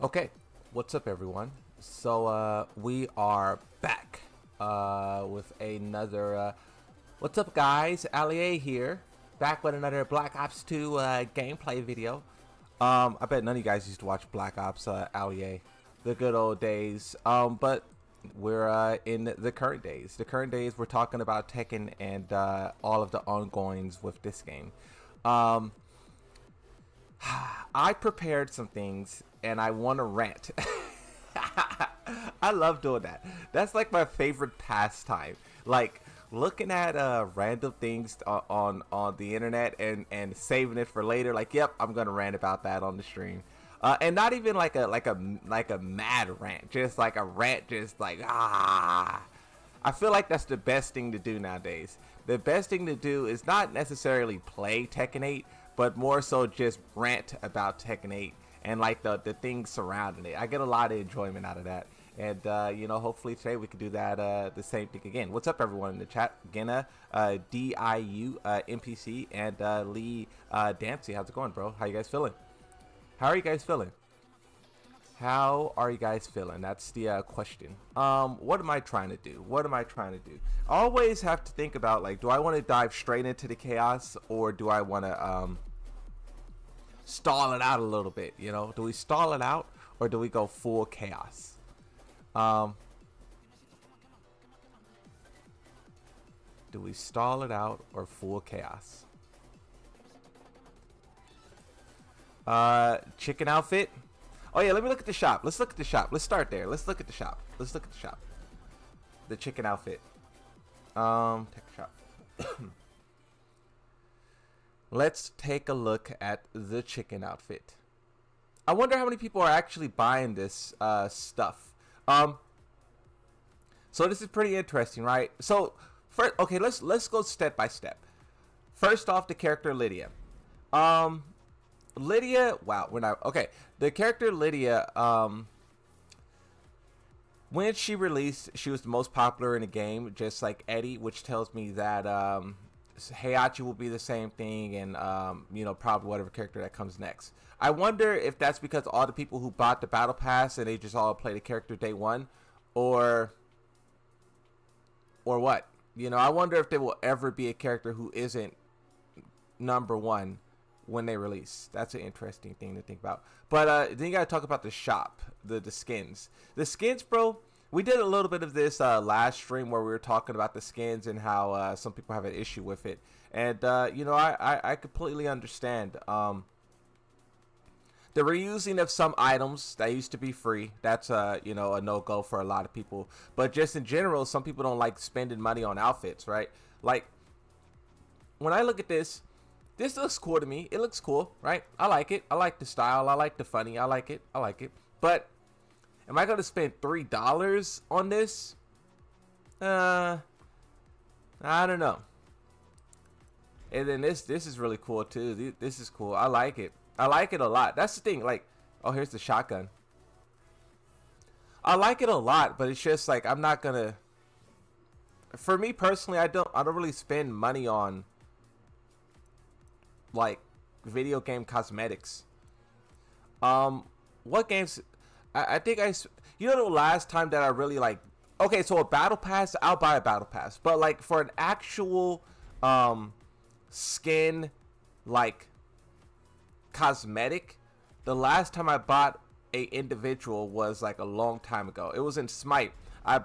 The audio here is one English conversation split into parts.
Okay, what's up, everyone? So we are back with another. What's up, guys? Ali here, back with another Black Ops 2 gameplay video. I bet none of you guys used to watch Black Ops Ali, the good old days. But we're in the current days. The current days, we're talking about Tekken and all of the ongoings with this game. Um, I prepared some things and I want to rant. I love doing that. That's like my favorite pastime. Like looking at random things on the internet and saving it for later. Like, yep, I'm gonna rant about that on the stream. And not even like a mad rant, just like a rant, just like I feel like that's the best thing to do nowadays. The best thing to do is not necessarily play Tekken 8, but more so just rant about Tekken 8 and like the things surrounding it. I get a lot of enjoyment out of that. And, hopefully today we can do that, the same thing again. What's up, everyone in the chat? Genna, DIU, NPC, and Lee Dempsey. How's it going, bro? How you guys feeling? How are you guys feeling? How are you guys feeling? That's the question. What am I trying to do? What am I trying to do? I always have to think about, like, do I want to dive straight into the chaos, or do I want to stall it out a little bit? You know, do we stall it out, or do we go full chaos? Do we stall it out or full chaos? Chicken outfit. Oh yeah, let me look at the shop. Let's look at the shop. Let's start there. Let's look at the shop. Let's look at the shop. The chicken outfit. Tech shop. Let's take a look at the chicken outfit. I wonder how many people are actually buying this stuff. So this is pretty interesting, right? So first, okay, let's go step by step. First off, the character Lydia. Lydia, wow, we're not okay. The character Lydia, when she released, she was the most popular in the game, just like Eddie, which tells me that Heihachi will be the same thing, and probably whatever character that comes next. I wonder if that's because all the people who bought the battle pass and they just all play the character day one, or what. I wonder if there will ever be a character who isn't number one when they release. That's an interesting thing to think about. But then you gotta talk about the shop, the skins. The skins, bro. We did a little bit of this last stream where we were talking about the skins and how some people have an issue with it. And I completely understand. The reusing of some items that used to be free, that's a no-go for a lot of people. But just in general, some people don't like spending money on outfits, right? Like, when I look at this looks cool to me. It looks cool, right? I like it. I like the style. I like the funny. I like it. I like it. But am I going to spend $3 on this? I don't know. And then this is really cool too. This is cool. I like it. I like it a lot. That's the thing. Like, oh, here's the shotgun. I like it a lot, but it's just like I'm not gonna. For me personally, I don't really spend money on like video game cosmetics. What games? I think the last time that I really like. Okay, so a battle pass, I'll buy a battle pass, but like for an actual skin like cosmetic, the last time I bought a individual was like a long time ago. It was in Smite. I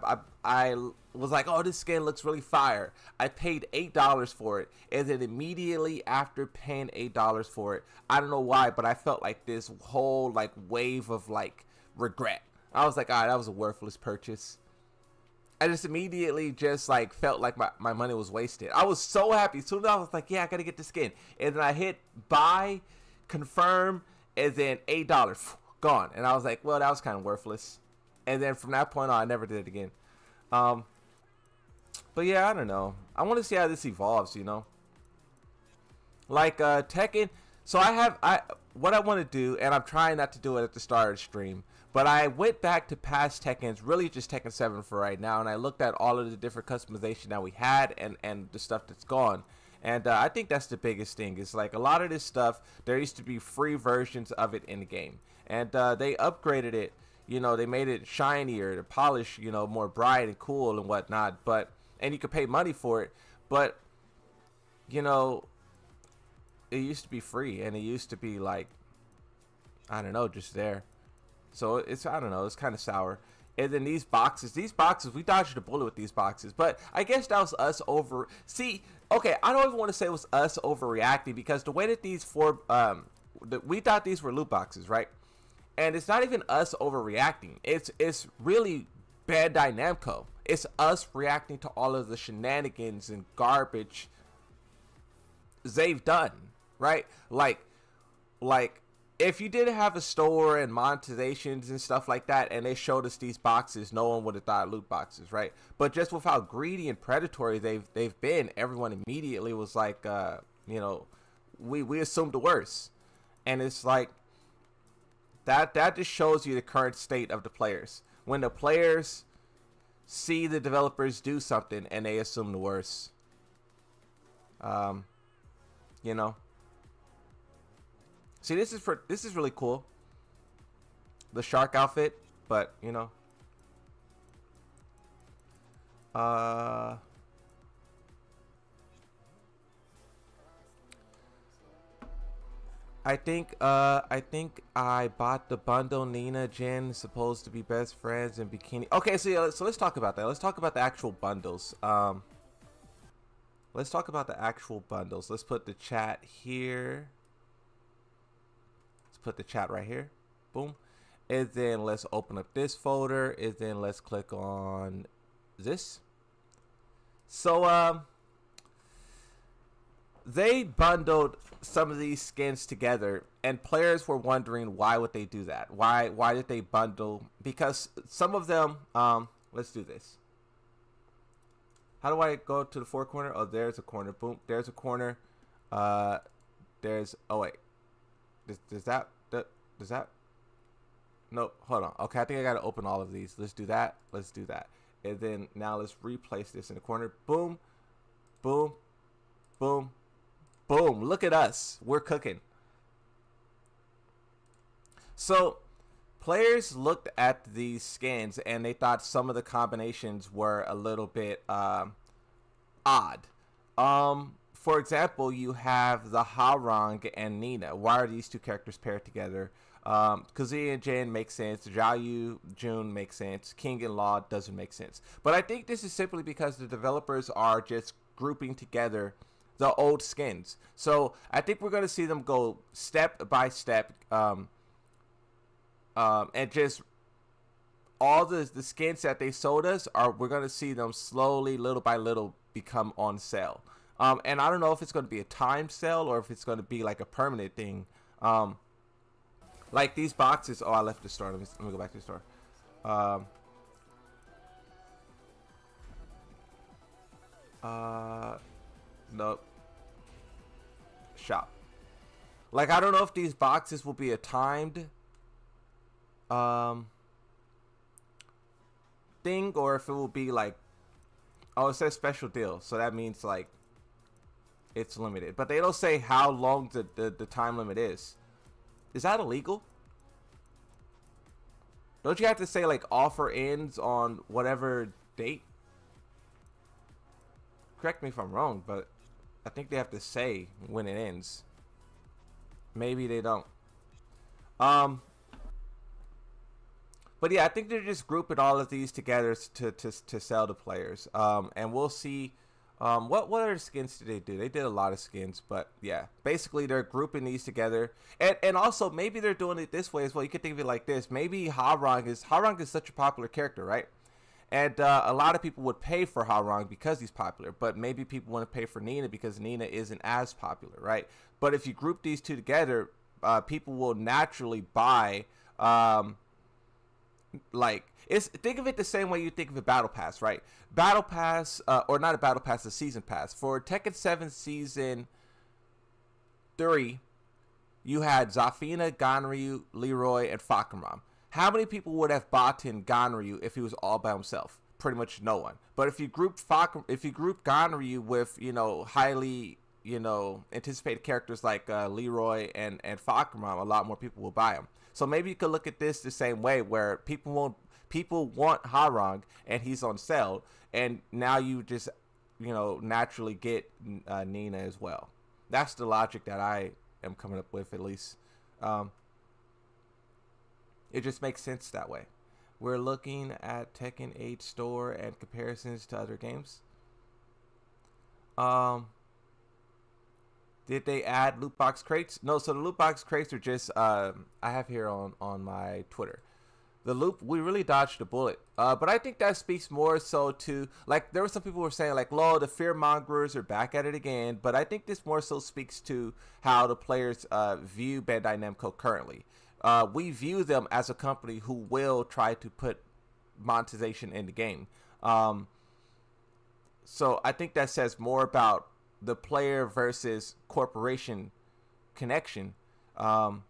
was like, oh, this skin looks really fire. I paid $8 for it, and then immediately after paying $8 for it, I don't know why, but I felt like this whole like wave of like regret. I was like, all right, that was a worthless purchase. I just immediately just like felt like my money was wasted. I was so happy. Soon as I was like, yeah, I gotta get the skin, and then I hit buy, confirm, and then $8 gone, and I was like, well, that was kind of worthless. And then from that point on, I never did it again. But yeah, I don't know. I want to see how this evolves, like Tekken. So what I want to do, and I'm trying not to do it at the start of the stream, but I went back to past Tekkens, really just Tekken 7 for right now, and I looked at all of the different customization that we had and the stuff that's gone. And I think that's the biggest thing. Is like a lot of this stuff, there used to be free versions of it in the game, and they upgraded it. You know, they made it shinier, the polish, you know, more bright and cool and whatnot. But and you could pay money for it, but you know, it used to be free, and it used to be like, I don't know, just there. So it's, I don't know, it's kind of sour. And then these boxes, we dodged a bullet with these boxes. But I guess that was us over. See, okay, I don't even want to say it was us overreacting, because the way that these we thought these were loot boxes, right? And it's not even us overreacting. It's really Bandai Namco. It's us reacting to all of the shenanigans and garbage they've done, right? Like if you didn't have a store and monetizations and stuff like that, and they showed us these boxes, no one would have thought loot boxes, right? But just with how greedy and predatory they've been, everyone immediately was like, you know, we assumed the worst. And it's like that just shows you the current state of the players. When the players see the developers do something and they assume the worst. You know. See, this is really cool. The shark outfit, but you know. I think I bought the bundle. Nina, Jin, supposed to be best friends, and bikini. Okay, so let's talk about that. Let's talk about the actual bundles. Let's talk about the actual bundles. Let's put the chat here. Let's put the chat right here. Boom. And then let's open up this folder. And then let's click on this. So they bundled some of these skins together, and players were wondering why would they do that? Why did they bundle? Because some of them, let's do this. How do I go to the four corner? Oh, there's a corner. Boom, there's a corner. There's, oh wait, does that no, hold on. Okay, I think I gotta open all of these. Let's do that. Let's do that. And then now let's replace this in the corner. Boom, boom, boom, boom. Look at us. We're cooking. So players looked at these skins and they thought some of the combinations were a little bit odd. For example, you have the Harang and Nina. Why are these two characters paired together? Kazuya and Jin makes sense. Zhao Jun makes sense. King and Law doesn't make sense. But I think this is simply because the developers are just grouping together the old skins. So I think we're going to see them go step by step, and just all the skins that they sold us we're going to see them slowly, little by little, become on sale. And I don't know if it's going to be a time sale or if it's going to be like a permanent thing. Like these boxes. Oh, I left the store. Let me go back to the store. Nope. Shop. Like, I don't know if these boxes will be a timed thing, or if it will be like, oh, it says special deal, so that means like it's limited, but they don't say how long the time limit is. Is that illegal? Don't you have to say like offer ends on whatever date? Correct me if I'm wrong, but I think they have to say when it ends. Maybe they don't. But yeah, I think they're just grouping all of these together to sell to players. And we'll see. What other skins did they do? They did a lot of skins, but yeah, basically they're grouping these together. And also maybe they're doing it this way as well. You could think of it like this. Maybe Harang is such a popular character, right? And a lot of people would pay for Harang because he's popular, but maybe people want to pay for Nina because Nina isn't as popular, right? But if you group these two together, people will naturally buy. Like, think of it the same way you think of a battle pass, right? Battle pass, or not a battle pass, a season pass. For Tekken 7 season 3, you had Zafina, Ganryu, Leroy, and Fakaram. How many people would have bought in Ganryu if he was all by himself? Pretty much no one. But if you group Ganryu with, you know, highly anticipated characters like Leroy and Fakuram, a lot more people will buy them. So maybe you could look at this the same way, where people want Harang and he's on sale, and now you just naturally get Nina as well. That's the logic that I am coming up with, at least. It just makes sense that way. We're looking at Tekken 8 store and comparisons to other games. Did they add loot box crates? No, so the loot box crates are just I have here on my Twitter. The loop, we really dodged the bullet. But I think that speaks more so to, like, there were some people who were saying, like, lol, the fear mongers are back at it again. But I think this more so speaks to how the players view Bandai Namco currently. We view them as a company who will try to put monetization in the game. So I think that says more about the player versus corporation connection than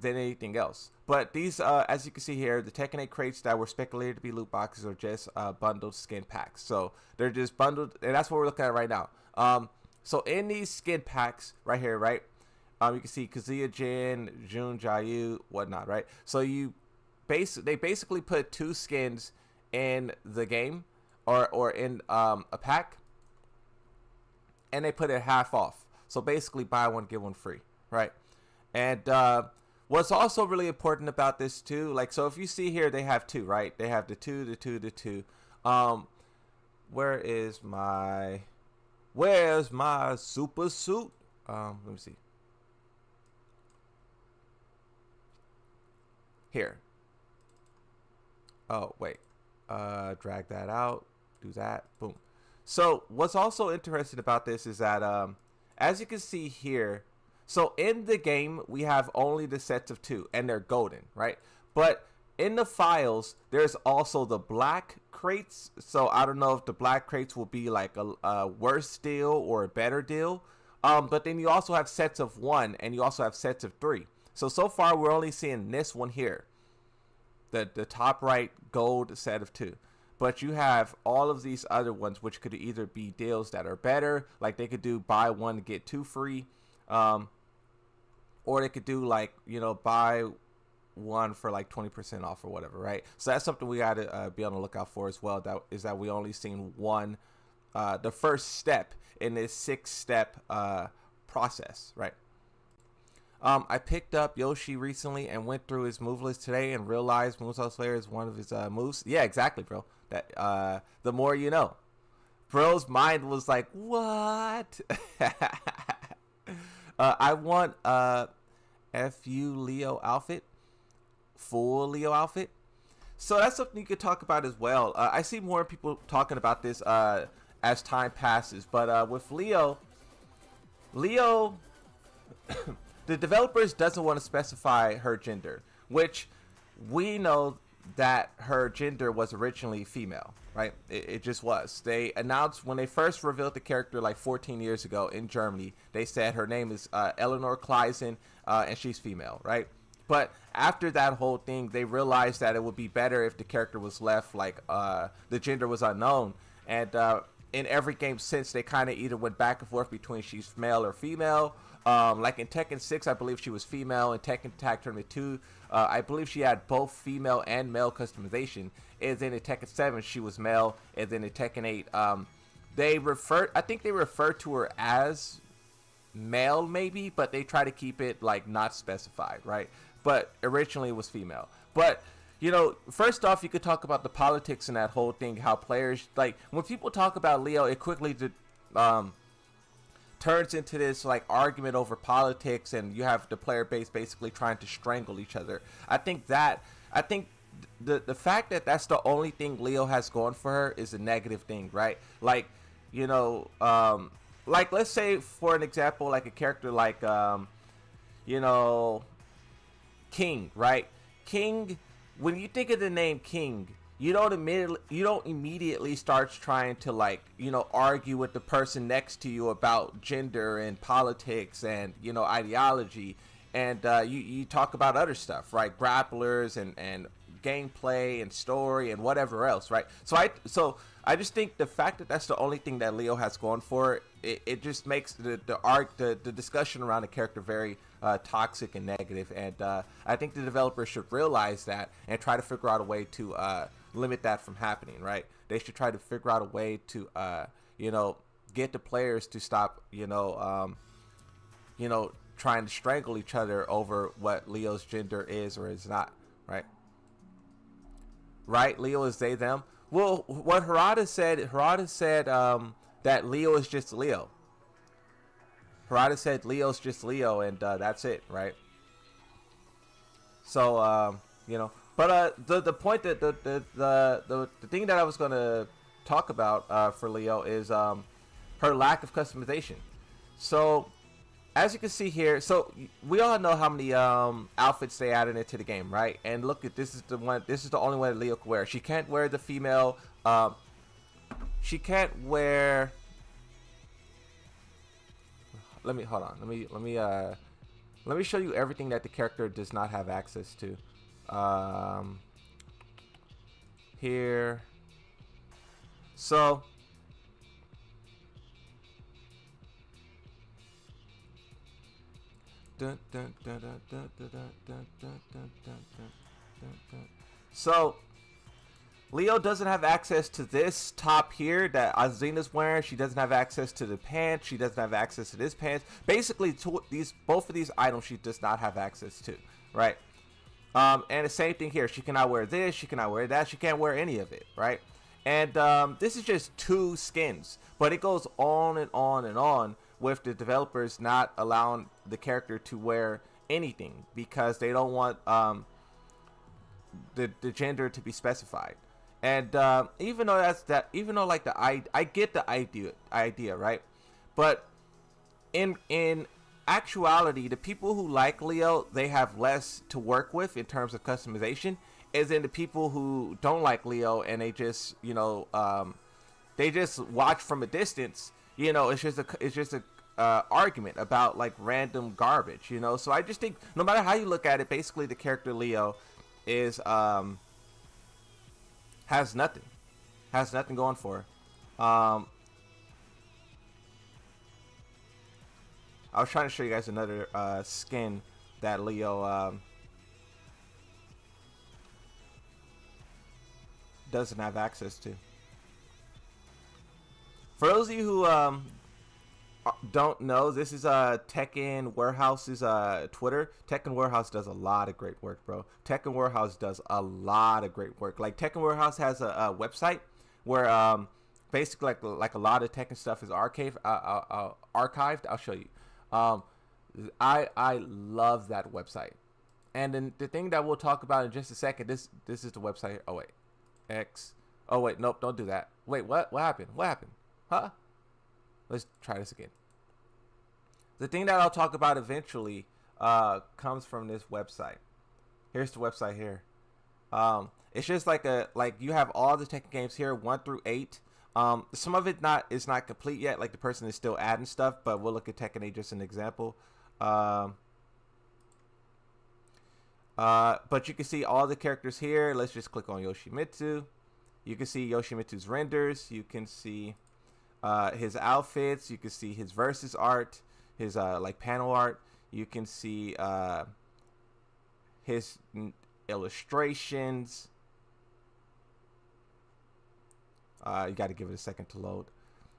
anything else. But these, as you can see here, the Tekken 8 crates that were speculated to be loot boxes are just bundled skin packs. So they're just bundled, and that's what we're looking at right now. So in these skin packs right here, right, you can see Kazuya Jin, Jun Jayu, whatnot, right? So they basically put 2 skins in the game or in a pack, and they put it half off. So basically buy one, get one free, right? And what's also really important about this too, like, so if you see here, they have 2, right? They have the 2, the 2, the 2. Where's my super suit? Let me see. Here. Oh, wait. Drag that out. Do that. Boom. So what's also interesting about this is that, as you can see here, so in the game, we have only the sets of 2, and they're golden, right? But in the files, there's also the black crates. So I don't know if the black crates will be like a worse deal or a better deal. But then you also have sets of 1, and you also have sets of 3. So far, we're only seeing this one here, the top right gold set of 2. But you have all of these other ones, which could either be deals that are better, like they could do buy 1 get 2 free, or they could do like, buy 1 for like 20% off or whatever, right? So that's something we got to be on the lookout for as well. That is that we only seen one, the first step in this 6-step process, right? I picked up Yoshi recently and went through his move list today and realized Moonsault Slayer is one of his moves. Yeah, exactly, bro. That the more you know. Bro's mind was like, what? I want FU Leo outfit, full Leo outfit. So that's something you could talk about as well. I see more people talking about this as time passes, but with Leo, the developers doesn't want to specify her gender, which we know that her gender was originally female, right? It just was. They announced when they first revealed the character like 14 years ago in Germany, they said her name is Eleanor Kleisen, and she's female, right? But after that whole thing, they realized that it would be better if the character was left like the gender was unknown. And in every game since, they kind of either went back and forth between she's male or female. Like in Tekken 6, I believe she was female. In Tekken Tag Tournament 2, I believe she had both female and male customization. And then in Tekken 7, she was male. And then in Tekken 8, I think they refer to her as male maybe, but they try to keep it like not specified, right? But originally it was female. But first off, you could talk about the politics in that whole thing, how players, like, when people talk about Leo, it quickly turns into this like argument over politics, and you have the player base basically trying to strangle each other. I think the fact that that's the only thing Leo has going for her is a negative thing, right? Like, like let's say for an example, like a character like King, right? King, when you think of the name King, you don't immediately start trying to argue with the person next to you about gender and politics and ideology, and you talk about other stuff, right? Grapplers and gameplay and story and whatever else, right? So I just think the fact that that's the only thing that Leo has going for it, it just makes the discussion around the character very toxic and negative. And I think the developers should realize that and try to figure out a way to limit that from happening, right? They should try to figure out a way to get the players to stop trying to strangle each other over what Leo's gender is or is not, right? Right? Leo is they, them. Well, what Harada said that Leo is just Leo. Harada said Leo's just Leo, and that's it, right? So, but the point that the thing that I was gonna talk about for Leo is her lack of customization. So, as you can see here, so we all know how many outfits they added into the game, right? And look at this is the one. This is the only one that Leo can wear. She can't wear the female. She can't wear. Let me hold on. Let me show you everything that the character does not have access to. Here. So. So Leo doesn't have access to this top here that Azuna's wearing. She doesn't have access to the pants. She doesn't have access to this pants. Basically, both of these items she does not have access to, right? And the same thing here. She cannot wear this. She cannot wear that. She can't wear any of it, right? And this is just 2 skins, but it goes on and on and on with the developers not allowing the character to wear anything because they don't want the gender to be specified. And even though like I get the idea, right? But in actuality, the people who like Leo, they have less to work with in terms of customization, as in the people who don't like Leo and they just they just watch from a distance. It's just a argument about like random garbage, So I just think no matter how you look at it, basically the character Leo is has nothing going for her. I was trying to show you guys another skin that Leo doesn't have access to. For those of you who don't know, this is Tekken Warehouse's Twitter. Tekken Warehouse does a lot of great work, bro. Tekken Warehouse does a lot of great work. Like Tekken Warehouse has a website where basically like a lot of Tekken stuff is archived. I'll show you. I love that website. And then the thing that we'll talk about in just a second. This is the website. Oh wait, Oh wait, nope, don't do that. Wait, what? What happened? What happened? Huh? Let's try this again. The thing that I'll talk about eventually comes from this website. Here's the website here. It's just like you have all the Tekken games here, 1 through 8. Some of it is not complete yet. Like the person is still adding stuff, but we'll look at Tekken 8 just an example. But you can see all the characters here. Let's just click on Yoshimitsu. You can see Yoshimitsu's renders. You can see his outfits. You can see his versus art, his like panel art. You can see his illustrations. You got to give it a second to load.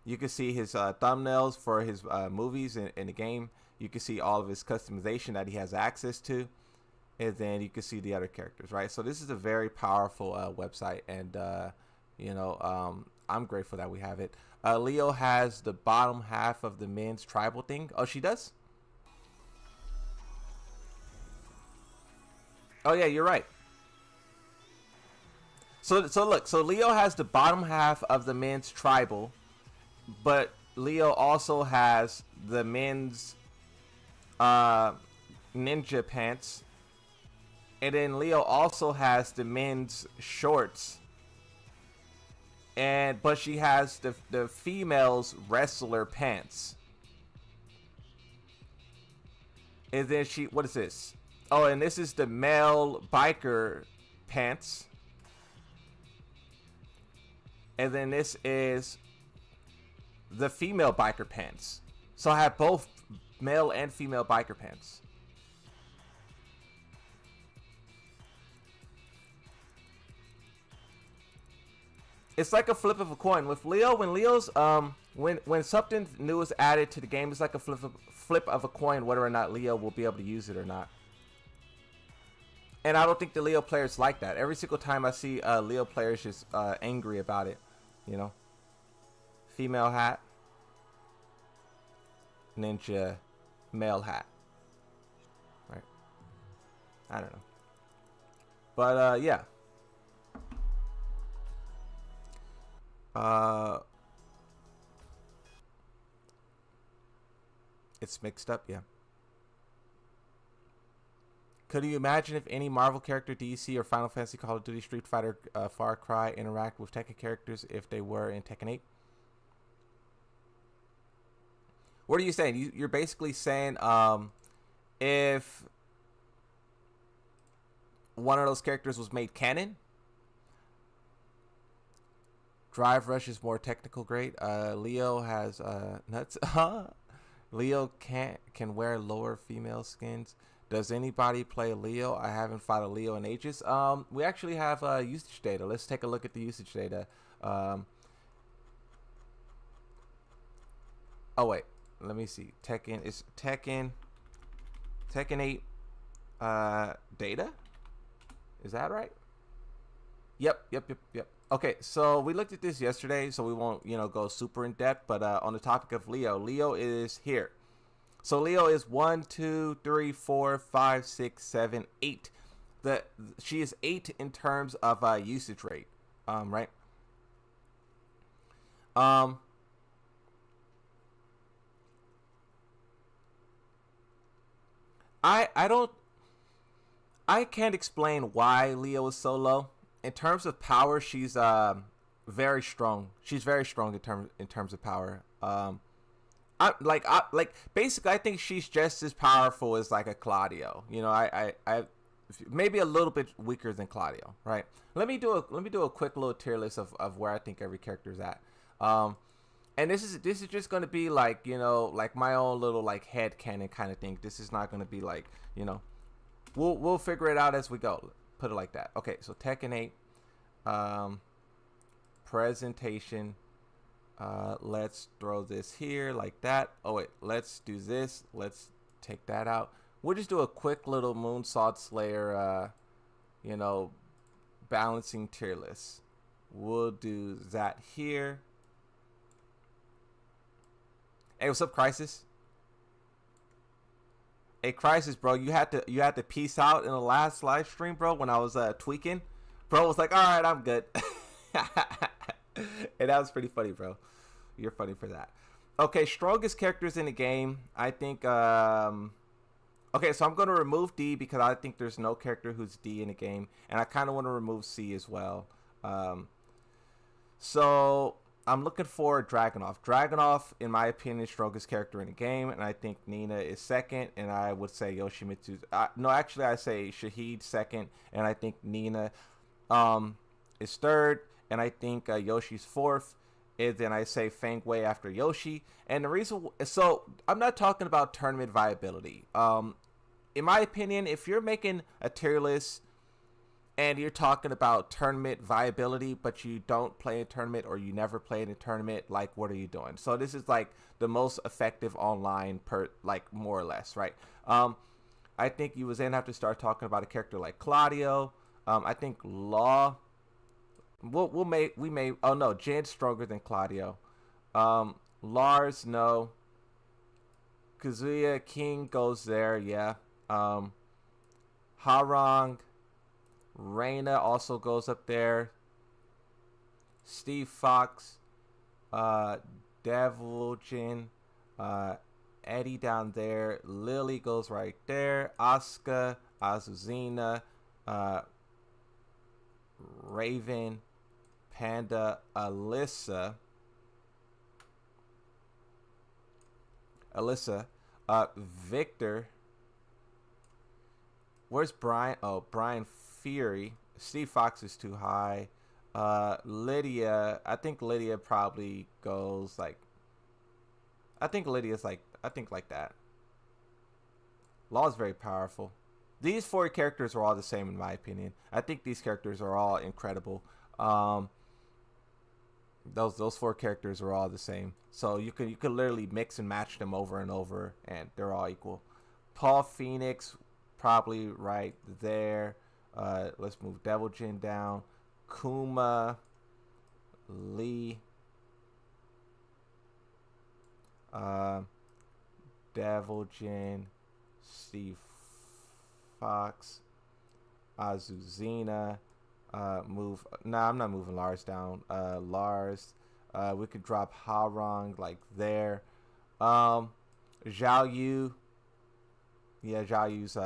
You can see his thumbnails for his movies in the game. You can see all of his customization that he has access to. And then you can see the other characters, right? So this is a very powerful website, and I'm grateful that we have it. Leo has the bottom half of the men's tribal thing. Oh, she does? Oh yeah, you're right. So look, so Leo has the bottom half of the men's tribal, but Leo also has the men's ninja pants. And then Leo also has the men's shorts. But she has the female's wrestler pants. And then what is this? Oh, and this is the male biker pants. And then this is the female biker pants. So I have both male and female biker pants. It's like a flip of a coin with Leo. When Leo's when something new is added to the game, it's like a flip of a coin whether or not Leo will be able to use it or not. And I don't think the Leo players like that. Every single time I see Leo players just angry about it, you know. Female hat, ninja, male hat. Right? I don't know. But yeah. It's mixed up, yeah. Could you imagine if any Marvel character, DC, or Final Fantasy, Call of Duty, Street Fighter, Far Cry interact with Tekken characters if they were in Tekken 8? What are you saying? You're basically saying if one of those characters was made canon? Drive Rush is more technical grade. Leo has nuts. Leo can wear lower female skins. Does anybody play Leo? I haven't fought a Leo in ages. We actually have usage data. Let's take a look at the usage data. Oh wait, let me see. Tekken is Tekken 8 data. Is that right? Yep. Okay, so we looked at this yesterday, so we won't, go super in depth. But on the topic of Leo is here. So Leo is 1, 2, 3, 4, 5, 6, 7, 8. She is 8 in terms of usage rate. Right. I can't explain why Leo is so low. In terms of power, she's very strong. She's very strong in terms of power. Basically, I think she's just as powerful as like a Claudio. I maybe a little bit weaker than Claudio, right? Let me do a quick little tier list of where I think every character is at. And this is just gonna be like like my own little like head canon kind of thing. This is not gonna be like we'll figure it out as we go. Put it like that. Okay, so Tekken 8 presentation. Let's throw this here like that. Oh wait, let's do this. Let's take that out. We'll just do a quick little Moonsault Slayer balancing tier list. We'll do that here. Hey, what's up, Crisis? Hey, Crisis, bro, you had to peace out in the last live stream, bro, when I was tweaking. Bro was like, all right, I'm good. And that was pretty funny, bro. You're funny for that. Okay, strongest characters in the game. I think, okay, so I'm going to remove D because I think there's no character who's D in the game. And I kind of want to remove C as well. So I'm looking for Dragunov. Dragunov, in my opinion, is strongest character in the game, and I think Nina is second, and I would say Yoshimitsu. No, actually, I say Shahid second, and I think Nina is third, and I think Yoshi's fourth. And then I say Feng Wei after Yoshi. And the reason, so I'm not talking about tournament viability. In my opinion, if you're making a tier list and you're talking about tournament viability, but you don't play a tournament or you never play in a tournament, like, what are you doing? So this is like the most effective online more or less, right? I think you would then have to start talking about a character like Claudio. I think Law. Oh no, Jin's stronger than Claudio. Lars, no. Kazuya King goes there, yeah. Harong. Reina also goes up there. Steve Fox, Devil-Jin, Eddie down there. Lily goes right there. Asuka, Azuzina, Raven, Panda, Alyssa, Victor. Where's Brian? Oh, Brian Fury. Steve Fox is too high. Lydia, I think Lydia probably goes like. I think Lydia's like. I think like that. Law is very powerful. These four characters are all the same in my opinion. I think these characters are all incredible. Um, those four characters are all the same. So you could literally mix and match them over and over, and they're all equal. Paul Phoenix, probably right there. Let's move Devil Jin down. Kuma, Lee, Devil Jin, Steve Fox, Azuzina. Move. Nah, I'm not moving Lars down. Lars. We could drop Harong like there. Zhao Yu. Yeah, Zhao Yu's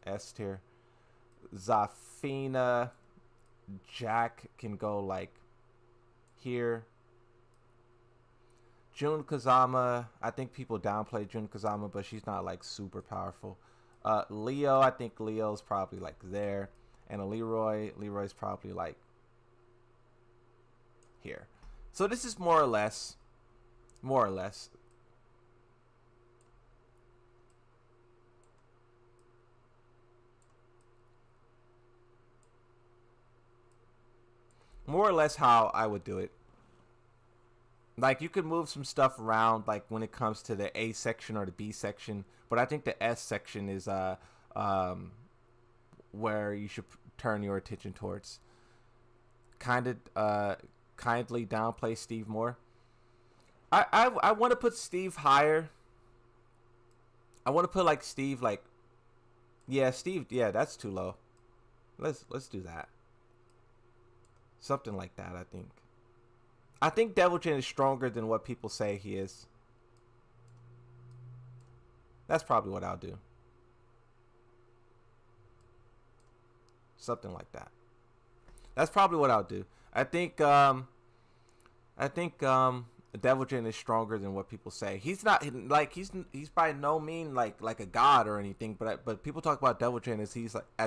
S tier. Zafina. Jack can go like here. Jun Kazama. I think people downplay Jun Kazama, but she's not like super powerful. Leo. I think Leo's probably like there. And a Leroy's probably like here. So this is more or less. More or less how I would do it. Like you could move some stuff around like when it comes to the A section or the B section, but I think the S section is where you should turn your attention towards. Kindly downplay Steve more. I want to put Steve higher. I want to put like Steve like Steve, that's too low. Let's do that. Something like that, I think. I think Devil Jin is stronger than what people say he is. That's probably what I'll do. Something like that. That's probably what I'll do. I think Devil Jin is stronger than what people say. He's not like he's by no mean like a god or anything, but people talk about Devil Jin as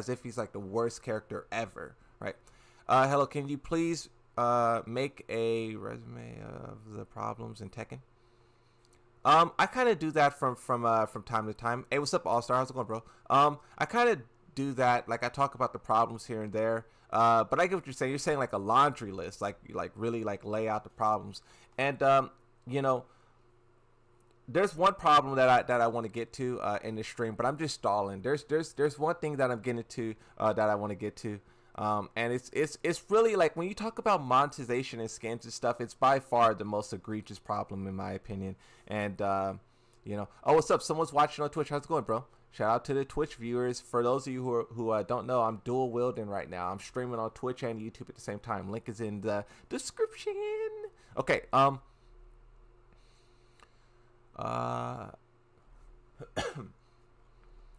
if he's like the worst character ever, right? Hello, can you please make a resume of the problems in Tekken? I kind of do that from time to time. Hey, what's up, All Star? How's it going, bro? I kind of do that. Like I talk about the problems here and there. But I get what you're saying. You're saying like a laundry list, like really like lay out the problems. And you know, there's one problem that I want to get to in this stream, but I'm just stalling. There's one thing that I'm getting to that I want to get to. And it's really like when you talk about monetization and skins and stuff, it's by far the most egregious problem in my opinion. And you know, oh, what's up? Someone's watching on Twitch. How's it going, bro? Shout out to the Twitch viewers. For those of you who don't know, I'm dual wielding right now. I'm streaming on Twitch and YouTube at the same time. Link is in the description. Okay.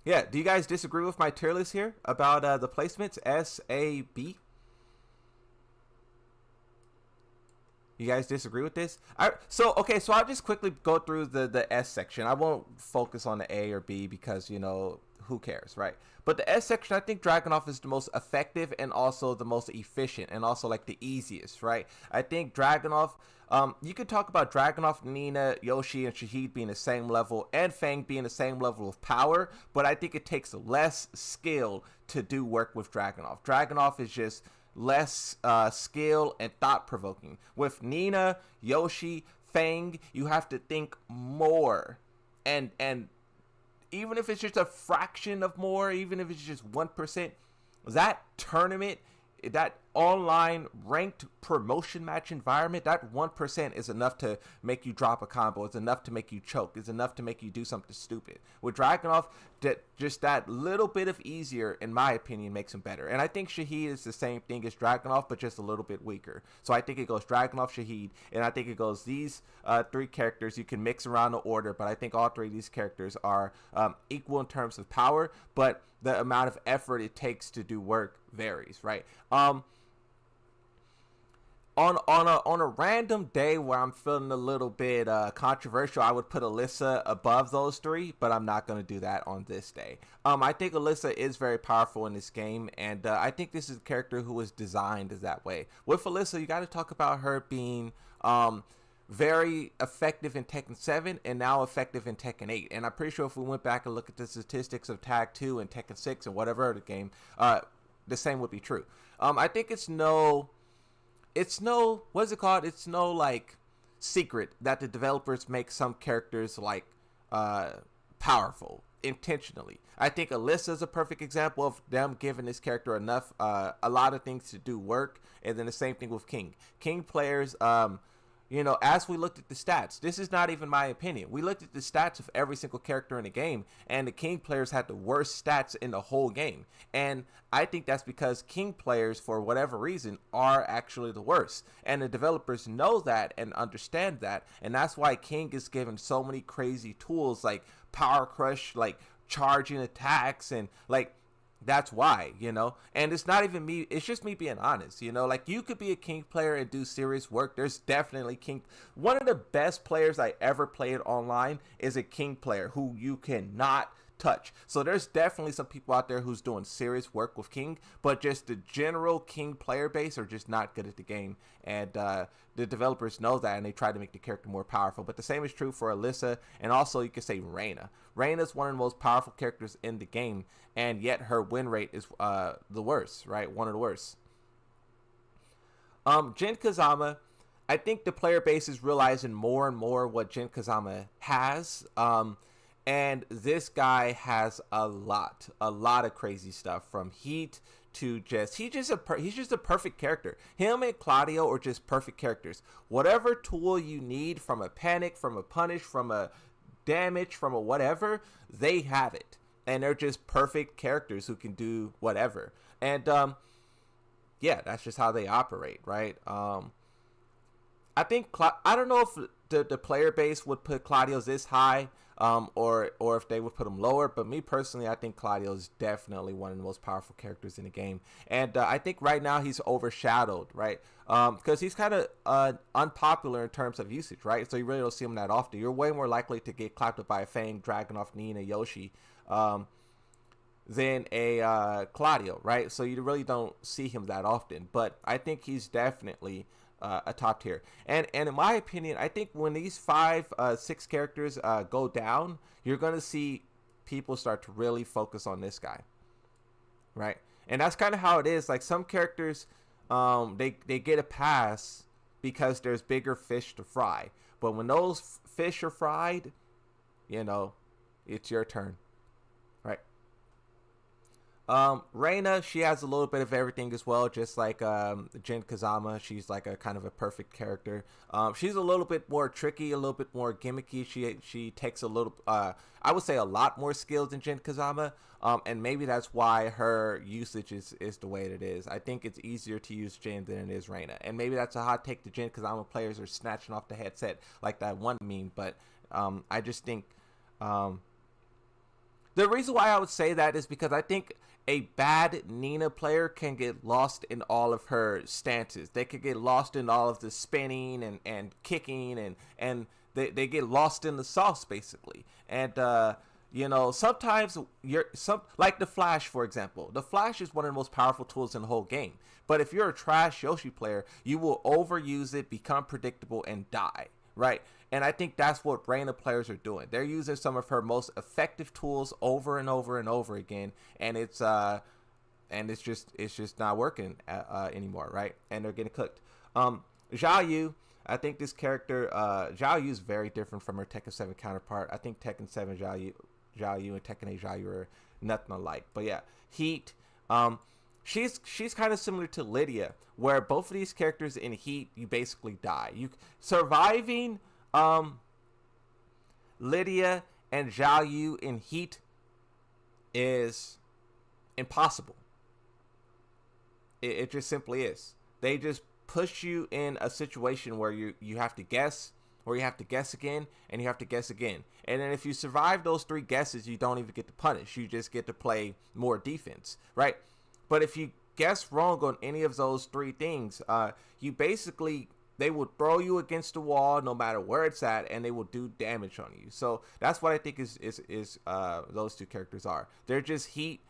Yeah, do you guys disagree with my tier list here about the placements? S, A, B? You guys disagree with this? So I'll just quickly go through the S section. I won't focus on the A or B because, you know, who cares, right? But the S section, I think Dragunov is the most effective and also the most efficient and also like the easiest, right? I think Dragunov, you could talk about Dragunov, Nina, Yoshi, and Shahid being the same level and Fang being the same level of power, but I think it takes less skill to do work with Dragunov. Dragunov is just less skill and thought-provoking. With Nina, Yoshi, Fang, you have to think more. And even if it's just a fraction of more, even if it's just 1%, that tournament, that online ranked promotion match environment, that 1% is enough to make you drop a combo. It's enough to make you choke. It's enough to make you do something stupid. With Dragunov, just that little bit of easier, in my opinion, makes him better. And I think Shahid is the same thing as Dragunov, but just a little bit weaker. So I think it goes Dragunov, Shahid, and I think it goes these three characters. You can mix around the order, but I think all three of these characters are equal in terms of power, but the amount of effort it takes to do work varies, right? On a random day where I'm feeling a little bit controversial, I would put Alyssa above those three, but I'm not going to do that on this day. I think Alyssa is very powerful in this game, and I think this is a character who was designed as that way. With Alyssa, you got to talk about her being very effective in Tekken 7 and now effective in Tekken 8. And I'm pretty sure if we went back and look at the statistics of Tag 2 and Tekken 6 and whatever other game, the same would be true. I think it's no what's it called? It's no like secret that the developers make some characters like powerful intentionally. I think Alyssa is a perfect example of them giving this character enough a lot of things to do work, and then the same thing with King. King players, as we looked at the stats, this is not even my opinion. We looked at the stats of every single character in the game, and the King players had the worst stats in the whole game. And I think that's because King players, for whatever reason, are actually the worst. And the developers know that and understand that. And that's why King is given so many crazy tools like Power Crush, like charging attacks, and like that's why, and it's not even me, it's just me being honest, like you could be a King player and do serious work. There's definitely one of the best players I ever played online is a King player who you cannot touch. So there's definitely some people out there who's doing serious work with King, but just the general King player base are just not good at the game, and the developers know that, and they try to make the character more powerful. But the same is true for Alyssa, and also you could say Reina. Reina's one of the most powerful characters in the game, and yet her win rate is the worst, right? One of the worst. Jun Kazama, I think the player base is realizing more and more what Jun Kazama has. And this guy has a lot of crazy stuff, from heat to he's just a perfect character. Him and Claudio are just perfect characters. Whatever tool you need, from a panic, from a punish, from a damage, from a whatever, they have it. And they're just perfect characters who can do whatever. And yeah, that's just how they operate, right? I think I don't know if the player base would put Claudio's this high, or if they would put him lower. But me personally, I think Claudio is definitely one of the most powerful characters in the game, and I think right now he's overshadowed, right? Because he's kind of unpopular in terms of usage, right? So you really don't see him that often. You're way more likely to get clapped up by a Fang, Dragunov, Nina, Yoshi, than a Claudio, right? So you really don't see him that often. But I think he's definitely a top tier, and in my opinion, I think when these 5-6 characters go down, you're gonna see people start to really focus on this guy, right? And that's kind of how it is. Like some characters, they get a pass because there's bigger fish to fry, but when those fish are fried, it's your turn, right? Reina, she has a little bit of everything as well, just like Jun Kazama. She's like a kind of a perfect character. She's a little bit more tricky, a little bit more gimmicky. She takes a little, I would say, a lot more skills than Jun Kazama, and maybe that's why her usage is the way it is. I think it's easier to use Jin than it is Reina, and maybe that's a hot take. The Jun Kazama players are snatching off the headset like that one meme, but I just think the reason why I would say that is because I think a bad Nina player can get lost in all of her stances. They could get lost in all of the spinning and kicking, and they get lost in the sauce, basically. And sometimes like the Flash, for example. The Flash is one of the most powerful tools in the whole game. But if you're a trash Yoshi player, you will overuse it, become predictable, and die, right? And I think that's what Reina players are doing. They're using some of her most effective tools over and over and over again, and it's just not working anymore, right? And they're getting cooked. Xiao Yu, I think this character, Xiao Yu is very different from her Tekken 7 counterpart. I think Tekken 7 Xiao Yu and Tekken 8 Xiao Yu are nothing alike. But yeah, Heat. She's kind of similar to Lydia, where both of these characters in Heat, you basically die. You surviving Lydia and Xiao Yu in Heat is impossible. It just simply is. They just push you in a situation where you have to guess, or you have to guess again, and you have to guess again. And then if you survive those 3 guesses, you don't even get to punish. You just get to play more defense, right? But if you guess wrong on any of those three things, you basically, they will throw you against the wall no matter where it's at, and they will do damage on you. So that's what I think is those two characters are. They're just heat.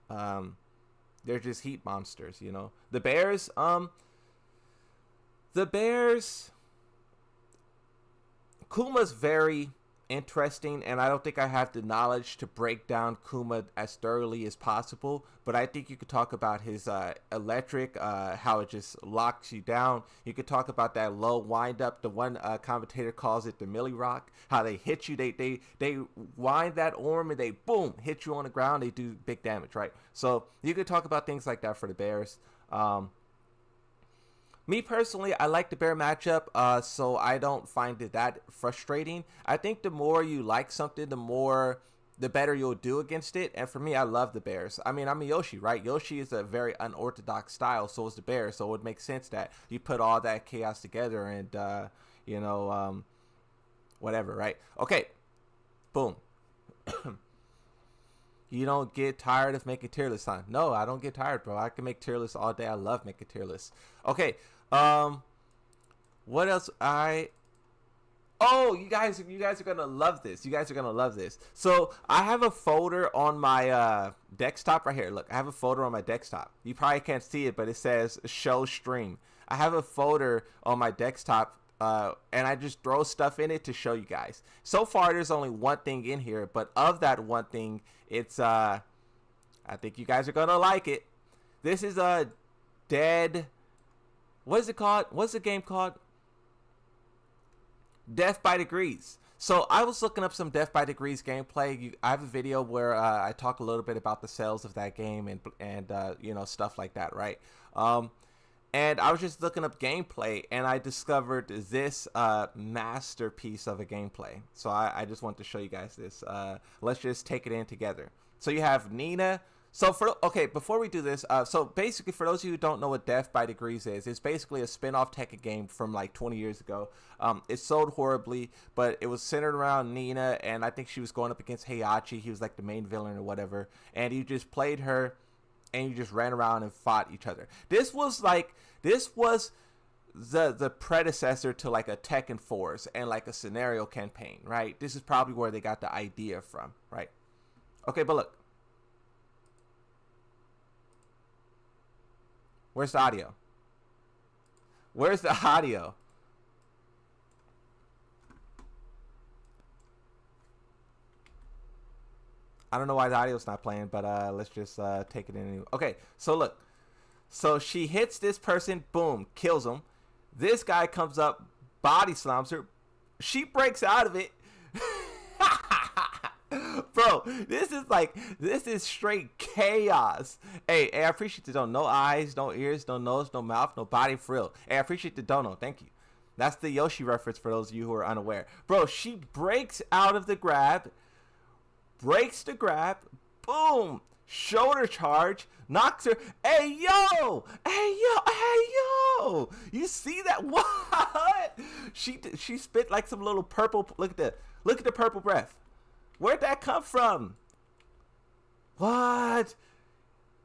They're just heat monsters. You know, the bears. The bears. Kuma's very interesting, and I don't think I have the knowledge to break down Kuma as thoroughly as possible, but I think you could talk about his electric, how it just locks you down. You could talk about that low wind up. The one commentator calls it the Millie Rock, how they hit you, they wind that arm and they boom hit you on the ground. They do big damage, right? So you could talk about things like that for the bears. Me personally, I like the bear matchup, so I don't find it that frustrating. I think the more you like something, the better you'll do against it. And for me, I love the bears. I mean, I'm a Yoshi, right? Yoshi is a very unorthodox style, so is the bear. So it would make sense that you put all that chaos together and, whatever, right? Okay, boom. You don't get tired of making tier lists, huh? No, I don't get tired, bro. I can make tier lists all day. I love making tier lists. Okay, what else? You guys are gonna love this. You guys are gonna love this. So I have a folder on my desktop right here. Look, I have a folder on my desktop. You probably can't see it, but it says show stream. I have a folder on my desktop, and I just throw stuff in it to show you guys. So far, there's only one thing in here, but of that one thing, it's I think you guys are gonna like it. This is a dead. What is it called? What's the game called? Death by Degrees. So I was looking up some Death by Degrees gameplay. I have a video where I talk a little bit about the sales of that game and stuff like that, right? And I was just looking up gameplay, and I discovered this masterpiece of a gameplay. So I just want to show you guys this. Let's just take it in together. So you have Nina. So before we do this, so basically for those of you who don't know what Death by Degrees is, it's basically a spin-off Tekken game from like 20 years ago. It sold horribly, but it was centered around Nina, and I think she was going up against Heihachi. He was like the main villain or whatever, and you just played her, and you just ran around and fought each other. This was the predecessor to like a Tekken Force and like a scenario campaign, right? This is probably where they got the idea from, right? Okay, but look. Where's the audio? Where's the audio? I don't know why the audio's not playing, but let's just take it in. Anyway. Okay, so look. So she hits this person, boom, kills him. This guy comes up, body slams her. She breaks out of it. Bro, this is straight chaos. Hey, I appreciate the dono. No eyes, no ears, no nose, no mouth, no body, for real. Hey, I appreciate the dono. Thank you. That's the Yoshi reference for those of you who are unaware. Bro, she breaks out of the grab, breaks the grab, boom, shoulder charge, knocks her. Hey, yo! Hey, yo! Hey, yo! You see that? What? She spit like some little purple. Look at the purple breath. Where'd that come from? What?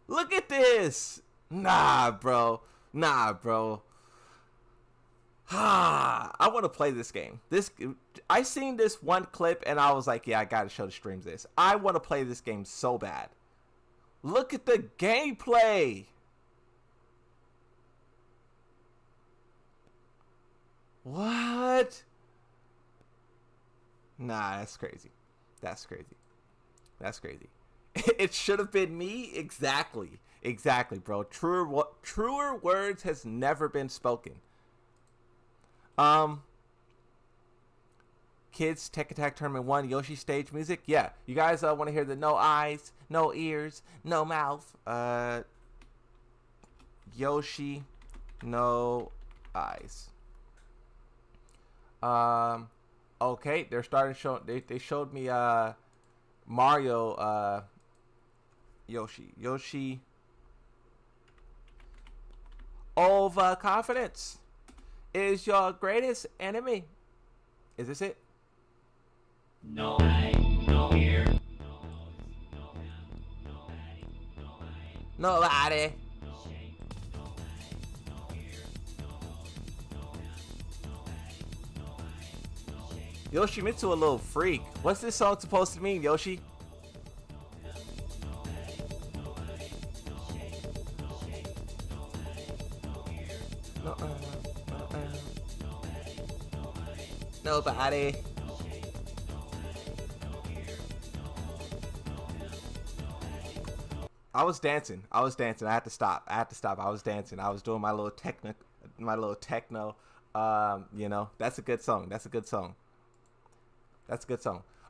Look at this. Nah, bro. I want to play this game. I seen this one clip and I was like, yeah, I gotta show the streams this. I want to play this game so bad. Look at the gameplay. What? Nah, that's crazy. That's crazy. It should have been me. Exactly, bro. Truer words has never been spoken. Kids Tekken Tag Tournament 1 Yoshi stage music. Yeah, you guys want to hear the no eyes, no ears, no mouth. Yoshi, no eyes. Okay, they're starting to show. They showed me Mario, Yoshi. Overconfidence is your greatest enemy. Is this it? No eye, no ear, no nose, no mouth, no body, Nobody. Yoshimitsu a little freak. What's this song supposed to mean, Yoshi? Nobody. I was dancing. I had to stop. I was dancing. I was doing my little techno. You know, that's a good song.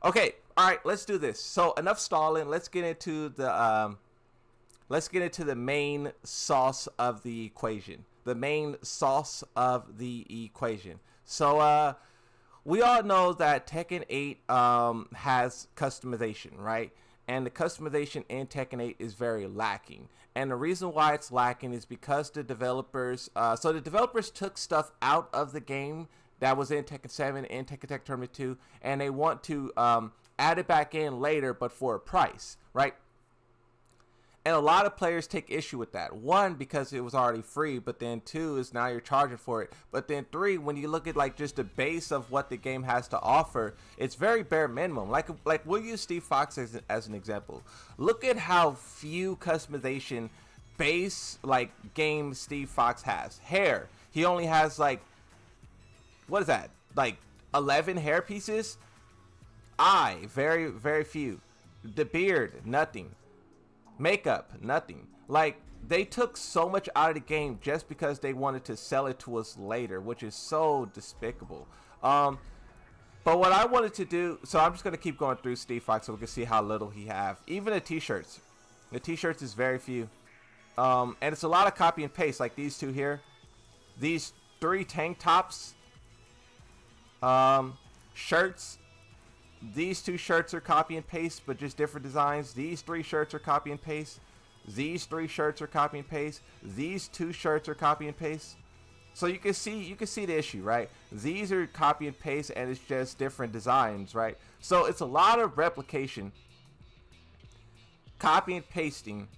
Okay, all right, let's do this. So enough stalling. Let's get into the main sauce of the equation. So we all know that Tekken 8 has customization, right? And the customization in Tekken 8 is very lacking. And the reason why it's lacking is because the developers took stuff out of the game that was in Tekken 7 and Tekken Tag Tournament 2, and they want to add it back in later, but for a price, right? And a lot of players take issue with that. One, because it was already free, but then two is now you're charging for it. But then three, when you look at like just the base of what the game has to offer, it's very bare minimum. Like we'll use Steve Fox as an example. Look at how few customization base like game Steve Fox has. Hair, he only has like, what is that? Like 11 hair pieces. Eye, very, very few. The beard, nothing. Makeup, nothing. Like, they took so much out of the game just because they wanted to sell it to us later, which is so despicable. But what I wanted to do, so I'm just going to keep going through Steve Fox so we can see how little he have. Even the t-shirts. The t-shirts is very few. And it's a lot of copy and paste, like these two here. These 3 tank tops. Shirts. These 2 shirts are copy and paste, but just different designs. These 3 shirts are copy and paste. These 3 shirts are copy and paste. These 2 shirts are copy and paste. So you can see the issue, right? These are copy and paste, and it's just different designs, right? So it's a lot of replication, copy and pasting,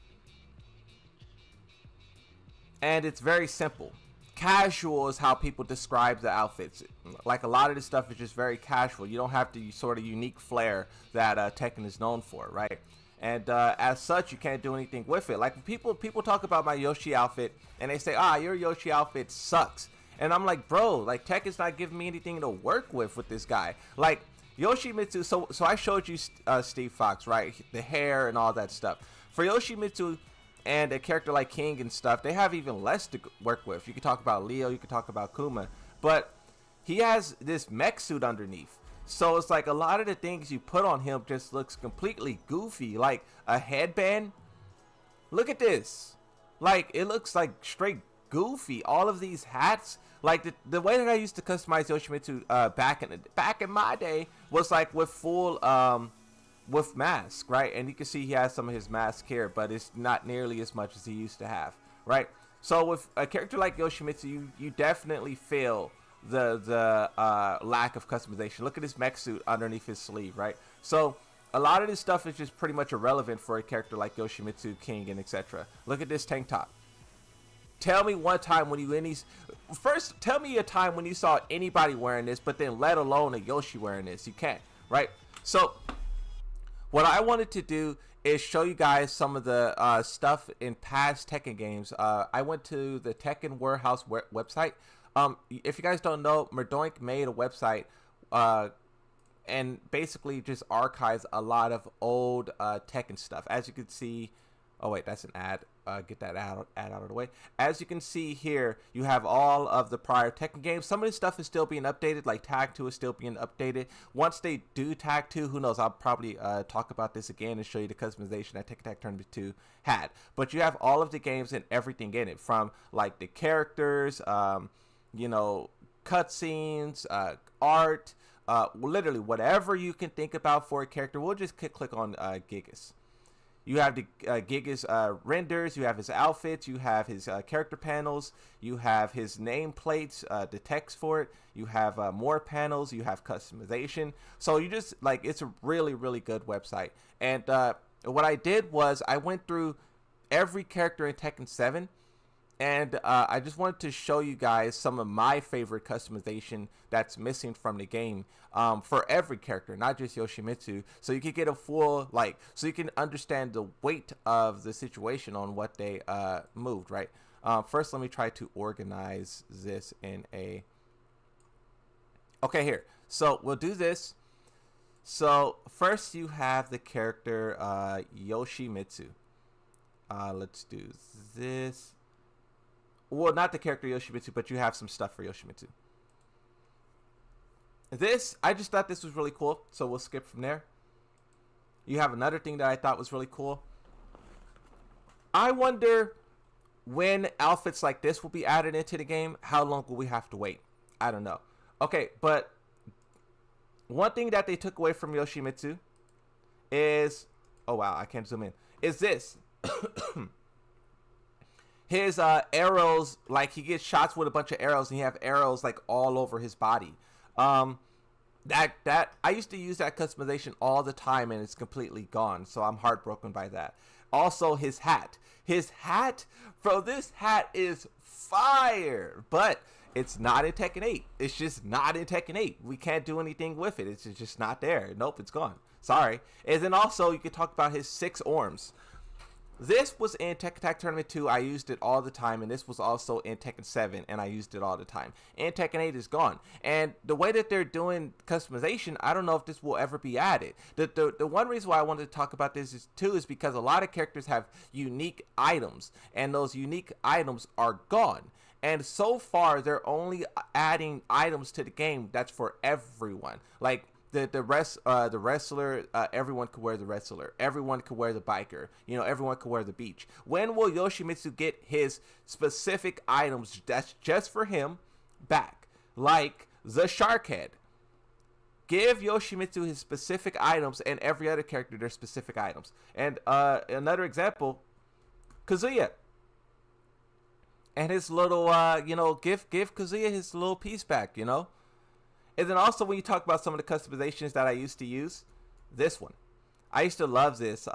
and it's very simple. Casual is how people describe the outfits. Like, a lot of this stuff is just very casual. You don't have the sort of unique flair that Tekken is known for, right? And as such, you can't do anything with it. Like, people talk about my Yoshi outfit, and they say, your Yoshi outfit sucks. And I'm like, bro, like, Tekken's not giving me anything to work with this guy. Like, Yoshimitsu, so I showed you Steve Fox, right? The hair and all that stuff. For Yoshimitsu and a character like King and stuff, they have even less to work with. You can talk about Leo, you can talk about Kuma, but he has this mech suit underneath. So it's like a lot of the things you put on him just looks completely goofy. Like a headband. Look at this. Like, it looks like straight goofy. All of these hats. Like the way that I used to customize Yoshimitsu back in my day was like with full with mask, right? And you can see he has some of his mask here, but it's not nearly as much as he used to have, right? So with a character like Yoshimitsu, you definitely feel the lack of customization. Look at his mech suit underneath his sleeve, right? So a lot of this stuff is just pretty much irrelevant for a character like Yoshimitsu, King, and etc. Look at this tank top. Tell me one time when first tell me a time when you saw anybody wearing this, but then let alone a Yoshi wearing this. You can't, right? So what I wanted to do is show you guys some of the stuff in past Tekken games. I went to the Tekken Warehouse website. If you guys don't know, Merdoink made a website and basically just archives a lot of old Tekken stuff. As you can see, oh wait, that's an ad. Get that ad out of the way. As you can see here, you have all of the prior Tekken games. Some of this stuff is still being updated, like Tag 2 is still being updated. Once they do Tag 2, who knows, I'll probably talk about this again and show you the customization that Tekken Tag Tournament 2 had. But you have all of the games and everything in it, from like the characters, you know, cutscenes, art, literally whatever you can think about for a character. We'll just click on Gigas. You have the Gigas renders, you have his outfits, you have his character panels, you have his nameplates, the text for it, you have more panels, you have customization. So you just, like, it's a really, really good website. And what I did was I went through every character in Tekken 7 And I just wanted to show you guys some of my favorite customization that's missing from the game, for every character, not just Yoshimitsu, so you can get a full, like, so you can understand the weight of the situation on what they moved, right? First, let me try to organize this in a... Okay, here. So we'll do this. So first you have the character Yoshimitsu. Let's do this. Well, not the character Yoshimitsu, but you have some stuff for Yoshimitsu. This, I just thought this was really cool, so we'll skip from there. You have another thing that I thought was really cool. I wonder when outfits like this will be added into the game. How long will we have to wait? I don't know. Okay, but one thing that they took away from Yoshimitsu is... Oh, wow, I can't zoom in. Is this. His arrows, like, he gets shots with a bunch of arrows, and he have arrows like all over his body. That I used to use that customization all the time, and it's completely gone, so I'm heartbroken by that. Also, his hat, bro, this hat is fire, but it's not in Tekken 8. It's just not in Tekken 8. We can't do anything with it. It's just not there. Nope, it's gone. Sorry. And then also, you could talk about his 6 arms. This was in Tekken Tag Tournament 2. I used it all the time, and this was also in Tekken 7, and I used it all the time. And Tekken 8 is gone. And the way that they're doing customization, I don't know if this will ever be added. The one reason why I wanted to talk about this is because a lot of characters have unique items, and those unique items are gone. And so far, they're only adding items to the game that's for everyone. Like, the wrestler, everyone could wear the wrestler. Everyone could wear the biker. You know, everyone could wear the beach. When will Yoshimitsu get his specific items that's just for him back? Like the shark head. Give Yoshimitsu his specific items, and every other character their specific items. And another example, Kazuya. And his little, give Kazuya his little piece back, you know? And then also, when you talk about some of the customizations that I used to use, this one. I used to love this.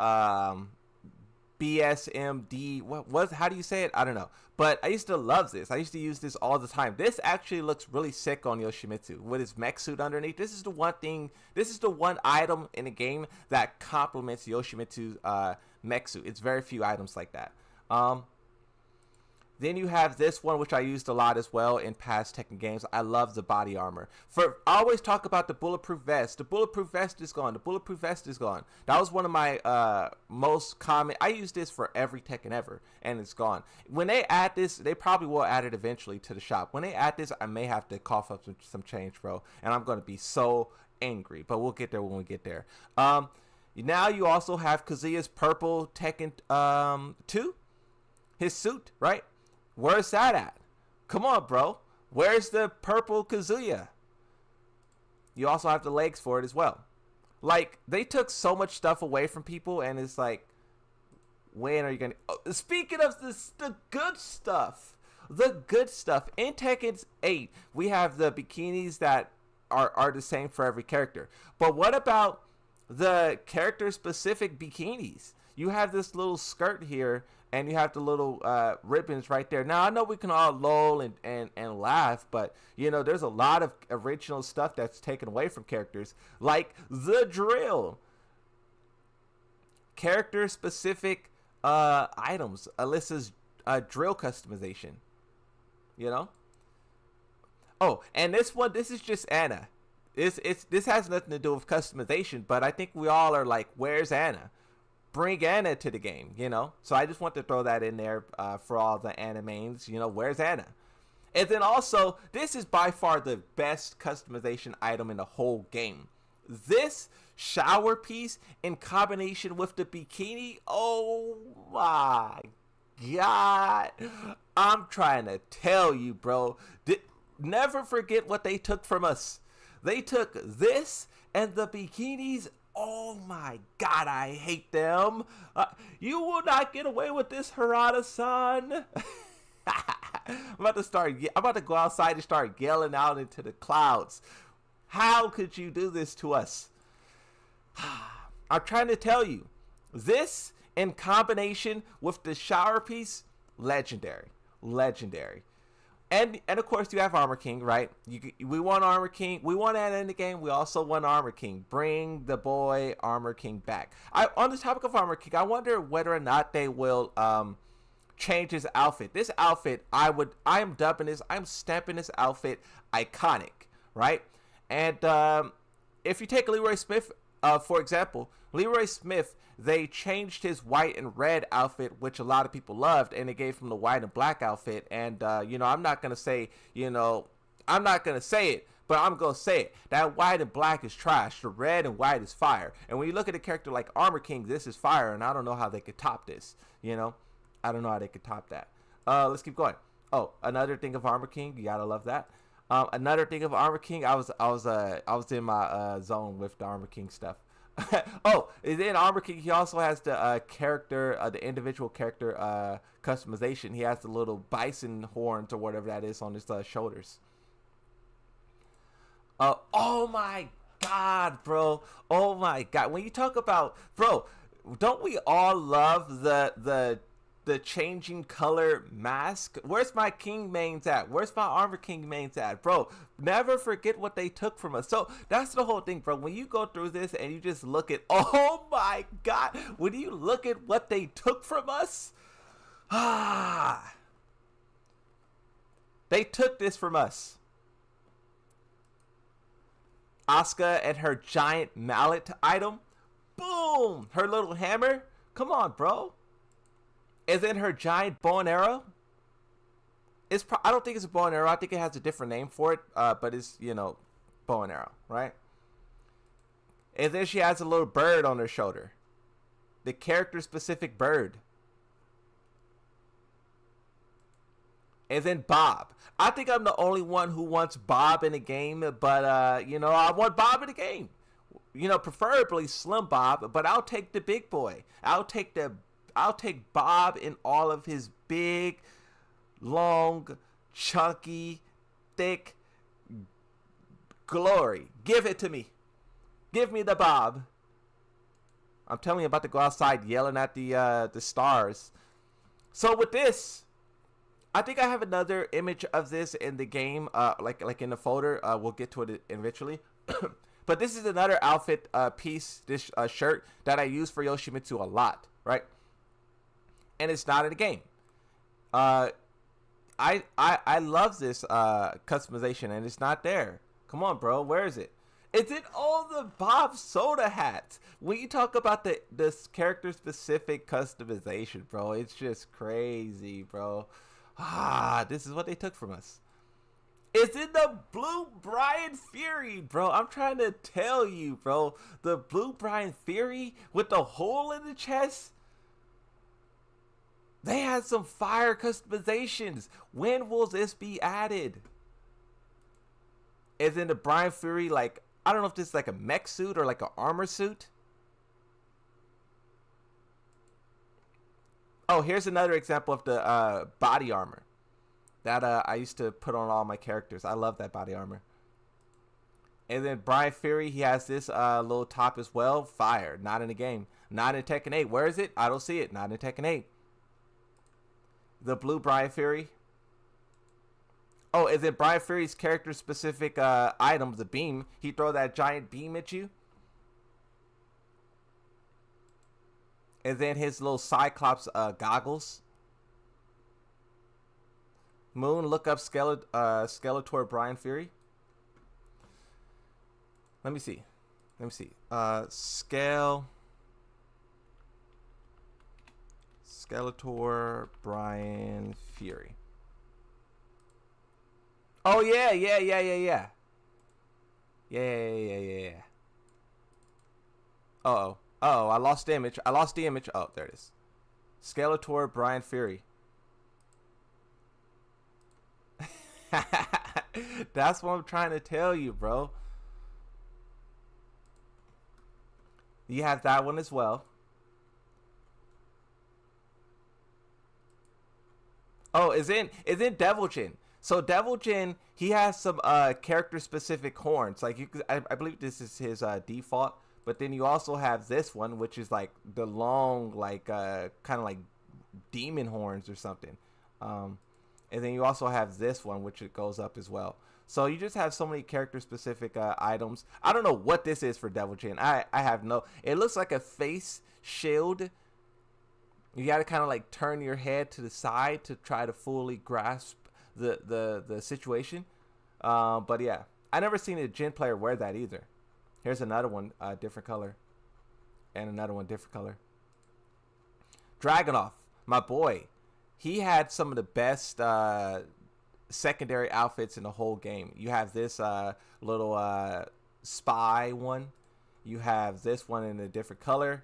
BSMD. How do you say it? I don't know. But I used to love this. I used to use this all the time. This actually looks really sick on Yoshimitsu with his mech suit underneath. This is the one thing. This is the one item in the game that complements Yoshimitsu's mech suit. It's very few items like that. Then you have this one, which I used a lot as well in past Tekken games. I love the body armor. I always talk about the bulletproof vest. The bulletproof vest is gone. The bulletproof vest is gone. That was one of my most common. I use this for every Tekken ever, and it's gone. When they add this, they probably will add it eventually to the shop. When they add this, I may have to cough up some change, bro, and I'm going to be so angry. But we'll get there when we get there. Now you also have Kazuya's purple Tekken 2. His suit, right? Where's that at? Come on, bro. Where's the purple Kazuya? You also have the legs for it as well. Like, they took so much stuff away from people, and it's like, when are you going to... Oh, speaking of this, the good stuff. The good stuff. In Tekken 8, we have the bikinis that are the same for every character. But what about the character-specific bikinis? You have this little skirt here, and you have the little ribbons right there. Now, I know we can all lol and laugh, but, you know, there's a lot of original stuff that's taken away from characters, like the drill. Character-specific items. Alyssa's drill customization. You know? Oh, and this is just Anna. This has nothing to do with customization, but I think we all are like, where's Anna? Bring Anna to the game, you know? So I just want to throw that in there for all the Anna mains. You know, where's Anna? And then also, this is by far the best customization item in the whole game. This shower piece in combination with the bikini, oh my God. I'm trying to tell you, bro. Never forget what they took from us. They took this and the bikinis. Oh my God, I hate them. You will not get away with this, Harada-san. I'm about to go outside and start yelling out into the clouds. How could you do this to us? I'm trying to tell you, this in combination with the shower piece, legendary. legendary. And of course you have Armor King, right? We want Armor King. We want that in the game. We also want Armor King. Bring the boy Armor King back. On the topic of Armor King, I wonder whether or not they will change his outfit. This outfit, I am dubbing this. I'm stamping this outfit iconic, right? And if you take Leroy Smith, for example, Leroy Smith, they changed his white and red outfit, which a lot of people loved, and they gave him the white and black outfit. And, I'm not going to say, I'm not going to say it, but I'm going to say it. That white and black is trash. The red and white is fire. And when you look at a character like Armor King, this is fire, and I don't know how they could top this, I don't know how they could top that. Let's keep going. Oh, another thing of Armor King, you got to love that. Another thing of Armor King, I was in my zone with the Armor King stuff. Oh, in Armor King, he also has the the individual character customization. He has the little bison horns or whatever that is on his shoulders. Oh my God, bro! Oh my God! When you talk about, bro, don't we all love the changing color mask? Where's my king mains at? Where's my Armor King mains at? Bro, never forget what they took from us. So that's the whole thing, bro. When you go through this and you just look at, oh my God, when you look at what they took from us, they took this from us. Asuka and her giant mallet item, boom, her little hammer, come on, bro. Is in her giant bow and arrow. I don't think it's a bow and arrow. I think it has a different name for it, but it's, bow and arrow, right? And then she has a little bird on her shoulder. The character-specific bird. And then Bob. I think I'm the only one who wants Bob in the game, but, I want Bob in the game. Preferably Slim Bob, but I'll take the big boy. I'll take Bob in all of his big, long, chunky, thick glory. Give it to me. Give me the Bob. I'm telling you, about to go outside yelling at the stars. So with this, I think I have another image of this in the game, like in the folder. We'll get to it eventually. But this is another outfit piece, this shirt that I use for Yoshimitsu a lot, right? And it's not in the game. I love this customization, and it's not there. Come on, bro, where is it? It's in all the Bob Soda hats. When you talk about this character specific customization, bro, it's just crazy, bro. This is what they took from us. It's in the blue Brian Fury, bro. I'm trying to tell you, bro. The blue Brian Fury with the hole in the chest. They had some fire customizations. When will this be added? Is in the Brian Fury, like, I don't know if this is like a mech suit or like an armor suit. Oh, here's another example of the body armor that I used to put on all my characters. I love that body armor. And then Brian Fury, he has this little top as well. Fire. Not in the game. Not in Tekken 8. Where is it? I don't see it. Not in Tekken 8. The blue Brian Fury. Oh, is it Brian Fury's character specific item, the beam? He throw that giant beam at you. And then his little Cyclops goggles. Moon, look up Skeletor Brian Fury. Let me see. Skeletor Brian Fury. Oh yeah. Yeah. Oh, I lost the image. Oh, there it is. Skeletor Brian Fury. That's what I'm trying to tell you, bro. You have that one as well. Oh, is in Devil Jin. So Devil Jin, he has some character specific horns. Like I believe this is his default. But then you also have this one, which is like the long, like kind of like demon horns or something. And then you also have this one, which it goes up as well. So you just have so many character-specific items. I don't know what this is for Devil Jin. I have no... It looks like a face shield. You got to kind of like turn your head to the side to try to fully grasp the situation. But yeah, I never seen a Jin player wear that either. Here's another one, different color. And another one, different color. Dragunov, my boy. He had some of the best secondary outfits in the whole game. You have this little spy one. You have this one in a different color.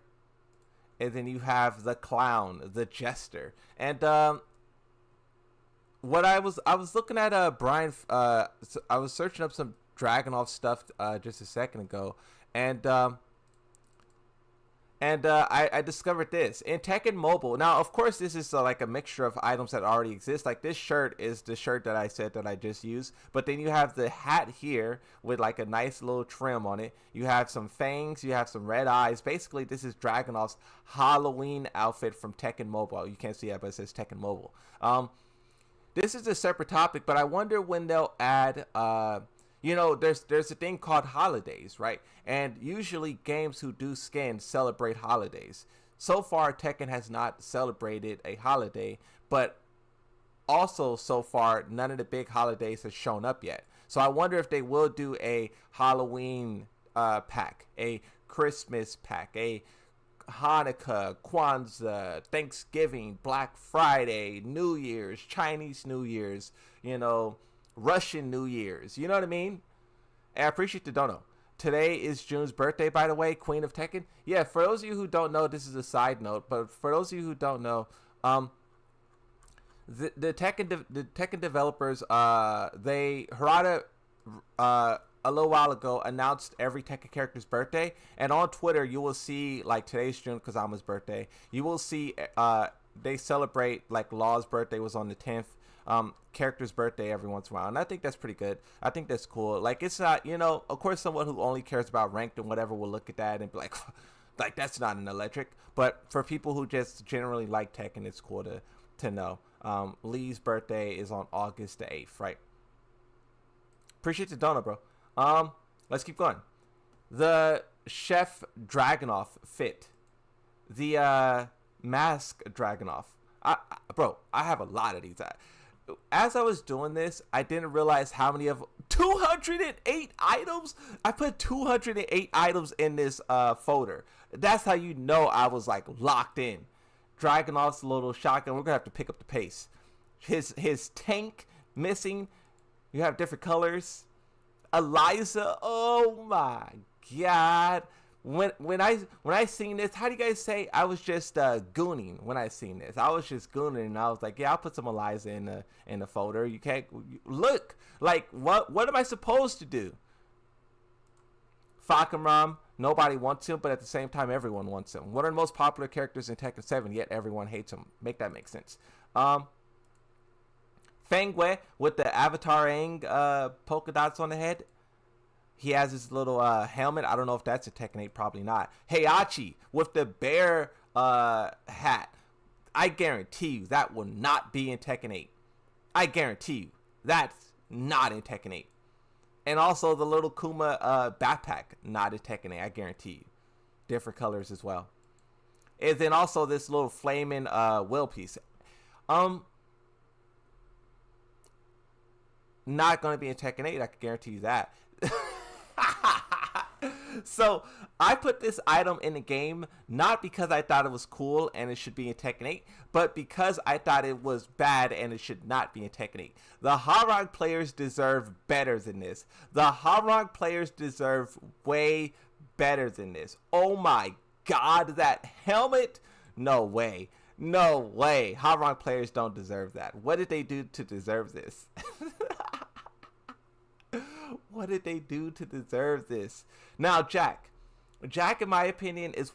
And then you have the clown, the jester. And what I was looking at Brian, I was searching up some Dragunov stuff just a second ago, and I discovered this in Tekken Mobile. Now, of course, this is like a mixture of items that already exist. Like this shirt is the shirt that I said that I just used. But then you have the hat here with like a nice little trim on it. You have some fangs. You have some red eyes. Basically, this is Dragunov's Halloween outfit from Tekken Mobile. You can't see it, but it says Tekken Mobile. This is a separate topic, but I wonder when they'll add... you know, there's a thing called holidays, right? And usually games who do skins celebrate holidays. So far, Tekken has not celebrated a holiday, but also so far, none of the big holidays has shown up yet. So I wonder if they will do a Halloween pack, a Christmas pack, a Hanukkah, Kwanzaa, Thanksgiving, Black Friday, New Year's, Chinese New Year's, you know, Russian New Year's. You know what I mean? And I appreciate the dono. Today is Jun's birthday, by the way, Queen of Tekken. Yeah, for those of you who don't know, this is a side note, but for those of you who don't know, the Tekken developers, Harada a little while ago announced every Tekken character's birthday, and on Twitter you will see, like, today's Jun Kazama's birthday. You will see they celebrate, like, Law's birthday was on the 10th. Character's birthday every once in a while, and I think that's pretty good. I think that's cool. Like, it's not, you know, of course someone who only cares about ranked and whatever will look at that and be like like that's not an electric. But for people who just generally like Tekken, it's cool to know. Lee's birthday is on August the 8th, right? Appreciate the donut, bro. Let's keep going. The Chef Dragunov fit, the Mask Dragunov. Bro, I have a lot of these. As I was doing this, I didn't realize how many of 208 items. I put 208 items in this folder. That's how you know I was like locked in. Dragunov's little shotgun. We're gonna have to pick up the pace. His tank missing. You have different colors. Eliza. Oh my god. When I seen this, how do you guys say? I was just gooning when I seen this. I was just gooning, and I was like, yeah, I'll put some Eliza in the folder. You can't look like what am I supposed to do? Fakamram, nobody wants him, but at the same time, everyone wants him. One of the most popular characters in Tekken 7, yet everyone hates him. Make that make sense. Fangwe with the Avatar Aang polka dots on the head. He has his little helmet. I don't know if that's a Tekken 8. Probably not. Heihachi with the bear hat. I guarantee you that will not be in Tekken 8. I guarantee you that's not in Tekken 8. And also the little Kuma backpack, not in Tekken 8. I guarantee you. Different colors as well. And then also this little flaming will piece. Not going to be in Tekken 8. I can guarantee you that. So I put this item in the game not because I thought it was cool and it should be in Tekken 8, but because I thought it was bad and it should not be in Tekken 8. The Harog players deserve better than this. The Harog players deserve way better than this. Oh my god, that helmet? No way. No way. Harog players don't deserve that. What did they do to deserve this? What did they do to deserve this? Now, Jack, in my opinion, is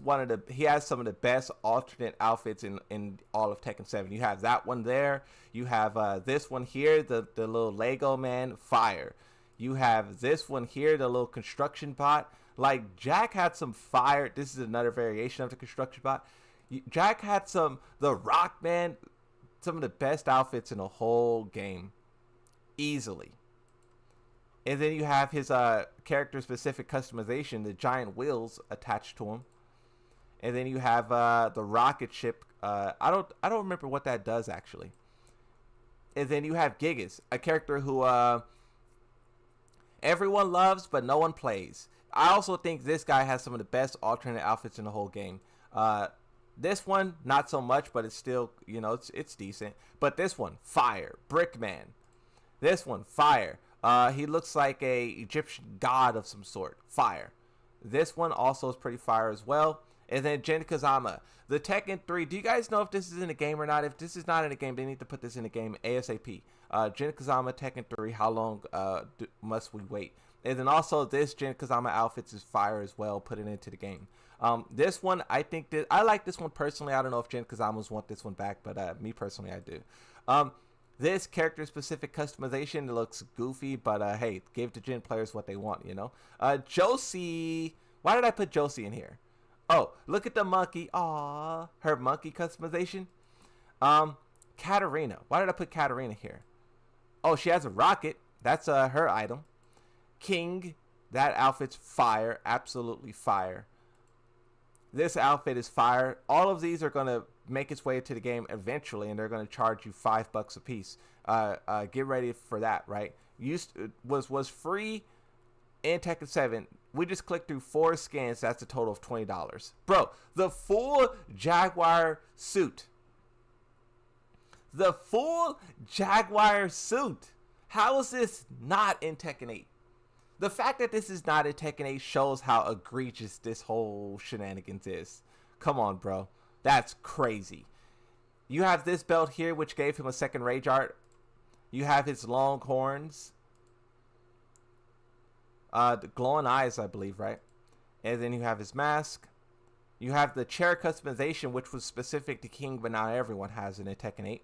he has some of the best alternate outfits in all of Tekken 7. You have that one there. You have this one here, the little Lego man, fire. You have this one here, the little construction bot. Like, Jack had some fire. This is another variation of the construction bot. Jack had the rock man, Some of the best outfits in the whole game, easily. And then you have his character specific customization, the giant wheels attached to him. And then you have the rocket ship. I don't remember what that does actually. And then you have Gigas, a character who everyone loves but no one plays. I also think this guy has some of the best alternate outfits in the whole game. This one, not so much, but it's still, you know, it's decent. But this one, fire. Brickman. This one, fire. He looks like a Egyptian god of some sort. Fire. This one also is pretty fire as well. And then Jun Kazama. The Tekken 3. Do you guys know if this is in the game or not? If this is not in the game, they need to put this in the game ASAP. Jun Kazama, Tekken 3. How long must we wait? And then also this Jun Kazama outfits is fire as well. Put it into the game. This one, I think that I like this one personally. I don't know if Jun Kazamas want this one back, but me personally, I do. This character specific customization, it looks goofy, but hey, give the Jin players what they want, you know. Josie, why did I put Josie in here? Oh, look at the monkey. Aww, her monkey customization. Katarina, why did I put Katarina here? Oh, she has a rocket. That's her item. King, that outfit's fire, absolutely fire. This outfit is fire. All of these are going to make its way into the game eventually, and they're going to charge you $5 a piece. Get ready for that, right? Was free in Tekken 7. We just clicked through 4 skins. That's a total of $20. Bro, the full Jaguar suit. The full Jaguar suit. How is this not in Tekken 8? The fact that this is not in Tekken 8 shows how egregious this whole shenanigans is. Come on, bro. That's crazy. You have this belt here, which gave him a second rage art. You have his long horns. The glowing eyes, I believe, right? And then you have his mask. You have the chair customization, which was specific to King, but not everyone has it in Tekken 8.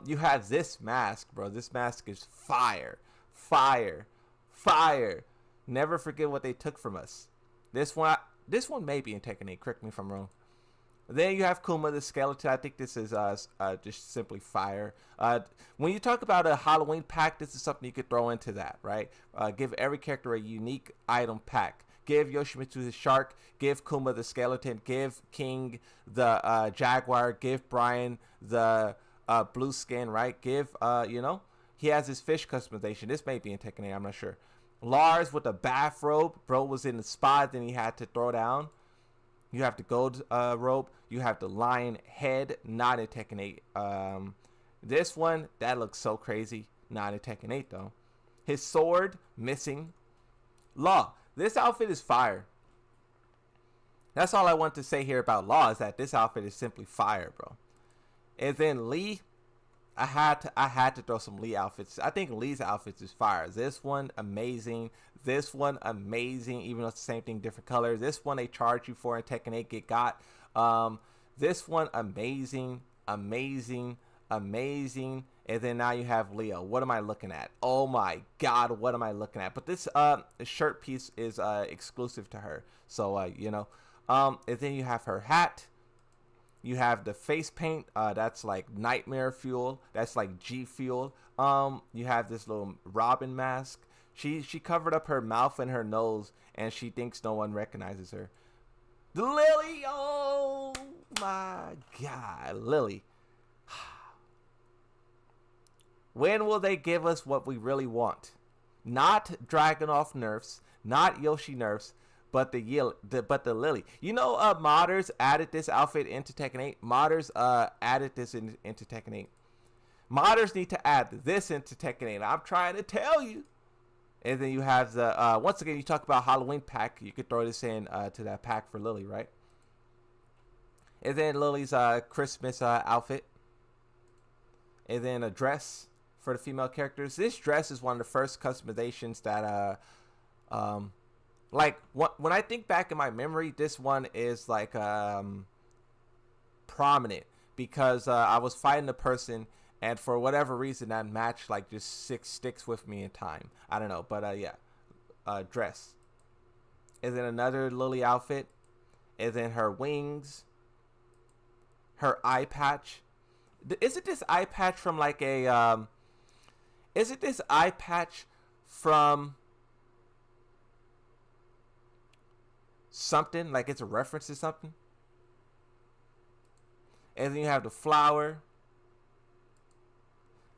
You have this mask, bro. This mask is fire. Fire. Fire. Never forget what they took from us. This one may be in Tekken 8. Correct me if I'm wrong. Then you have Kuma the skeleton. I think this is just simply fire. When you talk about a Halloween pack, this is something you could throw into that, right? Give every character a unique item pack. Give Yoshimitsu the shark. Give Kuma the skeleton. Give King the jaguar. Give Brian the blue skin, right? Give, you know, he has his fish customization. This may be in Tekken 8. I'm not sure. Lars with the bathrobe. Bro was in the spot, then he had to throw down. You have the gold robe. You have the lion head. Not in Tekken 8. This one, that looks so crazy. Not in Tekken 8, though. His sword, missing. Law. This outfit is fire. That's all I want to say here about Law, is that this outfit is simply fire, bro. And then Lee. I had to throw some Lee outfits. I think Lee's outfits is fire. This one, amazing. This one, amazing. Even though it's the same thing, different colors. This one, they charge you for in Tekken 8 get got. This one, amazing, amazing, amazing. And then now you have Leo. What am I looking at? Oh my God, what am I looking at? But this shirt piece is exclusive to her. So, you know. And then you have her hat. You have the face paint. That's like nightmare fuel. That's like G fuel. You have this little Robin mask. She covered up her mouth and her nose, and she thinks no one recognizes her. The Lily. Oh my God, Lily. When will they give us what we really want? Not Dragunov nerfs, not Yoshi nerfs, but the Lily. You know, modders added this outfit into Tekken 8. Modders added this into Tekken 8. Modders need to add this into Tekken 8. I'm trying to tell you. And then you have the once again, you talk about Halloween pack. You could throw this in to that pack for Lily, right? And then Lily's Christmas outfit. And then a dress for the female characters. This dress is one of the first customizations that like when I think back in my memory, this one is like prominent because I was fighting a person, and for whatever reason that match like just sticks with me in time. I don't know, but yeah, dress. And then another Lily outfit, and then her wings, her eye patch. Isn't this eye patch from like a isn't this eye patch from something, like it's a reference to something? And then you have the flower.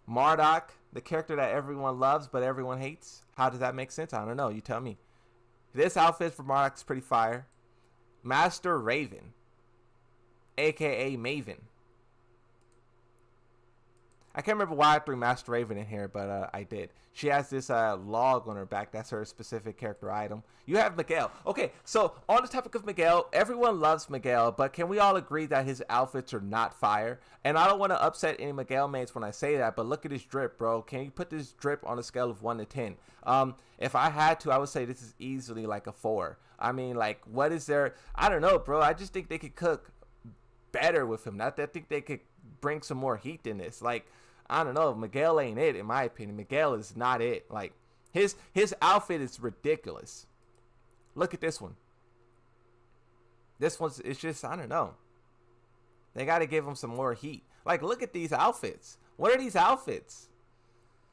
Marduk, the character that everyone loves but everyone hates. How does that make sense? I don't know. You tell me. This outfit for Marduk is pretty fire. Master Raven, aka Maven. I can't remember why I threw Master Raven in here, but I did. She has this log on her back. That's her specific character item. You have Miguel. Okay, so on the topic of Miguel, everyone loves Miguel, but can we all agree that his outfits are not fire? And I don't want to upset any Miguel mates when I say that, but look at his drip, bro. Can you put this drip on a scale of 1 to 10? If I had to, I would say this is easily like a 4. I mean, like, what is there? I don't know, bro. I just think they could cook better with him. I think they could bring some more heat in this. Like, I don't know. Miguel ain't it, in my opinion. Miguel is not it. Like, his outfit is ridiculous. Look at this one. This one's, it's just, I don't know. They got to give him some more heat. Like, look at these outfits. What are these outfits?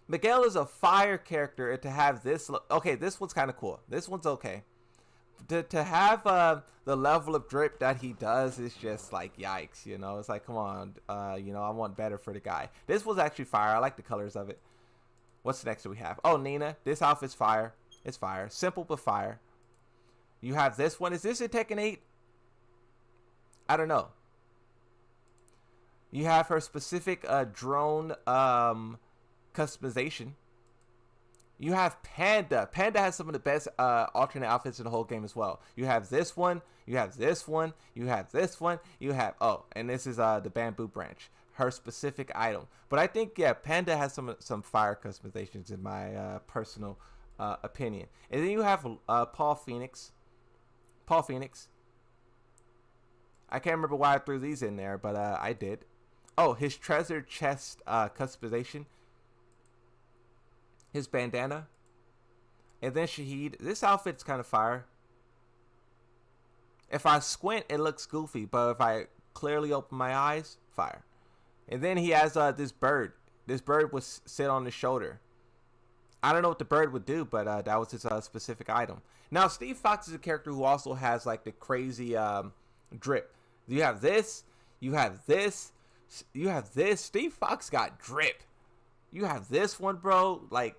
Miguel is a fire character, and to have this look, okay, this one's kind of cool. This one's okay. To have the level of drip that he does is just like yikes, you know. It's like, come on, you know, I want better for the guy. This was actually fire. I like the colors of it. What's the next that we have? Oh, Nina. This outfit's fire. It's fire. Simple but fire. You have this one. Is this a Tekken 8? I don't know. You have her specific drone customization. You have Panda. Panda has some of the best alternate outfits in the whole game as well. You have this one. You have this one. You have this one. You have, oh, and this is the bamboo branch. Her specific item. But I think, yeah, Panda has some fire customizations in my personal opinion. And then you have Paul Phoenix. Paul Phoenix. I can't remember why I threw these in there, but I did. Oh, his treasure chest customization. His bandana. And then Shahid. This outfit's kind of fire. If I squint, it looks goofy. But if I clearly open my eyes, fire. And then he has this bird. This bird would sit on his shoulder. I don't know what the bird would do, but that was his specific item. Now, Steve Fox is a character who also has like the crazy drip. You have this. You have this. You have this. Steve Fox got drip. You have this one, bro. Like,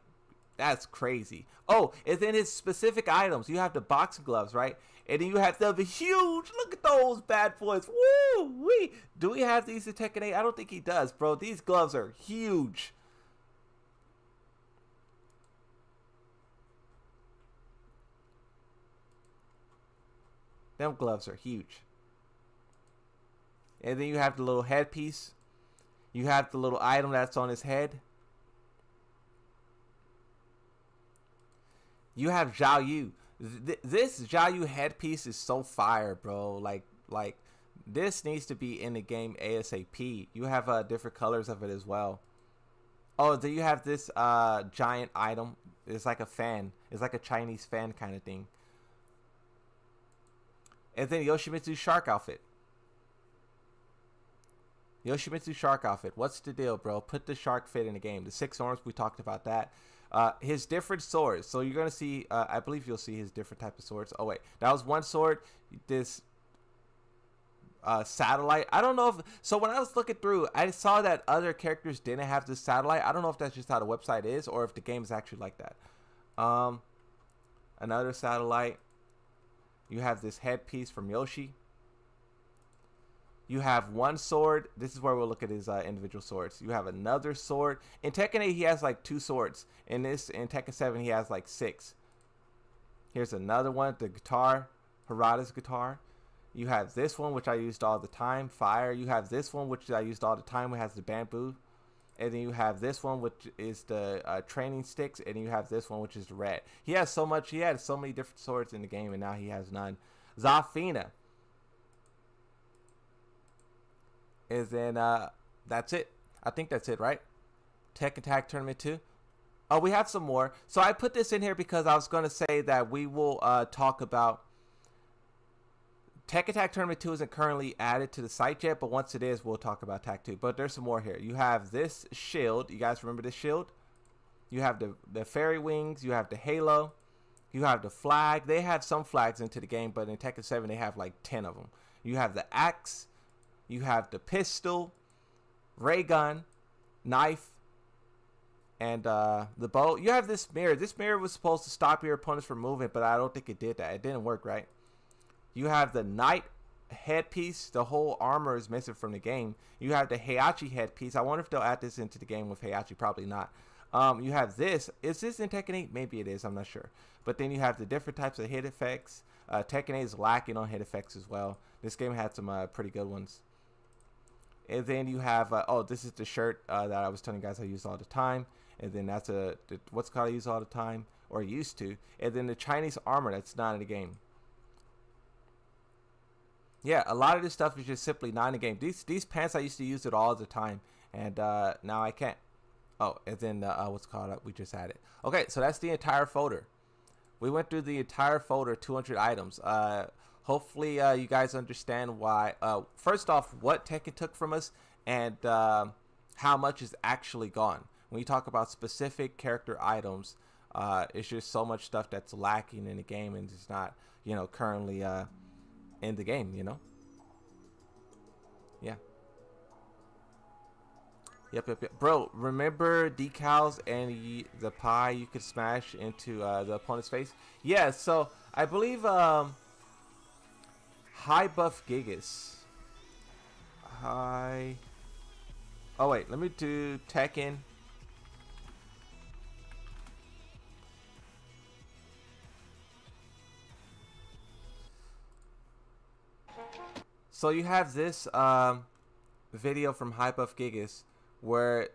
that's crazy. Oh, and then his specific items. You have the boxing gloves, right? And then you have the huge. Look at those bad boys. Woo wee. Do we have these in Tekken 8? I don't think he does, bro. These gloves are huge. Them gloves are huge. And then you have the little headpiece. You have the little item that's on his head. You have Zhao Yu. This Zhao Yu headpiece is so fire, bro. Like this needs to be in the game ASAP. You have different colors of it as well. Oh, then you have this giant item. It's like a fan. It's like a Chinese fan kind of thing. And then Yoshimitsu's shark outfit. Yoshimitsu shark outfit. What's the deal, bro? Put the shark fit in the game. The 6 arms, we talked about that. His different swords. So you're going to see, I believe you'll see his different type of swords. Oh, wait. That was one sword. This satellite. I don't know if, so when I was looking through, I saw that other characters didn't have this satellite. I don't know if that's just how the website is or if the game is actually like that. Another satellite. You have this headpiece from Yoshi. You have one sword. This is where we'll look at his individual swords. You have another sword. In Tekken 8, he has like 2 swords. In Tekken 7, he has like 6. Here's another one, the guitar, Harada's guitar. You have this one, which I used all the time, fire. You have this one, which I used all the time, which has the bamboo. And then you have this one, which is the training sticks. And you have this one, which is the red. He has so much. He had so many different swords in the game, and now he has none. Zafina. And then that's it. I think that's it, right? Tekken Tag Tournament 2. Oh, we have some more. So I put this in here because I was going to say that we will talk about Tekken Tag Tournament 2 isn't currently added to the site yet, but once it is, we'll talk about Tag 2. But there's some more here. You have this shield. You guys remember this shield? You have the fairy wings. You have the halo. You have the flag. They have some flags into the game, but in Tekken 7, they have like 10 of them. You have the axe. You have the pistol, ray gun, knife, and the bow. You have this mirror. This mirror was supposed to stop your opponents from moving, but I don't think it did that. It didn't work, right? You have the knight headpiece. The whole armor is missing from the game. You have the Heihachi headpiece. I wonder if they'll add this into the game with Heihachi. Probably not. You have this. Is this in Tekken 8? Maybe it is. I'm not sure. But then you have the different types of hit effects. Tekken 8 is lacking on hit effects as well. This game had some pretty good ones. And then you have, oh, this is the shirt that I was telling you guys I use all the time. And then that's what's called I use all the time, or used to. And then the Chinese armor that's not in the game. Yeah, a lot of this stuff is just simply not in the game. These pants, I used to use it all the time. And now I can't. Oh, and then what's called we just added. Okay, so that's the entire folder. We went through the entire folder, 200 items. Hopefully you guys understand why. First off, what Tekken took from us and how much is actually gone. When you talk about specific character items, it's just so much stuff that's lacking in the game and it's not, you know, currently in the game, you know? Yeah. Yep. Bro, remember decals and the pie you could smash into the opponent's face? Yeah, so I believe High Buff Gigas. High. Oh, wait, let me do Tekken. So you have this video from High Buff Gigas where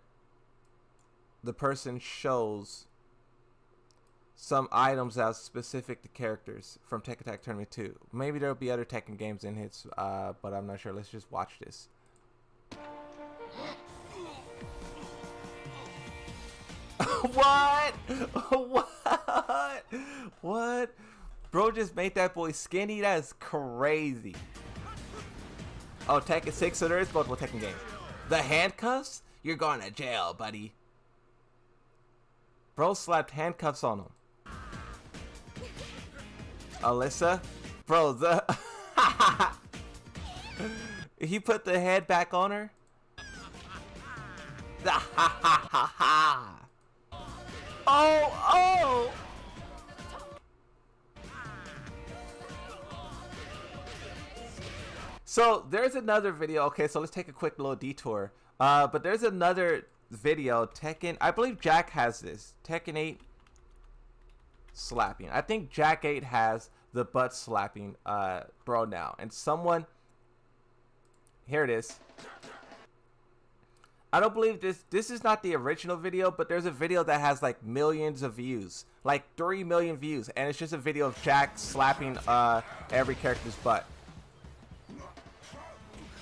the person shows some items that are specific to characters from Tekken Tag Tournament 2. Maybe there'll be other Tekken games in hits, but I'm not sure. Let's just watch this. What? What? Bro just made that boy skinny? That's crazy. Oh, Tekken 6, so there is multiple Tekken games. The handcuffs? You're going to jail, buddy. Bro slapped handcuffs on him. Alyssa? Bro, the... He put the head back on her? Oh! So there's another video. Okay, so let's take a quick little detour. But there's another video. Tekken, I believe Jack has this. Tekken 8 slapping. I think Jack 8 has the butt slapping bro now. And someone, here it is. I don't believe this is not the original video, but there's a video that has like millions of views, like 3 million views, and it's just a video of Jack slapping every character's butt.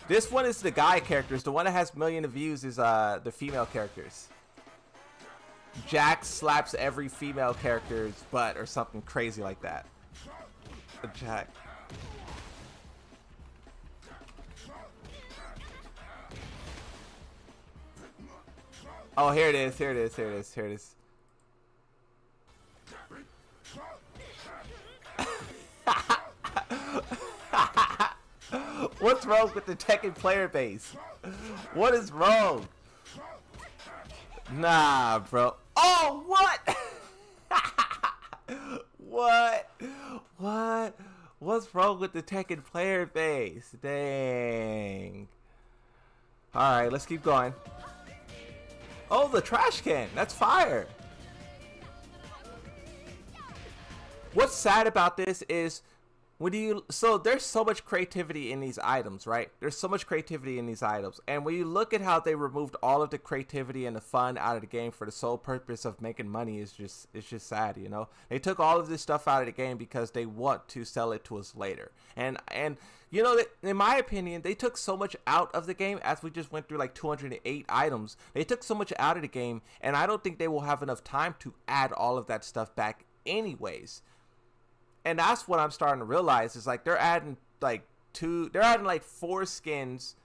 This one is the guy characters. The one that has million of views is the female characters. Jack slaps every female character's butt or something crazy like that. Jack. Oh, here it is. What's wrong with the Tekken player base? What is wrong? Nah, bro. Oh, what? What? What's wrong with the Tekken player base? Dang. Alright, let's keep going. Oh, the trash can. That's fire. What's sad about this is so there's so much creativity in these items, right? There's so much creativity in these items. And when you look at how they removed all of the creativity and the fun out of the game for the sole purpose of making money, it's just sad, you know? They took all of this stuff out of the game because they want to sell it to us later. And you know, in my opinion, they took so much out of the game as we just went through like 208 items. They took so much out of the game, and I don't think they will have enough time to add all of that stuff back anyways. And that's what I'm starting to realize is like they're adding like two. They're adding like 4 skins,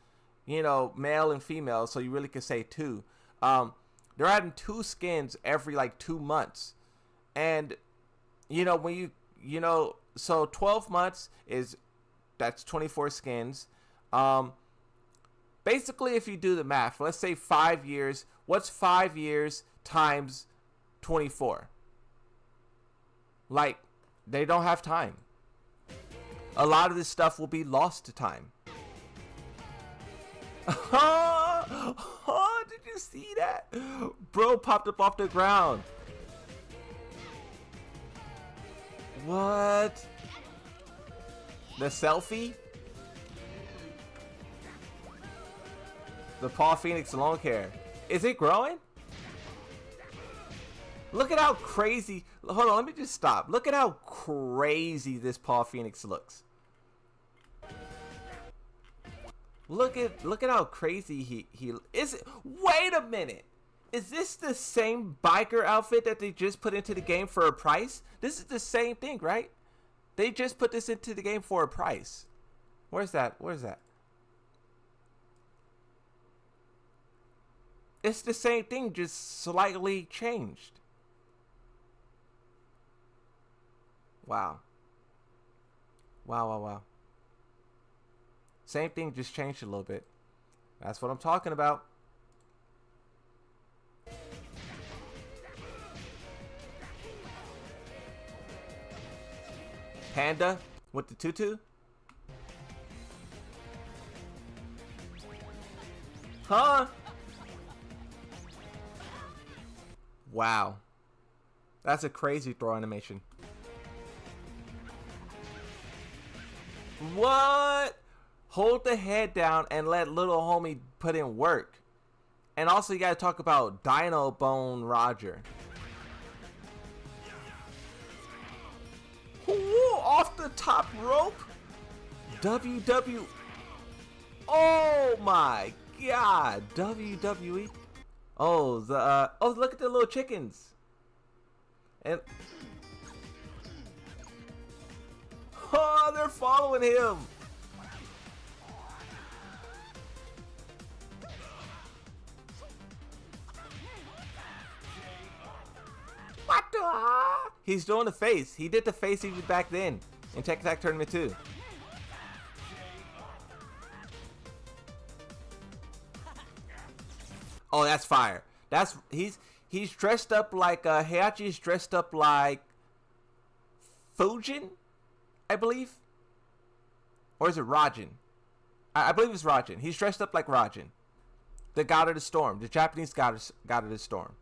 you know, male and female. So you really could say 2. They're adding 2 skins every like 2 months, and you know when so 12 months that's 24 skins. Basically, if you do the math, let's say 5 years. What's 5 years times 24? Like, they don't have time. A lot of this stuff will be lost to time. Oh, did you see that? Bro popped up off the ground. What? The selfie? The Paul Phoenix long hair. Is it growing? Look at how crazy. Hold on, let me just stop. Look at how crazy this Paul Phoenix looks. Look at how crazy he is. Wait a minute. Is this the same biker outfit that they just put into the game for a price? This is the same thing, right? They just put this into the game for a price. Where's that? Where's that? It's the same thing, just slightly changed. Wow. Wow. Same thing, just changed a little bit. That's what I'm talking about. Panda with the tutu. Huh? Wow. That's a crazy throw animation. What? Hold the head down and let little homie put in work. And also you gotta talk about Dino Bone Roger. Ooh, off the top rope. WW. Oh my God. WWE. Oh, oh, look at the little chickens. And oh, they're following him. What the? He's doing the face. He did the face even back then in Tekken Tag Tournament 2. Oh, that's fire. That's he's dressed up like Heihachi's dressed up like Fujin, I believe. Or is it Rajin? I believe it's Rajin. He's dressed up like Rajin, the god of the storm, the Japanese god of the storm.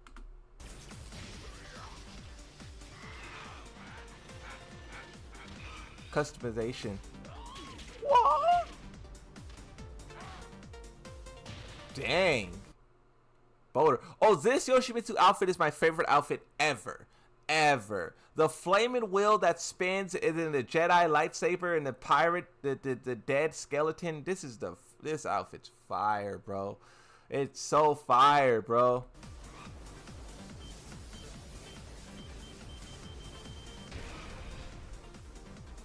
Customization. What? Dang. Boulder. Oh, this Yoshimitsu outfit is my favorite outfit ever. The flaming wheel that spins is in the Jedi lightsaber and the pirate, the dead skeleton. This outfit's fire, bro. It's so fire, bro.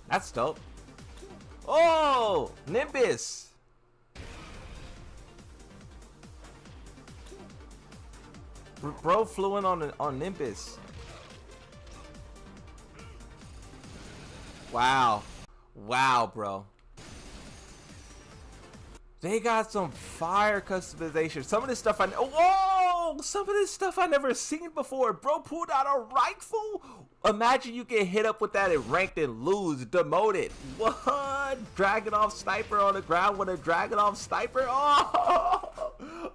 That's dope. Oh, Nimbus. Bro flew in on Nimbus. Wow, bro. They got some fire customization. Some of this stuff some of this stuff I never seen before. Bro pulled out a rifle. Imagine you get hit up with that in ranked and lose, demoted. What? Dragon off sniper on the ground with a dragon off sniper.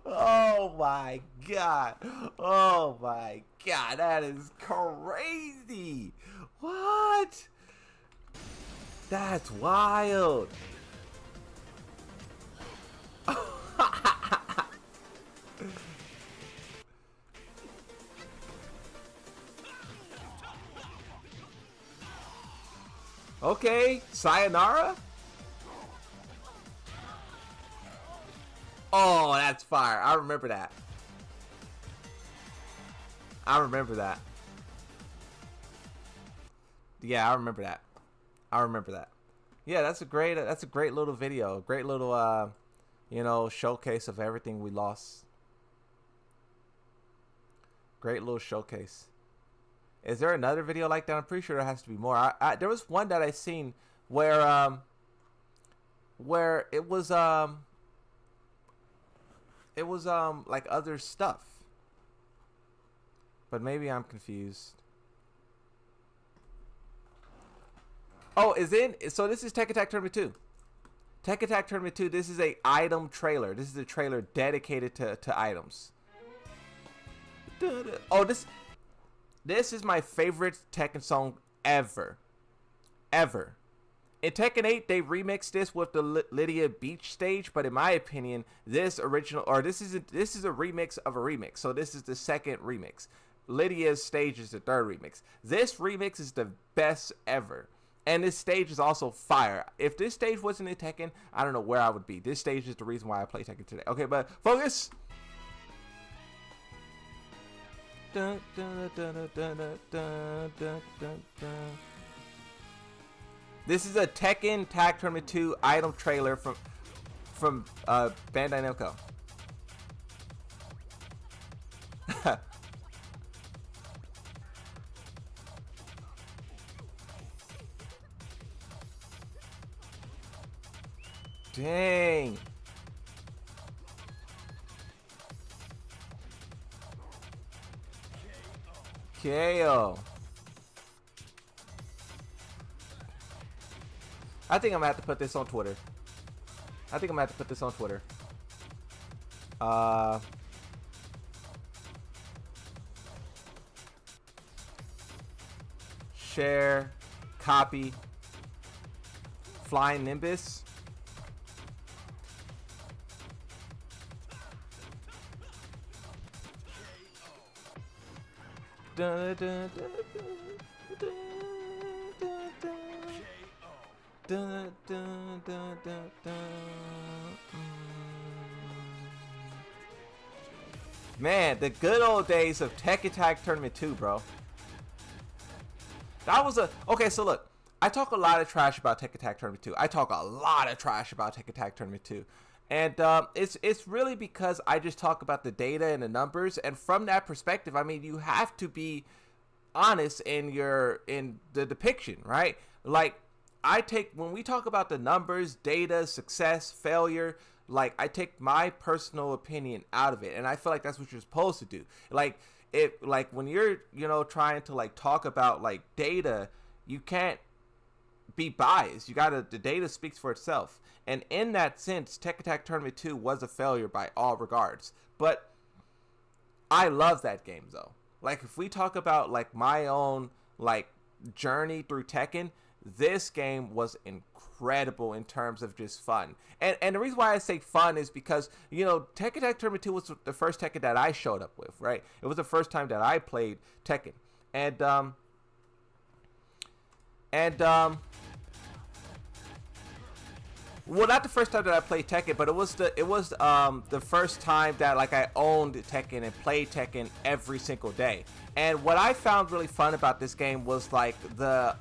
Oh my God. Oh my God. That is crazy. What? That's wild. Okay, sayonara. Oh, that's fire. I remember that. Yeah, I remember that. Yeah, that's a great little video, great little you know, showcase of everything we lost. Great little showcase. Is there another video like that? I'm pretty sure there has to be more. There was one that I seen where it was like other stuff. But maybe I'm confused. Oh, so this is Tekken Tag Tournament 2. Tekken Tag Tournament 2, this is a item trailer. This is a trailer dedicated to items. Oh, this is my favorite Tekken song ever. Ever. In Tekken 8, they remixed this with the Lydia Beach stage, but in my opinion, this is a remix of a remix. So this is the second remix. Lydia's stage is the third remix. This remix is the best ever. And this stage is also fire. If this stage wasn't in Tekken, I don't know where I would be. This stage is the reason why I play Tekken today. Okay, but focus. Dun, dun, dun, dun, dun, dun, dun, dun, dun. This is a Tekken Tag Tournament 2 item trailer from Bandai Namco. Dang. KO. I think I'm gonna have to put this on Twitter. Share, copy, Flying Nimbus. Dun, dun, dun, dun, dun, dun, dun, dun, dun, dun, dun. Man, the good old days of Tekken Tag Tournament 2, bro. That was okay, so look, I talk a lot of trash about Tekken Tag Tournament 2. And it's really because I just talk about the data and the numbers, and from that perspective, I mean, you have to be honest in the depiction, right? Like, when we talk about the numbers, data, success, failure, like, I take my personal opinion out of it, and I feel like that's what you're supposed to do. Like, when you're, you know, trying to like talk about like data, you can't be biased. The data speaks for itself. And in that sense, Tekken Tag Tournament 2 was a failure by all regards. But I love that game though. Like, if we talk about like my own like journey through Tekken, this game was incredible in terms of just fun. And the reason why I say fun is because, you know, Tekken Tag Tournament 2 was the first Tekken that I showed up with, right? It was the first time that I played Tekken. Well, not the first time that I played Tekken, but it was the first time that like I owned Tekken and played Tekken every single day. And what I found really fun about this game was like the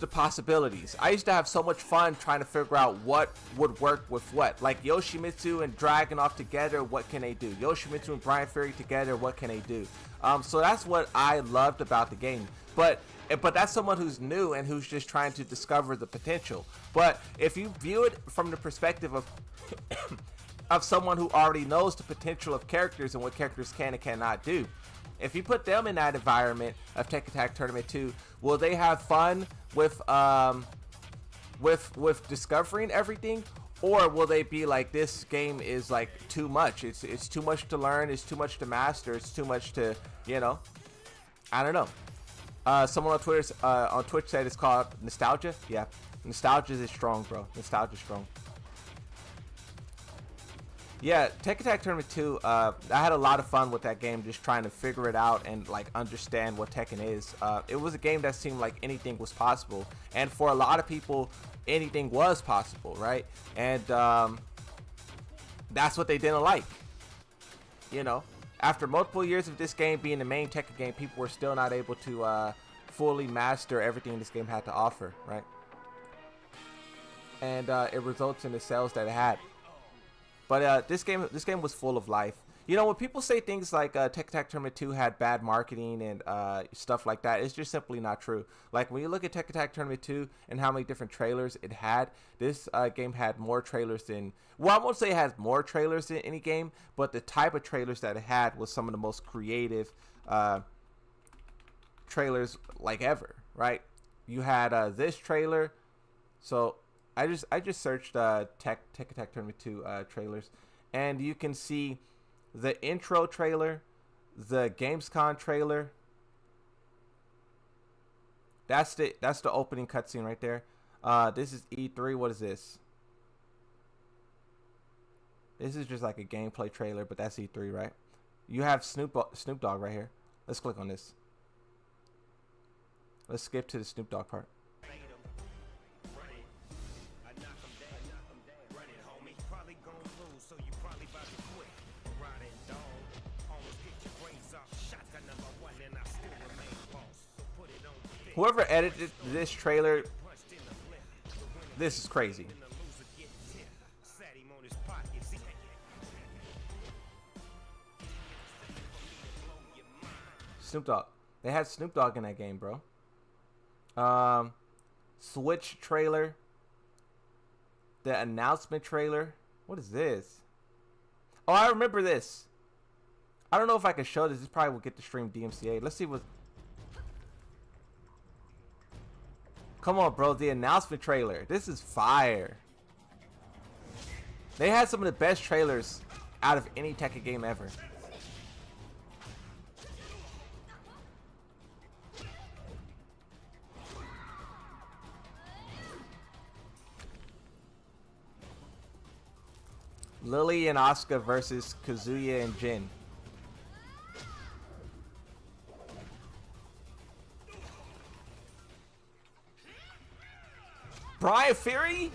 possibilities. I used to have so much fun trying to figure out what would work with what. Like Yoshimitsu and Dragunov together, what can they do? Yoshimitsu and Brian Fury together, what can they do? So that's what I loved about the game. But that's someone who's new and who's just trying to discover the potential. But if you view it from the perspective of of someone who already knows the potential of characters and what characters can and cannot do, if you put them in that environment of Tekken Tag Tournament 2, will they have fun with discovering everything, or will they be like, this game is like too much? It's too much to learn. It's too much to master. It's too much to, you know, I don't know. Someone on Twitch said it's called nostalgia. Yeah, nostalgia is strong, bro. Nostalgia is strong. Yeah, Tekken Tag Tournament 2, I had a lot of fun with that game, just trying to figure it out and like understand what Tekken is. It was a game that seemed like anything was possible, and for a lot of people, anything was possible, right? And that's what they didn't like. You know, after multiple years of this game being the main Tekken game, people were still not able to fully master everything this game had to offer, right? and it results in the sales that it had. But this game was full of life. You know, when people say things like Tekken Tag Tournament 2 had bad marketing and stuff like that, it's just simply not true. Like, when you look at Tekken Tag Tournament 2 and how many different trailers it had, this game had more trailers than... Well, I won't say it has more trailers than any game, but the type of trailers that it had was some of the most creative trailers, like, ever, right? You had this trailer. So, I just searched Tekken Tag Tournament 2 trailers, and you can see... the intro trailer, the Gamescom trailer. That's the opening cutscene right there. This is E3. What is this? This is just like a gameplay trailer, but that's E3, right? You have Snoop Dogg right here. Let's click on this. Let's skip to the Snoop Dogg part. Whoever edited this trailer, this is crazy. Snoop Dogg. They had Snoop Dogg in that game, bro. Switch trailer. The announcement trailer. What is this? Oh, I remember this. I don't know if I can show this. This probably will get the stream DMCA. Let's see what... Come on, bro. The announcement trailer. This is fire. They had some of the best trailers out of any Tekken game ever. Lily and Asuka versus Kazuya and Jin. Brian Fury?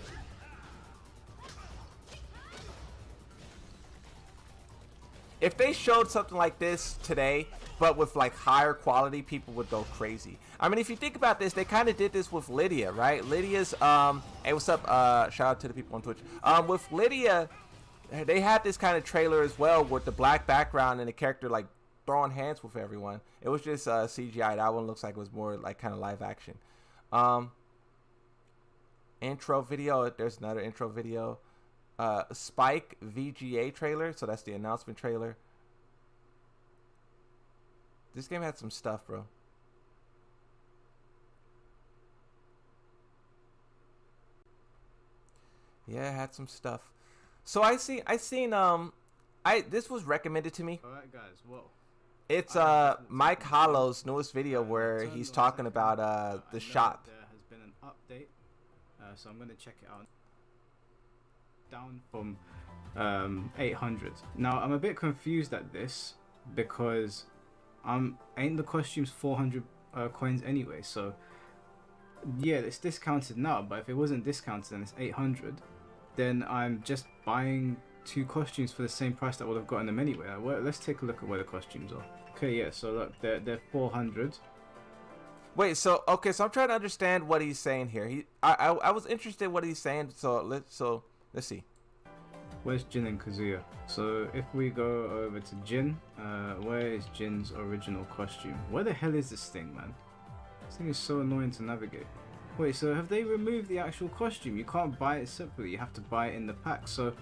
If they showed something like this today, but with like higher quality, people would go crazy. I mean, if you think about this, they kind of did this with Lydia, right? Lydia's, hey, what's up? Shout out to the people on Twitch. With Lydia, they had this kind of trailer as well with the black background and the character like throwing hands with everyone. It was just CGI. That one looks like it was more like kind of live action. Intro video. There's another intro video. Spike VGA trailer. So that's the announcement trailer. This game had some stuff, bro. Yeah, it had some stuff. So I seen this was recommended to me. All right, guys. Whoa. It's Mike Hollow's newest video where he's talking about the shop. There has been an update. So I'm gonna check it out. Down from 800. Now I'm a bit confused at this because ain't the costumes 400 coins anyway. So yeah, it's discounted now. But if it wasn't discounted and it's 800, then I'm just buying 2 costumes for the same price that I would have gotten them anyway. Well, let's take a look at where the costumes are. Okay, yeah. So look, they're 400. Wait, so okay, so I'm trying to understand what he's saying here. I was interested in what he's saying, so let's see. Where's Jin and Kazuya? So if we go over to Jin, where is Jin's original costume? Where the hell is this thing, man? This thing is so annoying to navigate. Wait, so have they removed the actual costume? You can't buy it separately, you have to buy it in the pack. So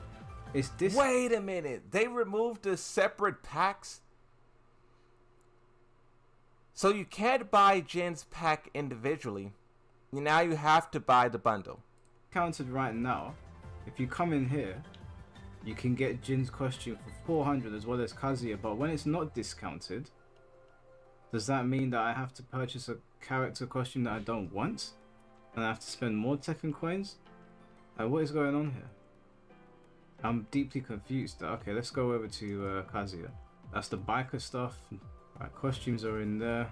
is this... Wait a minute, they removed the separate packs? So you can't buy Jin's pack individually. Now you have to buy the bundle. Counted right now. If you come in here, you can get Jin's costume for 400 as well as Kazuya. But when it's not discounted, does that mean that I have to purchase a character costume that I don't want? And I have to spend more Tekken coins? What is going on here? I'm deeply confused. Okay, let's go over to Kazuya. That's the biker stuff. Right, costumes are in there.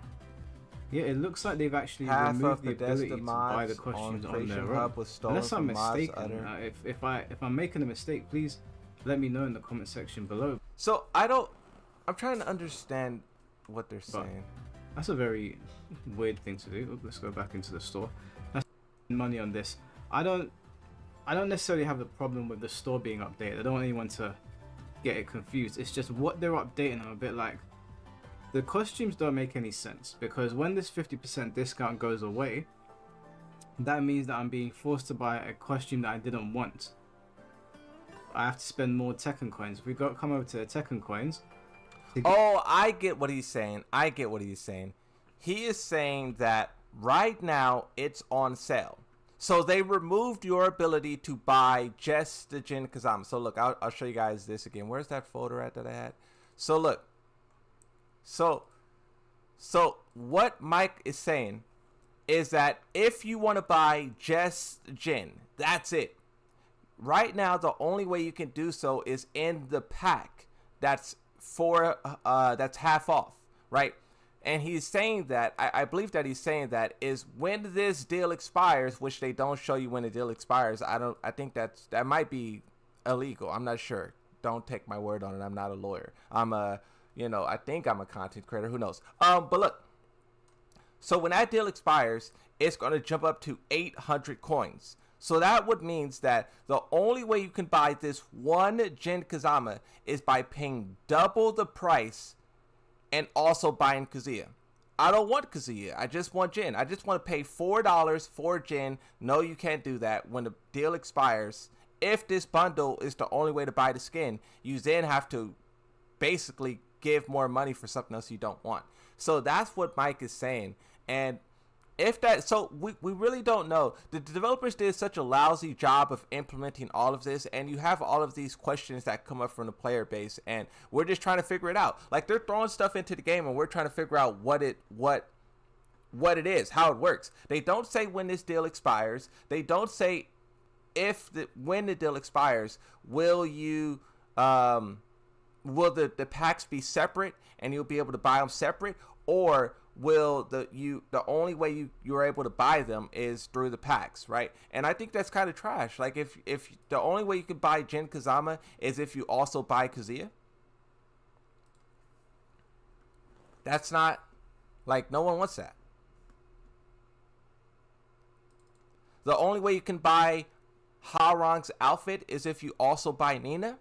Yeah, it looks like they've actually removed the ability to buy the costumes on their own. Unless I'm mistaken. If I'm making a mistake, please let me know in the comment section below. So I'm trying to understand what they're saying. That's a very weird thing to do. Let's go back into the store. Let's spend money on this. I don't I don't necessarily have a problem with the store being updated. I don't want anyone to get it confused. It's just what they're updating. I'm a bit like, the costumes don't make any sense, because when this 50% discount goes away, that means that I'm being forced to buy a costume that I didn't want. I have to spend more Tekken coins. If we come over to the Tekken coins. Oh, I get what he's saying. He is saying that right now it's on sale. So they removed your ability to buy just the Jun Kazama. So look, I'll show you guys this again. Where's that folder at that I had? So look. So what Mike is saying is that if you want to buy just Jin, that's it. Right now, the only way you can do so is in the pack. That's that's half off, right? And he's saying that, I believe that he's saying that is when this deal expires, which they don't show you when the deal expires. I think that might be illegal. I'm not sure. Don't take my word on it. I'm not a lawyer. I think I'm a content creator. Who knows? But look. So when that deal expires, it's going to jump up to 800 coins. So that would means that the only way you can buy this one Jun Kazama is by paying double the price and also buying Kazuya. I don't want Kazuya. I just want Jin. I just want to pay $4 for Jin. No, you can't do that when the deal expires. If this bundle is the only way to buy the skin, you then have to basically give more money for something else you don't want. So that's what Mike is saying. And if that, so we really don't know. The developers did such a lousy job of implementing all of this, and you have all of these questions that come up from the player base, and we're just trying to figure it out. Like, they're throwing stuff into the game, and we're trying to figure out what it is, how it works. They don't say when this deal expires. They don't say when the deal expires, will you will the packs be separate and you'll be able to buy them separate, or will the only way you're able to buy them is through the packs, right? And I think that's kind of trash. Like, if the only way you can buy Jun Kazama is if you also buy Kazuya, that's not, like, no one wants that. The only way you can buy Harong's outfit is if you also buy Nina.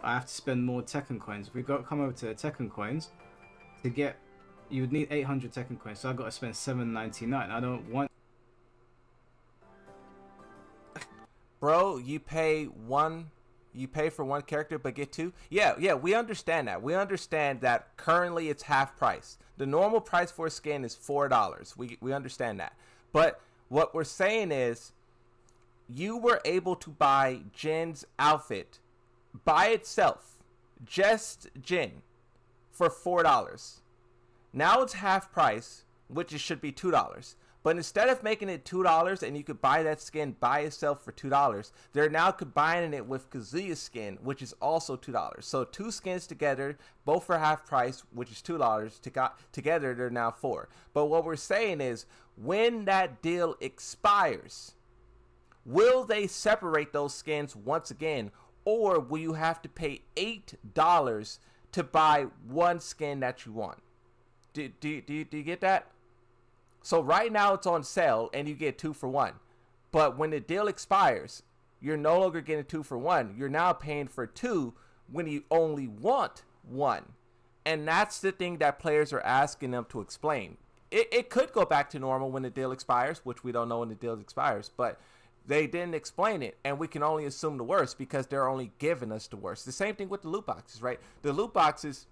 I have to spend more Tekken coins. If we come over to the Tekken coins, you would need 800 Tekken coins, so I've got to spend $7.99. I don't want. Bro, you pay for one character but get two? Yeah, we understand that. We understand that currently it's half price. The normal price for a skin is $4. We understand that. But what we're saying is, you were able to buy Jin's outfit by itself, just Jin, for $4. Now it's half price, which it should be $2. But instead of making it $2 and you could buy that skin by itself for $2, they're now combining it with Kazuya's skin, which is also $2. So two skins together, both for half price, which is $2. Together, they're now $4. But what we're saying is, when that deal expires, will they separate those skins once again? Or will you have to pay $8 to buy one skin that you want? Do you get that? So right now it's on sale and you get 2 for 1. But when the deal expires, you're no longer getting 2 for 1. You're now paying for 2 when you only want 1. And that's the thing that players are asking them to explain. It could go back to normal when the deal expires, which we don't know when the deal expires, but they didn't explain it, and we can only assume the worst because they're only giving us the worst. The same thing with the loot boxes, right? The loot boxes,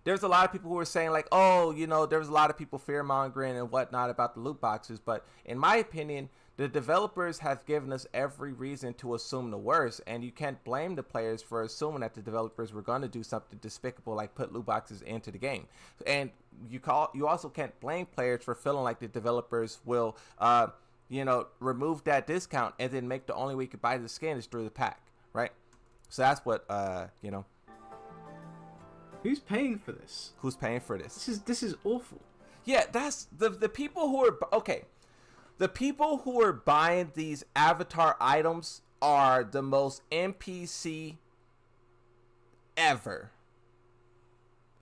there's a lot of people who are saying, like, oh, there was a lot of people fear-mongering and whatnot about the loot boxes, but in my opinion, the developers have given us every reason to assume the worst, and you can't blame the players for assuming that the developers were going to do something despicable like put loot boxes into the game. And you also can't blame players for feeling like the developers will remove that discount and then make the only way you could buy the skin is through the pack, right? So that's what, Who's paying for this? Who's paying for this? This is awful. Yeah, that's the people who are, okay. The people who are buying these avatar items are the most NPC ever.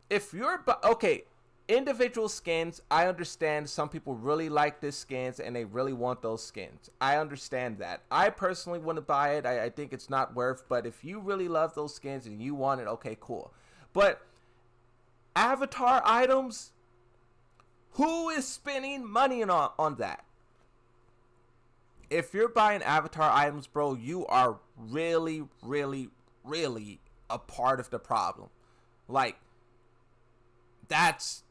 If you're, okay, individual skins, I understand some people really like this skins and they really want those skins. I understand that. I personally wouldn't buy it. I think it's not worth, but if you really love those skins and you want it, okay, cool. But avatar items, who is spending money on that? If you're buying avatar items, bro, you are really, really, really a part of the problem. Like, that's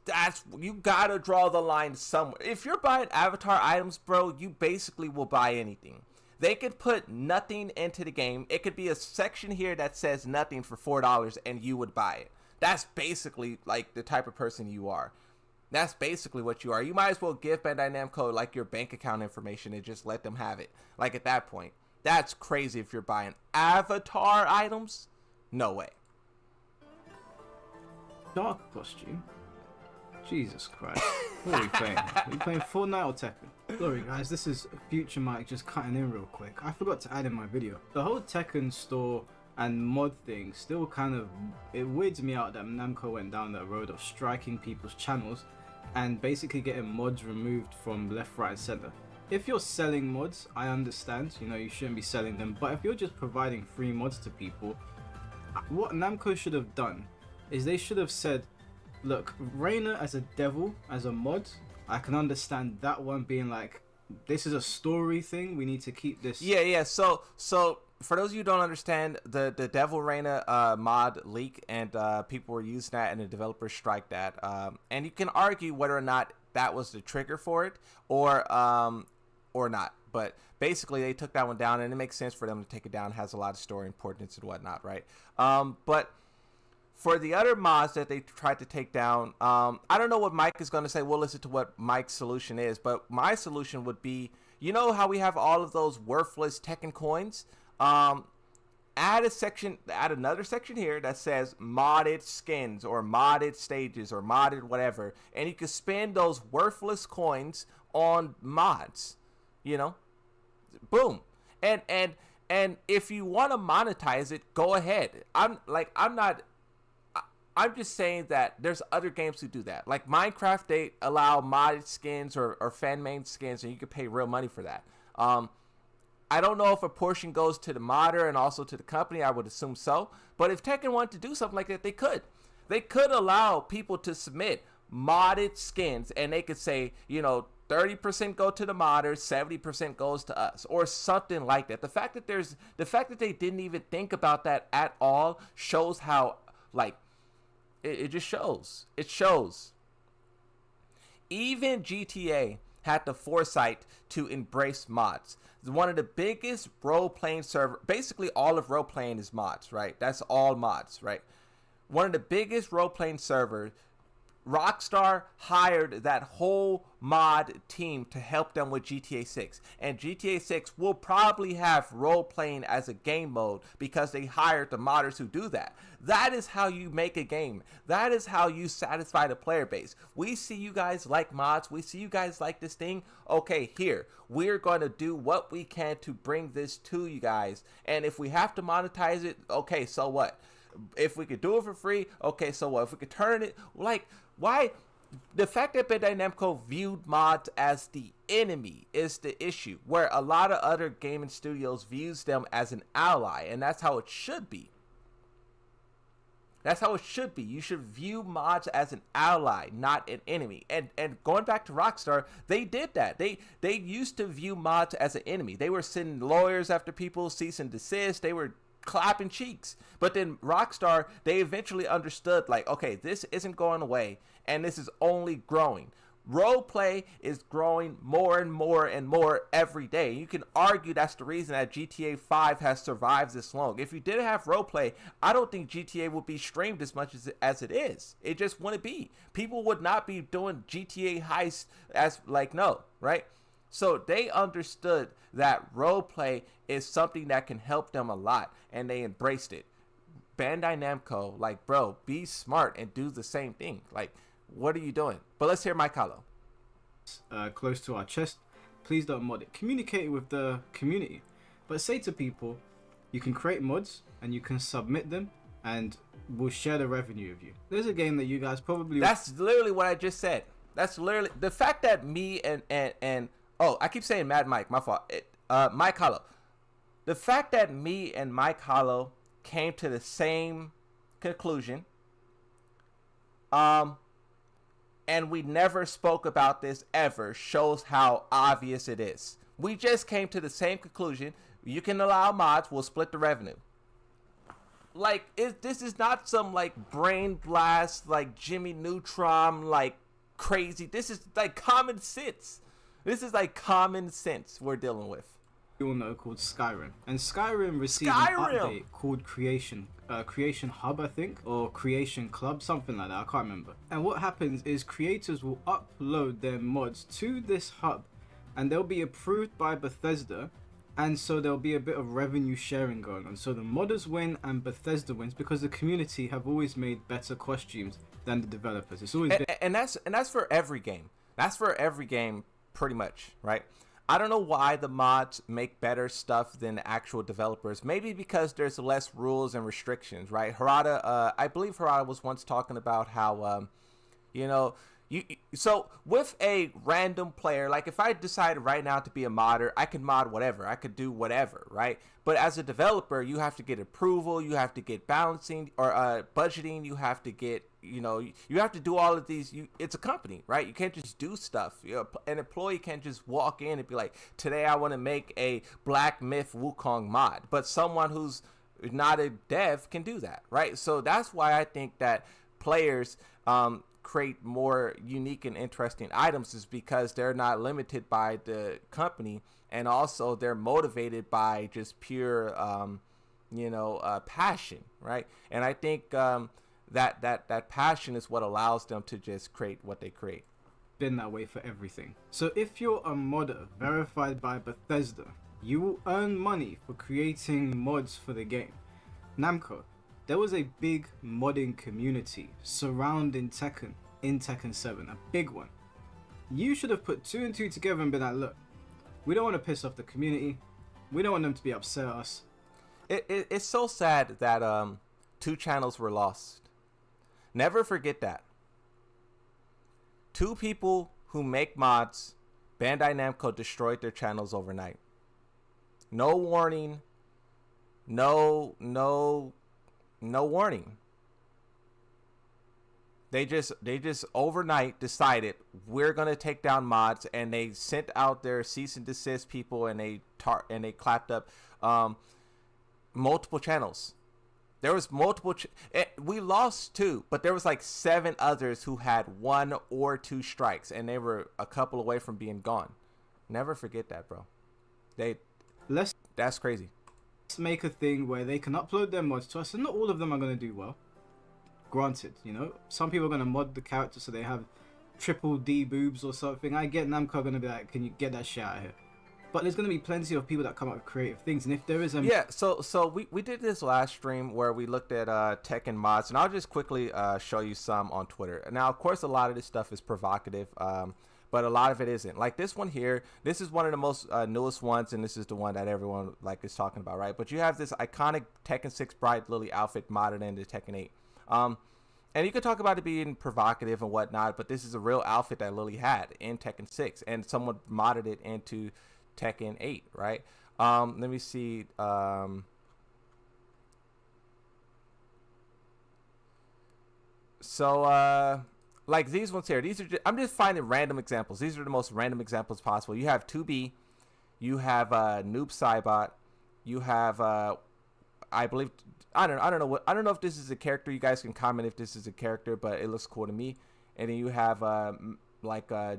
you gotta draw the line somewhere. If you're buying avatar items, bro, you basically will buy anything. They could put nothing into the game. It could be a section here that says nothing for $4 and you would buy it. That's basically like the type of person you are. That's basically what you are. You might as well give Bandai Namco like your bank account information and just let them have it. Like at that point, that's crazy. If you're buying avatar items, no way. Dark costume? Jesus Christ. What are we playing? Are we playing Fortnite or Tekken? Sorry guys, this is Future Mike just cutting in real quick. I forgot to add in my video. The whole Tekken store and mod thing still kind of, it weirds me out that Namco went down that road of striking people's channels and basically getting mods removed from left, right and center. If you're selling mods, I understand, you know, you shouldn't be selling them, but if you're just providing free mods to people, what Namco should have done is they should have said, look, Reina as a devil, as a mod, I can understand that one being like, this is a story thing, we need to keep this. Yeah, so for those of you who don't understand, the Devil Reina mod leak, and people were using that and the developers strike that. And you can argue whether or not that was the trigger for it or not. But basically they took that one down, and it makes sense for them to take it down. It has a lot of story importance and whatnot, right? But for the other mods that they tried to take down, I don't know what Mike is going to say. We'll listen to what Mike's solution is. But my solution would be, you know how we have all of those worthless Tekken coins? Add another section here that says modded skins or modded stages or modded whatever, and you can spend those worthless coins on mods, you know, boom. And if you want to monetize it, go ahead. I'm just saying that there's other games who do that. Like Minecraft, they allow modded skins or fan-made skins, and you can pay real money for that. I don't know if a portion goes to the modder and also to the company. I would assume so. But if Tekken wanted to do something like that, they could. They could allow people to submit modded skins, and they could say, you know, 30% go to the modders, 70% goes to us, or something like that. The fact that they didn't even think about that at all shows how, like, it just shows. It shows. Even GTA had the foresight to embrace mods. One of the biggest role-playing server, basically all of role-playing is mods, right? That's all mods, right? One of the biggest role-playing servers, Rockstar hired that whole mod team to help them with GTA 6. And GTA 6 will probably have role-playing as a game mode because they hired the modders who do that. That is how you make a game. That is how you satisfy the player base. We see you guys like mods. We see you guys like this thing. Okay, here. We're going to do what we can to bring this to you guys. And if we have to monetize it, okay, so what? If we could do it for free, okay, so what? If we could turn it, like, why? The fact that Bandai Namco viewed mods as the enemy is the issue, where a lot of other gaming studios views them as an ally, and that's how it should be. That's how it should be. You should view mods as an ally, not an enemy. And going back to Rockstar, they did that. They used to view mods as an enemy. They were sending lawyers after people, cease and desist. They were clapping cheeks. But then Rockstar, they eventually understood, like, okay, this isn't going away, and this is only growing. Roleplay is growing more and more and more every day. You can argue that's the reason that GTA 5 has survived this long. If you didn't have roleplay, I don't think GTA would be streamed as much as it is. It just wouldn't be. People would not be doing GTA heists as, like, no, right? So they understood that roleplay is something that can help them a lot, and they embraced it. Bandai Namco, like, bro, be smart and do the same thing. Like, what are you doing? But let's hear Mike Hollow. Close to our chest, please don't mod it. Communicate with the community, but say to people, you can create mods and you can submit them, and we'll share the revenue with you. There's a game that you guys probably... That's literally what I just said. That's literally the fact that me and oh, I keep saying Mad Mike, my fault. Mike Hollow. The fact that me and Mike Hollow came to the same conclusion, and we never spoke about this ever, shows how obvious it is. We just came to the same conclusion. You can allow mods, we'll split the revenue. Like, this is not some, like, brain blast, like, Jimmy Neutron, like, crazy. This is, like, common sense. This is, like, common sense we're dealing with. You all know, called Skyrim. And Skyrim received an update called Creation Hub, I think, or Creation Club, something like that, I can't remember. And what happens is creators will upload their mods to this hub, and they'll be approved by Bethesda, and so there'll be a bit of revenue sharing going on. So the modders win and Bethesda wins because the community have always made better costumes than the developers. It's always been... and that's for every game. That's for every game, pretty much, right? I don't know why the mods make better stuff than the actual developers. Maybe because there's less rules and restrictions, right? Harada, I believe Harada was once talking about how, you know, so with a random player, like if I decided right now to be a modder, I could mod whatever. I could do whatever, right? But as a developer, you have to get approval, you have to get balancing or budgeting, you have to get, you know, you have to do all of these. It's a company, right? You can't just do stuff. An employee can't just walk in and be like, today I want to make a Black Myth Wukong mod. But someone who's not a dev can do that, right? So that's why I think that players create more unique and interesting items, is because they're not limited by the company, and also they're motivated by just pure passion, right? And I think that passion is what allows them to just create what they create. Been that way for everything. So if you're a modder verified by Bethesda, you will earn money for creating mods for the game. Namco, there was a big modding community surrounding Tekken in Tekken 7, a big one. You should have put 2 and 2 together and been like, look, we don't want to piss off the community. We don't want them to be upset at us. It's so sad that 2 channels were lost. Never forget that. 2 people who make mods, Bandai Namco destroyed their channels overnight. No warning. No warning. They just overnight decided we're gonna take down mods, and they sent out their cease and desist people, and they clapped up multiple channels. There was multiple. We lost 2, but there was like 7 others who had 1 or 2 strikes, and they were a couple away from being gone. Never forget that, bro. That's crazy. Let's make a thing where they can upload their mods to us, and not all of them are going to do well. Granted, you know, some people are going to mod the character so they have triple D boobs or something. I get Namco going to be like, can you get that shit out of here? But there's going to be plenty of people that come up with creative things, and if there is a... Yeah, so we did this last stream where we looked at Tekken mods, and I'll just quickly show you some on Twitter. Now, of course, a lot of this stuff is provocative, but a lot of it isn't. Like this one here, this is one of the most newest ones, and this is the one that everyone like is talking about, right? But you have this iconic Tekken 6 Bright Lily outfit modded into Tekken 8. And you could talk about it being provocative and whatnot, but this is a real outfit that Lily had in Tekken 6, and someone modded it into Tekken 8, right? Let me see. Like these ones here, I'm just finding random examples. These are the most random examples possible. You have 2B, you have Noob Saibot, you have I believe, I don't know if this is a character. You guys can comment if this is a character, but it looks cool to me. And then you have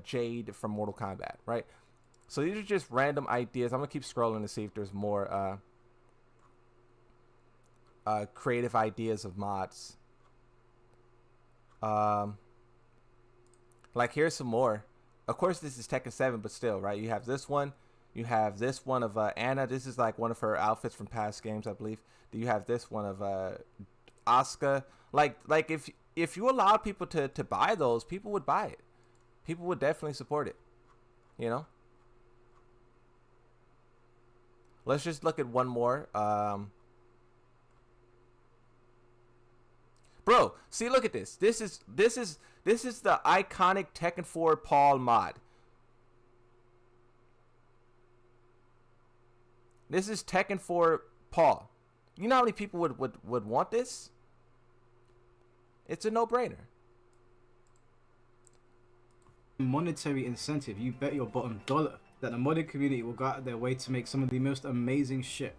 Jade from Mortal Kombat, right? So these are just random ideas. I'm gonna keep scrolling to see if there's more creative ideas of mods. Like here's some more. Of course, this is Tekken 7, but still, right? You have this one. You have this one of Anna. This is like one of her outfits from past games, I believe. You have this one of Asuka. Like if you allowed people to buy those, people would buy it. People would definitely support it. You know. Let's just look at one more. Bro, see, look at this. This is the iconic Tekken 4 Paul mod. This is Tekken 4 Paul. You know how many people would want this? It's a no-brainer. Monetary incentive. You bet your bottom dollar that the modding community will go out of their way to make some of the most amazing shit.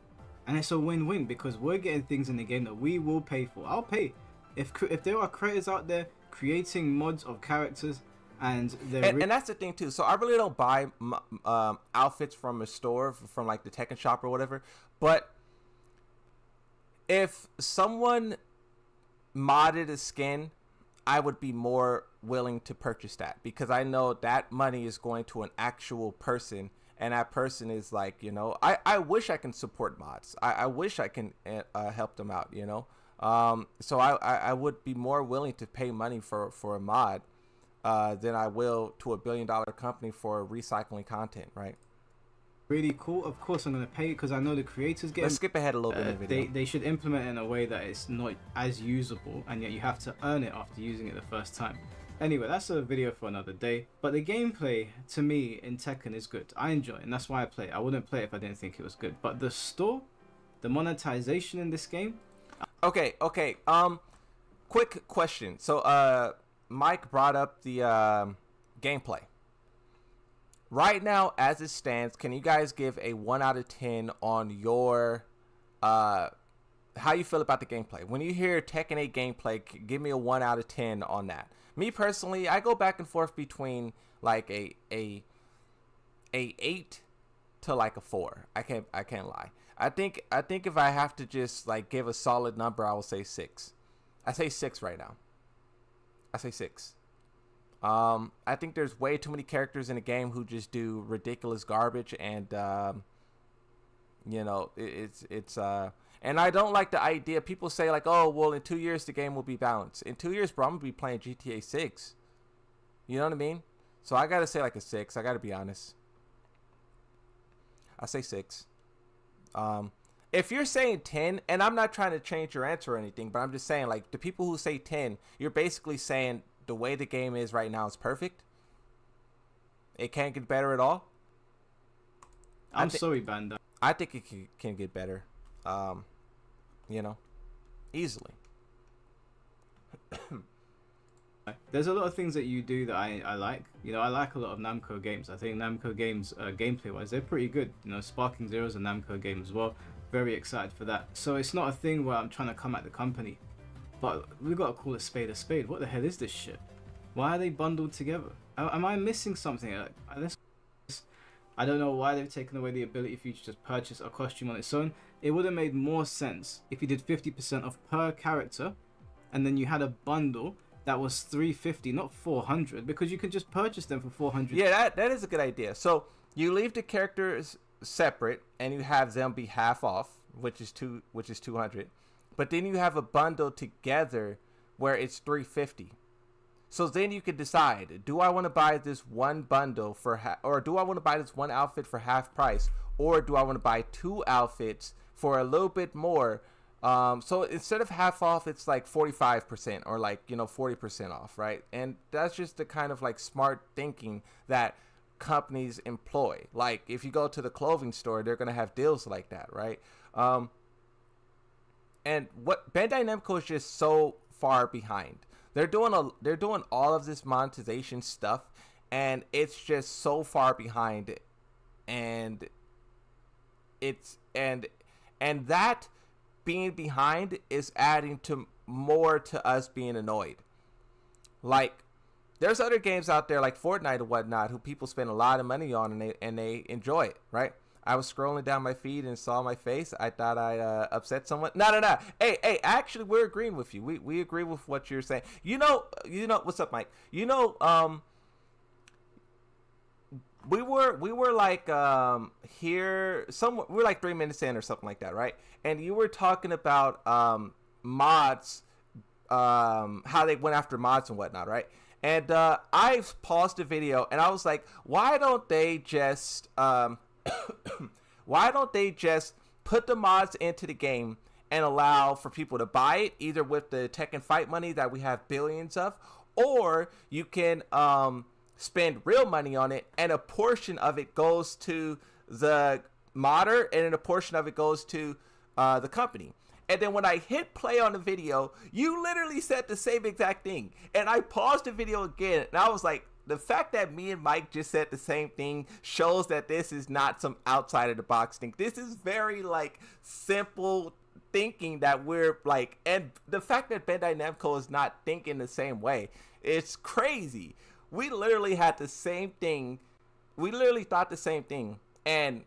And it's a win-win because we're getting things in the game that we will pay for. I'll pay. If there are creators out there creating mods of characters and that's the thing too. So I really don't buy outfits from a store, from like the Tekken shop or whatever. But if someone modded a skin, I would be more willing to purchase that because I know that money is going to an actual person, and that person is like, you know, I wish I can support mods. I wish I can help them out, you know. So I would be more willing to pay money for a mod than I will to $1 billion company for recycling content, right? Really cool. Of course, I'm gonna pay because I know the creators get. Let's skip ahead a little bit in the video. They should implement it in a way that it's not as usable, and yet you have to earn it after using it the first time. Anyway, that's a video for another day. But the gameplay to me in Tekken is good. I enjoy it, and that's why I play it. I wouldn't play it if I didn't think it was good. But the store, the monetization in this game. Okay. Quick question. So Mike brought up the gameplay. Right now, as it stands, can you guys give a 1 out of 10 on your how you feel about the gameplay? When you hear Tekken 8 gameplay, give me a 1 out of 10 on that. Me personally, I go back and forth between like a 8 to like a 4. I can't lie. I think if I have to just like give a solid number, I will say 6. I say 6 right now. I say 6. I think there's way too many characters in the game who just do ridiculous garbage, and you know, it's and I don't like the idea. People say like, oh well, in 2 years the game will be balanced. In 2 years, bro, I'm gonna be playing GTA 6. You know what I mean? So I gotta say like a 6. I gotta be honest. I say 6. If you're saying 10, and I'm not trying to change your answer or anything, but I'm just saying like the people who say 10, you're basically saying the way the game is right now is perfect. It can't get better at all. I'm sorry, Banda. I think it can get better. You know, easily. There's a lot of things that you do that I like. You know, I like a lot of Namco games. I think Namco games, gameplay-wise, they're pretty good. You know, Sparking Zero is a Namco game as well. Very excited for that. So it's not a thing where I'm trying to come at the company. But we gotta call a spade a spade. What the hell is this shit? Why are they bundled together? Am I missing something? I don't know why they've taken away the ability for you to just purchase a costume on its own. It would have made more sense if you did 50% off per character, and then you had a bundle that was $350, not $400, because you can just purchase them for $400. Yeah, that is a good idea. So you leave the characters separate, and you have them be half off, which is $200. But then you have a bundle together where it's $350. So then you can decide, do I want to buy this one bundle for or do I want to buy this one outfit for half price, or do I want to buy 2 outfits for a little bit more? So instead of half off, it's like 45% or like, you know, 40% off, right? And that's just the kind of like smart thinking that companies employ. Like if you go to the clothing store, they're going to have deals like that, right? And what Bandai Namco is just so far behind. They're doing all of this monetization stuff, and it's just so far behind, and that being behind is adding to more to us being annoyed. Like there's other games out there like Fortnite and whatnot who people spend a lot of money on, and they enjoy it, right? I was scrolling down my feed and saw my face. I thought I upset someone. No. Hey, actually, we're agreeing with you. We agree with what you're saying. You know, what's up, Mike? You know, we were like here somewhere. We were like 3 minutes in or something like that, right? And you were talking about mods, how they went after mods and whatnot, right? And I paused the video and I was like, why don't they just put the mods into the game and allow for people to buy it either with the Tekken Fight money that we have billions of, or you can spend real money on it, and a portion of it goes to the modder, and then a portion of it goes to the company. And then when I hit play on the video, you literally said the same exact thing. And I paused the video again, and I was like, the fact that me and Mike just said the same thing shows that this is not some outside of the box thing. This is very like simple thinking that we're like, and the fact that Bandai Namco is not thinking the same way, it's crazy. We literally had the same thing. We literally thought the same thing, and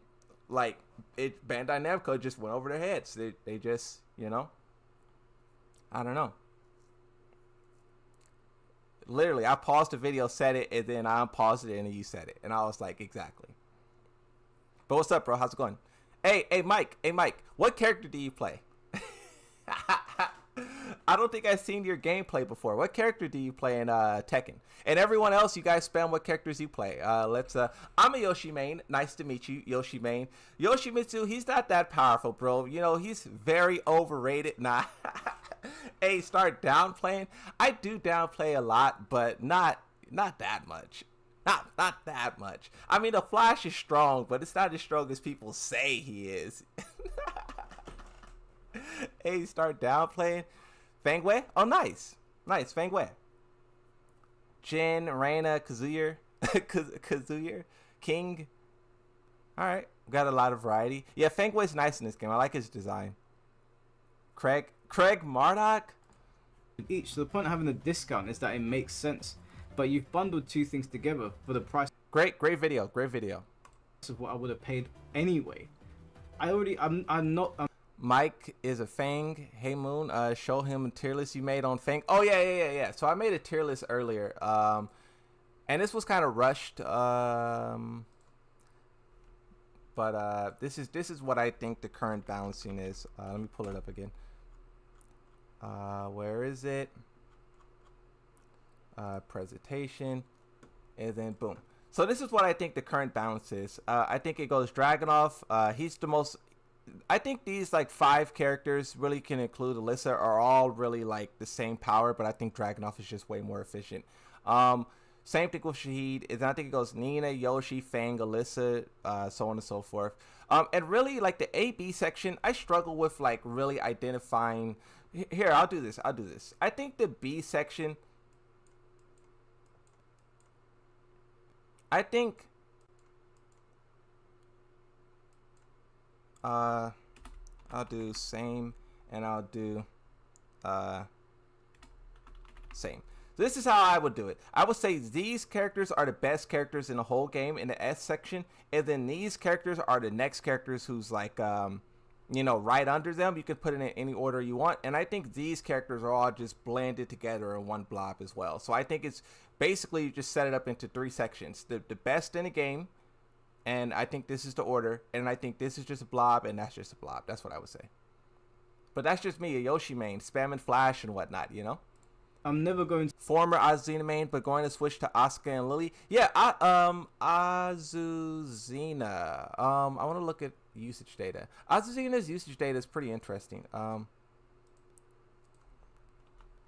like Bandai Namco just went over their heads. They just, you know, I don't know. Literally, I paused the video, said it, and then I unpaused it, and then you said it, and I was like, exactly. But what's up, bro? How's it going? Hey, Mike, what character do you play? I don't think I've seen your gameplay before. What character do you play in Tekken? And everyone else, you guys spam what characters you play. I'm a Yoshi main. Nice to meet you, Yoshi main. Yoshimitsu, he's not that powerful, bro. You know, he's very overrated. Nah. Hey, start downplaying. I do downplay a lot, but not that much. Not that much. I mean, the Flash is strong, but it's not as strong as people say he is. Hey, start downplaying. Fangwei? Oh, nice. Nice, Fangwei. Jin, Reina, Kazuya, King. All right, got a lot of variety. Yeah, Fangwei's nice in this game. I like his design. Craig Marduk. Each. So the point of having a discount is that it makes sense, but you've bundled two things together for the price. Great video. Of what I would have paid anyway. I'm not. Mike is a Fang. Hey Moon, show him a tier list you made on Fang. Oh yeah. So I made a tier list earlier, and this was kind of rushed. But this is what I think the current balancing is. Let me pull it up again. Where is it? Presentation, and then boom. So this is what I think the current balance is. I think it goes Dragunov. He's the most. I think these like 5 characters really can include Alyssa are all really like the same power, but I think Dragunov is just way more efficient. Same thing with Shahid. I think it goes Nina, Yoshi, Fang, Alyssa, so on and so forth. And really like the A-B section, I struggle with like really identifying. Here, I'll do this. I think the B section. I think. I'll do same, and I'll do same. This is how I would do it. I would say these characters are the best characters in the whole game in the S section, and then these characters are the next characters who's like you know, right under them. You can put it in any order you want, and I think these characters are all just blended together in one blob as well. So I think it's basically you just set it up into 3 sections. The best in the game. And I think this is the order. And I think this is just a blob. And that's just a blob. That's what I would say. But that's just me, a Yoshi main. Spamming Flash and whatnot, you know? I'm never going to... Former Azuzina main, but going to switch to Asuka and Lily. Yeah, Azuzina. I want to look at usage data. Azuzina's usage data is pretty interesting.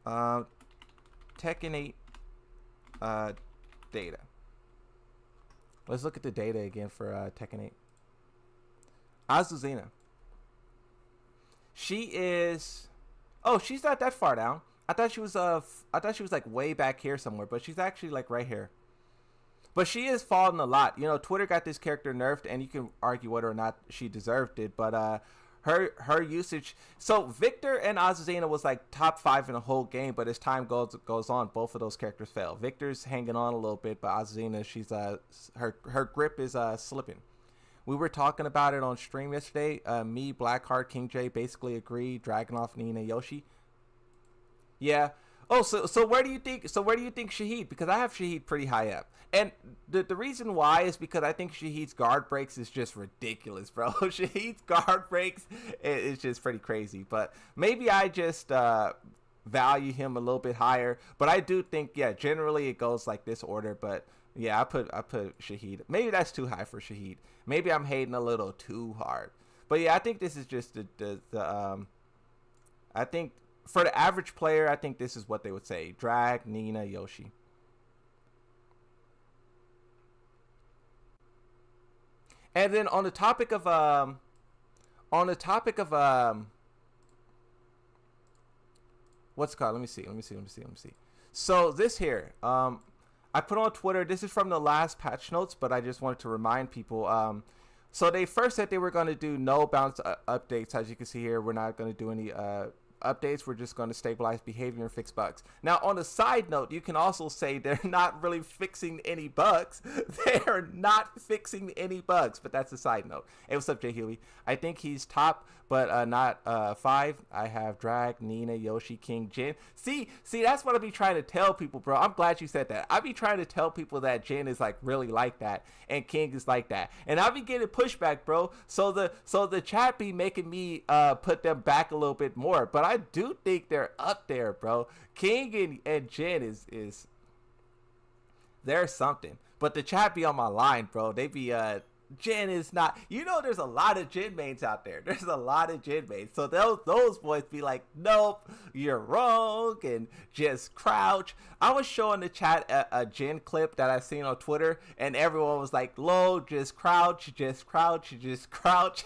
Tekken 8 data. Let's look at the data again for Tekken 8. Azuzina. She is. Oh, she's not that far down. I thought she was like way back here somewhere, but she's actually like right here. But she is falling a lot. You know, Twitter got this character nerfed, and you can argue whether or not she deserved it. But her usage. So Victor and Azuzina was like top 5 in the whole game, but as time goes on, both of those characters fail. Victor's hanging on a little bit, but Azuzina, she's her grip is slipping. We were talking about it on stream yesterday. Me, Blackheart, King J basically agree. Dragunov, Nina, Yoshi. Yeah. Oh, so where do you think Shahid? Because I have Shahid pretty high up. And the reason why is because I think Shahid's guard breaks is just ridiculous, bro. Shahid's guard breaks is just pretty crazy. But maybe I just value him a little bit higher. But I do think, yeah, generally it goes like this order. But yeah, I put Shahid. Maybe that's too high for Shahid. Maybe I'm hating a little too hard. But yeah, I think this is just the I think for the average player, I think this is what they would say: Drag, Nina, Yoshi. And then on the topic of what's it called? Let me see. So this here, I put on Twitter. This is from the last patch notes, but I just wanted to remind people. So they first said they were going to do no balance updates. As you can see here, we're not going to do any updates. We're just going to stabilize behavior and fix bugs. Now, on a side note, you can also say they're not really fixing any bugs. They are not fixing any bugs, but that's a side note. Hey, what's up, Jay Huey? I think he's top, but not 5. I have Drag, Nina, Yoshi, King, Jin. See, that's what I be trying to tell people, bro. I'm glad you said that. I be trying to tell people that Jin is like really like that, and King is like that, and I be getting pushback, bro. So the chat be making me put them back a little bit more, but I do think they're up there, bro. King and Jin is there's something, but the chat be on my line, bro. They be Jin is not, there's a lot of Jin mains out there. There's a lot of Jin mains. So those boys be like, nope, you're wrong, and just crouch. I was showing the chat a Jin clip that I seen on Twitter, and everyone was like, low, just crouch, just crouch, just crouch.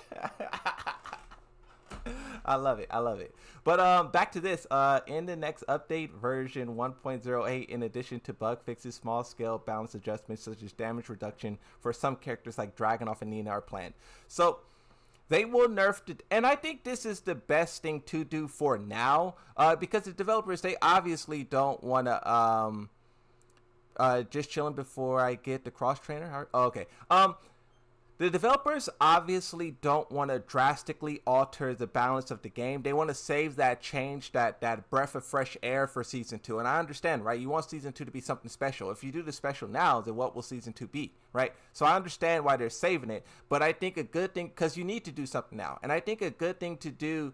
I love it. But back to this. In the next update, version 1.08, in addition to bug fixes, small scale balance adjustments such as damage reduction for some characters like Dragonoff and Nina are planned. So they will nerf it, and I think this is the best thing to do for now, because the developers, they obviously don't want to just chilling before I get the cross trainer. Oh, okay. The developers obviously don't want to drastically alter the balance of the game. They want to save that change, that breath of fresh air for Season 2. And I understand, right? You want Season 2 to be something special. If you do the special now, then what will Season 2 be, right? So I understand why they're saving it. But I think a good thing, because you need to do something now. And I think a good thing to do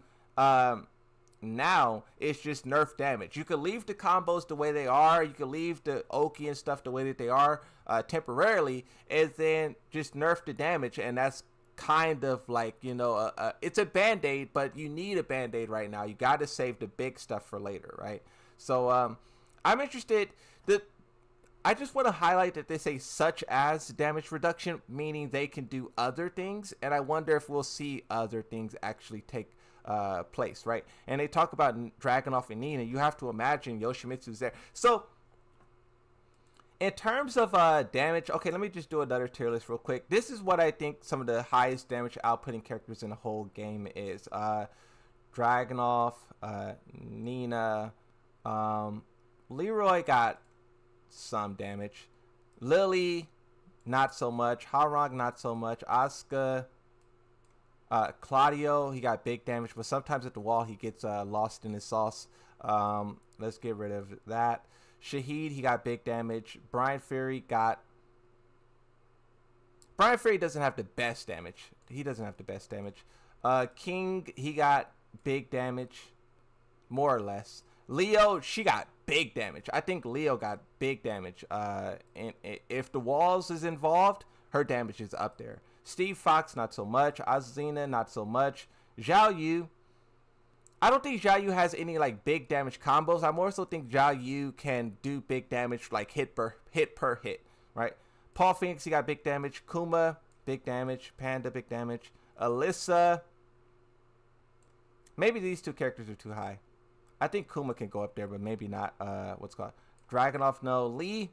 now is just nerf damage. You could leave the combos the way they are. You could leave the Oki and stuff the way that they are temporarily, and then just nerf the damage. And that's kind of like, it's a band-aid, but you need a band-aid right now. You got to save the big stuff for later, right? So I'm interested. I just want to highlight that they say such as damage reduction, meaning they can do other things, and I wonder if we'll see other things actually take place, right? And they talk about Dragonoff and Nina. You have to imagine Yoshimitsu's there. So in terms of damage, okay, let me just do another tier list real quick. This is what I think some of the highest damage outputting characters in the whole game is. Dragonoff, Nina, Leroy got some damage. Lily, not so much. Harong, not so much. Asuka, Claudio, he got big damage, but sometimes at the wall he gets lost in his sauce. Let's get rid of that. Shahid, he got big damage. Brian Fury doesn't have the best damage. He doesn't have the best damage. King, he got big damage, more or less. Leo, she got big damage. I think Leo got big damage. And if the walls is involved, her damage is up there. Steve Fox, not so much. Azina, not so much. Zhao Yu, I don't think Zhao Yu has any like big damage combos. I more so think Zhao Yu can do big damage, like hit per hit, right? Paul Phoenix, he got big damage. Kuma, big damage. Panda, big damage. Alyssa, maybe these two characters are too high. I think Kuma can go up there, but maybe not. What's it called? Dragonoff, no. Lee,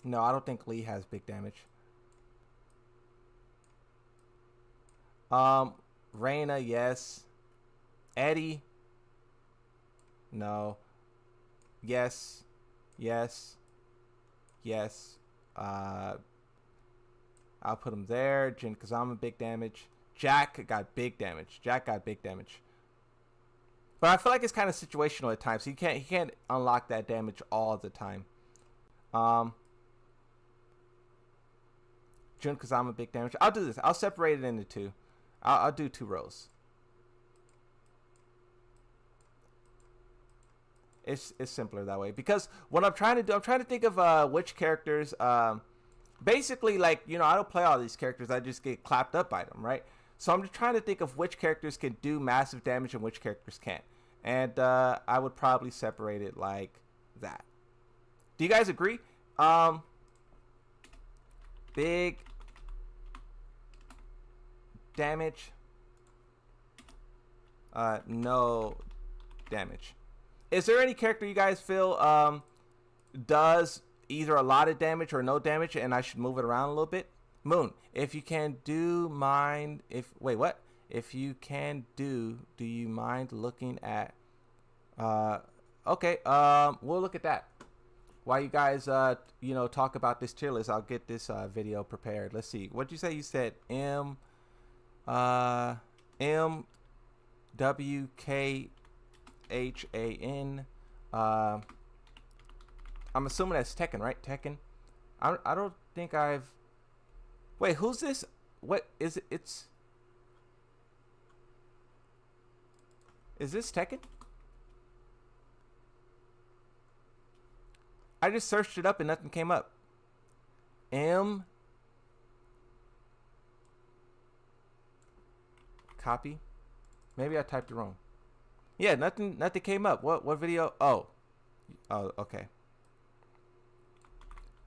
no, I don't think Lee has big damage. Reina, yes. Eddie, no. Yes. I'll put him there. Jun Kazama, big damage. Jack got big damage. But I feel like it's kind of situational at times. He can't unlock that damage all the time. Jun Kazama, big damage. I'll do this. I'll separate it into two. I'll do 2 rows. It's simpler that way, because what I'm trying to do, I'm trying to think of which characters. Basically, like, I don't play all these characters. I just get clapped up by them, right? So I'm just trying to think of which characters can do massive damage and which characters can't. And I would probably separate it like that. Do you guys agree? Big damage. No damage. Is there any character you guys feel does either a lot of damage or no damage and I should move it around a little bit? Moon, if you can do mind, wait, what? If you can do you mind looking at, okay, we'll look at that. While you guys, talk about this tier list, I'll get this video prepared. Let's see. What'd you say? You said MWKHAN. I'm assuming that's Tekken, right? Tekken. I don't think I've. Wait, who's this? What is it? Is this Tekken? I just searched it up and nothing came up. Copy. Maybe I typed it wrong. Yeah, nothing came up. What video? Oh, okay.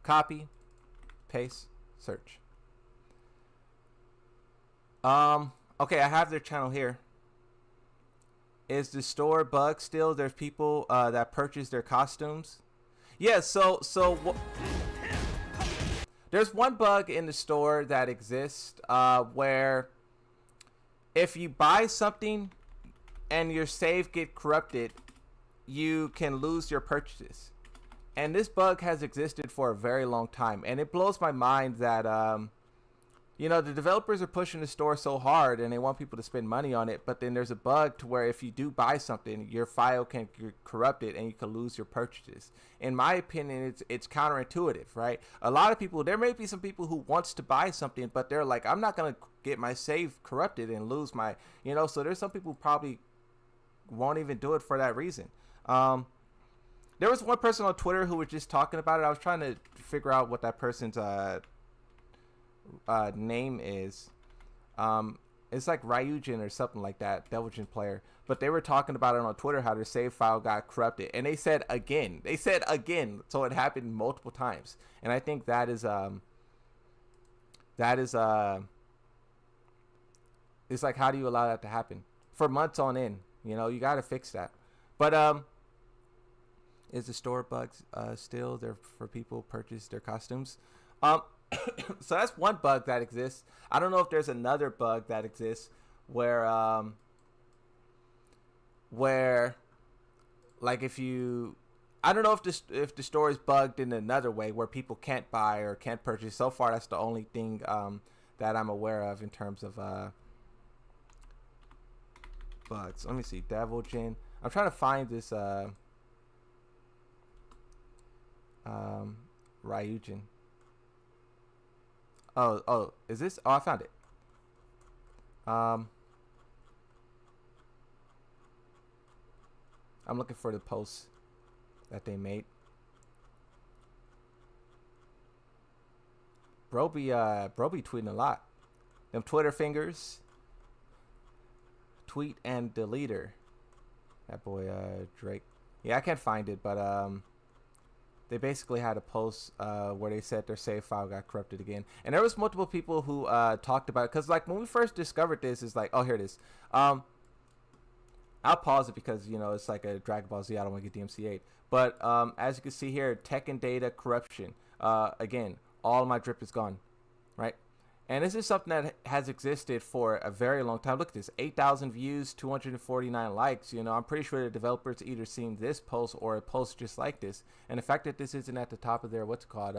Copy, paste, search. Okay, I have their channel here. Is the store bugged still? There's people that purchase their costumes. Yeah, so there's one bug in the store that exists where if you buy something and your save get corrupted, you can lose your purchases. And this bug has existed for a very long time, and it blows my mind that the developers are pushing the store so hard and they want people to spend money on it, but then there's a bug to where if you do buy something, your file can get corrupted and you can lose your purchases. In my opinion, it's counterintuitive, right? A lot of people, there may be some people who wants to buy something, but they're like, I'm not going to get my save corrupted and lose my, so there's some people who probably won't even do it for that reason. There was one person on Twitter who was just talking about it. I was trying to figure out what that person's name is. It's like Ryujin or something like that, Devilgen player. But they were talking about it on Twitter, how their save file got corrupted, and they said again, so it happened multiple times. And I think that is it's like, how do you allow that to happen for months on end? You got to fix that. But is the store bugs still there for people purchase their costumes? So that's one bug that exists. I don't know if there's another bug that exists where like I don't know if the store is bugged in another way where people can't buy or can't purchase. So far, that's the only thing that I'm aware of in terms of bugs. Let me see, Devilgen. I'm trying to find this Ryujin. Oh, is this? Oh, I found it. I'm looking for the post that they made. Bro be tweeting a lot. Them Twitter fingers. Tweet and deleter. That boy Drake. Yeah, I can't find it, but they basically had a post where they said their save file got corrupted again. And there was multiple people who talked about it. Because, like, when we first discovered this, it's like, oh, here it is. I'll pause it because, it's like a Dragon Ball Z. I don't want to get DMCA'd. But as you can see here, Tekken data corruption. Again, all of my drip is gone, right? And this is something that has existed for a very long time. Look at this, 8,000 views, 249 likes. I'm pretty sure the developers either seen this post or a post just like this. And the fact that this isn't at the top of their, what's it called,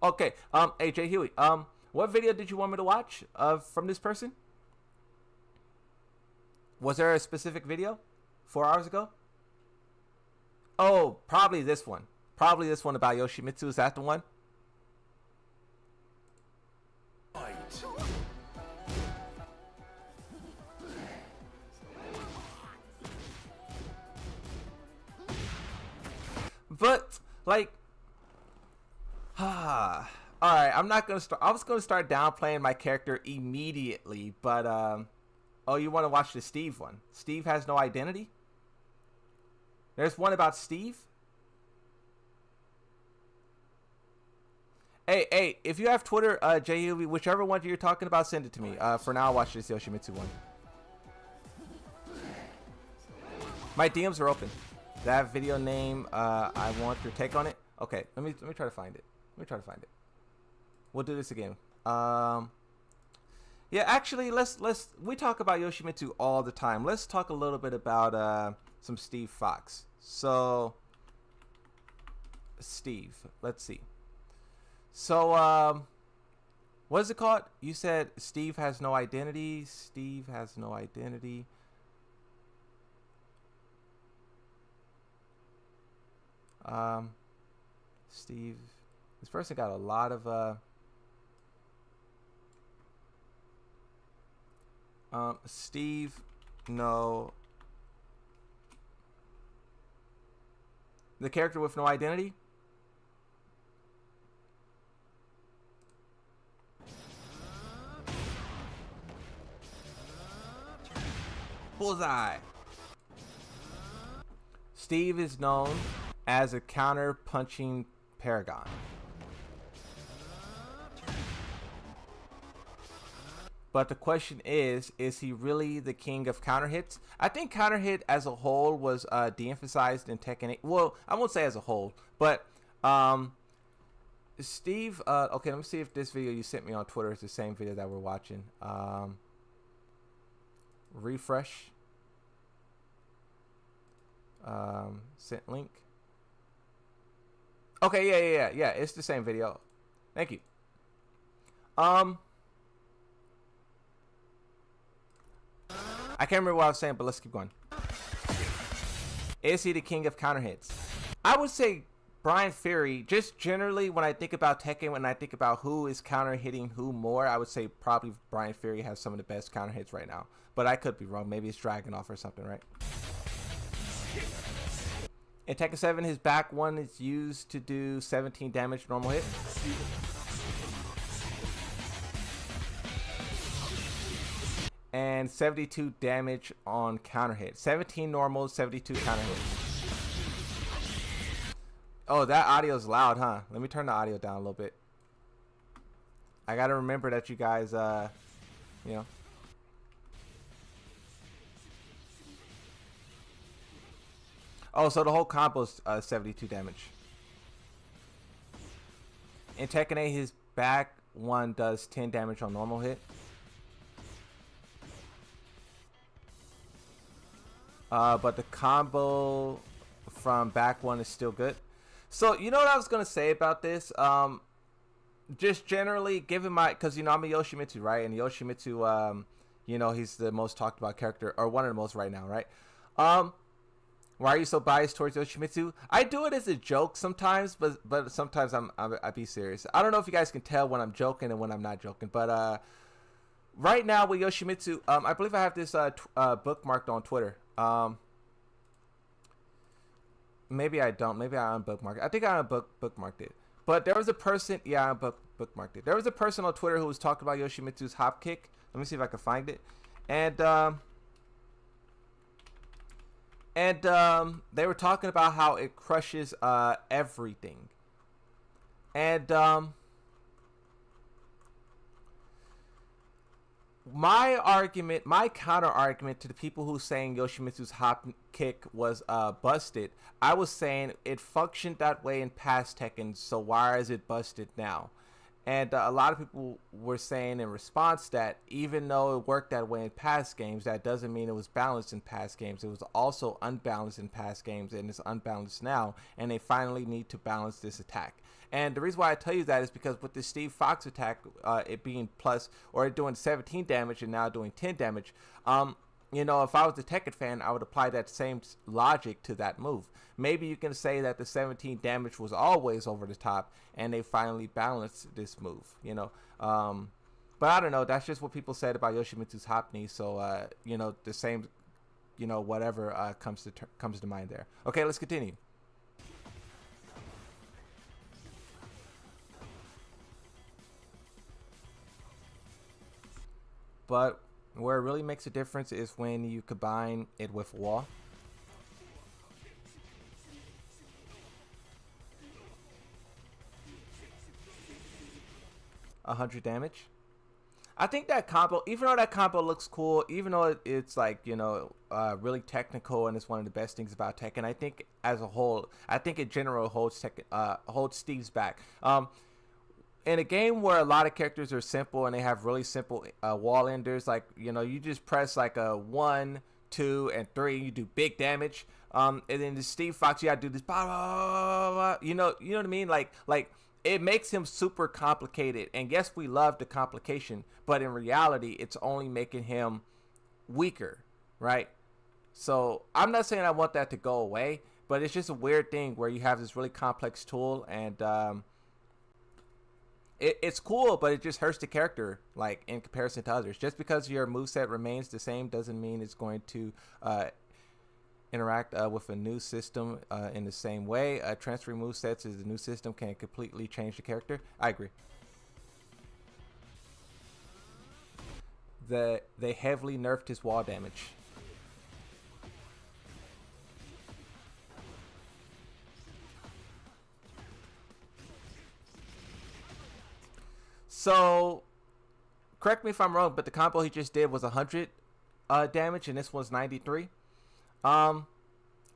Okay, AJ Huey, what video did you want me to watch from this person? Was there a specific video 4 hours ago? Oh, probably this one. Probably this one about Yoshimitsu. Is that the one? But, like, all right, I'm not gonna start. I was gonna start downplaying my character immediately, but oh, you want to watch the Steve one? Steve has no identity. There's one about Steve. Hey, if you have Twitter, JUV, whichever one you're talking about, send it to me. For now, I'll watch this Yoshimitsu one. My DMs are open. That video name, I want your take on it. Okay, let me try to find it. We'll do this again. Yeah, actually, we talk about Yoshimitsu all the time. Let's talk a little bit about some Steve Fox. So, Steve, let's see. So, what is it called? You said Steve has no identity. Steve has no identity. Steve, this person got a lot of Steve, no. The character with no identity? Bullseye. Steve is known as a counter-punching paragon. But the question is he really the king of counter hits? I think counter hit as a whole was de-emphasized in Tekken 8. Well, I won't say as a whole, but Steve, okay, let me see if this video you sent me on Twitter is the same video that we're watching. Refresh. Sent link. Okay, yeah, it's the same video. Thank you. I can't remember what I was saying, but let's keep going. Is he the king of counter hits? I would say Brian Fury, just generally when I think about Tekken, when I think about who is counter hitting who more, I would say probably Brian Fury has some of the best counter hits right now. But I could be wrong. Maybe it's Dragunov or something, right? In Tekken 7, his back one is used to do 17 damage normal hit. And 72 damage on counter hit. 17 normal, 72 counter hit. Oh, that audio's loud, huh? Let me turn the audio down a little bit. I gotta remember that you guys, you know. Oh, so the whole combo's 72 damage. In Tekken 8, his back one does 10 damage on normal hit. But the combo from back one is still good. So, you know what I was going to say about this? Just generally, given my... Because, you know, I'm a Yoshimitsu, right? And Yoshimitsu, you know, he's the most talked about character. Or one of the most right now, right? Why are you so biased towards Yoshimitsu? I do it as a joke sometimes, but sometimes I be serious. I don't know if you guys can tell when I'm joking and when I'm not joking. But right now with Yoshimitsu, I believe I have this bookmarked on Twitter. Maybe I don't. Maybe I unbookmarked it. I think I bookmarked it. But there was a person. Yeah, I bookmarked it. There was a person on Twitter who was talking about Yoshimitsu's hop kick. Let me see if I can find it. And they were talking about how it crushes everything. And my counter argument to the people who saying Yoshimitsu's hop kick was busted, I was saying it functioned that way in past Tekken, so why is it busted now? And a lot of people were saying in response that even though it worked that way in past games, that doesn't mean it was balanced in past games. It was also unbalanced in past games, and it's unbalanced now, and they finally need to balance this attack. And the reason why I tell you that is because with the Steve Fox attack, it being plus, or it doing 17 damage and now doing 10 damage, you know, if I was a Tekken fan, I would apply that same logic to that move. Maybe you can say that the 17 damage was always over the top, and they finally balanced this move, you know. But I don't know. That's just what people said about Yoshimitsu's hop knee. So, you know, the same, you know, whatever comes to mind there. Okay, let's continue. but where it really makes a difference is when you combine it with wall. A 100 damage. I think that combo, even though that combo looks cool, even though it's like, you know, really technical and it's one of the best things about Tekken, I think as a whole, I think in general holds holds Steve's back. In a game where a lot of characters are simple and they have really simple wall enders, like, you know, you just press like a 1, 2, and 3, you do big damage. And then the Steve Fox, you gotta do this, blah, blah, blah, blah, you know what I mean? Like it makes him super complicated. And yes, we love the complication, but in reality, it's only making him weaker, right? So I'm not saying I want that to go away, but it's just a weird thing where you have this really complex tool, and it's cool, but it just hurts the character, like, in comparison to others. Just because your moveset remains the same doesn't mean it's going to interact with a new system in the same way. Transferring movesets is a new system can completely change the character. I agree. They heavily nerfed his wall damage. So, correct me if I'm wrong, but the combo he just did was 100 damage, and this one's 93. I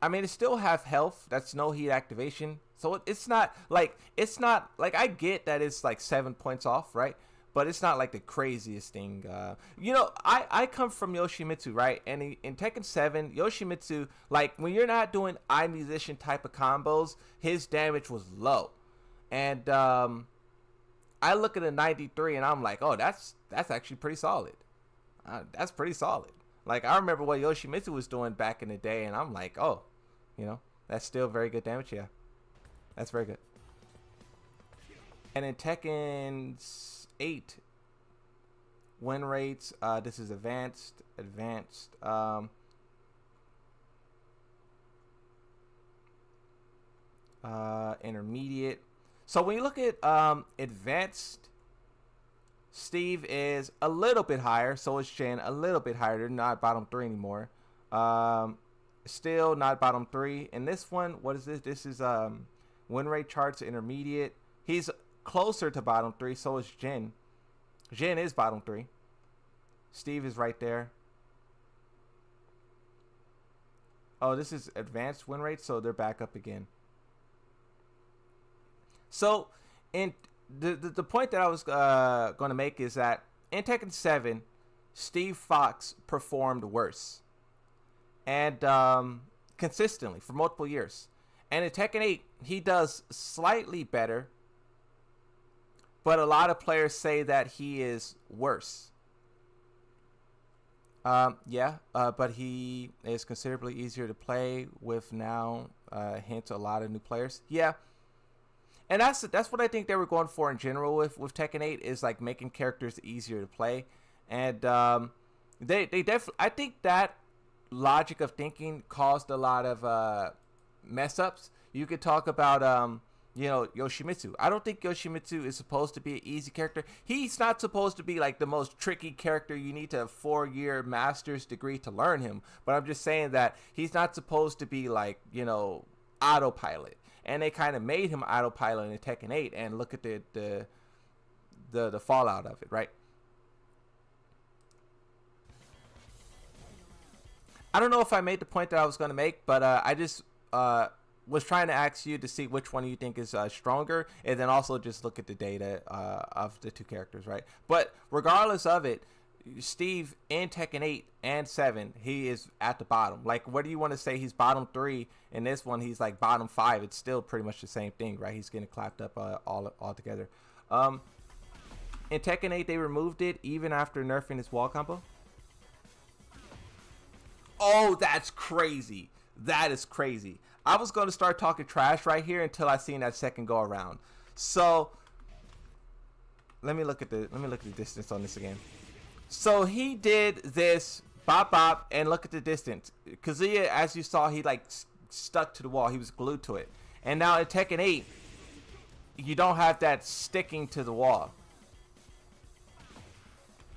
mean, it still have health. That's no heat activation. So it's not like I get that it's like 7 points off, right? But it's not like the craziest thing. You know, I come from Yoshimitsu, right? And in Tekken 7, Yoshimitsu, like, when you're not doing eye musician type of combos, his damage was low. And I look at a 93 and I'm like, oh, that's actually pretty solid. That's pretty solid. Like, I remember what Yoshimitsu was doing back in the day, and I'm like, oh, you know, that's still very good damage. Yeah, that's very good. And in Tekken 8, win rates, this is advanced, intermediate. So when you look at advanced, Steve is a little bit higher, so is Jin, a little bit higher. They're not bottom 3 anymore. Still not bottom 3. And this one, what is this? This is win rate charts intermediate. He's closer to bottom 3, so is Jin. Jin is bottom 3. Steve is right there. Oh, this is advanced win rate, so they're back up again. So, in the point that I was going to make is that in Tekken 7, Steve Fox performed worse. And consistently for multiple years. And in Tekken 8, he does slightly better. But a lot of players say that he is worse. But he is considerably easier to play with now. Hence a lot of new players. Yeah. And that's what I think they were going for in general with Tekken 8, is like making characters easier to play. And they definitely, I think that logic of thinking caused a lot of mess ups. You could talk about you know, Yoshimitsu. I don't think Yoshimitsu is supposed to be an easy character. He's not supposed to be like the most tricky character. You need to have a 4-year master's degree to learn him. But I'm just saying that he's not supposed to be like, you know, autopilot. And they kind of made him autopilot in Tekken 8, and look at the fallout of it, right? I don't know if I made the point that I was going to make, but I just was trying to ask you to see which one you think is stronger, and then also just look at the data of the two characters, right? But regardless of it, Steve in Tekken 8 and 7, he is at the bottom. Like, what do you want to say? He's bottom 3. In this one, he's like bottom 5. It's still pretty much the same thing, right? He's getting clapped up all together. In Tekken 8, they removed it even after nerfing his wall combo. Oh, that's crazy. That is crazy. I was going to start talking trash right here until I seen that second go around. So let me look at the distance on this again. So he did this bop bop, and look at the distance. Kazuya, as you saw, he like stuck to the wall. He was glued to it. And now in Tekken 8, you don't have that sticking to the wall.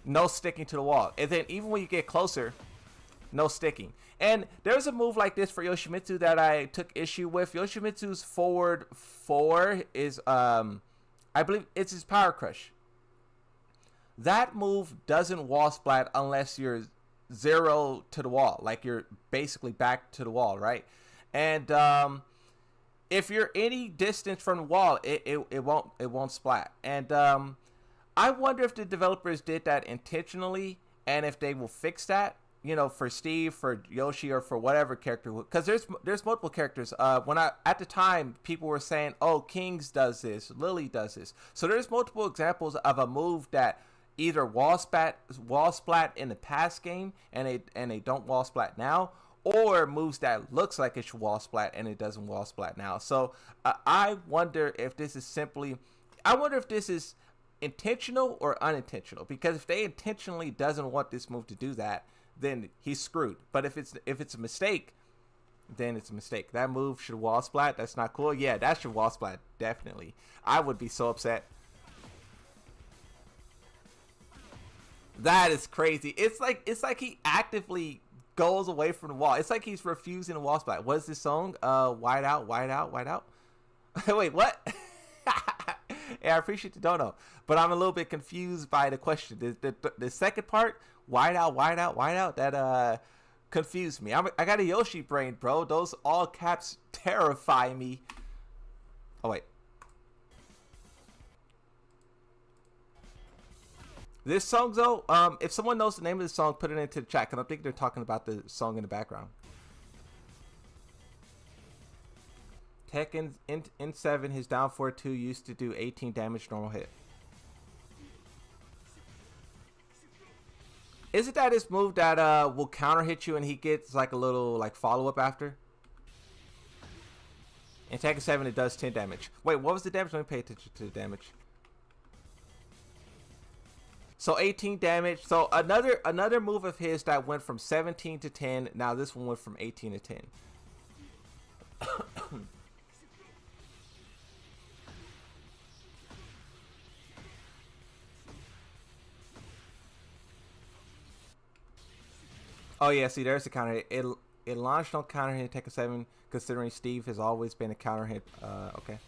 no sticking to the wall. And then even when you get closer, no sticking. And there's a move like this for Yoshimitsu that I took issue with. Yoshimitsu's forward 4 is, I believe it's his Power Crush. That move doesn't wall splat unless you're 0 to the wall. Like you're basically back to the wall, right? And if you're any distance from the wall, it won't splat. And I wonder if the developers did that intentionally and if they will fix that. You know, for Steve, for Yoshi, or for whatever character, because there's multiple characters. When at the time, people were saying, "Oh, Kings does this, Lily does this." So there's multiple examples of a move that either wall splat in the past game, and they don't wall splat now, or moves that looks like it should wall splat and it doesn't wall splat now. So I wonder if this is intentional or unintentional. Because if they intentionally doesn't want this move to do that, then he's screwed. But if it's a mistake, then it's a mistake. That move should wall splat. That's not cool. Yeah, that should wall splat, definitely. I would be so upset. That is crazy. It's like he actively goes away from the wall. It's like he's refusing the wall splat. What is this song? Wide out, wide out, wide out. Wait, what? Yeah, I appreciate the dono, but I'm a little bit confused by the question. The second part, wide out, wide out, wide out, that confused me. I got a Yoshi brain, bro. Those all caps terrify me. Oh wait, this song though, if someone knows the name of the song, put it into the chat, because I think they're talking about the song in the background. Tekken in 7, his down 4-2 used to do 18 damage normal hit. Is it that his move that will counter hit you and he gets like a little like follow up after? In Tekken 7 it does 10 damage. Wait, what was the damage? Let me pay attention to the damage. So 18 damage. So another move of his that went from 17 to 10. Now this one went from 18 to 10. Oh yeah, see there's the counter hit. It launched on counter hit in Tekken 7, considering Steve has always been a counter hit. Okay.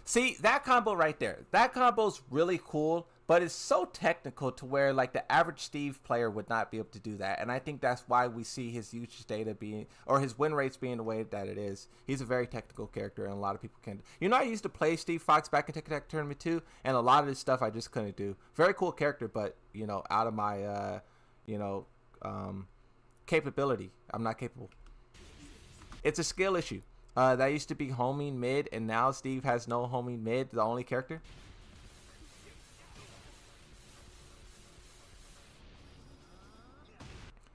See, that combo right there. That combo's really cool, but it's so technical to where like the average Steve player would not be able to do that. And I think that's why we see his usage data being, or his win rates being the way that it is. He's a very technical character, and a lot of people can. You know, I used to play Steve Fox back in Tekken Tag Tournament 2, and a lot of this stuff I just couldn't do. Very cool character, but you know, out of my capability, I'm not capable. It's a skill issue. That used to be homing mid, and now Steve has no homing mid, the only character.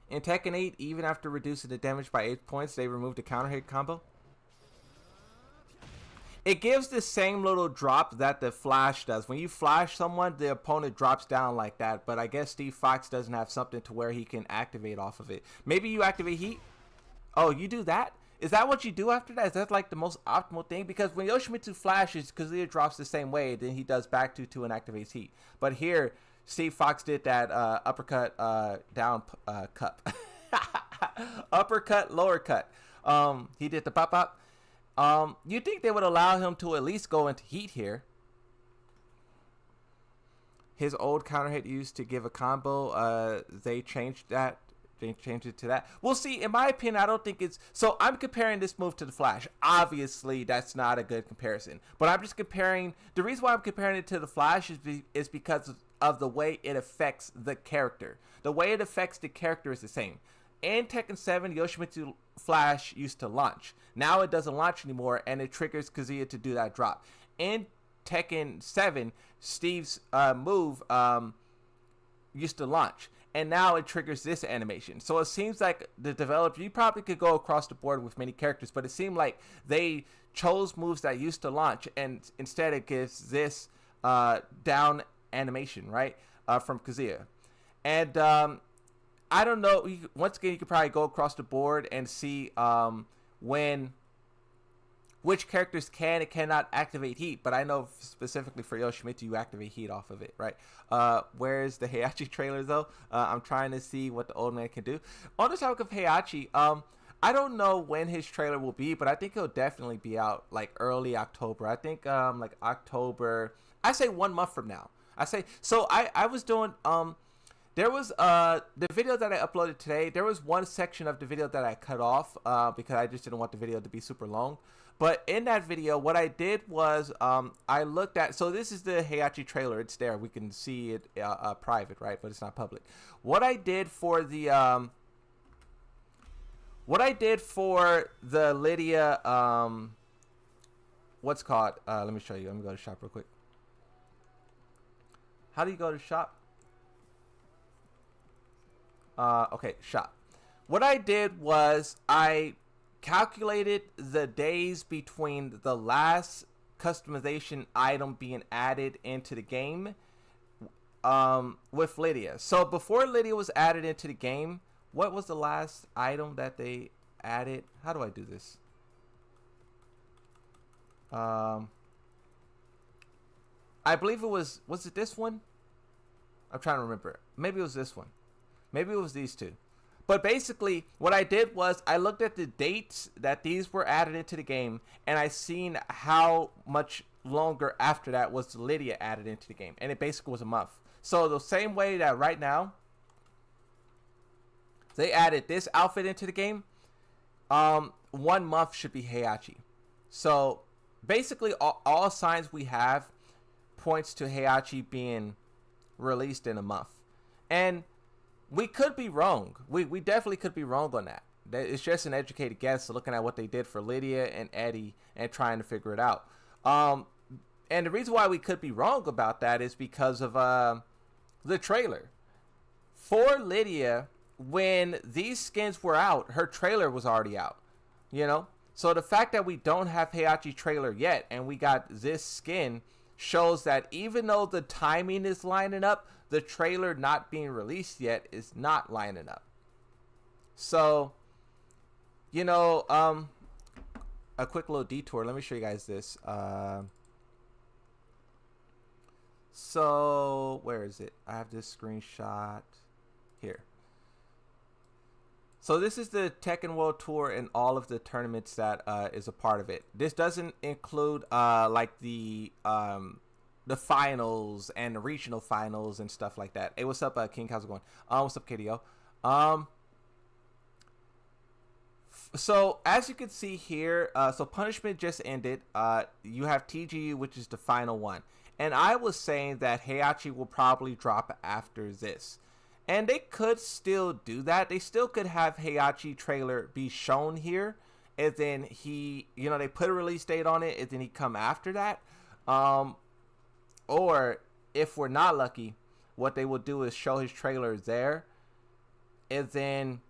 In Tekken 8, even after reducing the damage by 8 points, they removed the counter hit combo. It gives the same little drop that the flash does. When you flash someone, the opponent drops down like that, but I guess Steve Fox doesn't have something to where he can activate off of it. Maybe you activate heat? Oh, you do that? Is that what you do after that? Is that like the most optimal thing? Because when Yoshimitsu flashes, Kazuya drops the same way, then he does back to and activates heat. But here, Steve Fox did that uppercut down cup. Uppercut, lower cut. He did the pop up. You think they would allow him to at least go into heat here? His old counter hit used to give a combo. They changed that. They changed it to that. We'll see. In my opinion, I don't think it's... So I'm comparing this move to the Flash. Obviously, that's not a good comparison. But I'm just comparing... The reason why I'm comparing it to the Flash is because of the way it affects the character. The way it affects the character is the same. In Tekken 7, Yoshimitsu Flash used to launch. Now it doesn't launch anymore, and it triggers Kazuya to do that drop. In Tekken 7, Steve's move used to launch. And now it triggers this animation. So it seems like the developer, you probably could go across the board with many characters, but it seemed like they chose moves that used to launch, and instead it gives this down animation, right, from Kazuya. And I don't know, once again, you could probably go across the board and see when which characters can and cannot activate heat, but I know specifically for Yoshimitsu, you activate heat off of it, right? Where's the Heihachi trailer, though? I'm trying to see what the old man can do. On the topic of Heihachi, I don't know when his trailer will be, but I think he'll definitely be out, like, early October. I think, like, October, I say 1 month from now. I was doing, there was, the video that I uploaded today, there was one section of the video that I cut off, because I just didn't want the video to be super long. But in that video, what I did was, I looked at, so this is the Heihachi trailer. It's there. We can see it private, right? But it's not public. What I did for the Lydia, what's called? Let me show you. Let me go to shop real quick. How do you go to shop? Okay, shop. What I did was I calculated the days between the last customization item being added into the game with Lydia. So before Lydia was added into the game, what was the last item that they added? How do I do this? I believe it was it this one? I'm trying to remember. Maybe it was this one. Maybe it was these two. But basically, what I did was I looked at the dates that these were added into the game, and I seen how much longer after that was Lydia added into the game, and it basically was a month. So the same way that right now they added this outfit into the game, 1 month should be Heihachi. So basically, all signs we have points to Heihachi being released in a month, and we could be wrong. We definitely could be wrong on that. It's just an educated guess looking at what they did for Lydia and Eddie and trying to figure it out. And the reason why we could be wrong about that is because of the trailer. For Lydia, when these skins were out, her trailer was already out. You know? So the fact that we don't have Heihachi trailer yet and we got this skin shows that even though the timing is lining up, the trailer not being released yet is not lining up. So, you know, a quick little detour. Let me show you guys this. So, where is it? I have this screenshot here. So this is the Tekken World Tour and all of the tournaments that is a part of it. This doesn't include like the finals and the regional finals and stuff like that. Hey, what's up, King? How's it going? What's up, KDO? So as you can see here, so Punishment just ended. You have TGU, which is the final one. And I was saying that Heihachi will probably drop after this. And they could still do that. They still could have Heihachi trailer be shown here. And then he, you know, they put a release date on it. And then he come after that. Or if we're not lucky, what they will do is show his trailer there. And then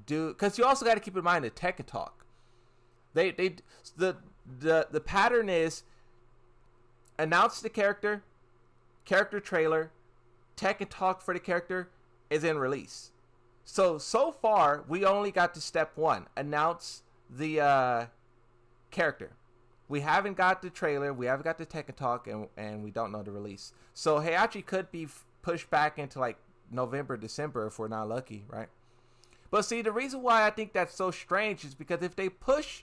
because you also got to keep in mind the Tekken Talk. The pattern is announce the character trailer, Tekken Talk for the character, is in release. So far we only got to step 1, announce the character. We haven't got the trailer, we haven't got the Tekken Talk, and we don't know the release. So Heihachi could be pushed back into like November, December if we're not lucky, right? But see, the reason why I think that's so strange is because if they push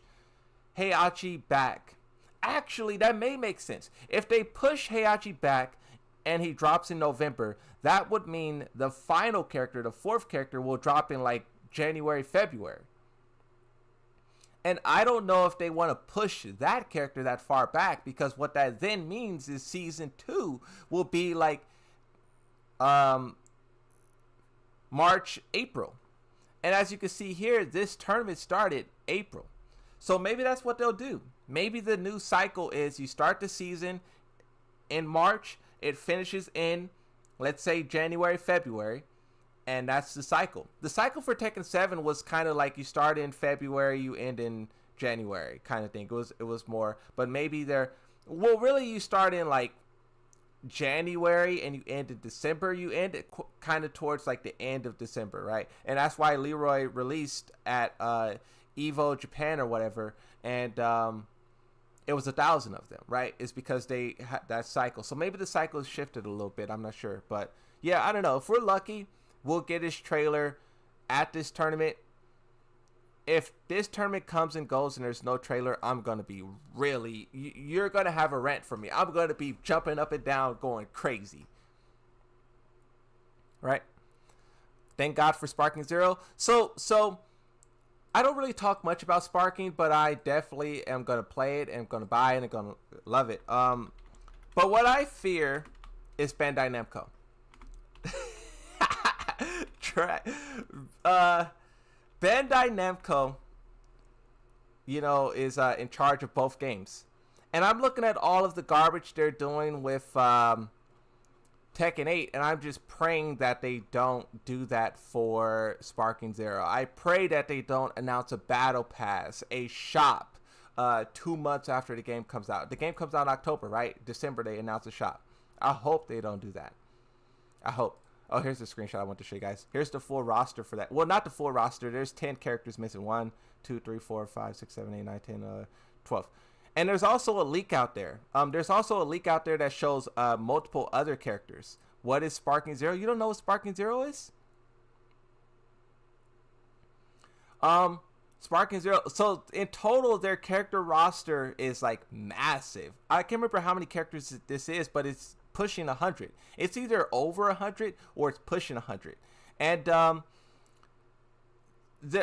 Heihachi back, actually that may make sense. If they push Heihachi back and he drops in November, that would mean the final character, the 4th character, will drop in like January, February. And I don't know if they want to push that character that far back, because what that then means is season 2 will be like March, April. And as you can see here, this tournament started April. So maybe that's what they'll do. Maybe the new cycle is you start the season in March, it finishes in, let's say, January, February, and that's the cycle. The cycle for Tekken 7 was kind of like you start in February, you end in January kind of thing. It was more, but maybe really you start in like January and you end in December. You end it kind of towards like the end of December, right? And that's why Leroy released at Evo Japan or whatever, and it was 1,000 of them, right? It's because they had that cycle. So maybe the cycle has shifted a little bit. I'm not sure. But yeah, I don't know. If we're lucky, we'll get his trailer at this tournament. If this tournament comes and goes and there's no trailer, I'm going to be really... You're going to have a rant for me. I'm going to be jumping up and down, going crazy. Right? Thank God for Sparking Zero. So I don't really talk much about Sparking, but I definitely am going to play it and going to buy it and going to love it. But what I fear is Bandai Namco. Bandai Namco, you know, is in charge of both games. And I'm looking at all of the garbage they're doing with Tekken 8, and I'm just praying that they don't do that for Sparking Zero. I pray that they don't announce a battle pass, a shop, 2 months after the game comes out. The game comes out in October, right? December, they announce a shop. I hope they don't do that. I hope. Oh, here's the screenshot I want to show you guys. Here's the full roster for that. Well, not the full roster. There's 10 characters missing. 1, 2, 3, 4, 5, 6, 7, 8, 9, 10, 12. And there's also a leak out there. There's also a leak out there that shows multiple other characters. What is Sparking Zero? You don't know what Sparking Zero is? Sparking Zero. So in total, their character roster is like massive. I can't remember how many characters this is, but it's pushing 100. It's either over 100 or it's pushing 100. And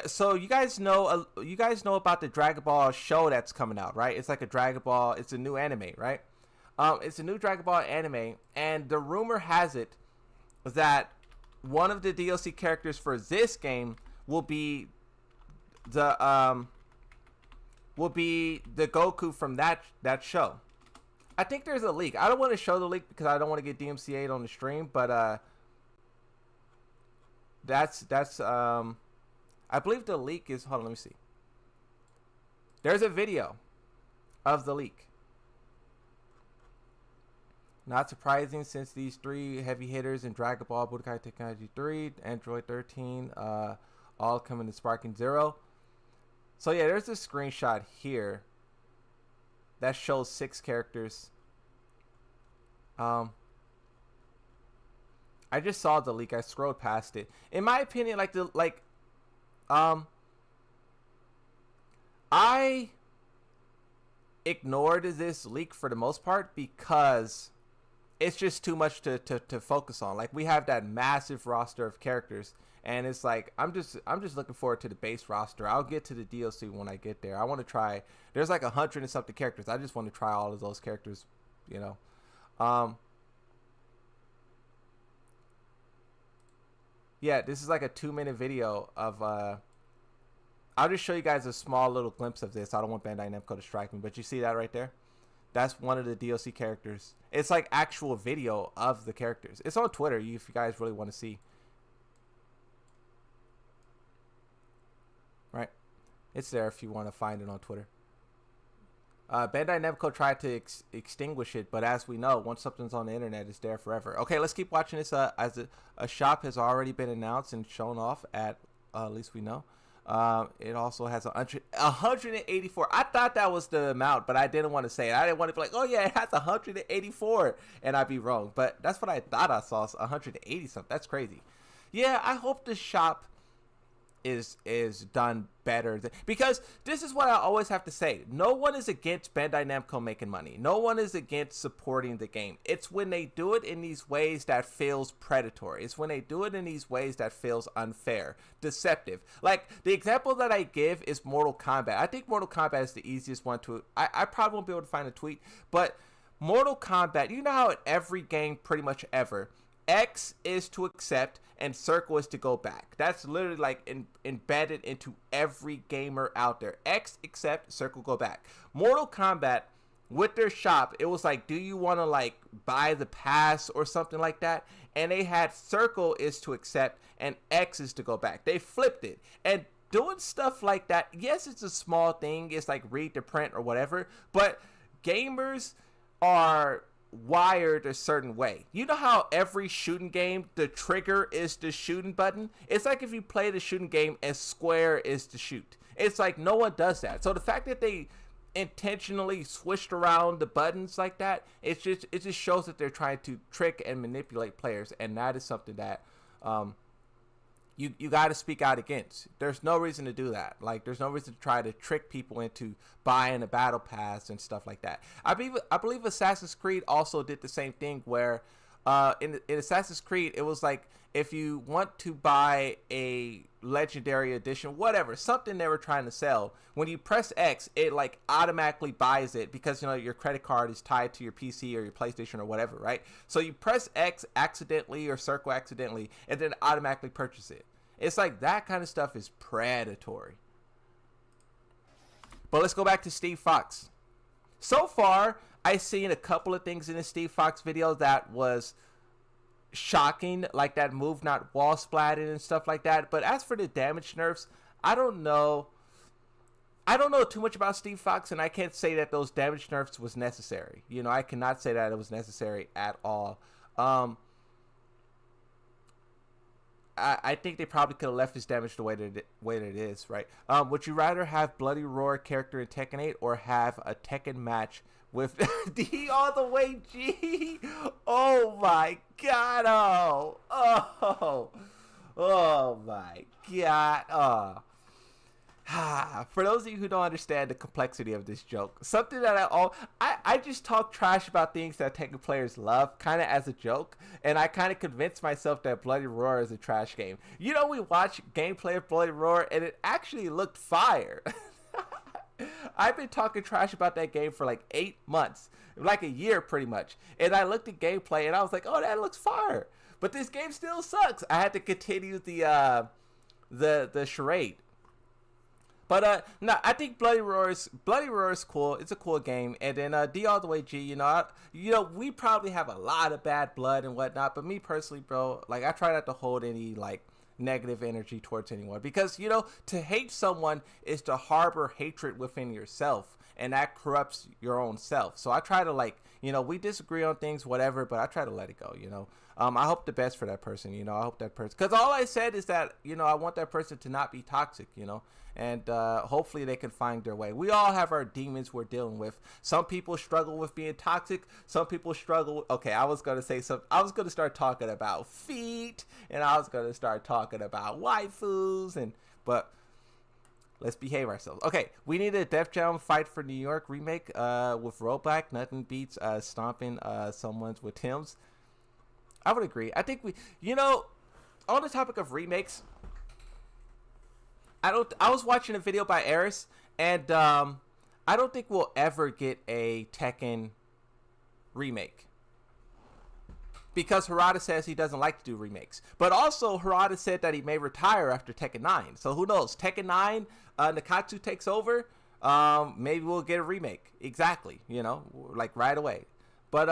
so you guys know about the Dragon Ball show that's coming out, right? It's like a Dragon Ball. It's a new anime, right? It's a new Dragon Ball anime, and the rumor has it that one of the DLC characters for this game will be the Goku from that show. I think there's a leak. I don't want to show the leak because I don't want to get DMCA'd on the stream, but that's I believe the leak is, hold on, let me see. There's a video of the leak. Not surprising, since these 3 heavy hitters in Dragon Ball Budokai Tenkaichi 3, Android 13, all coming to Sparking Zero. So yeah, there's a screenshot here that shows 6 characters. I just saw the leak. I scrolled past it. In my opinion, I ignored this leak for the most part because it's just too much to focus on. Like, we have that massive roster of characters, and it's like I'm just looking forward to the base roster. I'll get to the DLC when I get there. I want to try. There's like 100 and something characters. I just want to try all of those characters, you know. Yeah, this is like a 2-minute video of I'll just show you guys a small little glimpse of this. I don't want Bandai Namco to strike me, but you see that right there? That's one of the DLC characters. It's like actual video of the characters. It's on Twitter if you guys really want to see. Right? It's there if you want to find it on Twitter. Bandai Namco tried to extinguish it, but as we know, once something's on the internet, it's there forever. Okay, let's keep watching this. As a shop has already been announced and shown off at least we know. It also has 184. I thought that was the amount, but I didn't want to say it. I didn't want to be like, oh yeah, it has 184, and I'd be wrong. But that's what I thought I saw, 180 something. That's crazy. Yeah, I hope the shop is done better, because this is what I always have to say. No one is against Bandai Namco making money. No one is against supporting the game. It's when they do it in these ways that feels predatory. It's when they do it in these ways that feels unfair, deceptive. Like, the example that I give is Mortal Kombat. I think Mortal Kombat is the easiest one to... I probably won't be able to find a tweet, but Mortal Kombat, you know how in every game pretty much ever, X is to accept and circle is to go back. That's literally like embedded into every gamer out there. X, accept, circle, go back. Mortal Kombat, with their shop, it was like, do you want to like buy the pass or something like that? And they had circle is to accept and X is to go back. They flipped it. And doing stuff like that, yes, it's a small thing. It's like read the print or whatever. But gamers are wired a certain way. You know how every shooting game, the trigger is the shooting button? It's like if you play the shooting game and square is to shoot. It's like no one does that. So the fact that they intentionally switched around the buttons like that, it just shows that they're trying to trick and manipulate players, and that is something that you got to speak out against. There's no reason to do that. Like, there's no reason to try to trick people into buying a battle pass and stuff like that. I believe Assassin's Creed also did the same thing, where in Assassin's Creed, it was like, if you want to buy a legendary edition, whatever, something they were trying to sell, when you press X, it like automatically buys it, because your credit card is tied to your PC or your PlayStation or whatever, right? So you press X accidentally or circle accidentally, and then automatically purchase it. It's like that kind of stuff is predatory. But let's go back to Steve Fox. So far, I've seen a couple of things in the Steve Fox video that was shocking, like that move not wall splatting and stuff like that. But as for the damage nerfs, I don't know too much about Steve Fox, and I can't say that those damage nerfs was necessary. I cannot say that it was necessary at all. I think they probably could have left his damage the way that it is, right? Would you rather have Bloody Roar character in Tekken 8 or have a Tekken match with D all the way G? Oh my god! Oh my god! For those of you who don't understand the complexity of this joke, something that I just talk trash about things that Tekken players love, kind of as a joke, and I kind of convinced myself that Bloody Roar is a trash game. We watched gameplay of Bloody Roar, and it actually looked fire. I've been talking trash about that game for like 8 months, like a year pretty much, and I looked at gameplay and I was like, oh, that looks fire, but this game still sucks. I had to continue the charade. But no, I think Bloody Roar is cool. It's a cool game. And then D all the way G, we probably have a lot of bad blood and whatnot. But me personally, bro, like, I try not to hold any like negative energy towards anyone, because to hate someone is to harbor hatred within yourself, and that corrupts your own self. So I try to, like, we disagree on things, whatever, but I try to let it go. I hope the best for that person. I hope that person, because all I said is that I want that person to not be toxic. And hopefully they can find their way. We all have our demons we're dealing with. Some people struggle with being toxic. Some people struggle. Okay, I was going to start talking about feet, and I was going to start talking about waifus, but let's behave ourselves. Okay, we need a Def Jam Fight for New York remake with Rollback. Nothing beats stomping someone's with Tim's. I would agree. I think on the topic of remakes, I was watching a video by Eris, and I don't think we'll ever get a Tekken remake, because Harada says he doesn't like to do remakes. But also, Harada said that he may retire after Tekken 9. So who knows? Tekken 9, Nakatsu takes over. Maybe we'll get a remake. Exactly. Like right away. But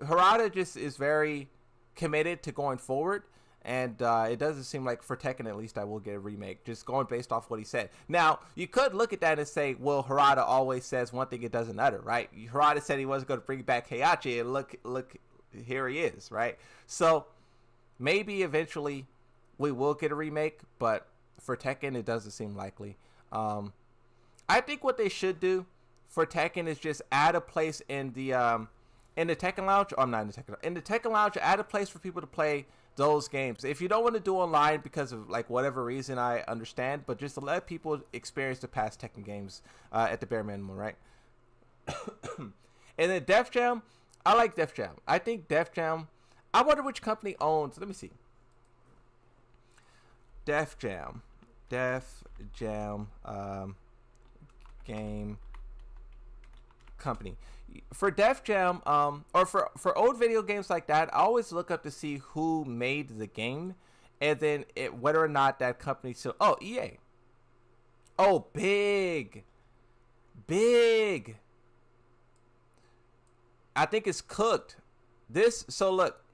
Harada just is very committed to going forward. And it doesn't seem like, for Tekken at least, I will get a remake, just going based off what he said. Now, you could look at that and say, well, Harada always says one thing and does another, right? Harada said he wasn't going to bring back Heihachi, and look, here he is, right? So maybe eventually we will get a remake, but for Tekken, it doesn't seem likely. I think what they should do for Tekken is just add a place in the Tekken Lounge. Oh, I'm not in the Tekken Lounge. In the Tekken Lounge, add a place for people to play those games. If you don't want to do online because of like whatever reason, I understand, but just to let people experience the past Tekken games at the bare minimum, right? And then Def Jam, I like Def Jam. I think Def Jam, I wonder which company owns, let me see. Def Jam game company. For Def Jam, or for old video games like that, I always look up to see who made the game, and then whether or not that company still. Oh, EA. Oh, big. I think it's cooked. So look.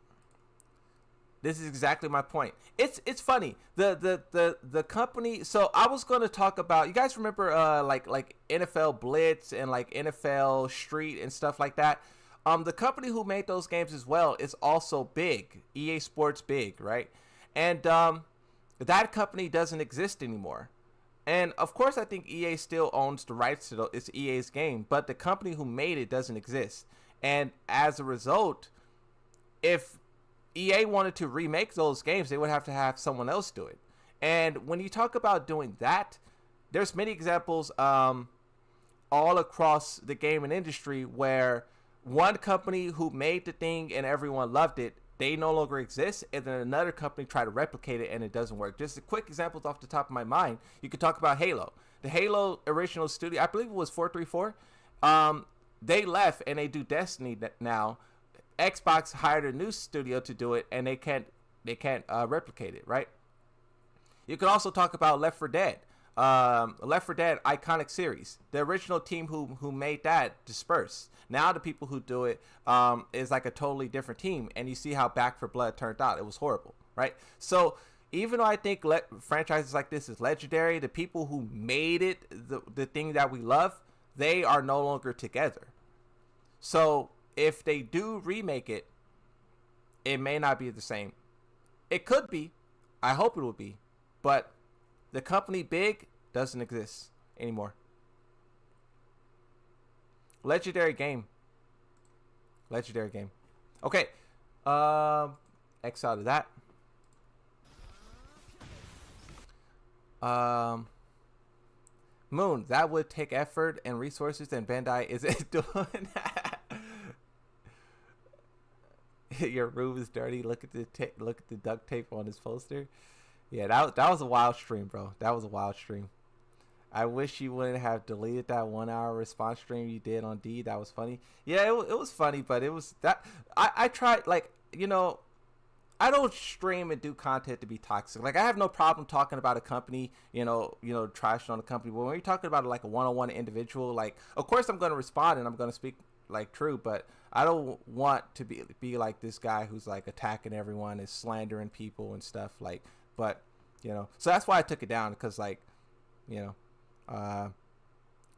This is exactly my point. It's funny. The company. So I was going to talk about. You guys remember like NFL Blitz and like NFL Street and stuff like that. The company who made those games as well is also big. EA Sports big, right? And that company doesn't exist anymore. And of course, I think EA still owns the rights to it's EA's game, but the company who made it doesn't exist. And as a result, if EA wanted to remake those games, they would have to have someone else do it. And when you talk about doing that, there's many examples all across the gaming industry where one company who made the thing and everyone loved it, they no longer exist, and then another company try to replicate it and it doesn't work. Just a quick examples off the top of my mind. You could talk about Halo. The Halo original studio, I believe it was 434. They left and they do Destiny now. Xbox hired a new studio to do it, and they can't replicate it, right? You could also talk about Left 4 Dead. Left 4 Dead iconic series. The original team who made that dispersed. Now the people who do it is like a totally different team, and you see how Back 4 Blood turned out. It was horrible, right? So even though I think franchises like this is legendary, the people who made it, the thing that we love, they are no longer together. So if they do remake it, it may not be the same. It could be. I hope it will be. But the company big doesn't exist anymore. Legendary game. Legendary game. Okay. X out of that. Moon, that would take effort and resources, and Bandai isn't doing that. Your room is dirty. Look at the duct tape on his poster. Yeah, that was a wild stream, bro. That was a wild stream. I wish you wouldn't have deleted that 1 hour response stream you did on D. That was funny. Yeah, it was funny, but it was that I tried, like, you know, I don't stream and do content to be toxic. Like, I have no problem talking about a company, you know, trashing on a company. But when you're talking about like a one-on-one individual, like, of course I'm going to respond and I'm going to speak like true, but I don't want to be like this guy who's like attacking everyone and slandering people and stuff, like, but you know, so that's why I took it down, because, like, you know,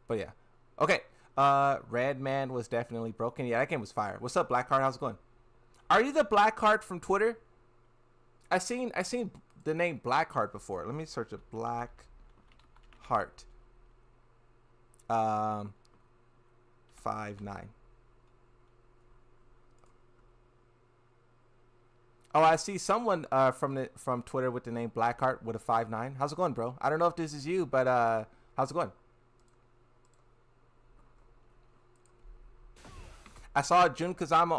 but yeah. Okay. Red Man was definitely broken. Yeah, that game was fire. What's up, Blackheart? How's it going? Are you the Blackheart from Twitter? I seen the name Blackheart before. Let me search it. Blackheart. 5'9". Oh, I see someone from Twitter with the name Blackheart with a 5'9". How's it going, bro? I don't know if this is you, but how's it going? I saw Jun Kazama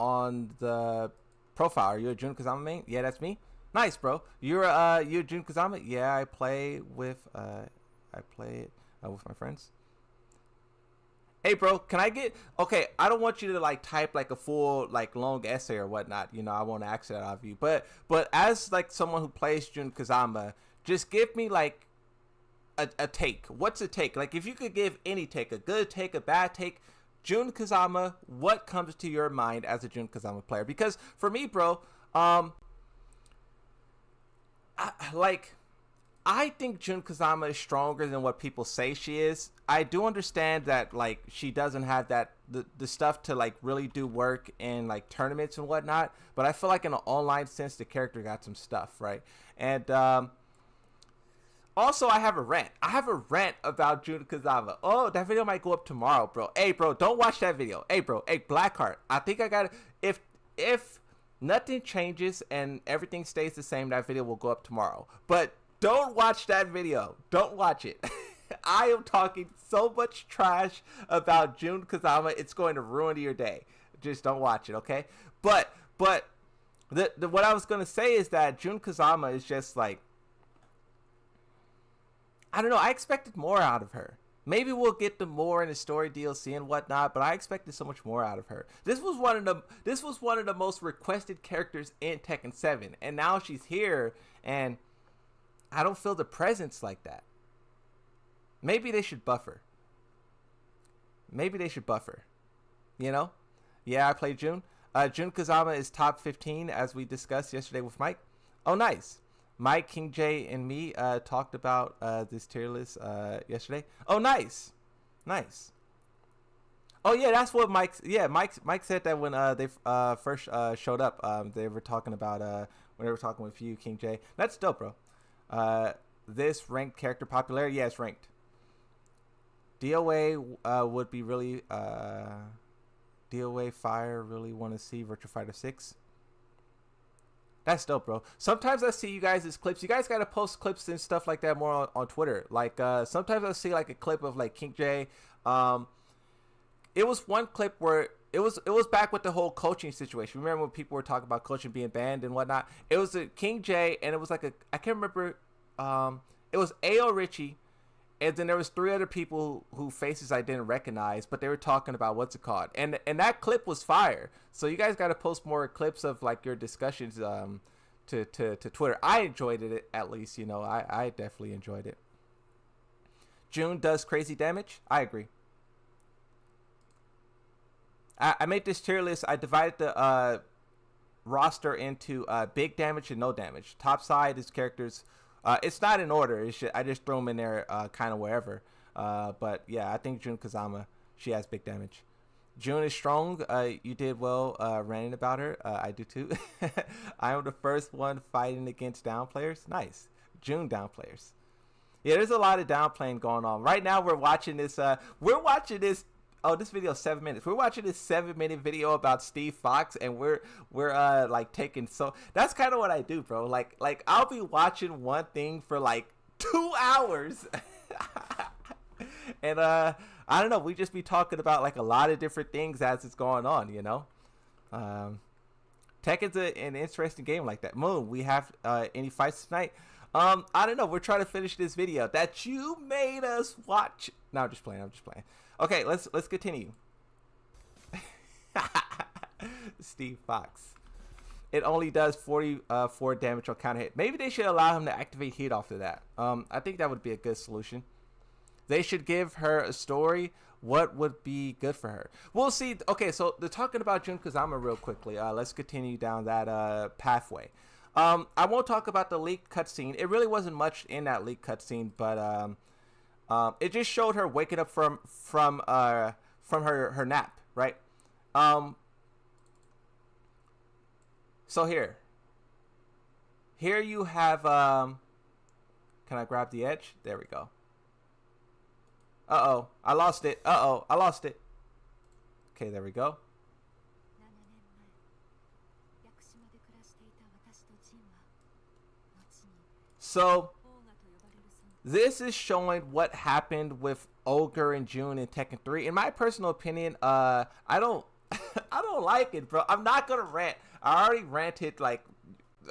on the profile. Are you a Jun Kazama main? Yeah, that's me. Nice, bro. You're Jun Kazama? Yeah, I play with with my friends. Hey, bro, can I get... Okay, I don't want you to, like, type, like, a full, like, long essay or whatnot. You know, I won't ask that of you. But as, like, someone who plays Jun Kazama, just give me, like, a take. What's a take? Like, if you could give any take, a good take, a bad take, Jun Kazama, what comes to your mind as a Jun Kazama player? Because for me, bro, I think Jun Kazama is stronger than what people say she is. I do understand that, like, she doesn't have that the stuff to, like, really do work in, like, tournaments and whatnot. But I feel like in an online sense, the character got some stuff, right? And also, I have a rant. I have a rant about Jun Kazama. Oh, that video might go up tomorrow, bro. Hey, bro, don't watch that video. Hey, bro. Hey, Blackheart. I think I got it. If nothing changes and everything stays the same, that video will go up tomorrow. But don't watch that video. Don't watch it. I am talking so much trash about Jun Kazama. It's going to ruin your day. Just don't watch it, okay? But what I was going to say is that Jun Kazama is just like, I don't know. I expected more out of her. Maybe we'll get the more in the story DLC and whatnot, but I expected so much more out of her. This was one of the most requested characters in Tekken 7, and now she's here, and I don't feel the presence like that. Maybe they should buffer. You know? Yeah, I played Jun. Jun Kazama is top 15, as we discussed yesterday with Mike. Oh, nice. Mike, King J, and me talked about this tier list yesterday. Oh, nice. Oh, yeah, that's what Mike said that when they first showed up. They were talking about when they were talking with you, King J. That's dope, bro. this ranked character popularity? Yeah, it's ranked. DOA would be really DOA Fire. Really want to see Virtua Fighter 6. That's dope, bro. Sometimes I see you guys' clips. You guys gotta post clips and stuff like that more on Twitter. Like sometimes I see like a clip of like King J. It was one clip where it was back with the whole coaching situation. Remember when people were talking about coaching being banned and whatnot? It was a King J, and it was like I can't remember. It was A.O. Richie, and then there was 3 other people who faces I didn't recognize, but they were talking about what's it called, and that clip was fire. So you guys got to post more clips of like your discussions to Twitter. I enjoyed it, at least, you know. I definitely enjoyed it. Jun does crazy damage. I agree. I made this tier list. I divided the roster into big damage and no damage. Top side is characters. It's not in order. I just throw them in there kind of wherever. But yeah, I think Jun Kazama, she has big damage. Jun is strong. You did well ranting about her. I do too. I am the first one fighting against down players. Nice. Jun down players. Yeah, there's a lot of downplaying going on. Right now we're watching this. Oh, this video is 7 minutes. We're watching this 7-minute video about Steve Fox, and we're like taking, so that's kind of what I do, bro. Like I'll be watching one thing for like 2 hours, and I don't know. We just be talking about like a lot of different things as it's going on, you know. Tekken's an interesting game like that. Moon, we have any fights tonight? I don't know. We're trying to finish this video that you made us watch. No, I'm just playing. Okay, let's continue. Steve Fox. It only does 44 damage on counter hit. Maybe they should allow him to activate heat after that. I think that would be a good solution. They should give her a story. What would be good for her? We'll see. Okay, so they're talking about Jun Kazama real quickly. Let's continue down that pathway. I won't talk about the leaked cutscene. It really wasn't much in that leaked cutscene, but it just showed her waking up from her nap, right? So here you have can I grab the edge? There we go. I lost it. Okay, there we go. So this is showing what happened with Ogre and Jun in Tekken 3. In my personal opinion, I don't I don't like it, bro. I'm not gonna rant. I already ranted like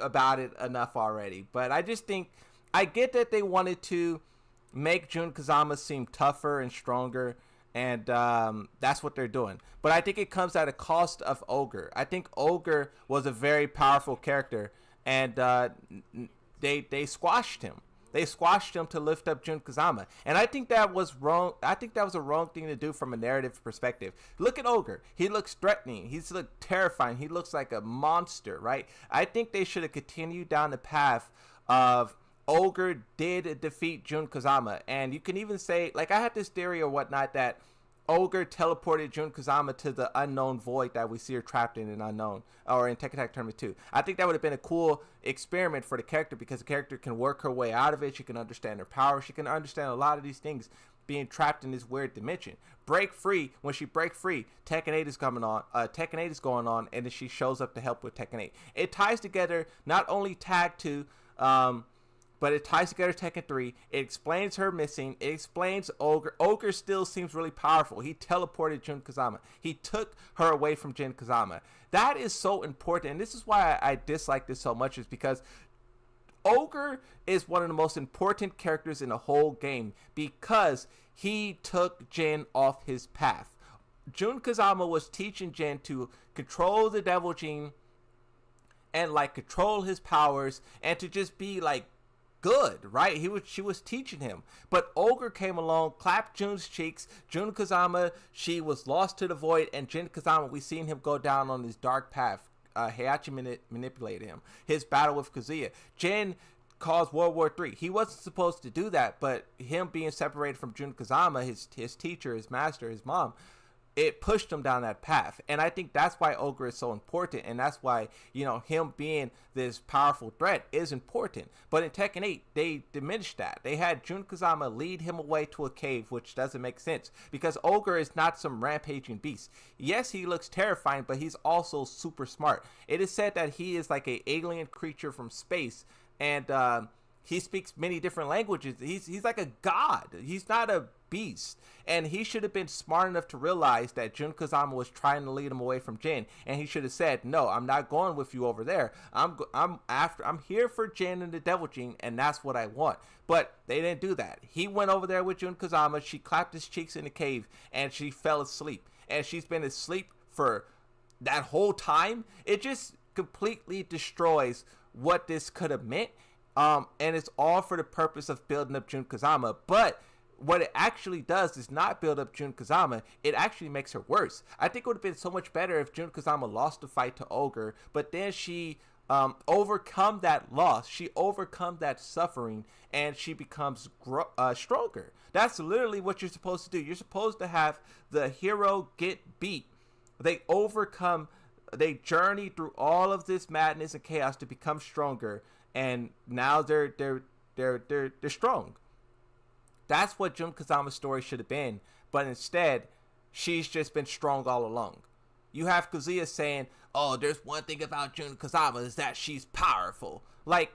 about it enough already. But I just think I get that they wanted to make Jun Kazama seem tougher and stronger, and that's what they're doing. But I think it comes at a cost of Ogre. I think Ogre was a very powerful character, and they squashed him. They squashed him to lift up Jun Kazama. And I think that was wrong. I think that was a wrong thing to do from a narrative perspective. Look at Ogre. He looks threatening. He's look terrifying. He looks like a monster, right? I think they should have continued down the path of Ogre did defeat Jun Kazama. And you can even say, like, I had this theory or whatnot that Ogre teleported Jun Kazama to the unknown void that we see her trapped in Unknown, or in Tekken Tag Tournament 2. I think that would have been a cool experiment for the character, because the character can work her way out of it. She can understand her power. She can understand a lot of these things being trapped in this weird dimension. Break free. When she break free, Tekken 8 is coming on. Tekken 8 is going on, and then she shows up to help with Tekken 8. It ties together not only Tag 2, but it ties together Tekken 3. It explains her missing. It explains Ogre. Ogre still seems really powerful. He teleported Jun Kazama. He took her away from Jun Kazama. That is so important. And this is why I dislike this so much, is because Ogre is one of the most important characters in the whole game, because he took Jin off his path. Jun Kazama was teaching Jin to control the Devil Gene and like control his powers and to just be like good, right? She was teaching him. But Ogre came along, clapped Jun's cheeks. Jun Kazama, she was lost to the void, and Jun Kazama, we seen him go down on this dark path. Heihachi manipulated him. His battle with Kazuya. Jin caused World War III. He wasn't supposed to do that, but him being separated from Jun Kazama, his teacher, his master, his mom, it pushed him down that path. And I think that's why Ogre is so important, and that's why, him being this powerful threat is important. But in Tekken 8, they diminished that. They had Jun Kazama lead him away to a cave, which doesn't make sense, because Ogre is not some rampaging beast. Yes, he looks terrifying, but he's also super smart. It is said that he is like an alien creature from space, and he speaks many different languages. He's like a god. He's not a beast. And he should have been smart enough to realize that Jun Kazama was trying to lead him away from Jin, and he should have said, "No, I'm not going with you over there. I'm here for Jin and the Devil Gene, and that's what I want." But they didn't do that. He went over there with Jun Kazama. She clapped his cheeks in the cave, and she fell asleep. And she's been asleep for that whole time. It just completely destroys what this could have meant. And it's all for the purpose of building up Jun Kazama. But what it actually does is not build up Jun Kazama. It actually makes her worse. I think it would have been so much better if Jun Kazama lost the fight to Ogre, but then she overcome that loss. She overcome that suffering, and she becomes stronger. That's literally what you're supposed to do. You're supposed to have the hero get beat. They overcome. They journey through all of this madness and chaos to become stronger. And now they're strong. That's what Jun Kazama's story should have been. But instead, she's just been strong all along. You have Kazuya saying, "Oh, there's one thing about Jun Kazama is that she's powerful." Like,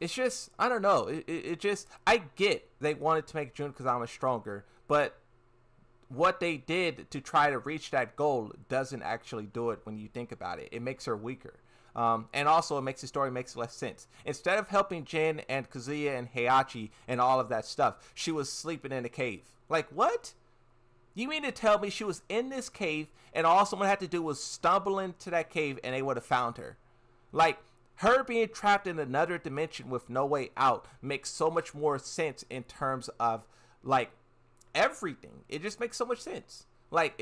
it's just, I don't know. It just, I get they wanted to make Jun Kazama stronger, but what they did to try to reach that goal doesn't actually do it when you think about it. It makes her weaker. And also it makes the story makes less sense. Instead of helping Jin and Kazuya and Heihachi and all of that stuff, she was sleeping in a cave. Like, what? You mean to tell me she was in this cave and all someone had to do was stumble into that cave and they would have found her? Like, her being trapped in another dimension with no way out makes so much more sense in terms of, like, everything. It just makes so much sense. Like,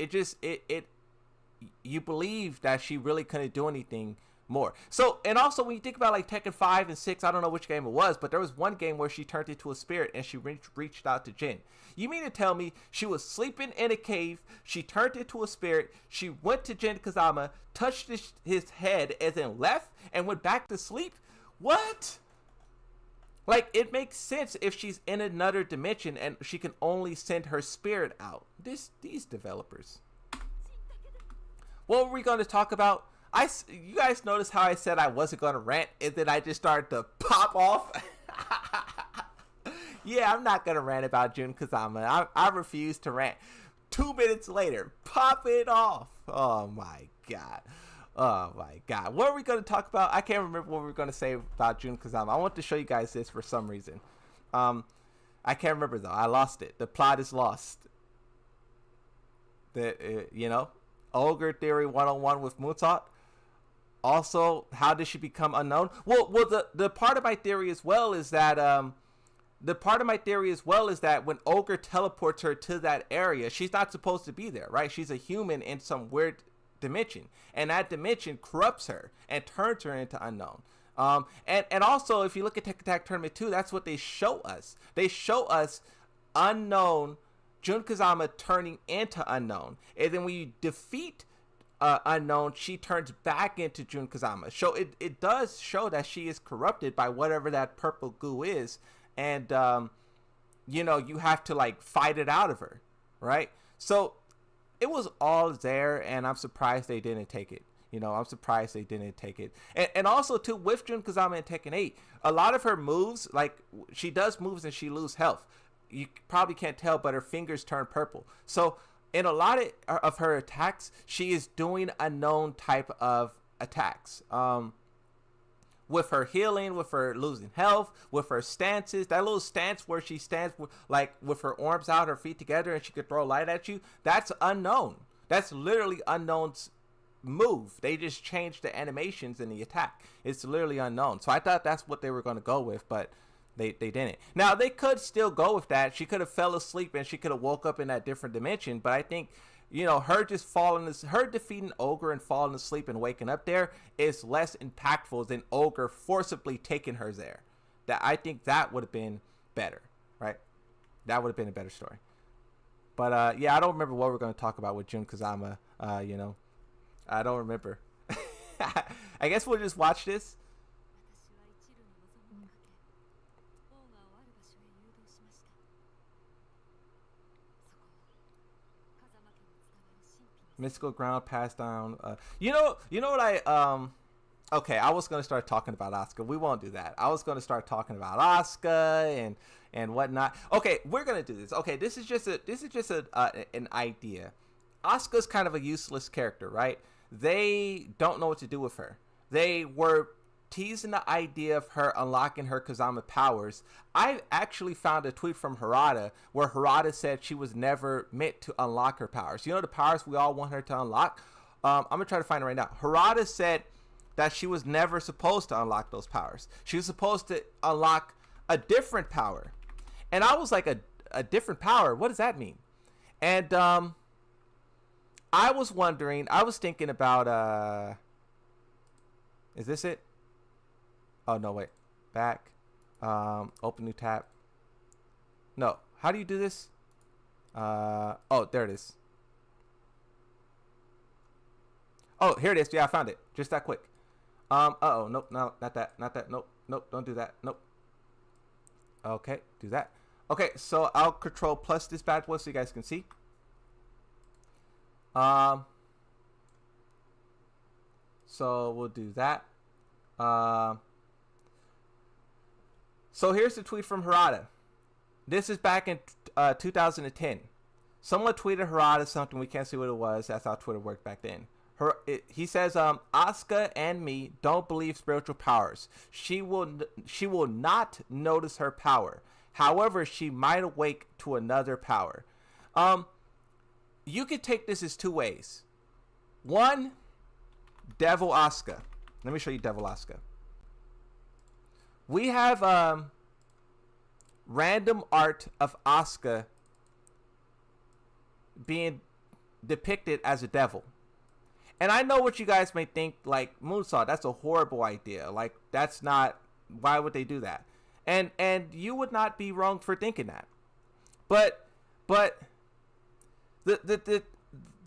you believe that she really couldn't do anything more. So, and also when you think about like Tekken 5 and 6, I don't know which game it was, but there was one game where she turned into a spirit and she reached out to Jin. You mean to tell me she was sleeping in a cave, she turned into a spirit, she went to Jin Kazama, touched his head, and then left and went back to sleep? What? Like, it makes sense if she's in another dimension and she can only send her spirit out. These developers. What were we going to talk about? You guys noticed how I said I wasn't going to rant, and then I just started to pop off? Yeah, I'm not going to rant about Jun Kazama. I refuse to rant. 2 minutes later, pop it off. Oh my god. Oh my god. What are we going to talk about? I can't remember what we were going to say about Jun Kazama. I want to show you guys this for some reason. I can't remember though. I lost it. The plot is lost. Ogre Theory 101 with Mutat. Also, how did she become unknown? Well, the part of my theory as well is that when Ogre teleports her to that area, she's not supposed to be there, right? She's a human in some weird dimension, and that dimension corrupts her and turns her into unknown. And also, if you look at Tekken Tag Tournament 2, that's what they show us. They show us unknown Jun Kazama turning into unknown, and then when you defeat unknown, she turns back into Jun Kazama. So it does show that she is corrupted by whatever that purple goo is, and you have to like fight it out of her, right? So it was all there, and I'm surprised they didn't take it. I'm surprised they didn't take it. And also too, with Jun Kazama in Tekken 8, a lot of her moves, like she does moves and she loses health. You probably can't tell, but her fingers turn purple. So in a lot of her attacks, she is doing unknown type of attacks. With her healing, with her losing health, with her stances, that little stance where she stands with her arms out, her feet together, and she could throw light at you, that's unknown. That's literally unknown's move. They just changed the animations in the attack. It's literally unknown. So I thought that's what they were going to go with, but they didn't. Now, they could still go with that. She could have fell asleep and she could have woke up in that different dimension, but I think her defeating Ogre and falling asleep and waking up there is less impactful than Ogre forcibly taking her there. I think that would have been better, right? That would have been a better story. But yeah, I don't remember what we're going to talk about with Jun Kazama. You know, I don't remember. I guess we'll just watch this. Mystical ground passed down. You know what okay, I was gonna start talking about Asuka. We won't do that. I was gonna start talking about Asuka and whatnot. Okay, we're gonna do this. Okay, this is just an idea. Asuka's kind of a useless character, right? They don't know what to do with her. They were teasing the idea of her unlocking her Kazama powers. I actually found a tweet from Harada where Harada said she was never meant to unlock her powers. You know the powers we all want her to unlock? I'm gonna try to find it right now. Harada said that she was never supposed to unlock those powers. She was supposed to unlock a different power. And I was like, a different power? What does that mean? And I was wondering, I was thinking about, is this it? Oh, no, wait. Back. Open new tab. No. How do you do this? Oh, there it is. Oh, here it is. Yeah, I found it. Just that quick. Uh-oh. Nope. No, not that. Not that. Nope. Nope. Don't do that. Nope. Okay. Do that. Okay. So I'll control plus this bad boy so you guys can see. So we'll do that. So here's the tweet from Harada. This is back in 2010. Someone tweeted Harada something. We can't see what it was. That's how Twitter worked back then. He says, Asuka and me don't believe spiritual powers. She will not notice her power. However, she might awake to another power. You could take this as two ways. One, Devil Asuka. Let me show you Devil Asuka. We have random art of Asuka being depicted as a devil. And I know what you guys may think, like, Moonsaw, that's a horrible idea. Like, that's not, why would they do that? And you would not be wrong for thinking that. But the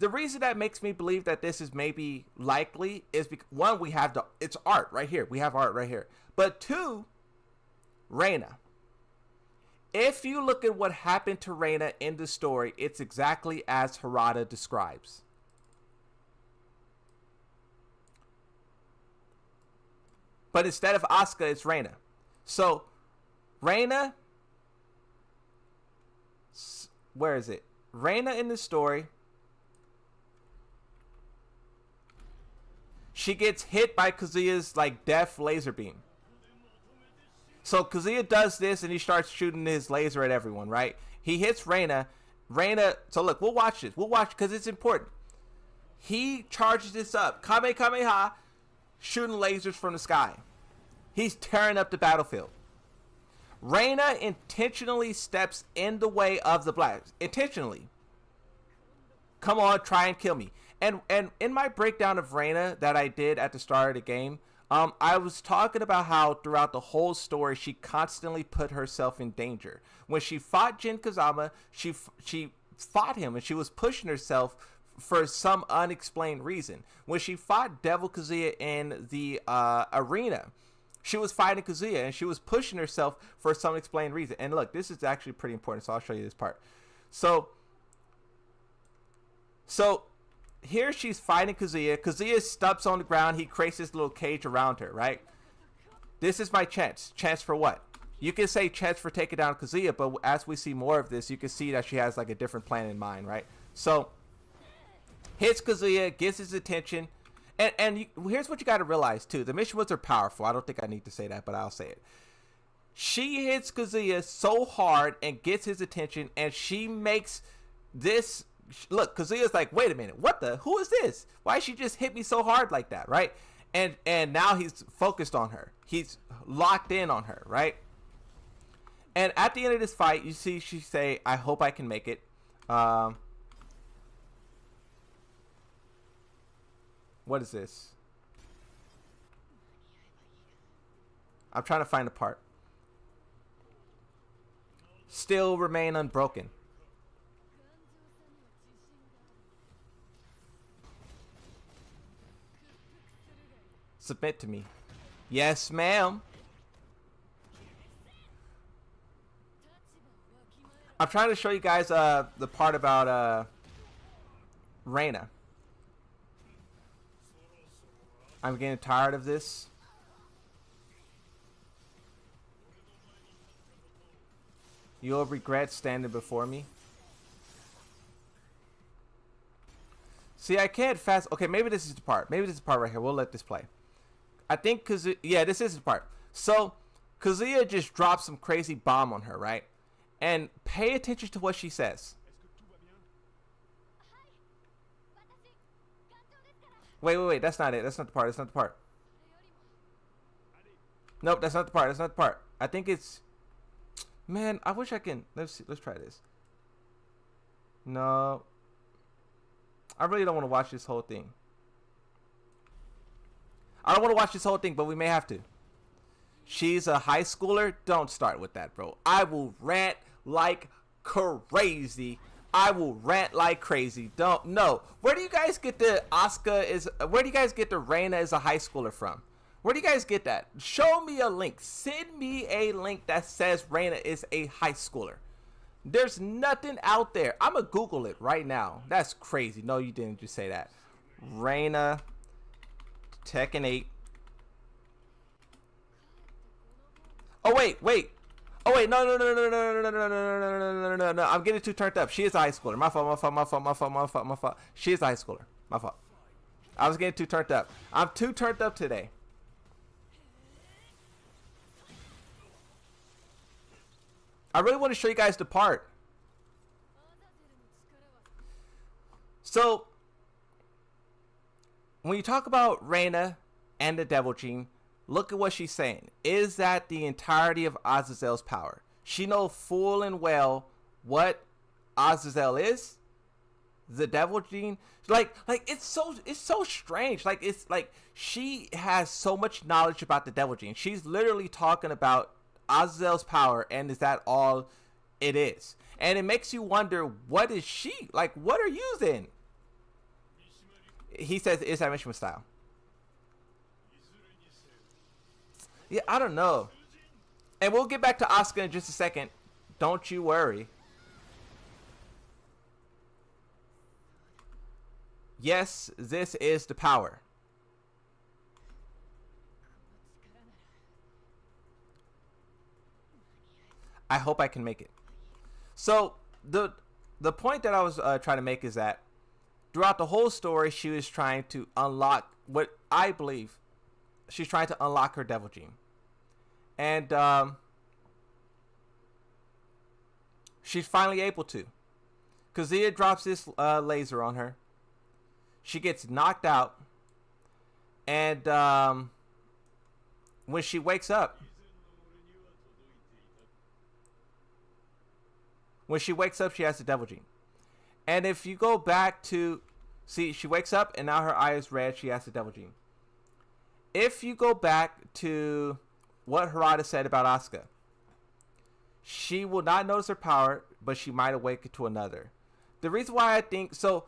reason that makes me believe that this is maybe likely is because, one, we have it's art right here. We have art right here. But two, Reina. If you look at what happened to Reina in the story, it's exactly as Harada describes. But instead of Asuka, it's Reina. So, Reina, where is it? Reina in the story, she gets hit by Kazuya's, like, death laser beam. So Kazuya does this and he starts shooting his laser at everyone, right? He hits Reina. So look, we'll watch this. We'll watch because it's important. He charges this up. Kamehameha, shooting lasers from the sky. He's tearing up the battlefield. Reina intentionally steps in the way of the blacks. Intentionally. Come on, try and kill me. And in my breakdown of Reina that I did at the start of the game, I was talking about how throughout the whole story, she constantly put herself in danger. When she fought Jun Kazama, she fought him and she was pushing herself for some unexplained reason. When she fought Devil Kazuya in the arena, she was fighting Kazuya and she was pushing herself for some unexplained reason. And look, this is actually pretty important, so I'll show you this part. So here she's fighting Kazuya. Kazuya steps on the ground. He creates this little cage around her, right? This is my chance. Chance for what? You can say chance for taking down Kazuya, but as we see more of this, you can see that she has like a different plan in mind, right? So, hits Kazuya, gets his attention. And here's what you got to realize, too. The mission are powerful. I don't think I need to say that, but I'll say it. She hits Kazuya so hard and gets his attention, and she makes this... Look, Kazuya's like, wait a minute, who is this? Why she just hit me so hard like that, right? And now he's focused on her. He's locked in on her, right? And at the end of this fight, you see she say, I hope I can make it. What is this? I'm trying to find the part. Still remain unbroken. Submit to me. Yes, ma'am. I'm trying to show you guys the part about Reina. I'm getting tired of this. You'll regret standing before me. See, I can't fast. Okay, maybe this is the part. Maybe this is the part right here. We'll let this play. I think Kazuya. Yeah, this is the part. So, Kazuya just dropped some crazy bomb on her, right? And pay attention to what she says. Wait. That's not it. That's not the part. That's not the part. Nope, that's not the part. That's not the part. I think it's. Man, I wish I can. Let's see. Let's try this. No. I really don't want to watch this whole thing. I don't want to watch this whole thing, but we may have to. She's a high schooler. Don't start with that, bro. I will rant like crazy. I will rant like crazy. Don't. No. Where do you guys get the Asuka is? Where do you guys get the Reina is a high schooler from? Where do you guys get that? Show me a link. Send me a link that says Reina is a high schooler. There's nothing out there. I'm going to Google it right now. That's crazy. No, you didn't just say that. Reina, Tekken 8. Oh, wait. Oh, wait. No. I'm getting too turned up. She is a high schooler. My fault. She is a high schooler. My fault. I was getting too turned up. I'm too turned up today. I really want to show you guys the part. So, when you talk about Reina and the Devil Gene, look at what she's saying. Is that the entirety of Azazel's power? She knows full and well what Azazel is. The Devil Gene, like it's so strange. Like it's like she has so much knowledge about the Devil Gene. She's literally talking about Azazel's power, and is that all it is? And it makes you wonder, what is she like? What are you in? He says it's that Mishima style. Yeah, I don't know. And we'll get back to Asuka in just a second. Don't you worry. Yes, this is the power. I hope I can make it. So the point that I was trying to make is that throughout the whole story, she was trying to unlock what I believe she's trying to unlock her Devil Gene, and she's finally able to. Kazuya drops this laser on her. She gets knocked out, and when she wakes up. When she wakes up, she has the Devil Gene. And if you go back to... See, she wakes up, and now her eye is red. She has the Devil Gene. If you go back to what Harada said about Asuka, she will not notice her power, but she might awaken to another. The reason why I think... So,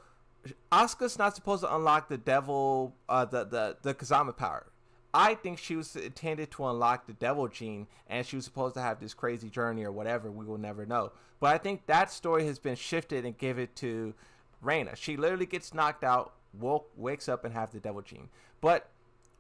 Asuka's not supposed to unlock the Devil... the Kazama power. I think she was intended to unlock the Devil Gene, and she was supposed to have this crazy journey or whatever. We will never know. But I think that story has been shifted and given to Reina. She literally gets knocked out, wakes up, and have the Devil Gene. But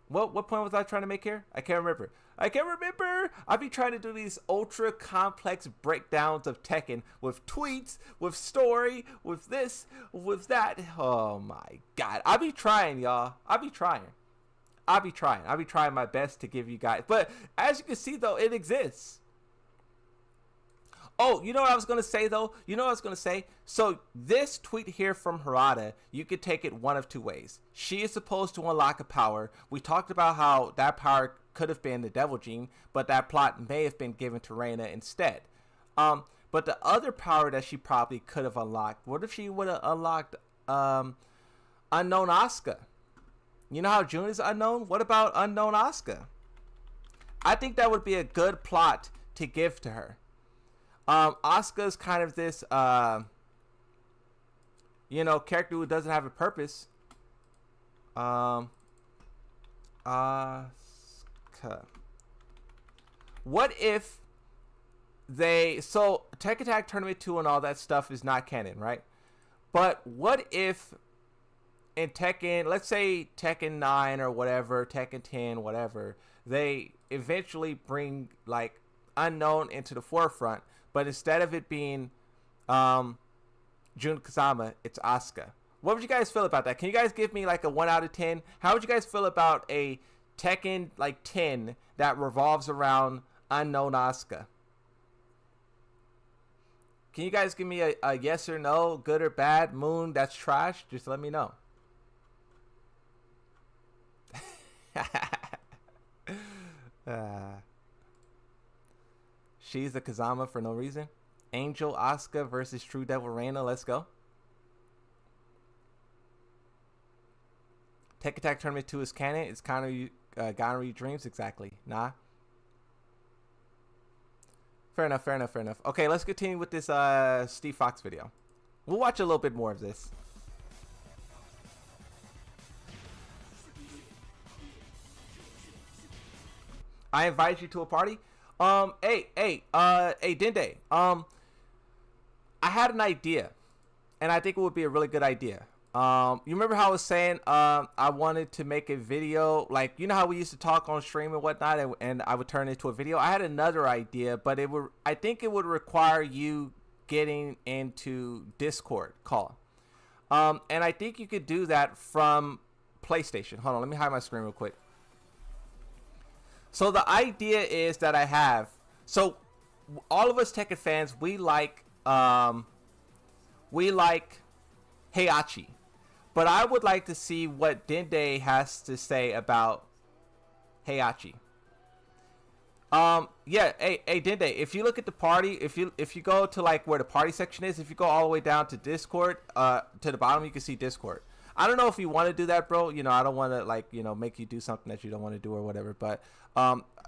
what point was I trying to make here? I can't remember. I be trying to do these ultra complex breakdowns of Tekken with tweets, with story, with this, with that. Oh my God. I be trying, y'all. I be trying my best to give you guys. But as you can see, though, it exists. Oh, you know what I was going to say, though? So this tweet here from Harada, you could take it one of two ways. She is supposed to unlock a power. We talked about how that power could have been the Devil Gene, but that plot may have been given to Reina instead. But the other power that she probably could have unlocked, what if she would have unlocked Unknown Asuka? You know how Jun is unknown? What about Unknown Asuka? I think that would be a good plot to give to her. Asuka's kind of this, character who doesn't have a purpose. Asuka. What if so Tekken Tag Tournament 2 and all that stuff is not canon, right? But what if in Tekken, let's say Tekken 9 or whatever, Tekken 10, whatever, they eventually bring like unknown into the forefront, but instead of it being Jun Kazama, it's Asuka. What would you guys feel about that? Can you guys give me like a 1 out of 10? How would you guys feel about a Tekken like 10 that revolves around unknown Asuka? Can you guys give me a yes or no, good or bad? Moon, that's trash. Just let me know. She's the Kazama for no reason. Angel Asuka versus True Devil Reina. Let's go. Tekken Tag Tournament 2 is canon. It's kind of Gonorrhea Dreams. Exactly. Nah. Fair enough, fair enough, fair enough. Okay, let's continue with this Steve Fox video. We'll watch a little bit more of this. I invite you to a party. Hey, Dende. I had an idea, and I think it would be a really good idea. You remember how I was saying I wanted to make a video, like, you know how we used to talk on stream and whatnot, and I would turn it into a video. I had another idea, but I think it would require you getting into Discord call. And I think you could do that from PlayStation. Hold on, let me hide my screen real quick. So the idea is that I have, so all of us Tekken fans, we like Heihachi. But I would like to see what Dende has to say about Heihachi. Yeah, hey Dende, if you look at the party, if you go to like where the party section is, if you go all the way down to Discord, to the bottom you can see Discord. I don't know if you want to do that, bro. You know, I don't want to like, you know, make you do something that you don't want to do or whatever. But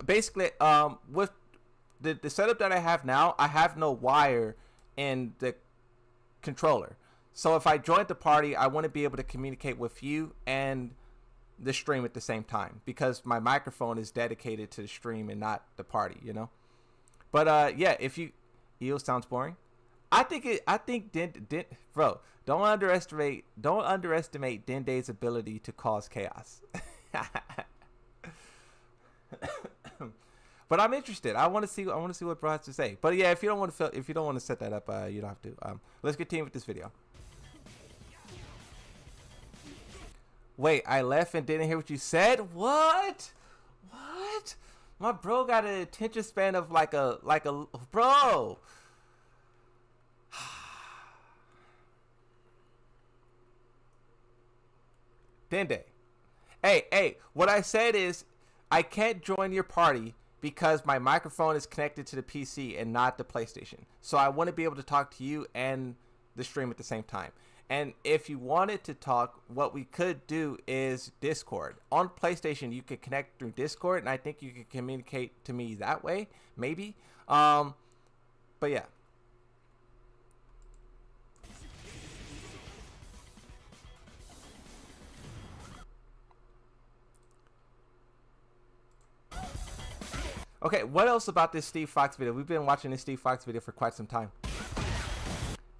basically, with the setup that I have now, I have no wire in the controller. So if I join the party, I want to be able to communicate with you and the stream at the same time, because my microphone is dedicated to the stream and not the party, you know. But yeah, if you EO sounds boring. I think bro, don't underestimate Dende's ability to cause chaos. But I'm interested. I want to see what bro has to say. But yeah, if you don't want to set that up, you don't have to. Let's continue with this video. Wait, I left and didn't hear what you said? What? My bro got an attention span of like a bro. Dende. Hey, what I said is I can't join your party because my microphone is connected to the PC and not the PlayStation. So I want to be able to talk to you and the stream at the same time. And if you wanted to talk, what we could do is Discord. On PlayStation, you could connect through Discord, and I think you could communicate to me that way, maybe. But yeah. Okay, what else about this Steve Fox video? We've been watching this Steve Fox video for quite some time.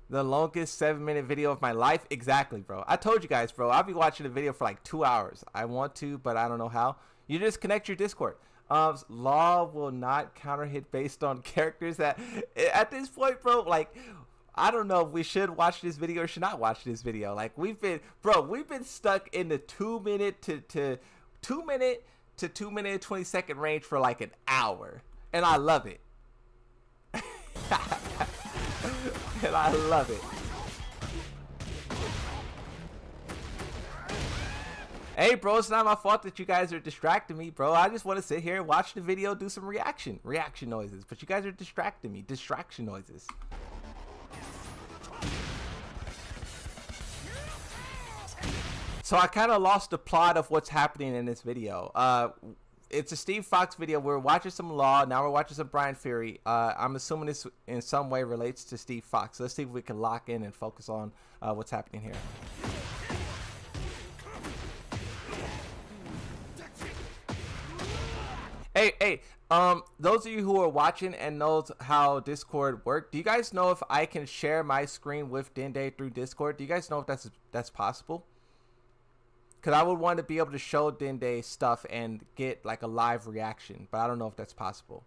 The longest 7-minute video of my life? Exactly, bro. I told you guys, bro. I'll be watching the video for like 2 hours. I want to, but I don't know how. You just connect your Discord. Law will not counter hit based on characters that... At this point, bro, like... I don't know if we should watch this video or should not watch this video. Like, we've been stuck in the 2 minute to 2 minute to 2 minute and 20 second range for like an hour. And I love it. And I love it. Hey, bro, it's not my fault that you guys are distracting me, bro. I just want to sit here and watch the video, do some reaction noises. But you guys are distracting me. Distraction noises. So I kind of lost the plot of what's happening in this video. It's a Steve Fox video. We're watching some Law. Now we're watching some Brian Fury. I'm assuming this in some way relates to Steve Fox. Let's see if we can lock in and focus on what's happening here. Hey, those of you who are watching and knows how Discord works, do you guys know if I can share my screen with Dende through Discord? Do you guys know if that's possible? Because I would want to be able to show Dende stuff and get like a live reaction, but I don't know if that's possible.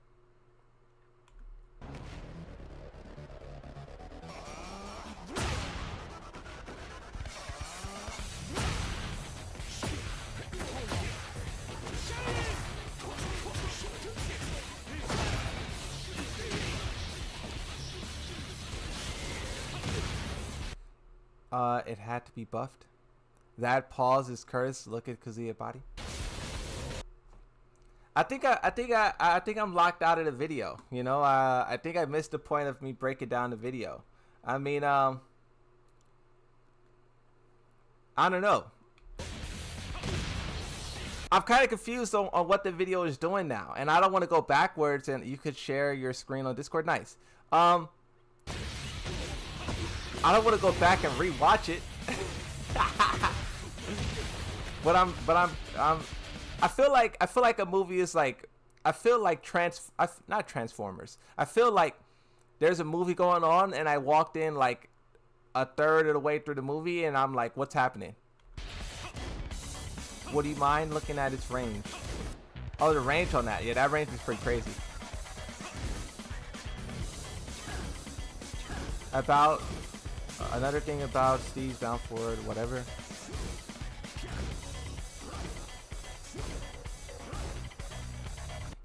It had to be buffed. That pause is cursed. Look at Kazuya body. I think I'm locked out of the video. You know, I think I missed the point of me breaking down the video. I mean, I don't know. I'm kind of confused on what the video is doing now, and I don't want to go backwards. And you could share your screen on Discord. Nice. I don't want to go back and rewatch it. I feel like a movie is like, not Transformers. I feel like there's a movie going on and I walked in like a third of the way through the movie and I'm like, what's happening? Would you mind looking at its range? Oh, the range on that. Yeah, that range is pretty crazy. About another thing about Steve's down forward, whatever.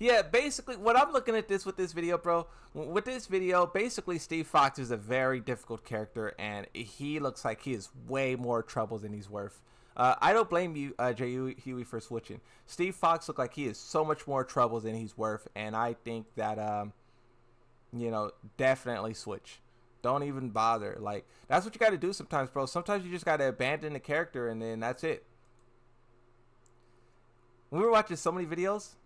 Yeah, basically, what I'm looking at with this video, bro, with this video, basically, Steve Fox is a very difficult character, and he looks like he is way more trouble than he's worth. I don't blame you, J. Huey, for switching. Steve Fox looks like he is so much more trouble than he's worth, and I think that, you know, definitely switch. Don't even bother. Like, that's what you got to do sometimes, bro. Sometimes you just got to abandon the character, and then that's it. We were watching so many videos.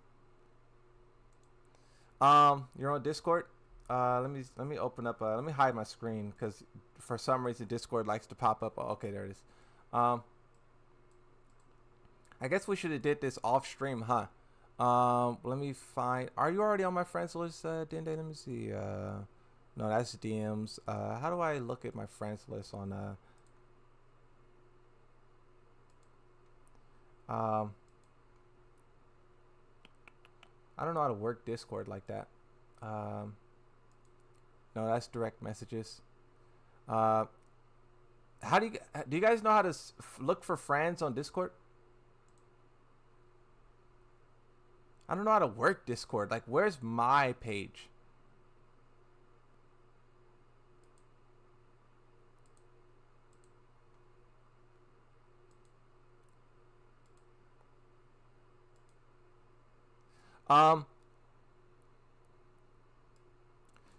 You're on Discord. Let me open up. Let me hide my screen because for some reason Discord likes to pop up. Oh, okay, there it is. I guess we should have did this off stream, huh? Let me find. Are you already on my friends list, Dende? Let me see. No, that's DMs. How do I look at my friends list on I don't know how to work Discord like that. No, that's direct messages. How do you guys know how to look for friends on Discord? I don't know how to work Discord. Like, where's my page?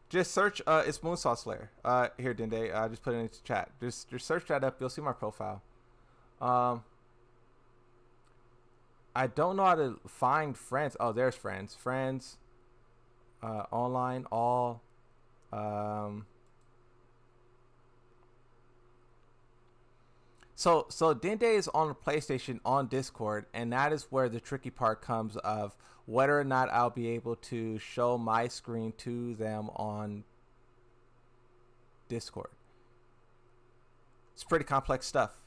Just search it's Moonsauce Slayer. Here, Dende, I just put it into chat. Just search that up, you'll see my profile. I don't know how to find friends. Oh, there's friends. Friends, online, all. So Dende is on the PlayStation on Discord, and that is where the tricky part comes of whether or not I'll be able to show my screen to them on Discord. It's pretty complex stuff.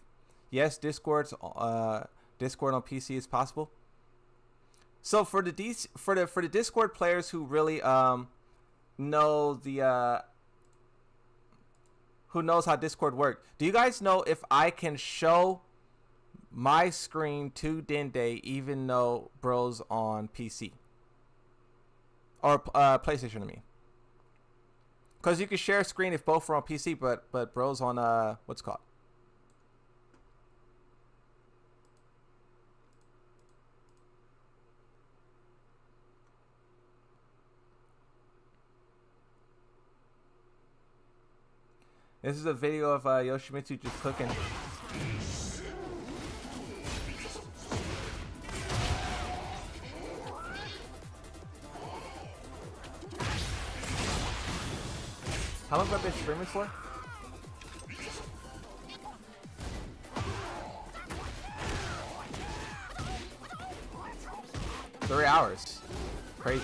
Yes, Discord on PC is possible. So for the Discord players who really know the who knows how Discord works, do you guys know if I can show my screen to Dende even though bro's on PC or PlayStation? I mean, because you can share a screen if both are on PC, but bro's on what's it called? This is a video of Yoshimitsu just cooking. How long have I been streaming for? $3 hours. crazy.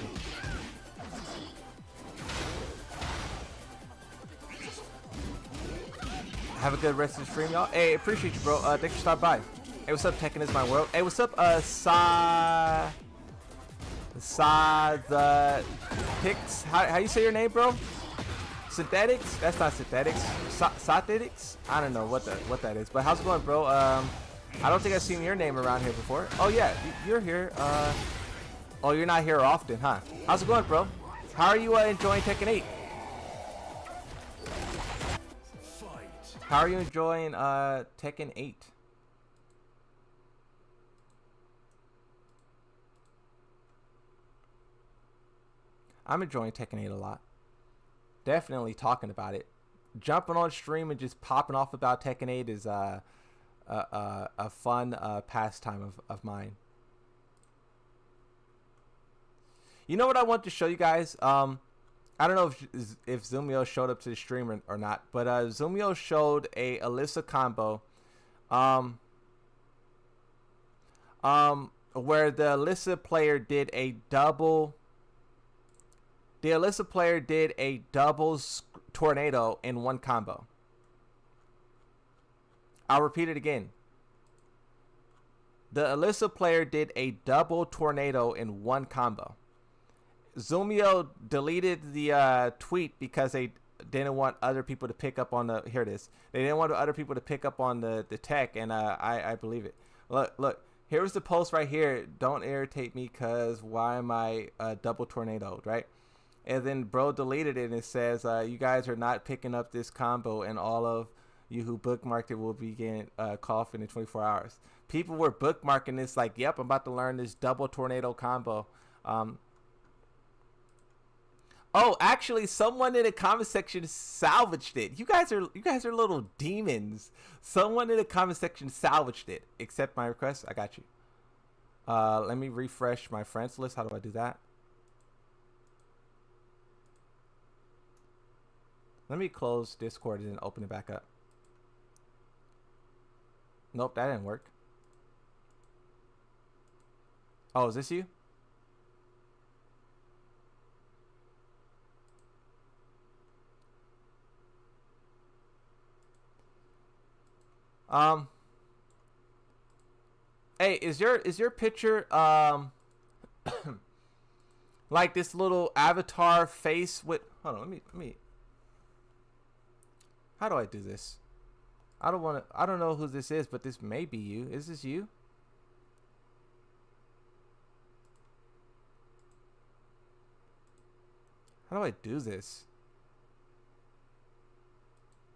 Have a good rest of the stream, y'all. Hey, appreciate you, bro. Thanks for stopping by. Hey, what's up, Tekken is my world. Hey, what's up, the Pix. How you say your name, bro? Synthetics? That's not synthetics. Synthetics? I don't know what that is. But how's it going, bro? I don't think I've seen your name around here before. Oh yeah, you're here. Oh, you're not here often, huh? How's it going, bro? How are you enjoying Tekken 8? How are you enjoying Tekken 8? I'm enjoying Tekken 8 a lot. Definitely talking about it. Jumping on stream and just popping off about Tekken 8 is a fun pastime of mine. You know what I want to show you guys? I don't know if Zumio showed up to the stream or not, but Zumio showed a Alyssa combo, where the Alyssa player did a double. The Alyssa player did a double tornado in one combo. I'll repeat it again. The Alyssa player did a double tornado in one combo. Zumio deleted the tweet because they didn't want other people to pick up on the. Here it is. They didn't want other people to pick up on the tech, and I believe it. Look. Here's the post right here. Don't irritate me, cause why am I double tornadoed, right? And then bro deleted it, and it says, you guys are not picking up this combo, and all of you who bookmarked it will begin coughing in 24 hours. People were bookmarking this like, yep, I'm about to learn this double tornado combo. Oh, actually, someone in the comment section salvaged it. You guys are little demons. Someone in the comment section salvaged it. Accept my request. I got you. Let me refresh my friends list. How do I do that? Let me close Discord and then open it back up. Nope, that didn't work. Oh, is this you? Hey, is your picture like this little avatar face with? Hold on, let me. How do I do this? I don't know who this is, but this may be you. Is this you? How do I do this?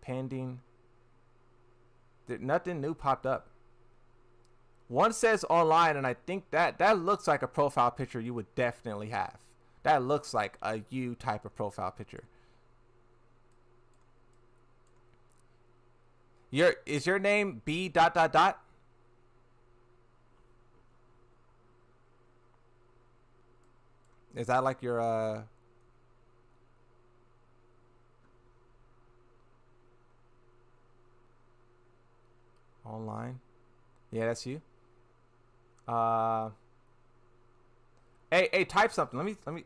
Pending. Nothing new popped up. One says online, and I think that looks like a profile picture you would definitely have. That looks like a you type of profile picture. Is your name B dot dot dot? Is that like your online? Yeah, that's you. Hey, type something. Let me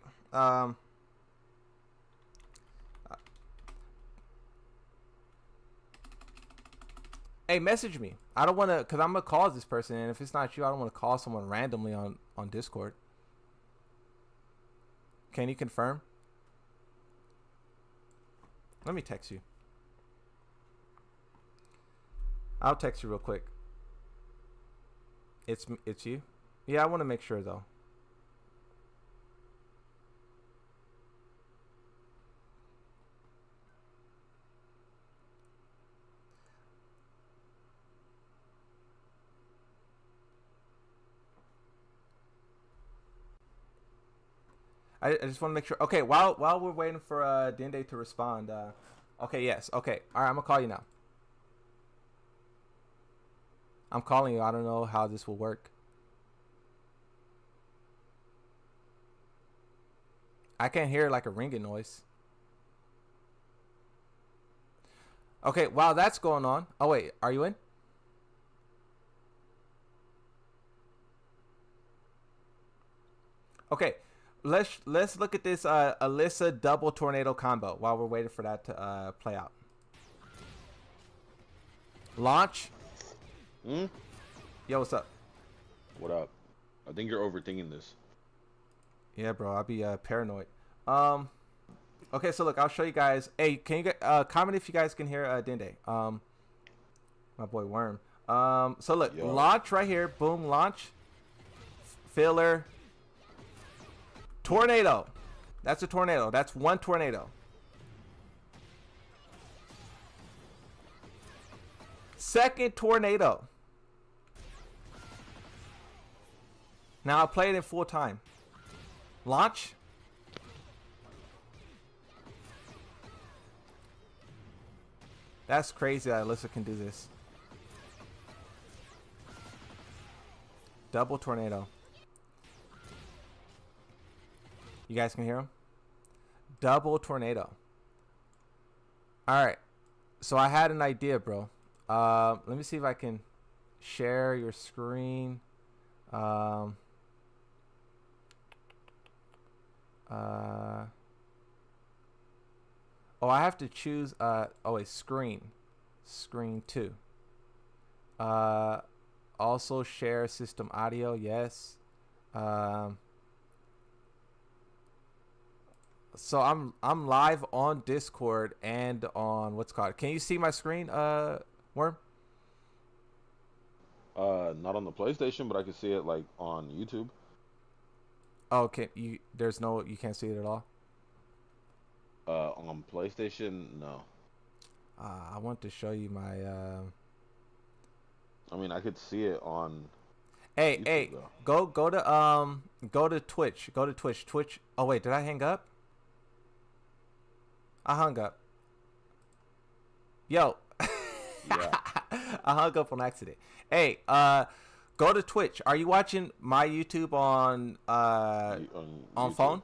hey, message me. I don't want to, because I'm going to call this person, and if it's not you, I don't want to call someone randomly on Discord. Can you confirm? Let me text you. I'll text you real quick. It's you? Yeah, I want to make sure, though. I just want to make sure. Okay, while we're waiting for Dende to respond. Okay, yes. Okay. All right, I'm going to call you now. I'm calling you. I don't know how this will work. I can't hear like a ringing noise. Okay, while that's going on. Oh, wait. Are you in? Okay. let's look at this Alyssa double tornado combo while we're waiting for that to play out. Launch. Hmm? Yo, what's up? What up? I think you're overthinking this. Yeah, bro, I'll be paranoid. Okay, so look, I'll show you guys. Hey, can you get comment if you guys can hear Dende? My boy Worm. So look, Yo. launch right here. Boom, launch. Filler. Tornado. That's a tornado. That's one tornado. Second tornado. Now I'll play it in full time. Launch. That's crazy that Alyssa can do this. Double tornado. You guys can hear him? Double tornado. Alright. So I had an idea, bro. Let me see if I can share your screen. Oh, I have to choose oh wait, screen 2. Also share system audio, yes. So I'm live on Discord and on what's called. Can you see my screen, Worm? Not on the PlayStation, but I can see it like on YouTube. Oh, okay. You can't see it at all. On PlayStation, no. I want to show you my. I mean, I could see it on. Hey, YouTube, hey, though. go to Twitch. Go to Twitch. Twitch. Oh wait, did I hang up? I hung up. Yo. Yeah. I hung up on accident. Hey, go to Twitch. Are you watching my YouTube on on on YouTube. phone?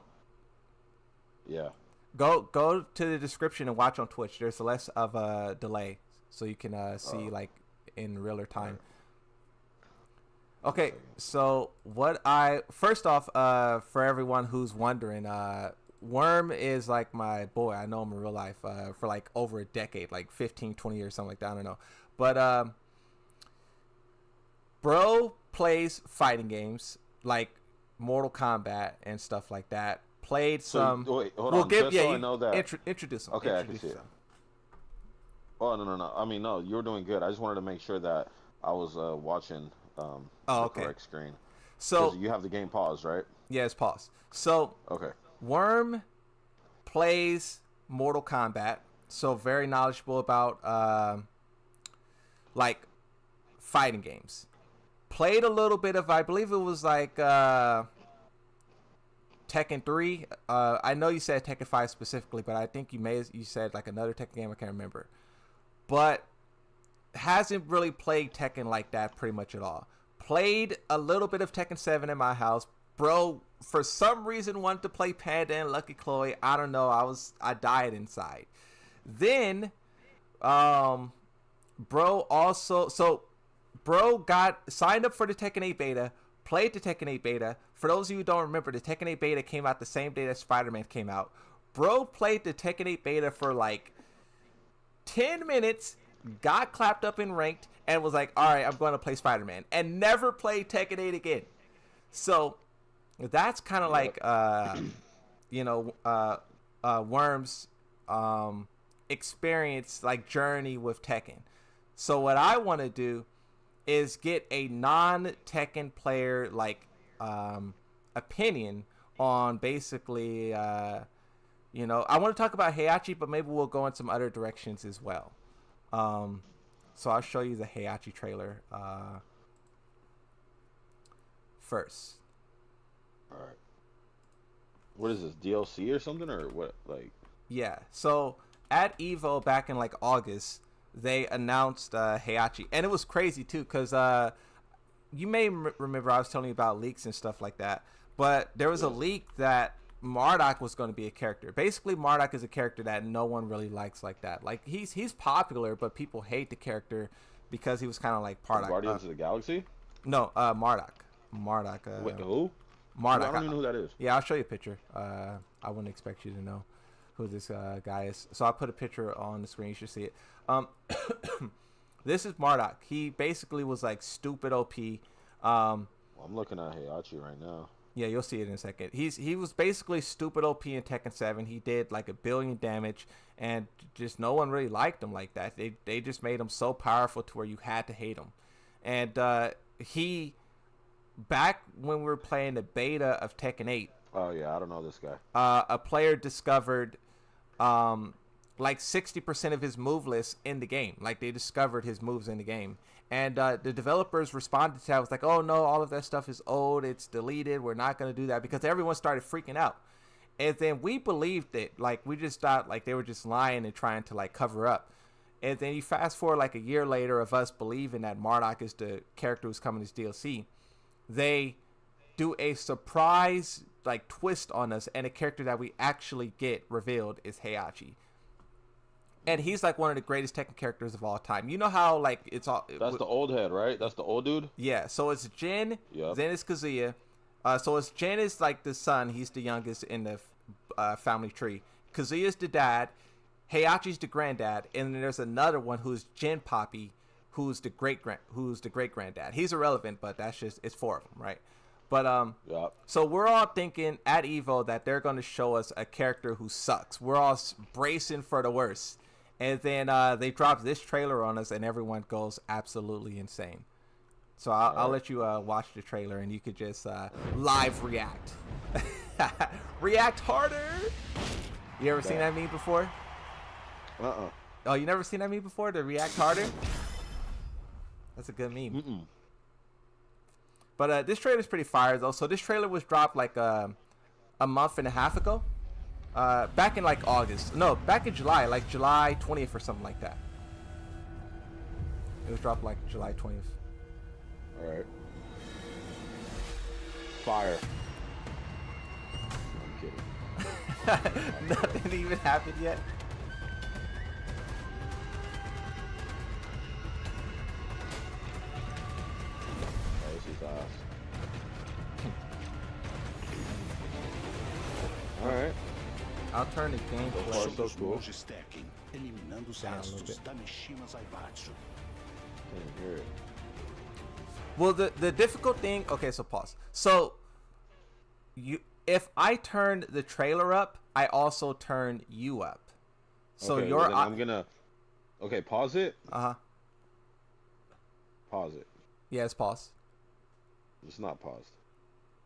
Yeah. Go to the description and watch on Twitch. There's less of a delay, so you can see like in realer time. Okay, so first off, for everyone who's wondering, Worm is like my boy. I know him in real life for like over a decade, like 15, 20 years, something like that. I don't know. But bro plays fighting games like Mortal Kombat and stuff like that. Played some. So, wait, hold on. Just so I know that. Introduce him. Okay, I can see it. Oh, no. I mean, no, you were doing good. I just wanted to make sure that I was watching the correct screen. So you have the game paused, right? Yeah, it's paused. So Okay. Worm plays Mortal Kombat, so very knowledgeable about like fighting games. Played a little bit of, I believe it was like Tekken 3. I know you said Tekken 5 specifically, but I think you said like another Tekken game. I can't remember. But hasn't really played Tekken like that pretty much at all. Played a little bit of Tekken 7 in my house. Bro, for some reason wanted to play Panda and Lucky Chloe. I don't know. I died inside. Then, bro got signed up for the Tekken 8 beta. Played the Tekken 8 beta. For those of you who don't remember, the Tekken 8 beta came out the same day that Spider-Man came out. Bro played the Tekken 8 beta for like 10 minutes, got clapped up in ranked, and was like, alright, I'm going to play Spider-Man. And never played Tekken 8 again. So, that's kind of like, Worm's experience, like journey with Tekken. So what I want to do is get a non-Tekken player like opinion on basically I want to talk about Heihachi, but maybe we'll go in some other directions as well. So I'll show you the Heihachi trailer first. All right. What is this, DLC or something, or what? Like. Yeah. So at Evo back in like August, they announced Heihachi, and it was crazy too, because you may remember I was telling you about leaks and stuff like that, but there was a leak that Marduk was going to be a character. Basically, Marduk is a character that no one really likes like that. Like he's popular, but people hate the character because he was kind of like part of Guardians of the Galaxy. No, Marduk. Wait, who? I Marduk. don't even know who that is. Yeah, I'll show you a picture. I wouldn't expect you to know who this guy is. So I'll put a picture on the screen. You should see it. This is Marduk. He basically was like stupid OP. I'm looking at Heihachi right now. Yeah, you'll see it in a second. He was basically stupid OP in Tekken 7. He did like 1 billion damage, and just no one really liked him like that. They just made him so powerful to where you had to hate him. And he, back when we were playing the beta of Tekken 8. Oh yeah, I don't know this guy. A player discovered like 60% of his move list in the game. Like they discovered his moves in the game. And the developers responded to that. It was like, oh no, all of that stuff is old. It's deleted. We're not going to do that, because everyone started freaking out. And then we believed it. Like we just thought like they were just lying and trying to like cover up. And then you fast forward like a year later of us believing that Marduk is the character who's coming as DLC. They do a surprise like twist on us, and a character that we actually get revealed is Heihachi. And he's like one of the greatest Tekken characters of all time. You know how like it's all. That's the old head, right? That's the old dude. Yeah. So it's Jin. Yep. Then it's Kazuya. So it's Jin is like the son. He's the youngest in the family tree. Kazuya's the dad. Heihachi's the granddad, and then there's another one who's Jin Poppy, who's the great granddad. He's irrelevant, but that's just it's 4 of them, right? But Yep. so we're all thinking at Evo that they're going to show us a character who sucks. We're all bracing for the worst. And then they dropped this trailer on us, and everyone goes absolutely insane. So I'll let you watch the trailer, and you could just live react. React harder. You ever seen that meme before? Oh, you never seen that meme before? The react harder? That's a good meme. Mm-mm. But this trailer's pretty fire, though. So this trailer was dropped like a month and a half ago. Back in like August. No, back in July, like July 20th or something like that. It was dropped like July 20th. Alright. Fire. I'm kidding. Nothing even happened yet. Oh, this is ass. Alright. I'll turn the game So far, so cool. stacking, eliminando os Down a restos little bit. da Mishimas abaixo. Can't hear it. Well, the difficult thing. Okay, so pause. So if I turn the trailer up, I also turn you up. So Okay, your well, then I'm gonna. Okay, pause it. Pause it. Yeah, it's paused. It's not paused.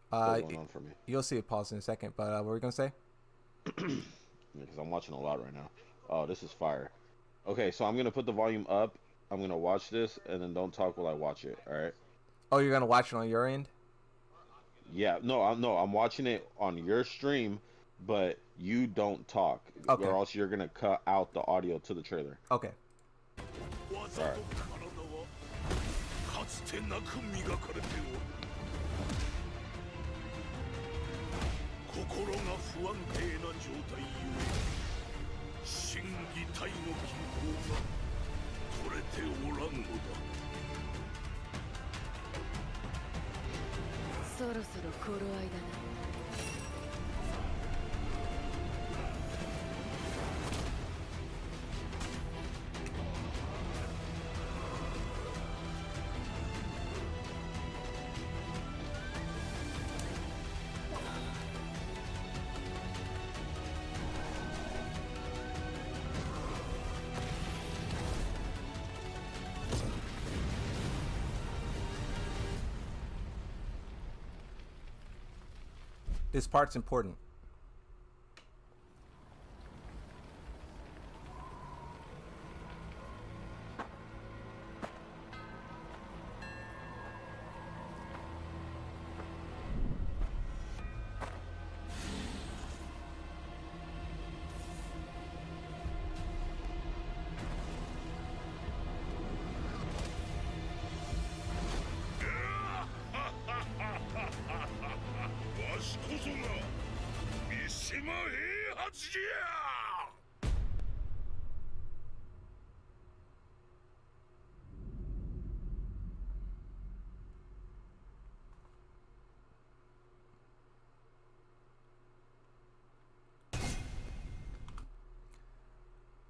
What's going on for me? You'll see it pause in a second. But what were we gonna say? Because I'm watching a lot right now. Oh, this is fire. Okay, so I'm gonna put the volume up. I'm gonna watch this, and then don't talk while I watch it. All right? Oh, you're gonna watch it on your end? Yeah. No, I'm watching it on your stream, but you don't talk, Okay. or else you're gonna cut out the audio to the trailer. Okay. 技と体はかつてなく磨かれておる。心が不安定な状態ゆえ、心技体の均衡が取れておらんのだ。そろそろ頃合いだな。This part's important.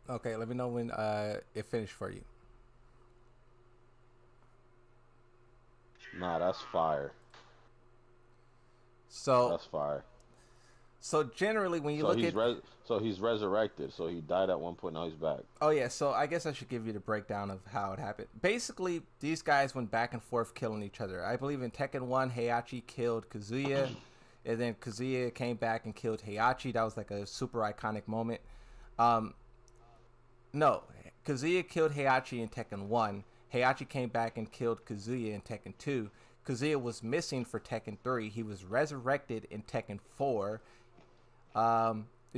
Okay, let me know when it finished for you. Nah, that's fire. So That's fire. so generally when you So look at he's resurrected. So he died at one point. Now he's back. oh yeah, so I guess I should give you the breakdown of how it happened. Basically, these guys went back and forth killing each other. I believe in Tekken 1, Heihachi killed Kazuya, and then Kazuya came back and killed Heihachi. That was like a super iconic moment. No, Kazuya killed Heihachi in Tekken 1. Heihachi came back and killed Kazuya in Tekken 2. Kazuya was missing for Tekken 3. He was resurrected in Tekken 4.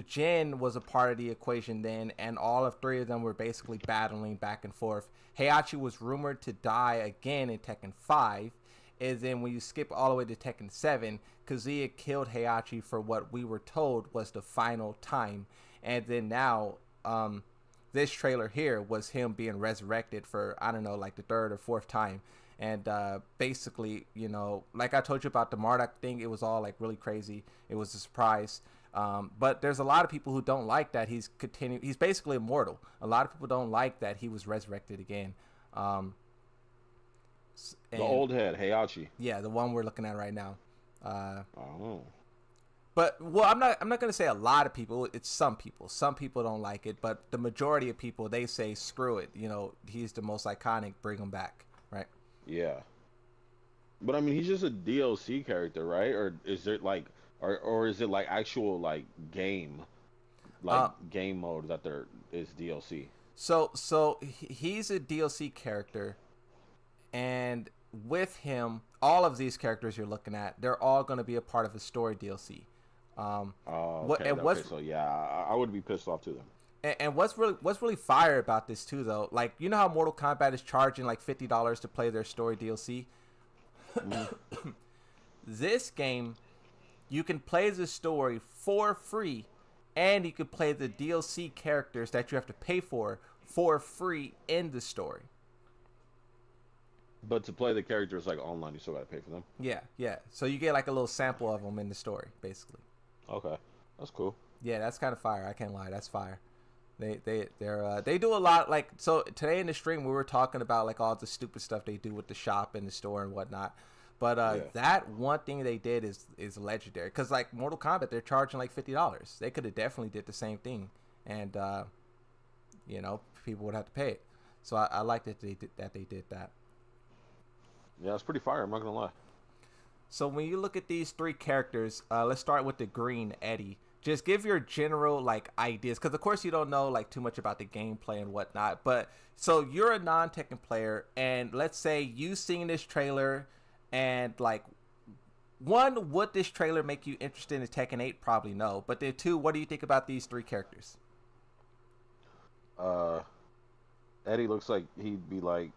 Jin was a part of the equation then, and all of three of them were basically battling back and forth. Heihachi was rumored to die again in Tekken 5. And then when you skip all the way to Tekken 7, Kazuya killed Heihachi for what we were told was the final time. And then now, this trailer here was him being resurrected for, I don't know, like the third or fourth time. And basically, you know, like I told you about the Marduk thing, it was all like really crazy. It was a surprise. But there's a lot of people who don't like that he's basically immortal. A lot of people don't like that he was resurrected again. The old head, Heihachi. Yeah, the one we're looking at right now. Oh. But well, I'm not gonna say a lot of people. It's some people. Some people don't like it, but the majority of people, they say screw it. You know, he's the most iconic. Bring him back, right? Yeah. But I mean, he's just a DLC character, right? Or is it like, or is it like actual like game, game mode that there is DLC? So he's a DLC character, and with him, all of these characters you're looking at, they're all going to be a part of a story DLC. Okay. So yeah, I would be pissed off too then. And what's really fire about this too, though, like you know how Mortal Kombat is charging like $50 to play their story DLC. This game, you can play the story for free, and you can play the DLC characters that you have to pay for free in the story. But to play the characters like online, you still gotta pay for them. Yeah. So you get like a little sample of them in the story, basically. Okay, that's cool. Yeah, that's kind of fire. I can't lie, that's fire. They do a lot. Like, so today in the stream we were talking about like all the stupid stuff they do with the shop and the store and whatnot. But that one thing they did is legendary. Because like Mortal Kombat, they're charging like $50. They could have definitely did the same thing, and you know, people would have to pay it. So I like that they did that. Yeah, it's pretty fire. I'm not gonna lie. So when you look at these three characters, let's start with the green Eddie. Just give your general like ideas, because of course you don't know like too much about the gameplay and whatnot. But so you're a non-Tekken player, and let's say you seen this trailer, and like, one, would this trailer make you interested in Tekken 8? Probably no. But then two, what do you think about these three characters? Eddie looks like he'd be like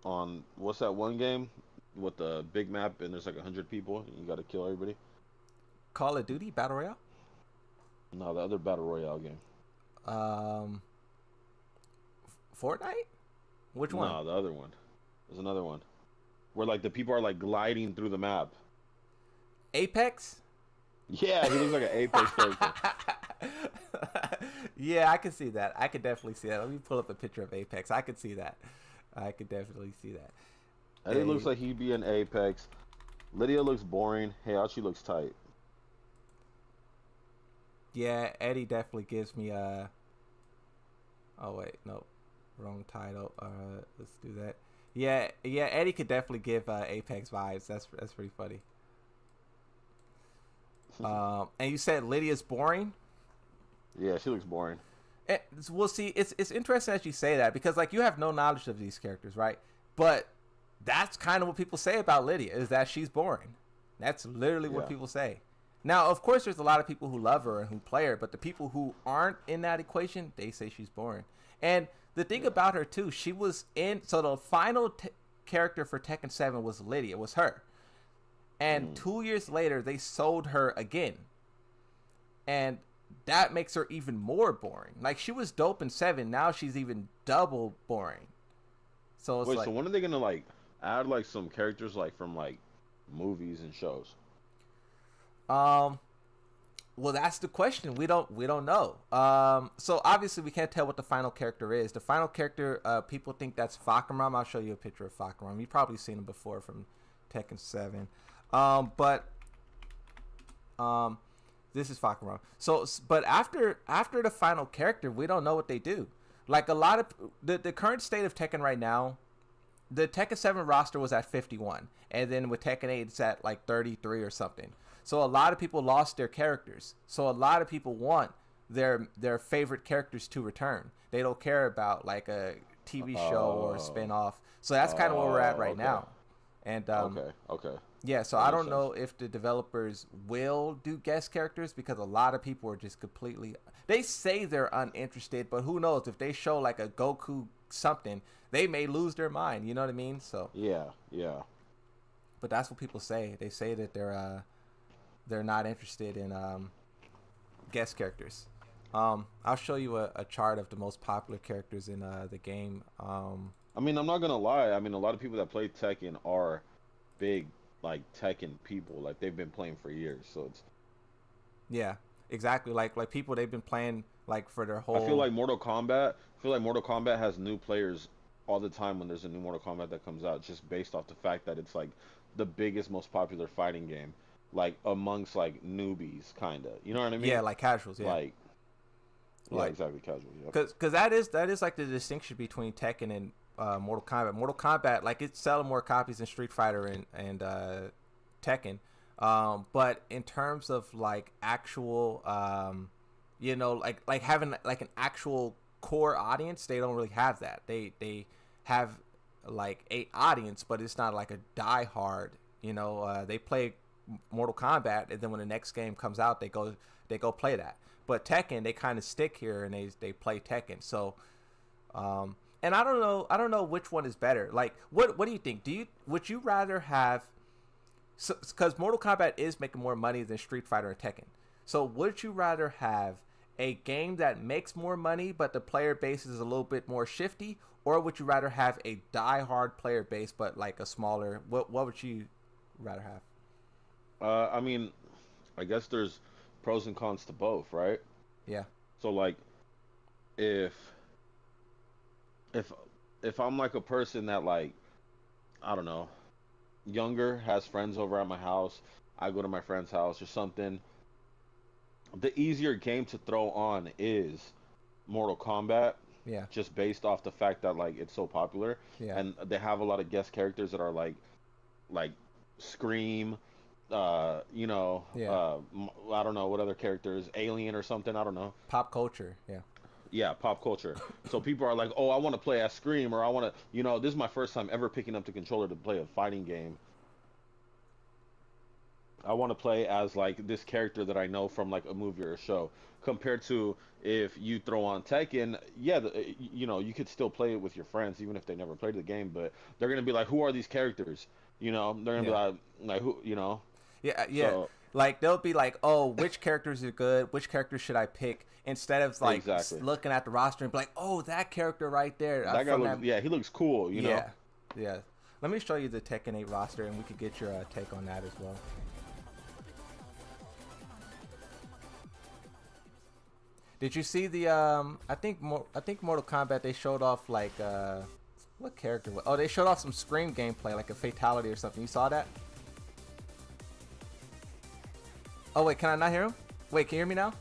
on what's that one game with the big map and there's like 100 people and you got to kill everybody. Call of Duty Battle Royale? No, the other battle royale game. Fortnite? Which one? No, the other one. There's another one where like the people are like gliding through the map. Apex? Yeah, he looks like an Apex character. Yeah, I can see that. I could definitely see that. Let me pull up a picture of Apex. I could see that. I could definitely see that. Eddie looks like he'd be in Apex. Lydia looks boring. Heihachi looks tight. Yeah, Eddie definitely gives me a... Oh, wait. No. Wrong title. Let's do that. Yeah, Eddie could definitely give Apex vibes. That's pretty funny. And you said Lydia's boring? Yeah, she looks boring. We'll see. It's interesting that you say that, because like you have no knowledge of these characters, right? But that's kind of what people say about Lydia, is that she's boring. That's literally what people say. Now, of course, there's a lot of people who love her and who play her, but the people who aren't in that equation, they say she's boring. And the thing about her too, she was in. So the final character for Tekken 7 was Lydia, was her. And 2 years later, they sold her again, and that makes her even more boring. Like, she was dope in 7. Now she's even double boring. So it's wait, like, so when are they gonna like add like some characters like from like movies and shows? Well, that's the question. We don't know. So obviously we can't tell what the final character is. The final character, people think that's Fakaram. I'll show you a picture of Fakaram. You've probably seen him before from Tekken 7. This is Fakaram. So, but after the final character, we don't know what they do. Like a lot of the current state of Tekken right now, the Tekken 7 roster was at 51, and then with Tekken 8 it's at like 33 or something. So a lot of people lost their characters. So a lot of people want their favorite characters to return. They don't care about like a TV show or a spin-off. So that's kind of where we're at right now. And okay. Yeah, so I don't know if the developers will do guest characters because a lot of people are just completely... They say they're uninterested, but who knows? If they show like a Goku something, they may lose their mind. You know what I mean? So yeah. But that's what people say. They say that they're not interested in guest characters. I'll show you a chart of the most popular characters in the game. I mean, I'm not gonna lie. I mean, a lot of people that play Tekken are big like Tekken people. Like they've been playing for years, so it's yeah, exactly. Like people they've been playing like for their whole. I feel like Mortal Kombat has new players all the time when there's a new Mortal Kombat that comes out, just based off the fact that it's like the biggest, most popular fighting game, like amongst like newbies, kind of. You know what I mean? Yeah, like casuals. Yeah. Like exactly, casual. Yeah. Because that is like the distinction between Tekken and Mortal Kombat. Mortal Kombat, like it's selling more copies than Street Fighter and Tekken. But in terms of like actual, like having like an actual core audience, they don't really have that. They have like a audience, but it's not like a diehard. They play Mortal Kombat, and then when the next game comes out, they go play that. But Tekken, they kind of stick here and they play Tekken. So, and I don't know which one is better. Like, what do you think? Would you rather have? Because Mortal Kombat is making more money than Street Fighter and Tekken. So, would you rather have a game that makes more money but the player base is a little bit more shifty, or would you rather have a die-hard player base but like a smaller? What would you rather have? I mean, I guess there's pros and cons to both, right? Yeah. So like, if I'm like a person that like, I don't know, younger, has friends over at my house, I go to my friend's house or something, the easier game to throw on is Mortal Kombat. Yeah. Just based off the fact that like it's so popular. Yeah. And they have a lot of guest characters that are like Scream, I don't know what other characters, Alien or something, I don't know. Pop culture, yeah. Yeah, pop culture. So people are like, oh, I want to play as Scream, or I want to, this is my first time ever picking up the controller to play a fighting game. I want to play as like this character that I know from like a movie or a show. Compared to if you throw on Tekken, yeah, you could still play it with your friends even if they never played the game, but they're gonna be like, who are these characters? They're gonna be like who, Yeah. So, like they'll be like, oh, which characters are good? Which characters should I pick? Instead of like looking at the roster and be like, oh, that character right there. That guy looks, he looks cool. You know. Yeah. Let me show you the Tekken 8 roster, and we could get your take on that as well. Did you see the I think Mortal Kombat, they showed off like what character? Oh, they showed off some Scream gameplay, like a fatality or something. You saw that? Oh wait, can I not hear him? Wait, can you hear me now?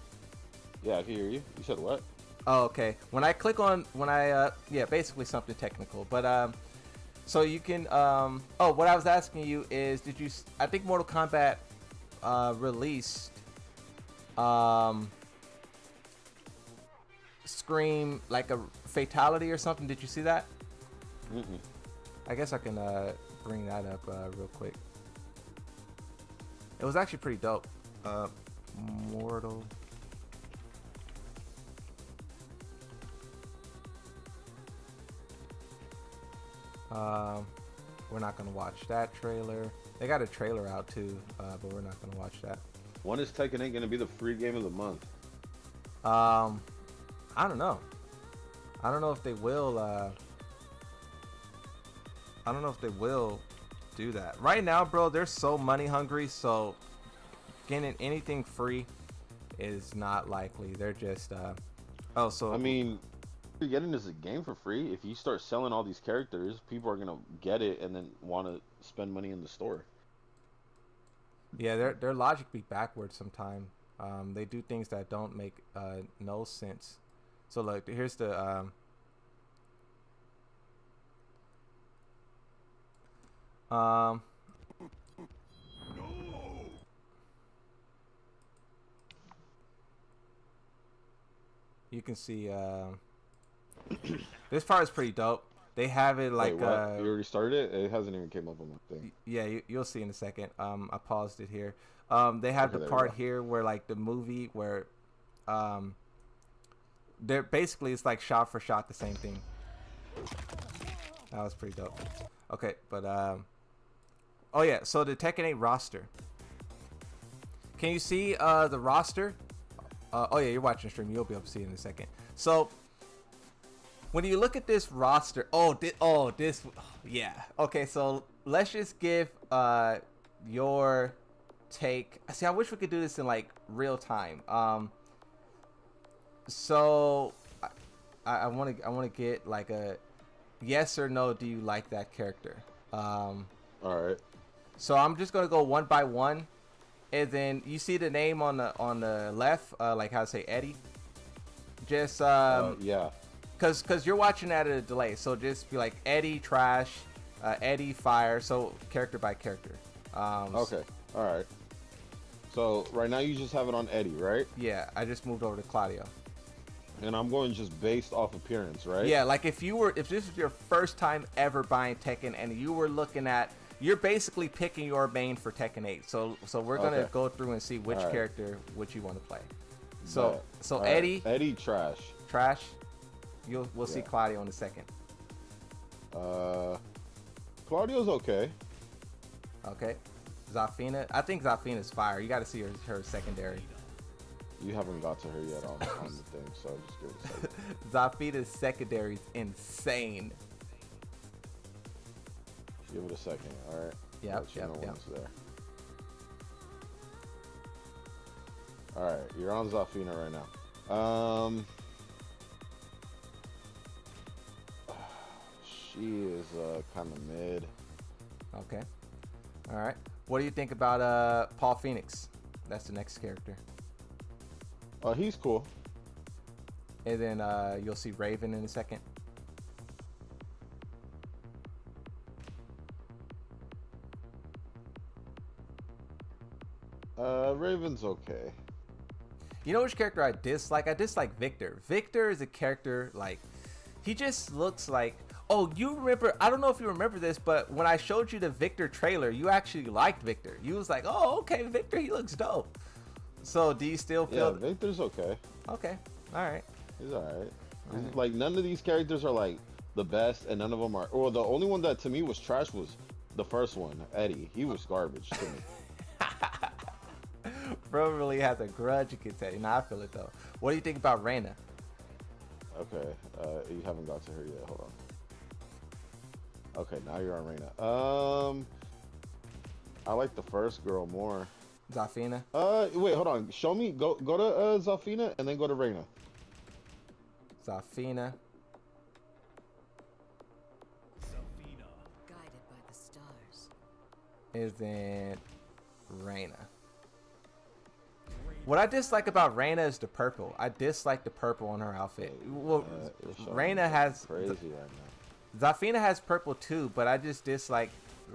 Yeah, I can hear you. You said what? Oh, okay. When I click on basically something technical, but so you can what I was asking you is, I think Mortal Kombat released Scream like a fatality or something. Did you see that? Mm-mm. I guess I can bring that up real quick. It was actually pretty dope. Mortal. We're not gonna watch that trailer. They got a trailer out too, but we're not gonna watch that. When is Tekken 8 gonna be the free game of the month? I don't know. I don't know if they will. I don't know if they will do that. Right now, bro, they're so money hungry. So getting anything free is not likely. They're just oh, so I mean, you're getting this game for free. If you start selling all these characters, people are gonna get it and then want to spend money in the store. yeah, their logic be backwards sometimes. They do things that don't make no sense. So look, here's the you can see this part is pretty dope. They have it like Wait, what? You already started it? It hasn't even came up on my thing. yeah, you'll see in a second. I paused it here. They have Okay, the there we part go. here where like the movie where they're basically it's like shot for shot the same thing. That was pretty dope. Okay, but oh yeah, so the Tekken 8 roster. Can you see the roster? Oh yeah, you're watching the stream. You'll be able to see it in a second. So when you look at this roster, yeah. Okay, so let's just give your take. See, I wish we could do this in like real time. So I want to get like a yes or no. Do you like that character? All right. So I'm just gonna go one by one, and then you see the name on the left, like how to say Eddie. Just Yeah. cause you're watching at a delay, so just be like Eddie trash, Eddie fire. So character by character. Okay. All right. So right now you just have it on Eddie, right? Yeah, I just moved over to Claudio. And I'm going just based off appearance, right? Yeah, like if this was your first time ever buying Tekken and you were looking at, you're basically picking your main for Tekken 8. So we're gonna Okay. go through and see which Alright. character which you want to play. So Bet. so All right. Eddie Eddie trash. trash. We'll see Yeah. Claudio in a second. Claudio's okay. Okay. Zafina. I think Zafina's fire. You got to see her secondary. You haven't got to her yet on the thing, so just give it a second. Zafina's secondary is insane. Give it a second, all right? Yep, Let you know when yep. it's there. All right, you're on Zafina right now. She is kind of mid. Okay. All right. What do you think about Paul Phoenix? That's the next character. He's cool. And then you'll see Raven in a second. Raven's okay. You know which character I dislike? I dislike Victor. Victor is a character like he just looks like. Oh, you remember? I don't know if you remember this, but when I showed you the Victor trailer, you actually liked Victor. You was like, "Oh, okay, Victor, he looks dope." So, do you still Yeah, feel? Victor's okay. Okay, all right. He's all right. Alright. Like none of these characters are like the best, and none of them are. Well, the only one that to me was trash was the first one, Eddie. He was garbage to me. Bro really has a grudge against Eddie. Nah, I feel it though. What do you think about Reina? Okay, you haven't got to her yet. Hold on. Okay, now you're on Reina. I like the first girl more. Zafina? Wait, hold on. Show me. Go to Zafina and then go to Reina. Zafina. Guided by the stars. Is in Reina. What I dislike about Reina is the purple. I dislike the purple on her outfit. Well, You're showing Reina me has crazy right now. Zafina has purple too, but I just dislike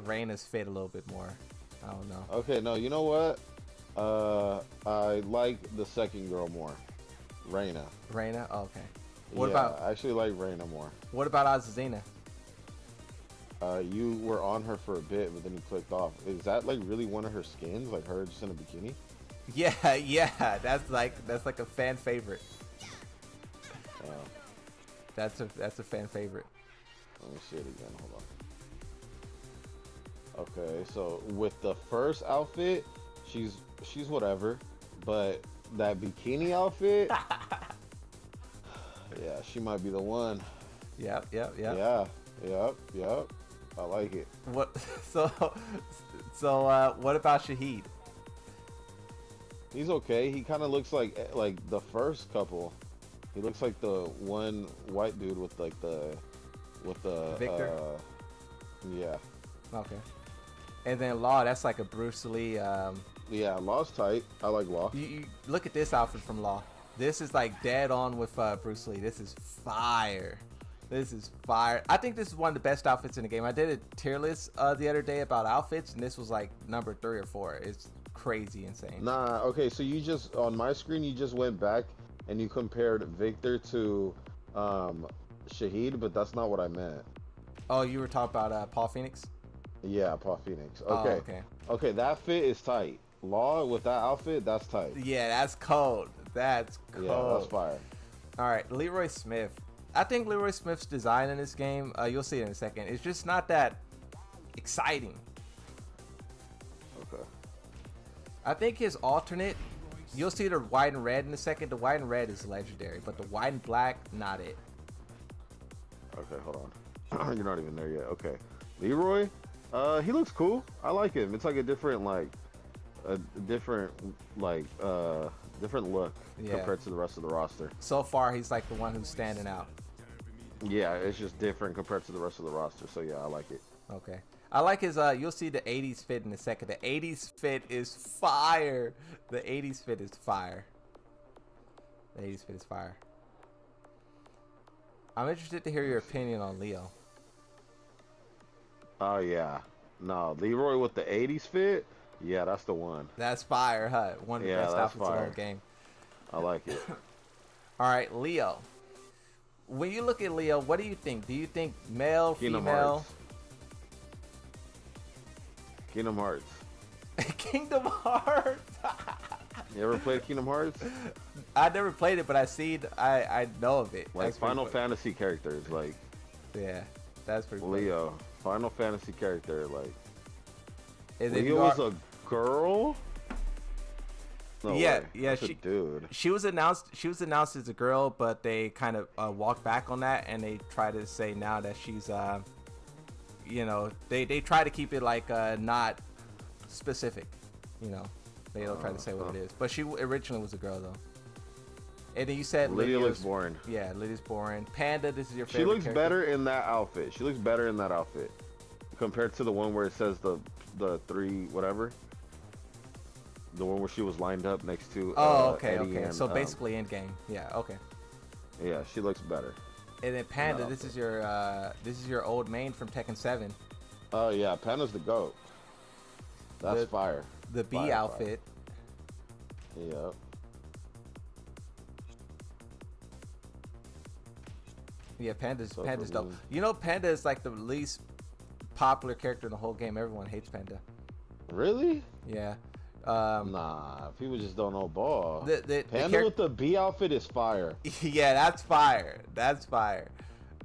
Reina's fit a little bit more. I don't know. Okay, no, you know what? I like the second girl more, Reina. Reina? Oh, okay. What Yeah, about I actually like Reina more. what about Azazina? You were on her for a bit, but then you clicked off. Is that like really one of her skins? Like her just in a bikini? Yeah, yeah. That's like a fan favorite. That's a fan favorite. Let me see it again. Hold on. Okay, so with the first outfit, she's whatever, but that bikini outfit, yeah, she might be the one. Yep. Yeah, yep. I like it. What? So what about Shahid? He's okay. He kind of looks like the first couple. He looks like the one white dude with like the Victor? Yeah. Okay. And then Law, that's like a Bruce Lee. Yeah, Law's tight. I like Law. You look at this outfit from Law. This is like dead on with Bruce Lee. This is fire. This is fire. I think this is one of the best outfits in the game. I did a tier list the other day about outfits, and this was like number 3 or 4. It's crazy insane. Nah, okay, so you just, on my screen, you just went back and you compared Victor to Shahid, but that's not what I meant. Oh, you were talking about Paul Phoenix? Yeah, Paul Phoenix. Oh, Okay. okay. Okay, that fit is tight. Law with that outfit, that's tight. Yeah, that's cold. That's cold. Yeah, that's fire. All right, Leroy Smith. I think Leroy Smith's design in this game, you'll see it in a second, it's just not that exciting. Okay. I think his alternate, you'll see the white and red in a second. The white and red is legendary, but the white and black, not it. Okay, hold on. You're not even there yet. Okay. Leroy, he looks cool. I like him. It's like a different different look compared to the rest of the roster. So far, he's like the one who's standing out. Yeah, it's just different compared to the rest of the roster. So yeah, I like it. Okay. I like his, you'll see the 80s fit in a second. The 80s fit is fire. The 80s fit is fire. The 80s fit is fire. I'm interested to hear your opinion on Leo. Oh yeah. No, Leroy with the 80s fit. Yeah, that's the one. That's fire, huh? One of the best outfits in the whole game. I like it. All right, Leo. When you look at Leo, what do you think? Do you think male, Kingdom female? Hearts. Kingdom Hearts. Kingdom Hearts. You ever played Kingdom Hearts? I never played it, but I know of it. Like That's pretty Final cool. Fantasy characters, like Yeah, that's pretty cool. Leo. Final Fantasy character, like And if Leo you was are- a girl. No Yeah, way. yeah, That's a dude. She was announced as a girl, but they kind of walked back on that, and they try to say now that she's they try to keep it like not specific, they don't try to say what it is, but she originally was a girl though. And then you said Lydia looks Lydia's- boring. Yeah, Lydia's boring. Panda, this is your She favorite looks character? better in that outfit. She looks better in that outfit compared to the one where it says the 3 whatever. The one where she was lined up next to. Okay, Eddie okay. and, So basically in game. Yeah, okay. Yeah, she looks better. And then Panda, No. this is your old main from Tekken 7. Oh yeah, Panda's the GOAT. That's The- fire. The B Fire, outfit. Fire. Yep. Yeah, Panda's So dope. Berlin. Panda is like the least popular character in the whole game. Everyone hates Panda. Really? Yeah. Nah, people just don't know ball. The Panda with the B outfit is fire. Yeah, that's fire. That's fire.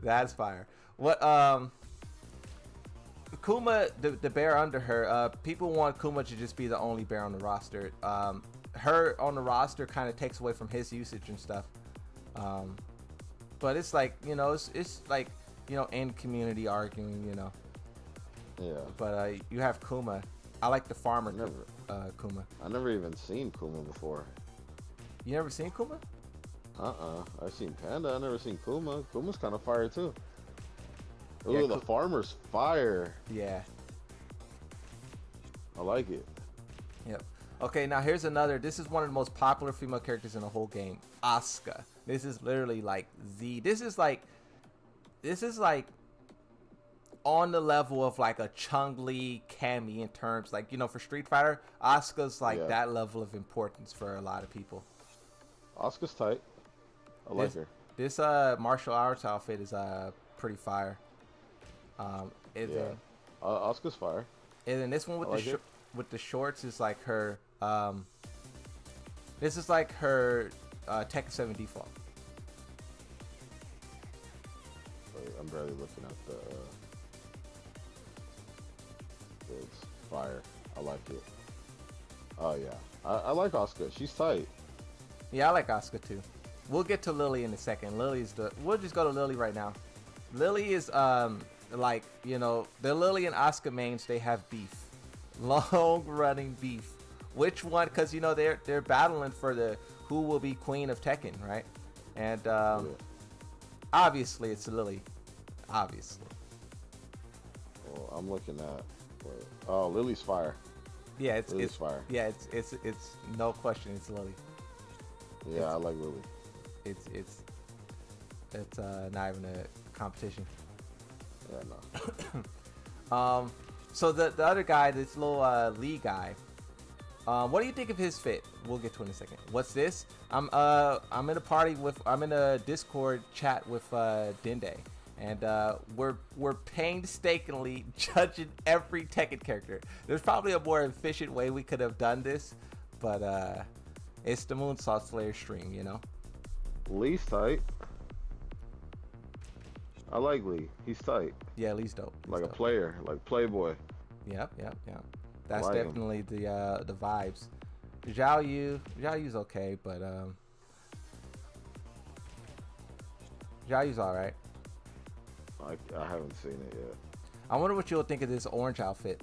That's fire. What Kuma, the bear under her, people want Kuma to just be the only bear on the roster. Her on the roster kind of takes away from his usage and stuff. But it's like, it's like, in community arguing, Yeah. But you have Kuma. I like the farmer Kuma. I never even seen Kuma before. You never seen Kuma? I've seen Panda. I never seen Kuma. Kuma's kind of fire too. Ooh, Yeah, the farmer's fire. Yeah. I like it. Yep. Okay, now here's another. This is one of the most popular female characters in the whole game. Asuka. This is literally like This is like on the level of like a Chun-Li, Cammy in terms like, for Street Fighter, Asuka's like Yeah. that level of importance for a lot of people. Asuka's tight. I like her. This martial arts outfit is pretty fire. And Yeah. then Asuka's fire. And then this one with I like it. with the shorts is like her. This is like her Tekken 7 default. Wait, I'm barely looking at the. It's fire. I like it. Oh yeah, I like Asuka. She's tight. Yeah, I like Asuka too. We'll get to Lily in a second. We'll just go to Lily right now. Lily is like, the Lily and Asuka mains, they have beef. Long running beef. which one? Because you know they're battling for the who will be queen of Tekken, right? And obviously it's Lily. Obviously. Well, I'm looking at. Oh, Lily's fire. Yeah, Lily's it's fire. Yeah, it's no question. It's Lily. Yeah, I like Lily. It's not even a competition. Yeah, no. So the other guy, this little Lee guy, what do you think of his fit? We'll get to it in a second. What's this? I'm in a Discord chat with Dende, and we're painstakingly judging every Tekken character. There's probably a more efficient way we could have done this, but it's the Moonsault Slayer stream, you know. Lee's tight. I like Lee. He's tight. Yeah, Lee's dope. Like He's a player, like Playboy. Yep. That's like him. definitely the vibes. Zhao Yu's okay, but Zhao Yu's all right. I haven't seen it yet. I wonder what you'll think of this orange outfit.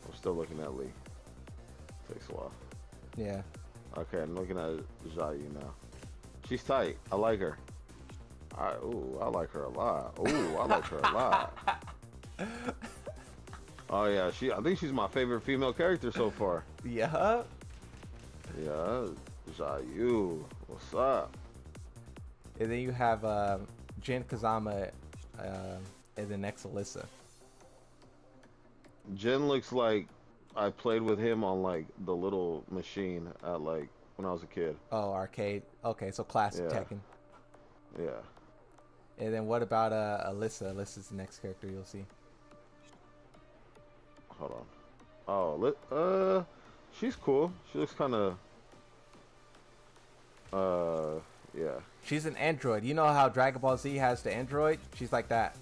I'm still looking at Lee. Takes a while. Yeah. Okay, I'm looking at Zayu now. She's tight. I like her. I like her a lot. Ooh, I like her a lot. Oh yeah, I think she's my favorite female character so far. Yeah. Yeah, Zayu. What's up? And then you have Jun Kazama and the next Alyssa. Jin looks like I played with him on like the little machine at like when I was a kid. Oh, arcade. Okay, so classic Yeah. Tekken. Yeah. And then what about Alyssa? Alyssa's the next character you'll see. Hold on. Oh, she's cool. She looks kind of, yeah. She's an android. You know how Dragon Ball Z has the android? She's like that.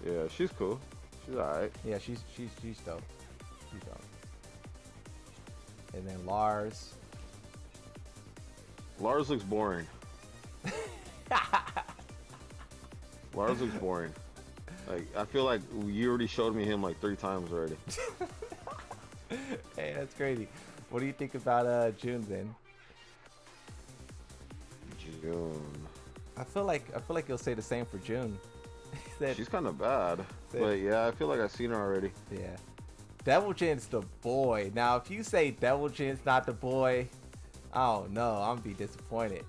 Yeah, she's cool. She's alright. Yeah, she's dope. She's dope. And then Lars. Lars looks boring. Lars looks boring. Like, I feel like you already showed me him like 3 times already. Hey, that's crazy. What do you think about June then? June. I feel like you'll say the same for June. She's kind of bad. But yeah, I feel like I've seen her already. Yeah. Devil Jin's the boy. Now, if you say Devil Jin's not the boy, I don't know. I'm gonna be disappointed.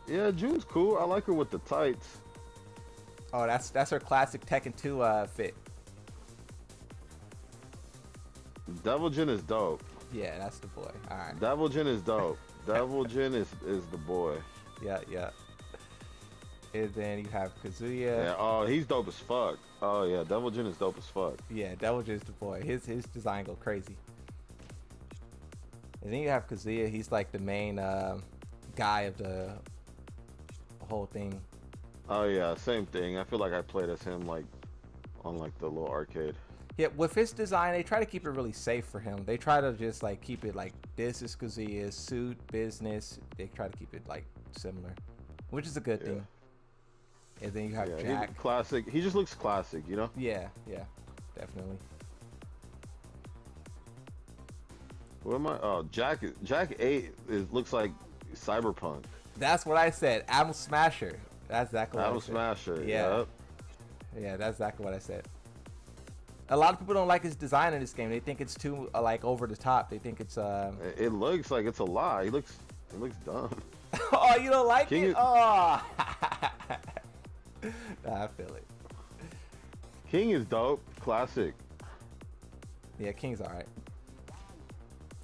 Yeah, June's cool. I like her with the tights. Oh, that's her classic Tekken 2 fit. Devil Jin is dope. Yeah, that's the boy. All right. Devil Jin is dope. Devil Jin is the boy. Yeah. And then you have Kazuya. Yeah. Oh, he's dope as fuck. Oh yeah, Devil Jin is dope as fuck. Yeah, Devil Jin's the boy. His design go crazy. And then you have Kazuya. He's like the main guy of the whole thing. Oh yeah, same thing. I feel like I played as him like on like the little arcade. Yeah, with his design, they try to keep it really safe for him. They try to just like keep it like this is Kazuya's suit, business. They try to keep it like similar, which is a good thing. And then you have Jack. He's classic. He just looks classic, you know? Yeah, definitely. What am I? Oh, Jack 8 looks like Cyberpunk. That's what I said. Adam Smasher. That's exactly what I Adam said. Smasher. Yeah. Yep. Yeah, that's exactly what I said. A lot of people don't like his design in this game. They think it's too like over the top. They think it's It looks like it's a lie. He looks dumb. Oh, you don't like King it? is- Oh. Nah, I feel it. King is dope. Classic. Yeah, King's alright.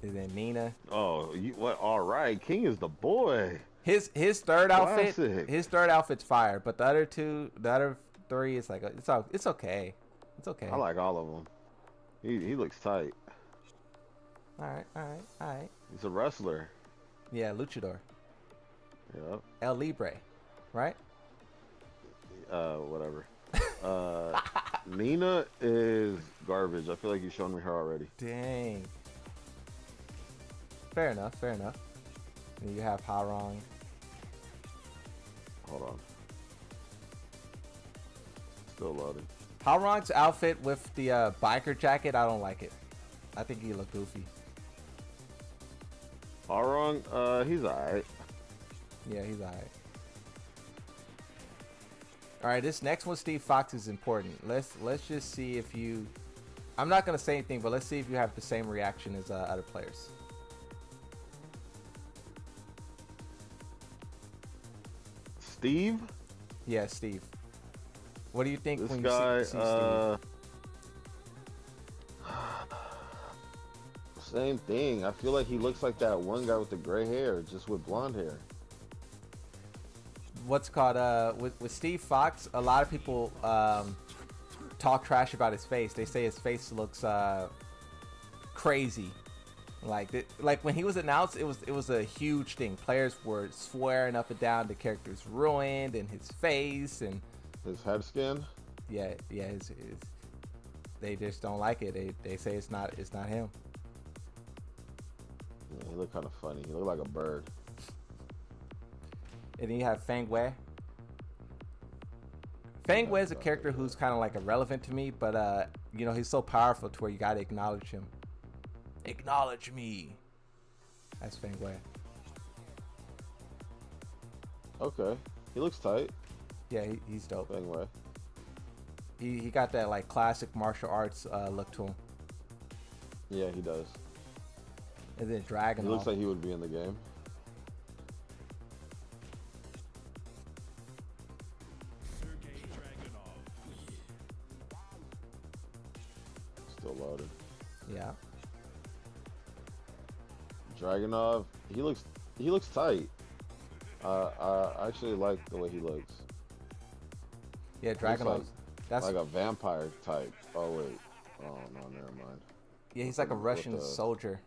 And then Nina. Oh, what? All right. King is the boy. His third outfit. Classic. His third outfit's fire, but the other 3 is like it's okay. It's okay. I like all of them. He looks tight. All right. He's a wrestler. Yeah, luchador. Yep. El Libre, right? Whatever. Nina is garbage. I feel like you showed me her already. Dang. Fair enough. And you have Harong. Hold on. Still loading. Halrong's outfit with the biker jacket, I don't like it. I think he looked goofy. Arong, he's alright. Yeah, he's alright. Alright, this next one, Steve Fox, is important. Let's just see if you... I'm not going to say anything, but let's see if you have the same reaction as other players. Steve? Yeah, Steve. What do you think This when guy, you see Steve? Same thing. I feel like he looks like that one guy with the gray hair, just with blonde hair. What's called with Steve Fox, a lot of people talk trash about his face. They say his face looks crazy. Like when he was announced, it was a huge thing. Players were swearing up and down the character's ruined and his face and His head skin? yeah, his they just don't like it. They say it's not him. Yeah, he looked kind of funny. He looked like a bird. And then you have Feng Wei. Feng Wei is a character who's kind of like irrelevant to me, but you know, he's so powerful to where you gotta acknowledge him. Acknowledge me. That's Feng Wei. Okay. He looks tight. Yeah, he's dope. Anyway. He got that like classic martial arts look to him. Yeah, he does. And then Dragon. He looks like he would be in the game. Still loaded. Yeah. Dragonov, he looks tight. I actually like the way he looks. Yeah, He looks Dragon. That's like a vampire type. Oh wait. Oh no, never mind. yeah. He's like a with Russian the- soldier.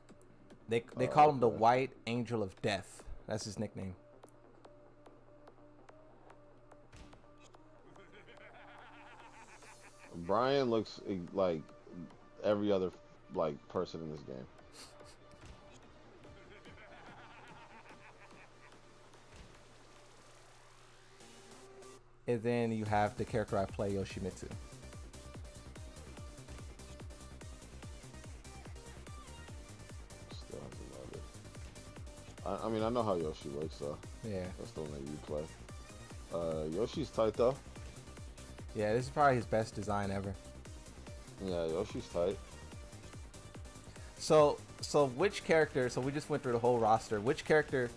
They call him the okay. White Angel of Death. That's his nickname. Brian looks like every other like person in this game. And then you have the character I play, Yoshimitsu. Still hasn't loaded. I mean, I know how Yoshi looks, so Yeah. that's the one that you play. Yoshi's tight though. Yeah, this is probably his best design ever. Yeah, Yoshi's tight. So which character? So we just went through the whole roster. Which character?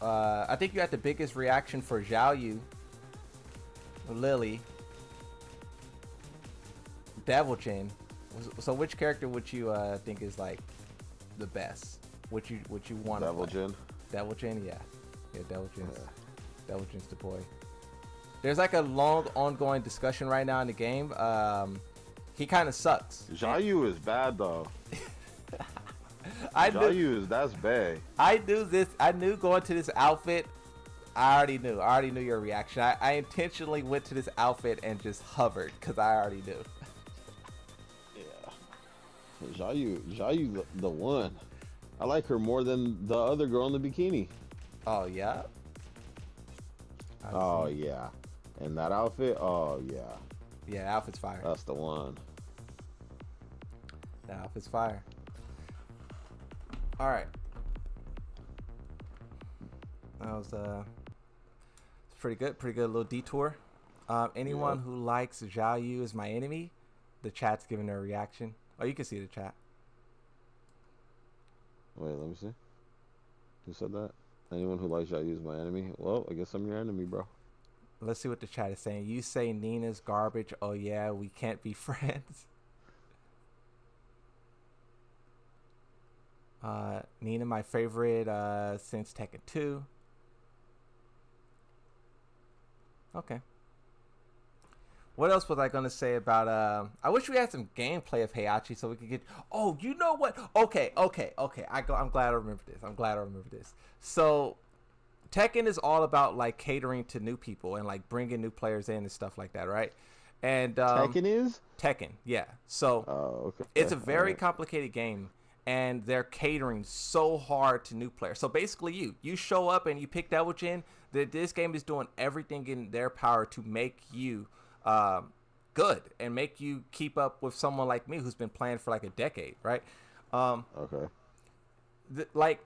I think you had the biggest reaction for Zhao Yu, Lily, Devil Jin. So which character would you think is like the best? Would you want? Devil Jin. Devil Jin, yeah, Devil Jin's Yeah. Devil Jin's the boy. There's like a long ongoing discussion right now in the game. He kind of sucks. Jayu is bad though. That's bad. I knew going to this outfit. I already knew your reaction. I intentionally went to this outfit and just hovered because I already knew. Yeah. Jayu the one. I like her more than the other girl in the bikini. Oh yeah. Oh yeah. And that outfit, oh yeah. Yeah, the outfit's fire. That's the one. The outfit's fire. All right. That was pretty good. Pretty good little detour. Anyone who likes Zhao Yu as my enemy, the chat's giving their reaction. Oh, you can see the chat. Wait, let me see. Who said that? Anyone who likes Jayu is my enemy? Well, I guess I'm your enemy, bro. Let's see what the chat is saying. You say Nina's garbage. Oh yeah, we can't be friends. Nina, my favorite since Tekken 2. Okay. What else was I gonna say about? I wish we had some gameplay of Heihachi so we could get. Oh, you know what? Okay. I'm glad I remember this. So, Tekken is all about like catering to new people and like bringing new players in and stuff like that, right? And Tekken is? Tekken, yeah. So Okay. it's a very Alright. complicated game, and they're catering so hard to new players. So basically, you show up and you pick Devil Jin. This game is doing everything in their power to make you good and make you keep up with someone like me who's been playing for like a decade, right? Okay. Like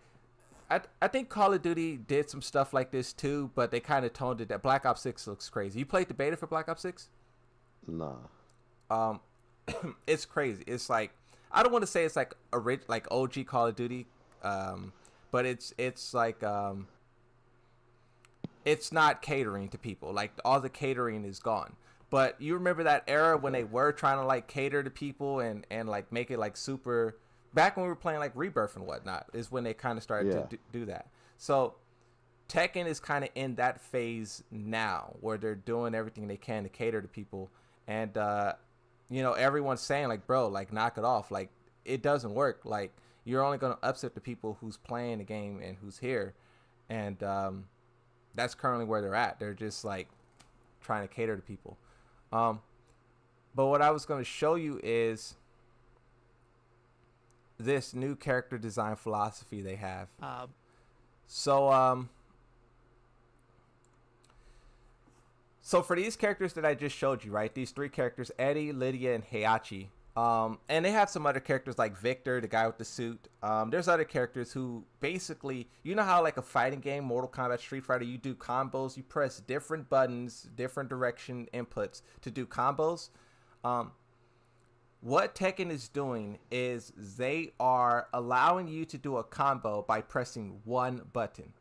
I think Call of Duty did some stuff like this too, but they kind of toned it down. Black Ops 6 looks crazy. You played the beta for Black Ops 6? Nah. It's crazy. It's like, I don't want to say it's like like OG Call of Duty, but it's like it's not catering to people. Like all the catering is gone. But you remember that era when they were trying to like cater to people and like make it like super. Back when we were playing like Rebirth and whatnot is when they kind of started to do that. So Tekken is kind of in that phase now where they're doing everything they can to cater to people. And, you know, everyone's saying like, bro, like knock it off. Like it doesn't work. Like you're only going to upset the people who's playing the game and who's here. And that's currently where they're at. They're just like trying to cater to people. But what I was going to show you is this new character design philosophy they have. So for these characters that I just showed you, right? These three characters, Eddie, Lydia, and Heihachi. And they have some other characters like Victor, the guy with the suit. There's other characters who basically, you know how like a fighting game, Mortal Kombat, Street Fighter, you do combos, you press different buttons, different direction inputs to do combos. What Tekken is doing is they are allowing you to do a combo by pressing one button.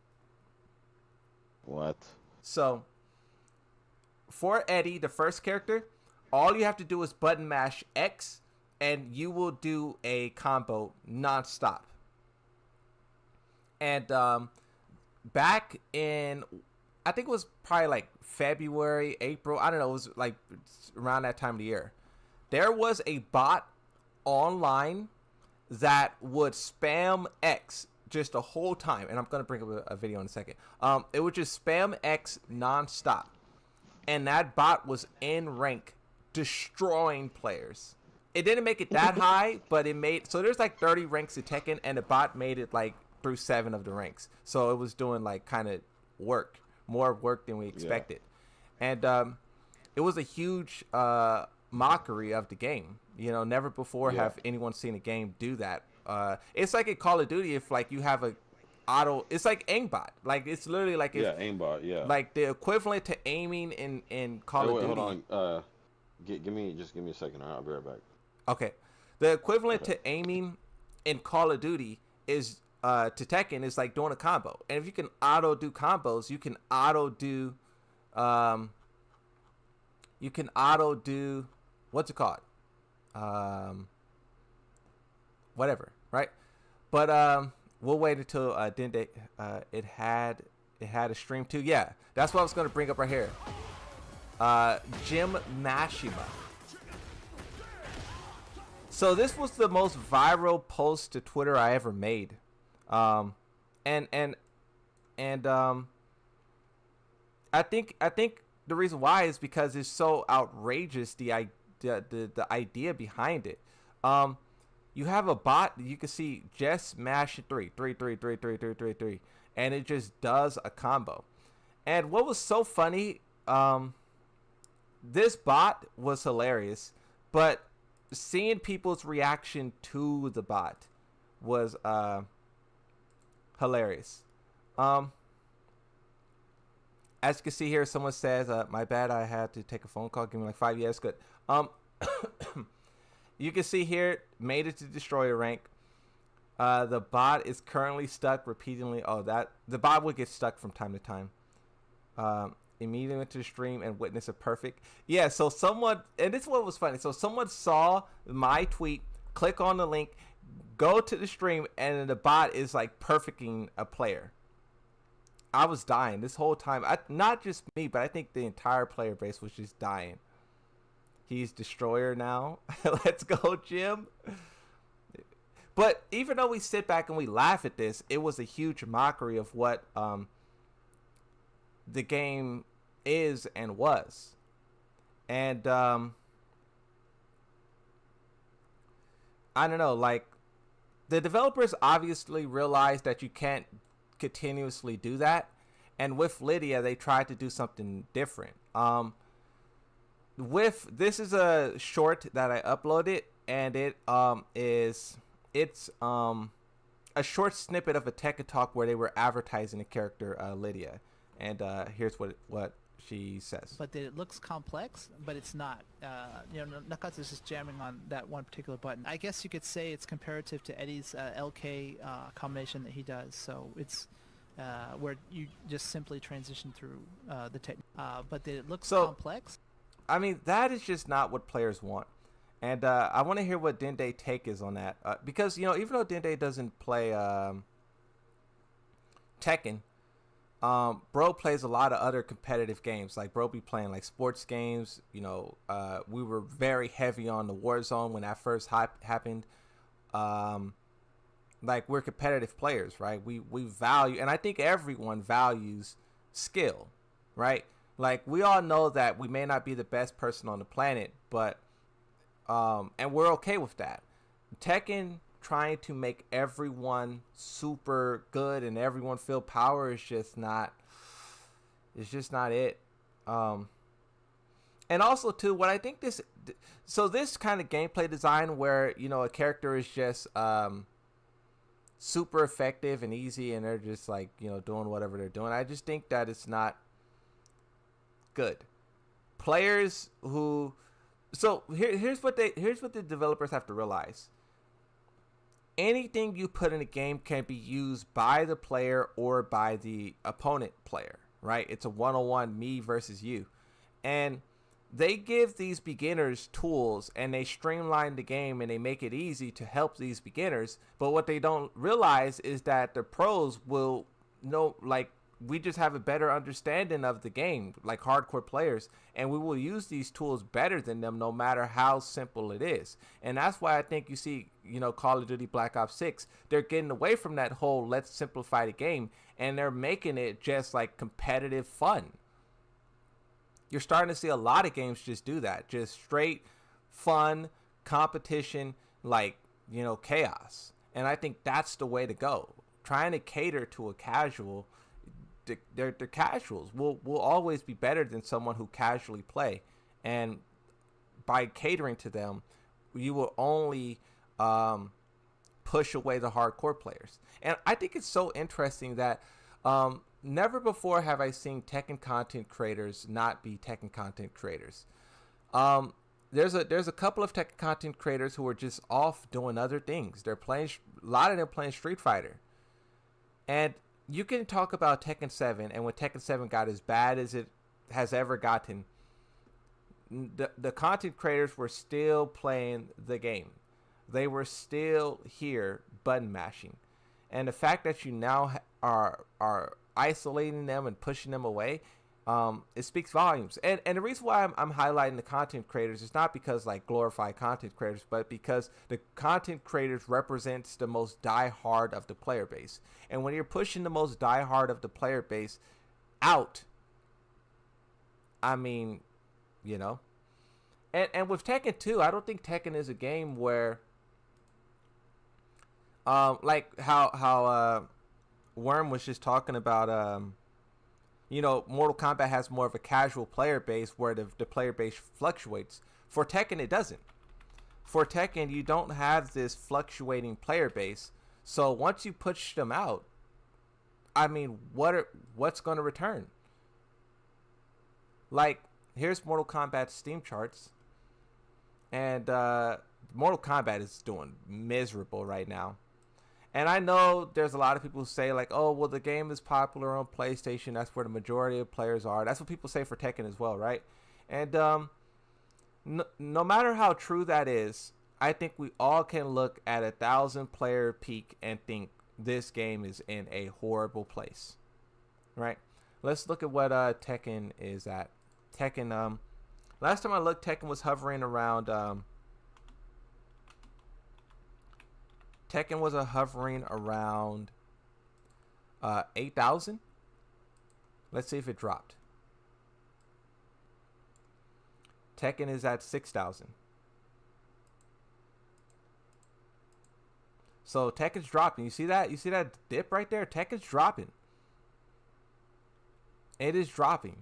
What? So, for Eddie, the first character, all you have to do is button mash X, and you will do a combo nonstop. And back in, I think it was probably like February, April, I don't know, it was like around that time of the year. There was a bot online that would spam X just the whole time. And I'm going to bring up a video in a second. It would just spam X nonstop. And that bot was in rank destroying players. It didn't make it that high, but it made... So there's like 30 ranks in Tekken, and the bot made it like through 7 of the ranks. So it was doing like kind of work. More work than we expected. Yeah. And it was a huge... mockery of the game. You know, never before have anyone seen a game do that. It's like in Call of Duty, if like you have a auto, it's like aimbot. Like it's literally like aimbot. Like the equivalent to aiming in Call of Duty. Hold on. Give me a second. I'll be right back. Okay, the equivalent to aiming in Call of Duty is to Tekken is like doing a combo. And if you can auto do combos, you can auto do what's it called? Whatever, right? But we'll wait until Dende it had a stream too. Yeah, that's what I was gonna bring up right here. Jim Mashima. So this was the most viral post to Twitter I ever made. I think the reason why is because it's so outrageous, the idea behind it. You have a bot that you can see just mash 3, and it just does a combo. And what was so funny, this bot was hilarious, but seeing people's reaction to the bot was hilarious. As you can see here, someone says, my bad, I had to take a phone call. Give me like 5 years. Good. You can see here, made it to destroyer rank. The bot is currently stuck repeatedly. The bot would get stuck from time to time. Immediately went to the stream and witnessed a perfect. Yeah, so someone, and this is what was funny. So someone saw my tweet, click on the link, go to the stream, and the bot is like perfecting a player. I was dying this whole time. Not just me, but I think the entire player base was just dying. He's destroyer now. Let's go, Jim. But even though we sit back and we laugh at this, it was a huge mockery of what the game is and was. And I don't know, like the developers obviously realized that you can't continuously do that, and with Lydia they tried to do something different. with this is a short that I uploaded, and it's a short snippet of a Tekken Talk where they were advertising the character Lydia, and here's what she says. But it looks complex, but it's not. Nakatsu's just jamming on that one particular button. I guess you could say it's comparative to Eddie's LK combination that he does. So it's where you just simply transition through the technique. But it looks complex. I mean, that is just not what players want. And I want to hear what Dende's take is on that. Because, even though Dende doesn't play Tekken, bro plays a lot of other competitive games. Like, bro be playing, like, sports games. We were very heavy on the Warzone when that first happened. Like, we're competitive players, right? We value, and I think everyone values skill, right? Like, we all know that we may not be the best person on the planet, but and we're okay with that. Tekken trying to make everyone super good and everyone feel power is just not it. And also too, what I think this kind of gameplay design where a character is just super effective and easy and they're just like doing whatever they're doing, I just think that it's not good. Players who here's what the developers have to realize. Anything you put in a game can be used by the player or by the opponent player, right? It's a one-on-one, me versus you. And they give these beginners tools and they streamline the game and they make it easy to help these beginners. But what they don't realize is that the pros will know, like, we just have a better understanding of the game, like hardcore players, and we will use these tools better than them no matter how simple it is. And that's why I think you see, Call of Duty Black Ops 6, they're getting away from that whole let's simplify the game, and they're making it just like competitive fun. You're starting to see a lot of games just do that, just straight fun competition, like, chaos. And I think that's the way to go. Trying to cater to a casual, they're casuals will always be better than someone who casually play, and by catering to them you will only push away the hardcore players. And I think it's so interesting that never before have I seen Tekken content creators not be Tekken content creators. There's a couple of Tekken content creators who are just off doing other things. They're playing, a lot of them playing Street Fighter, and you can talk about Tekken 7, and when Tekken 7 got as bad as it has ever gotten, the content creators were still playing the game. They were still here button mashing. And the fact that you now are isolating them and pushing them away, it speaks volumes. And the reason why I'm highlighting the content creators is not because like glorified content creators, but because the content creators represents the most diehard of the player base. And when you're pushing the most diehard of the player base out, I mean, and with Tekken 2, I don't think Tekken is a game where like how Worm was just talking about, Mortal Kombat has more of a casual player base where the player base fluctuates. For Tekken, it doesn't. For Tekken, you don't have this fluctuating player base. So once you push them out, I mean, what's going to return? Like, here's Mortal Kombat Steam charts. And Mortal Kombat is doing miserable right now. And I know there's a lot of people who say, like, oh, well, the game is popular on PlayStation. That's where the majority of players are. That's what people say for Tekken as well, right? And no matter how true that is, I think we all can look at 1,000-player peak and think this game is in a horrible place, right? Let's look at what Tekken is at. Tekken, last time I looked, Tekken was hovering around... Tekken was hovering around 8,000. Let's see if it dropped. Tekken is at 6,000. So Tekken's dropping. You see that? You see that dip right there? Tekken's dropping. It is dropping.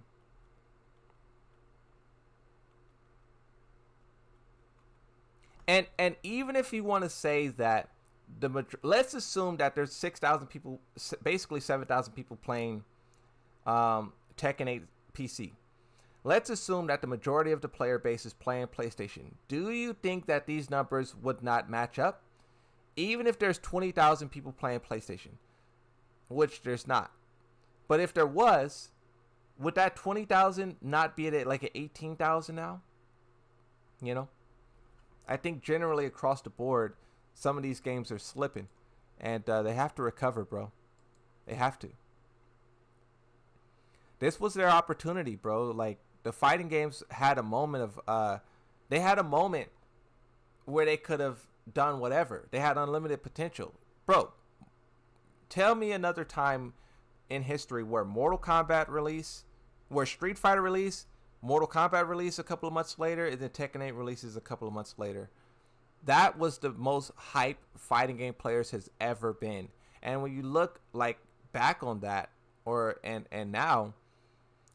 And even if you want to say that let's assume that there's 6,000 people, basically 7,000 people playing Tekken 8 PC. Let's assume that the majority of the player base is playing PlayStation. Do you think that these numbers would not match up? Even if there's 20,000 people playing PlayStation, which there's not. But if there was, would that 20,000 not be at like an 18,000 now? You know? I think generally across the board, some of these games are slipping. And they have to recover, bro. They have to. This was their opportunity, bro. Like, the fighting games had a moment of... they had a moment where they could have done whatever. They had unlimited potential. Bro, tell me another time in history where Mortal Kombat release, where Street Fighter release, Mortal Kombat release a couple of months later, and then Tekken 8 releases a couple of months later. That was the most hype fighting game players has ever been. And when you look like back on that, and now,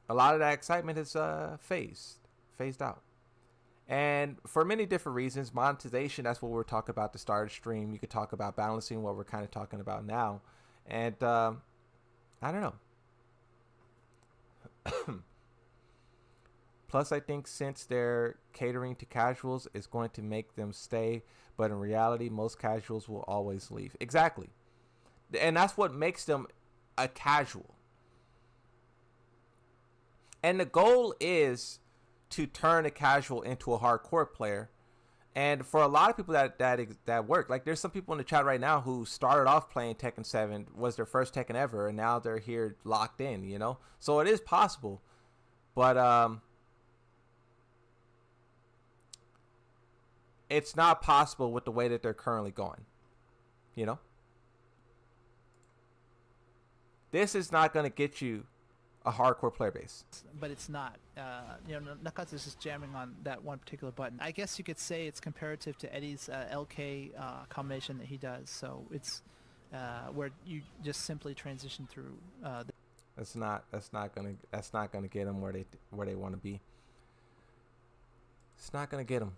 a lot of that excitement is phased out. And for many different reasons, monetization, that's what we're talking about at the start of the stream. You could talk about balancing what we're kind of talking about now. And I don't know. Plus, I think since they're catering to casuals, it's going to make them stay. But in reality, most casuals will always leave. Exactly. And that's what makes them a casual. And the goal is to turn a casual into a hardcore player. And for a lot of people that work, like there's some people in the chat right now who started off playing Tekken 7, was their first Tekken ever, and now they're here locked in, you know? So it is possible. But it's not possible with the way that they're currently going, you know? This is not going to get you a hardcore player base. But it's not. Nakatsu's just jamming on that one particular button. I guess you could say it's comparative to Eddie's LK combination that he does. So it's where you just simply transition through. That's not gonna get them where they want to be. It's not gonna get them.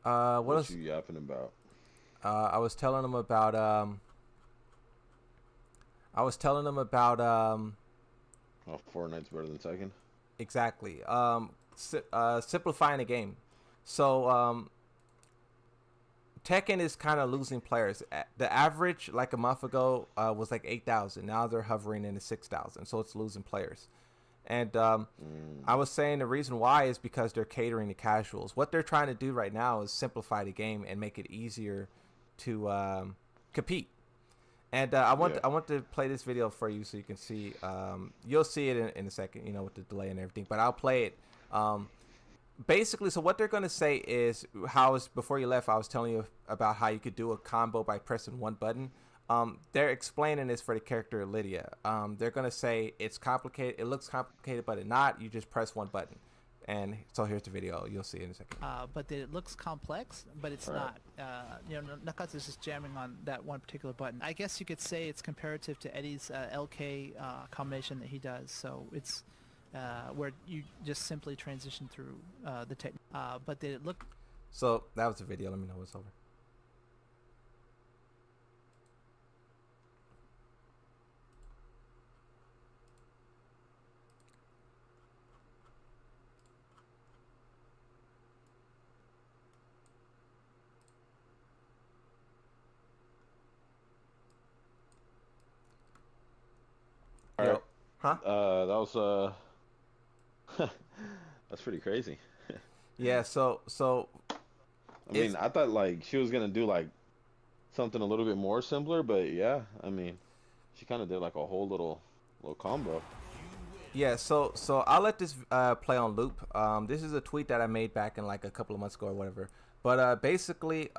What else? You yapping about? I was telling them about. Oh, Fortnite's better than Tekken. Exactly. Simplifying the game. So Tekken is kind of losing players. The average, like a month ago, was like 8,000. Now they're hovering in the 6,000. So it's losing players. And I was saying the reason why is because they're catering to casuals. What they're trying to do right now is simplify the game and make it easier to compete. And I want to play this video for you so you can see. You'll see it in a second, you know, with the delay and everything. But I'll play it. Basically, so what they're going to say is before you left, I was telling you about how you could do a combo by pressing one button. They're explaining this for the character Lydia. They're going to say it's complicated. It looks complicated, but it's not. You just press one button. And so here's the video. You'll see it in a second. But it looks complex, but it's not. Nakatsu's just jamming on that one particular button. I guess you could say it's comparative to Eddie's LK combination that he does. So it's where you just simply transition through the technique. But did it look... So that was the video. Let me know when it's over. All right. Huh? That was that's pretty crazy. Yeah. So. I mean, I thought like she was gonna do like something a little bit more simpler, but yeah, I mean, she kind of did like a whole little combo. Yeah. So I'll let this play on loop. This is a tweet that I made back in like a couple of months ago or whatever. But basically,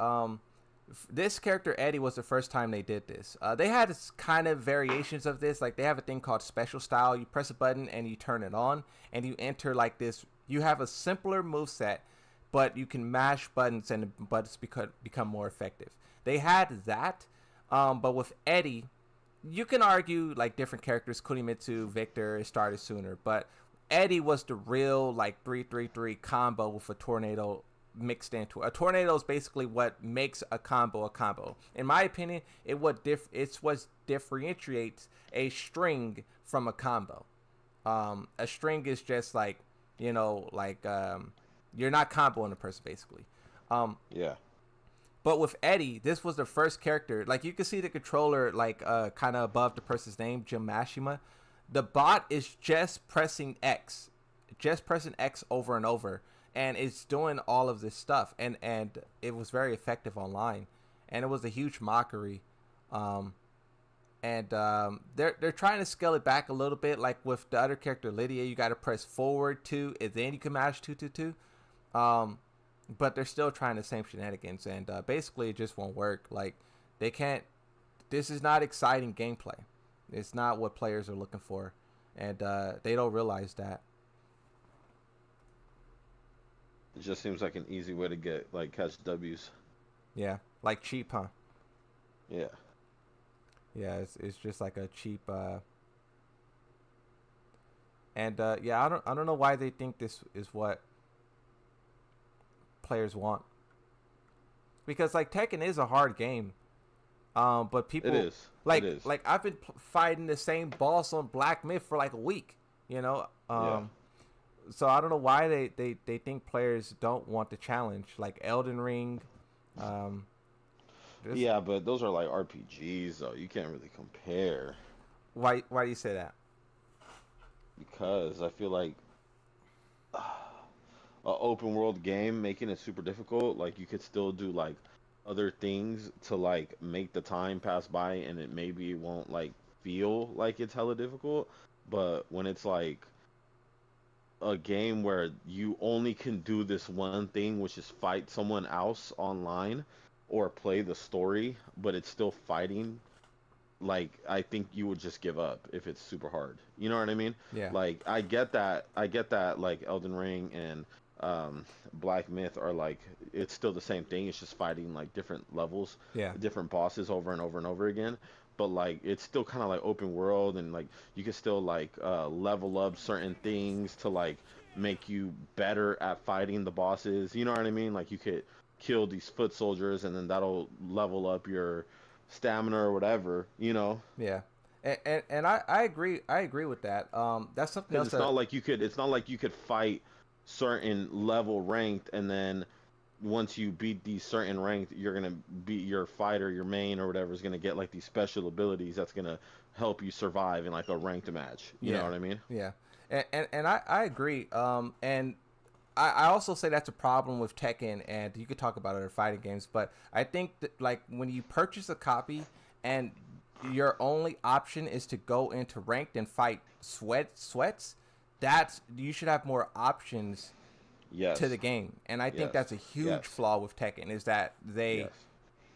this character Eddie was the first time they did this. They had kind of variations of this. Like they have a thing called special style. You press a button and you turn it on, and you enter like this. You have a simpler moveset, but you can mash buttons and the buttons become more effective. They had that, but with Eddie, you can argue like different characters. Kunimitsu, Victor, it started sooner, but Eddie was the real like 3-3-3 combo with a tornado mixed into it. A tornado is basically what makes a combo a combo. In my opinion, it's what differentiates a string from a combo. A string is just like, you're not comboing a person basically. Yeah. But with Eddie, this was the first character. Like, you can see the controller like kind of above the person's name, Jim Mashima. The bot is just pressing X over and over, and it's doing all of this stuff. And it was very effective online, and it was a huge mockery. They're trying to scale it back a little bit. Like with the other character Lydia, you got to press forward 2, and then you can mash 2. But they're still trying the same shenanigans, and basically it just won't work. Like, they can't. This is not exciting gameplay. It's not what players are looking for, and they don't realize that. It just seems like an easy way to get catch W's. Yeah, like cheap, huh? Yeah. Yeah, it's just like a cheap. Yeah, I don't know why they think this is what players want, because like Tekken is a hard game, but people it is like I've been fighting the same boss on Black Myth for like a week, so I don't know why they think players don't want the challenge, like Elden Ring. Yeah, but those are like RPGs though, you can't really compare. Why do you say that? Because I feel like a open world game making it super difficult, like you could still do like other things to like make the time pass by, and it maybe won't like feel like it's hella difficult. But when it's like a game where you only can do this one thing, which is fight someone else online or play the story, but it's still fighting, like I think you would just give up if it's super hard. You know what I mean? Yeah. Like I get that like Elden Ring and Black Myth are like, it's still the same thing, it's just fighting like different levels, different bosses over and over and over again, but like it's still kind of like open world, and like you can still like level up certain things to like make you better at fighting the bosses, you know what I mean? Like you could kill these foot soldiers and then that'll level up your stamina or whatever, Yeah. And I agree with that. That's something else. It's not like you could fight certain level ranked, and then once you beat these certain ranked, you're gonna beat your fighter, your main or whatever is gonna get like these special abilities that's gonna help you survive in like a ranked match. You know what I mean? Yeah. And I agree. And I also say that's a problem with Tekken, and you could talk about other fighting games, but I think that like when you purchase a copy and your only option is to go into ranked and fight sweats, you should have more options to the game. And I think that's a huge flaw with Tekken, is that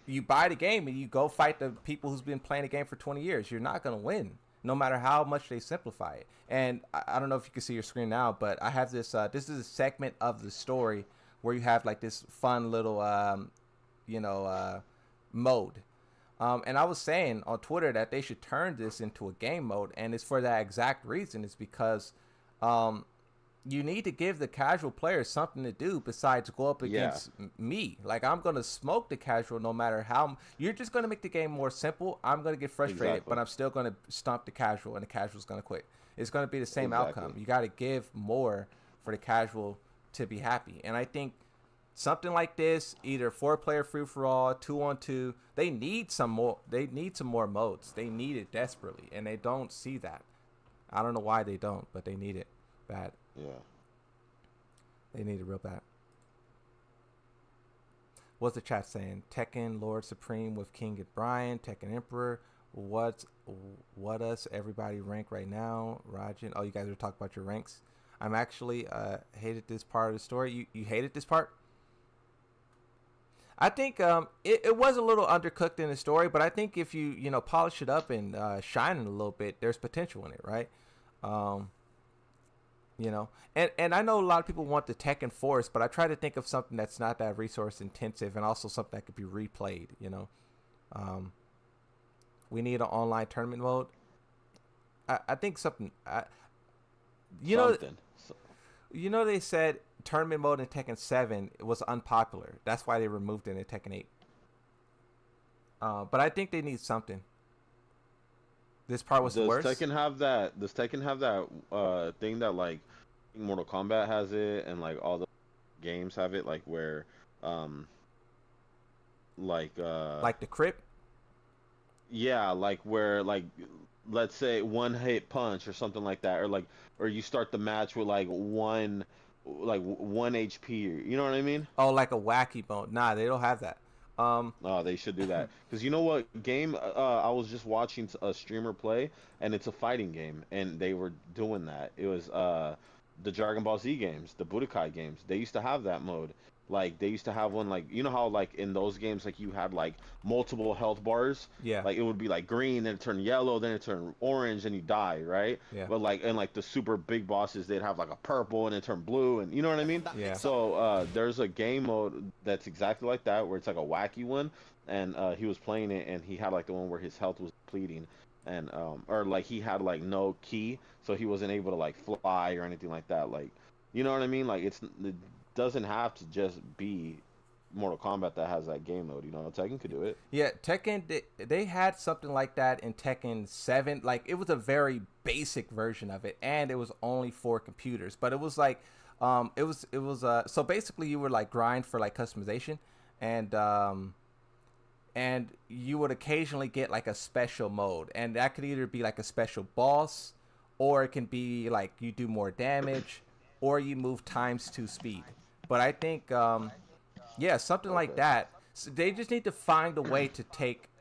you buy the game and you go fight the people who's been playing the game for 20 years. You're not going to win, no matter how much they simplify it. And I don't know if you can see your screen now, but I have this, this is a segment of the story where you have like this fun little, mode. And I was saying on Twitter that they should turn this into a game mode, and it's for that exact reason. It's because you need to give the casual players something to do besides go up against me. Like, I'm going to smoke the casual no matter how. You're just going to make the game more simple. I'm going to get frustrated, but I'm still going to stomp the casual, and the casual's going to quit. It's going to be the same outcome. You got to give more for the casual to be happy. And I think something like this, either 4-player free-for-all, 2-on-2, they need some more. They need some more modes. They need it desperately, and they don't see that. I don't know why they don't, but they need it bad. Yeah. They need it real bad. What's the chat saying? Tekken Lord Supreme with King and Brian. Tekken Emperor. What us everybody rank right now? Rajin. Oh, you guys are talking about your ranks. I'm actually hated this part of the story. You hated this part? I think it was a little undercooked in the story, but I think if you polish it up and shine it a little bit, there's potential in it, right? And I know a lot of people want the Tekken Force, but I try to think of something that's not that resource intensive and also something that could be replayed. We need an online tournament mode. I think something. They said tournament mode in Tekken 7 was unpopular. That's why they removed it in Tekken 8. But I think they need something. This part was worse. Does Tekken have that? Does Tekken have that thing that like Mortal Kombat has it, and like all the games have it, like where like the crypt? yeah, like where like let's say one hit punch or something like that, or you start the match with like one HP. You know what I mean? Oh, like a wacky mode. Nah, they don't have that. Oh, they should do that. Because you know what game? I was just watching a streamer play, and it's a fighting game, and they were doing that. It was the Dragon Ball Z games, the Budokai games. They used to have that mode. Like they used to have one, like you know how like in those games like you had like multiple health bars. Yeah. Like it would be like green, then it turned yellow, then it turned orange, and you die, right? Yeah. But like and like the super big bosses, they'd have like a purple and it turned blue, and you know what I mean? Yeah. So there's a game mode that's exactly like that, where it's like a wacky one, and he was playing it, and he had like the one where his health was depleting, and or like he had like no key, so he wasn't able to like fly or anything like that. Like, you know what I mean? Like it doesn't have to just be Mortal Kombat that has that game mode. You know, Tekken could do it. Yeah, Tekken, they had something like that in Tekken 7. Like, it was a very basic version of it, and it was only for computers. But it was like, so basically you would like grind for like customization, and you would occasionally get like a special mode, and that could either be like a special boss, or it can be like you do more damage, or you move ×2 speed. But I think, yeah, something like that. So they just need to find a way to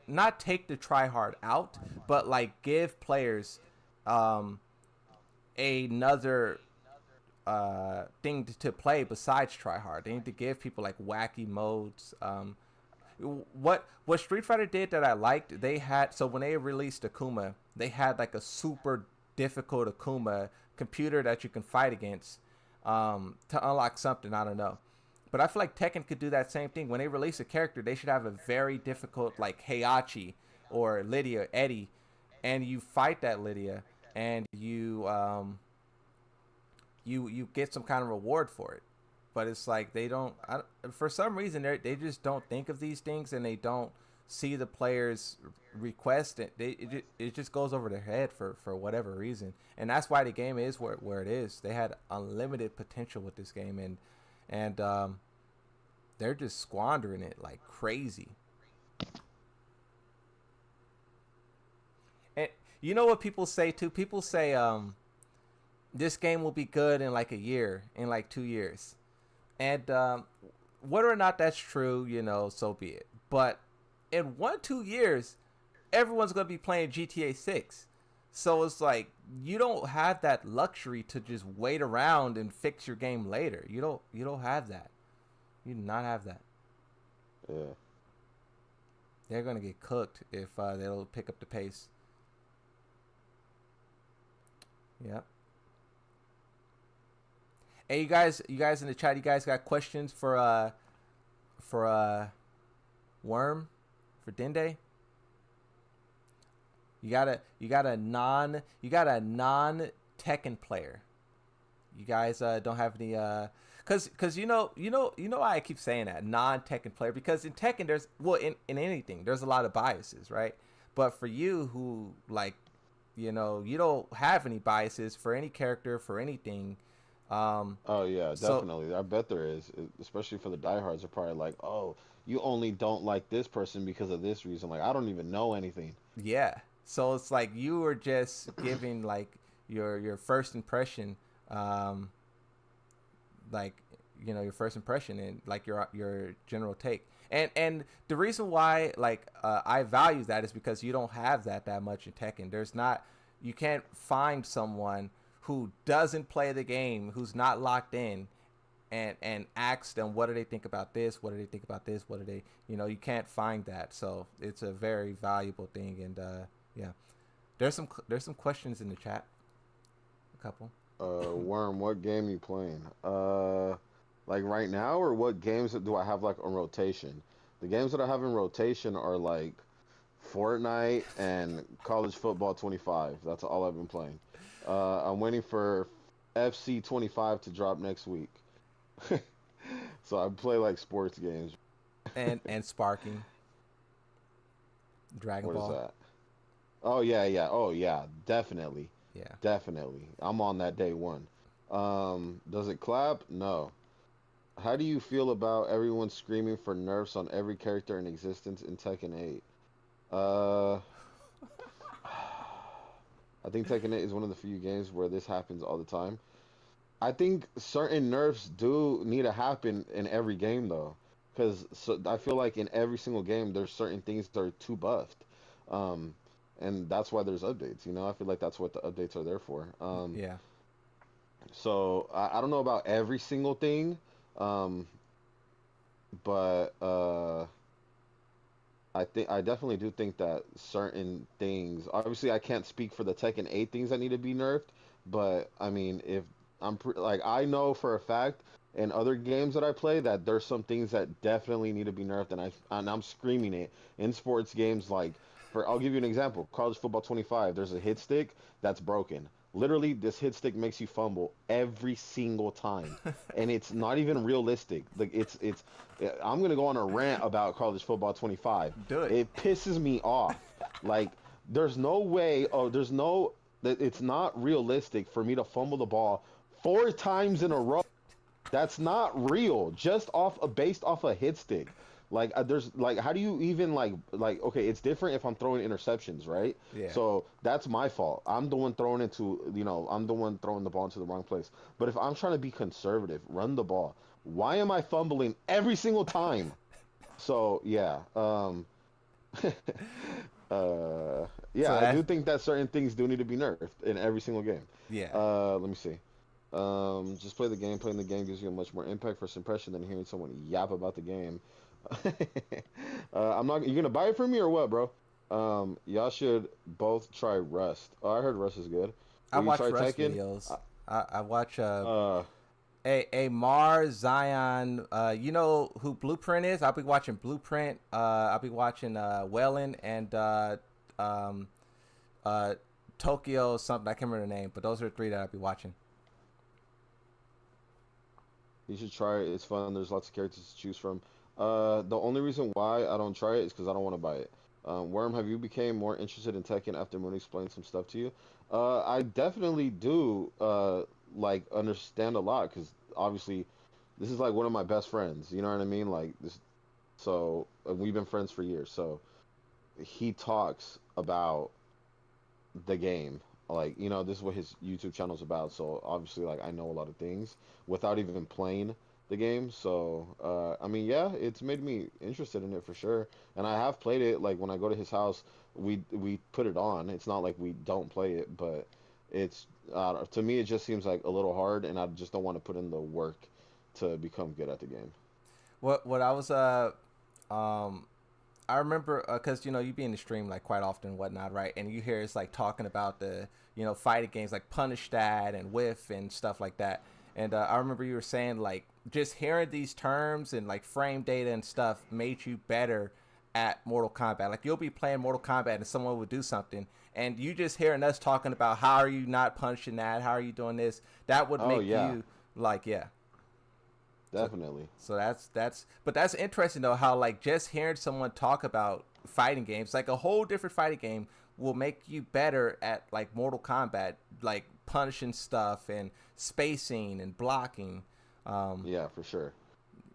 not take the try hard out, but like give players another thing to play besides try hard. They need to give people like wacky modes. What Street Fighter did that I liked, they had, so when they released Akuma, they had like a super difficult Akuma computer that you can fight against to unlock something. I don't know. But I feel like Tekken could do that same thing. When they release a character, they should have a very difficult, like Heihachi or Lydia, Eddie, and you fight that Lydia, and you get some kind of reward for it. But it's like they don't. For some reason, they just don't think of these things, and they don't see the players' request. It just goes over their head for whatever reason, and that's why the game is where it is. They had unlimited potential with this game, and they're just squandering it like crazy. And you know what people say too? People say this game will be good in like a year, in like 2 years. And whether or not that's true, you know, so be it. But in 1-2 years, everyone's going to be playing GTA 6. So it's like you don't have that luxury to just wait around and fix your game later. You don't have that. You do not have that. Yeah. They're gonna get cooked if they don't pick up the pace. Yep. Hey, you guys in the chat, you guys got questions for Worm, for Dende? You got a non Tekken player. You guys don't have any cause you know why I keep saying that, non Tekken player, because in Tekken there's, well, in anything there's a lot of biases, right? But for you who, like, you know, you don't have any biases for any character, for anything. Oh yeah, definitely. So, I bet there is, especially for the diehards. They're probably like, oh, you only don't like this person because of this reason. Like, I don't even know anything. Yeah. So it's like you were just giving like your first impression, like, you know, your first impression and like your general take. And the reason why like I value that is because you don't have that much in Tekken. You can't find someone who doesn't play the game, who's not locked in, and ask them, what do they think about this? What do they think about this? What do they, you know, you can't find that. So it's a very valuable thing. And yeah, there's some questions in the chat. A couple. Worm, what game you playing? Like right now, or what games do I have like on rotation? The games that I have in rotation are like Fortnite and College Football 25. That's all I've been playing. I'm waiting for FC 25 to drop next week. So I play like sports games. And sparking Dragon What is Ball. that? Oh yeah, yeah. Oh yeah, definitely. Yeah. Definitely. I'm on that day one. Does it clap? No. How do you feel about everyone screaming for nerfs on every character in existence in Tekken 8? Uh, I think Tekken 8 is one of the few games where this happens all the time. I think certain nerfs do need to happen in every game though, because I feel like in every single game there's certain things that are too buffed, um, and that's why there's updates. You know, I feel like that's what the updates are there for. Yeah. So I don't know about every single thing, um, but I definitely do think that certain things. Obviously, I can't speak for the Tekken 8 things that need to be nerfed, but I mean, if like I know for a fact in other games that I play that there's some things that definitely need to be nerfed, and I'm screaming it in sports games. Like for I'll give you an example: College Football 25. There's a hit stick that's broken. Literally, this hit stick makes you fumble every single time, and it's not even realistic. Like it's I'm gonna go on a rant about college football 25. Do it. It pisses me off. Like there's no way. Oh, there's no. That it's not realistic for me to fumble the ball 4 times in a row. That's not real. Just based off a hit stick. Like there's like how do you even like okay, it's different if I'm throwing interceptions, right? Yeah. So that's my fault. I'm the one throwing I'm the one throwing the ball into the wrong place. But if I'm trying to be conservative, run the ball. Why am I fumbling every single time? So yeah, So yeah, I do that's think that certain things do need to be nerfed in every single game. yeah. Let me see. Just play the game. Playing the game gives you a much more impact first impression than hearing someone yap about the game. I'm not. You gonna buy it from me or what, bro? Y'all should both try Rust. Oh, I heard Rust is good. I Will you watch try Rust Tekken? videos. I watch Uh, a Mars Zion. You know who Blueprint is? I'll be watching Blueprint. I'll be watching Wellen and um uh Tokyo something. I can't remember the name, but those are the three that I'll be watching. you should try it. It's fun. There's lots of characters to choose from. The only reason why I don't try it is because I don't want to buy it. Worm, have you became more interested in Tekken after Moon explained some stuff to you? I definitely do like understand a lot because obviously this is like one of my best friends. You know what I mean? Like this, so we've been friends for years. So he talks about the game. Like, this is what his YouTube channel's about. So obviously, like, I know a lot of things without even playing the game. So, I mean, yeah, it's made me interested in it for sure. And I have played it. Like, when I go to his house, we put it on. It's not like we don't play it, but it's to me, it just seems like a little hard, and I just don't want to put in the work to become good at the game. What I was um I remember because you be in the stream like quite often and whatnot, right? And you hear it's like talking about the fighting games like Punish That and Whiff and stuff like that. And I remember you were saying like just hearing these terms and like frame data and stuff made you better at Mortal Kombat. Like you'll be playing Mortal Kombat and someone would do something, and you just hearing us talking about how are you not punching that, how are you doing this, that would Oh make yeah, you like yeah. So, definitely. so but that's interesting though how like just hearing someone talk about fighting games like a whole different fighting game will make you better at like Mortal Kombat, like punishing stuff and spacing and blocking. Um, Yeah, for sure.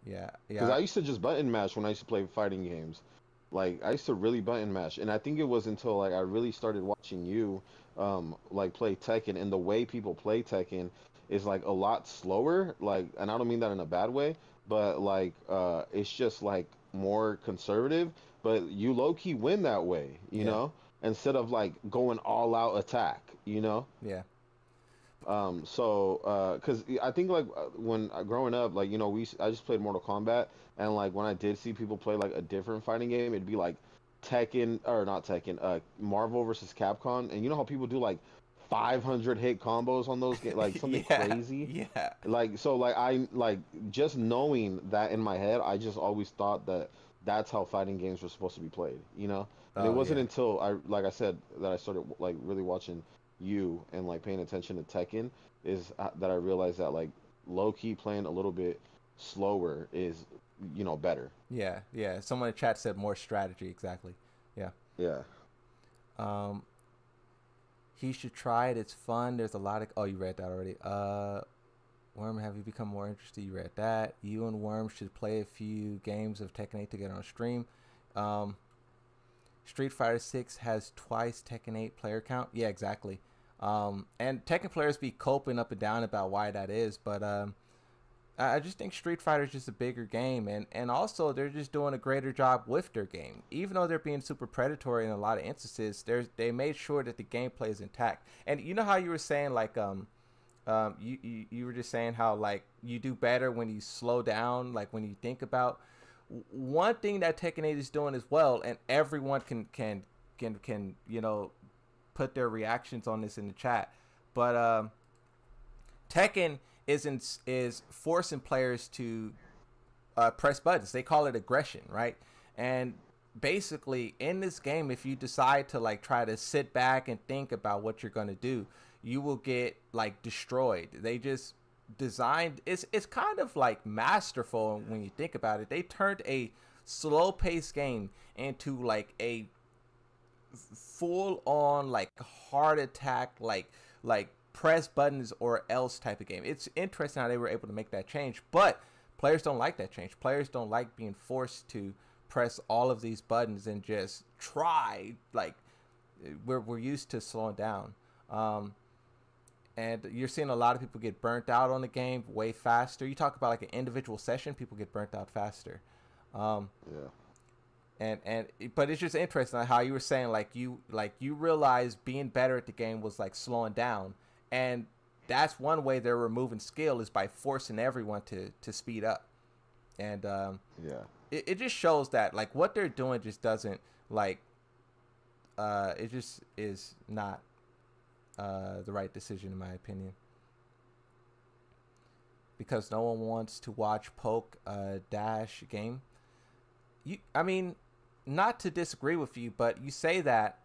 yeah, Because yeah, I used to just button mash when I used to play fighting games. Like I used to really button mash, and I think it was until like I really started watching you, like play Tekken, and the way people play Tekken is like a lot slower. Like, and I don't mean that in a bad way, but like it's just like more conservative. But you low key win that way, yeah, instead of like going all out attack, yeah, Cause I think like when growing up, like I just played Mortal Kombat, and like when I did see people play like a different fighting game, it'd be like Tekken or not Tekken, Marvel versus Capcom, and you know how people do like 500 hit combos on those games, like something yeah, crazy. yeah. Like so, like I like just knowing that in my head, I just always thought that that's how fighting games were supposed to be played. And it Oh wasn't yeah. until like I said, that I started like really watching you and like paying attention to Tekken that I realized that like low key playing a little bit slower is, better. Yeah, yeah. Someone in chat said more strategy. Exactly. Yeah. Yeah. Um, he should try it. It's fun. There's a lot of. Oh, you read that already. Worm, have you become more interested? You read that. You and Worm should play a few games of Tekken 8 together on stream. Street Fighter 6 has twice Tekken 8 player count. Yeah, exactly. And Tekken players be coping up and down about why that is, but I just think Street Fighter is just a bigger game, and also they're just doing a greater job with their game. Even though they're being super predatory in a lot of instances, they made sure that the gameplay is intact. And you know how you were saying like you were just saying how like you do better when you slow down, like when you think about one thing that Tekken 8 is doing as well, and everyone can put their reactions on this in the chat, but Tekken is forcing players to press buttons. They call it aggression, right? And basically in this game, if you decide to like try to sit back and think about what you're going to do, you will get like destroyed. They just designed it's kind of like masterful when you think about it. They turned a slow paced game into like a full on like heart attack, like press buttons or else type of game. It's interesting how they were able to make that change, but players don't like that change. Players don't like being forced to press all of these buttons and just try. Like we're used to slowing down. And you're seeing a lot of people get burnt out on the game way faster. You talk about like an individual session, people get burnt out faster. Yeah. But it's just interesting how you were saying like you realize being better at the game was like slowing down, and that's one way they're removing skill is by forcing everyone to speed up. And yeah, it just shows that like what they're doing just doesn't like it just is not the right decision in my opinion, because no one wants to watch poke dash game. I mean, not to disagree with you, but you say that,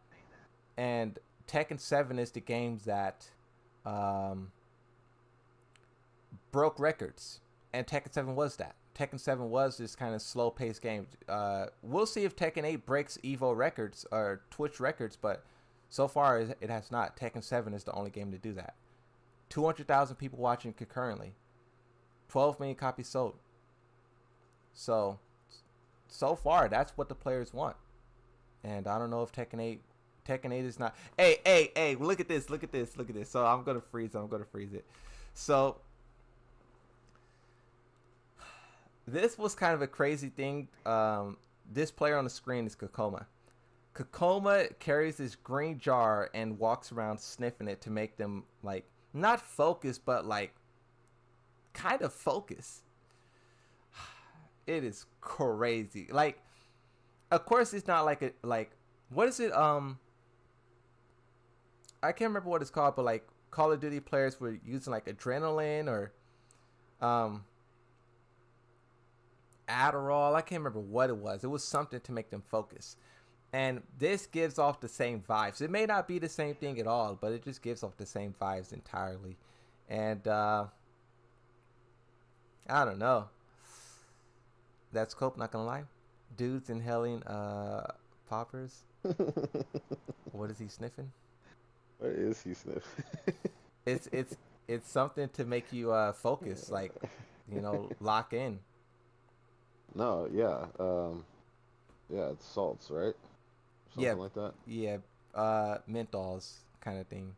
and Tekken 7 is the games that broke records, and Tekken 7 was that. Tekken 7 was this kind of slow-paced game. We'll see if Tekken 8 breaks Evo records or Twitch records, but so far it has not. Tekken 7 is the only game to do that. 200,000 people watching concurrently. 12 million copies sold. So far, that's what the players want. And I don't know if Tekken 8 is not. Hey, look at this. So I'm going to freeze it. So this was kind of a crazy thing. This player on the screen is Kokoma. Kokoma carries this green jar and walks around sniffing it to make them like not focus, but like kind of focus. It is crazy. Like, of course, it's not like what is it? I can't remember what it's called, but like Call of Duty players were using like adrenaline or Adderall. I can't remember what it was. It was something to make them focus. And this gives off the same vibes. It may not be the same thing at all, but it just gives off the same vibes entirely. And I don't know. That's Cope, not gonna lie. Dudes inhaling poppers. What is he sniffing? What is he sniffing? It's something to make you focus, like, lock in. No, yeah. Yeah, it's salts, right? Something like that. Yeah, menthols kind of thing.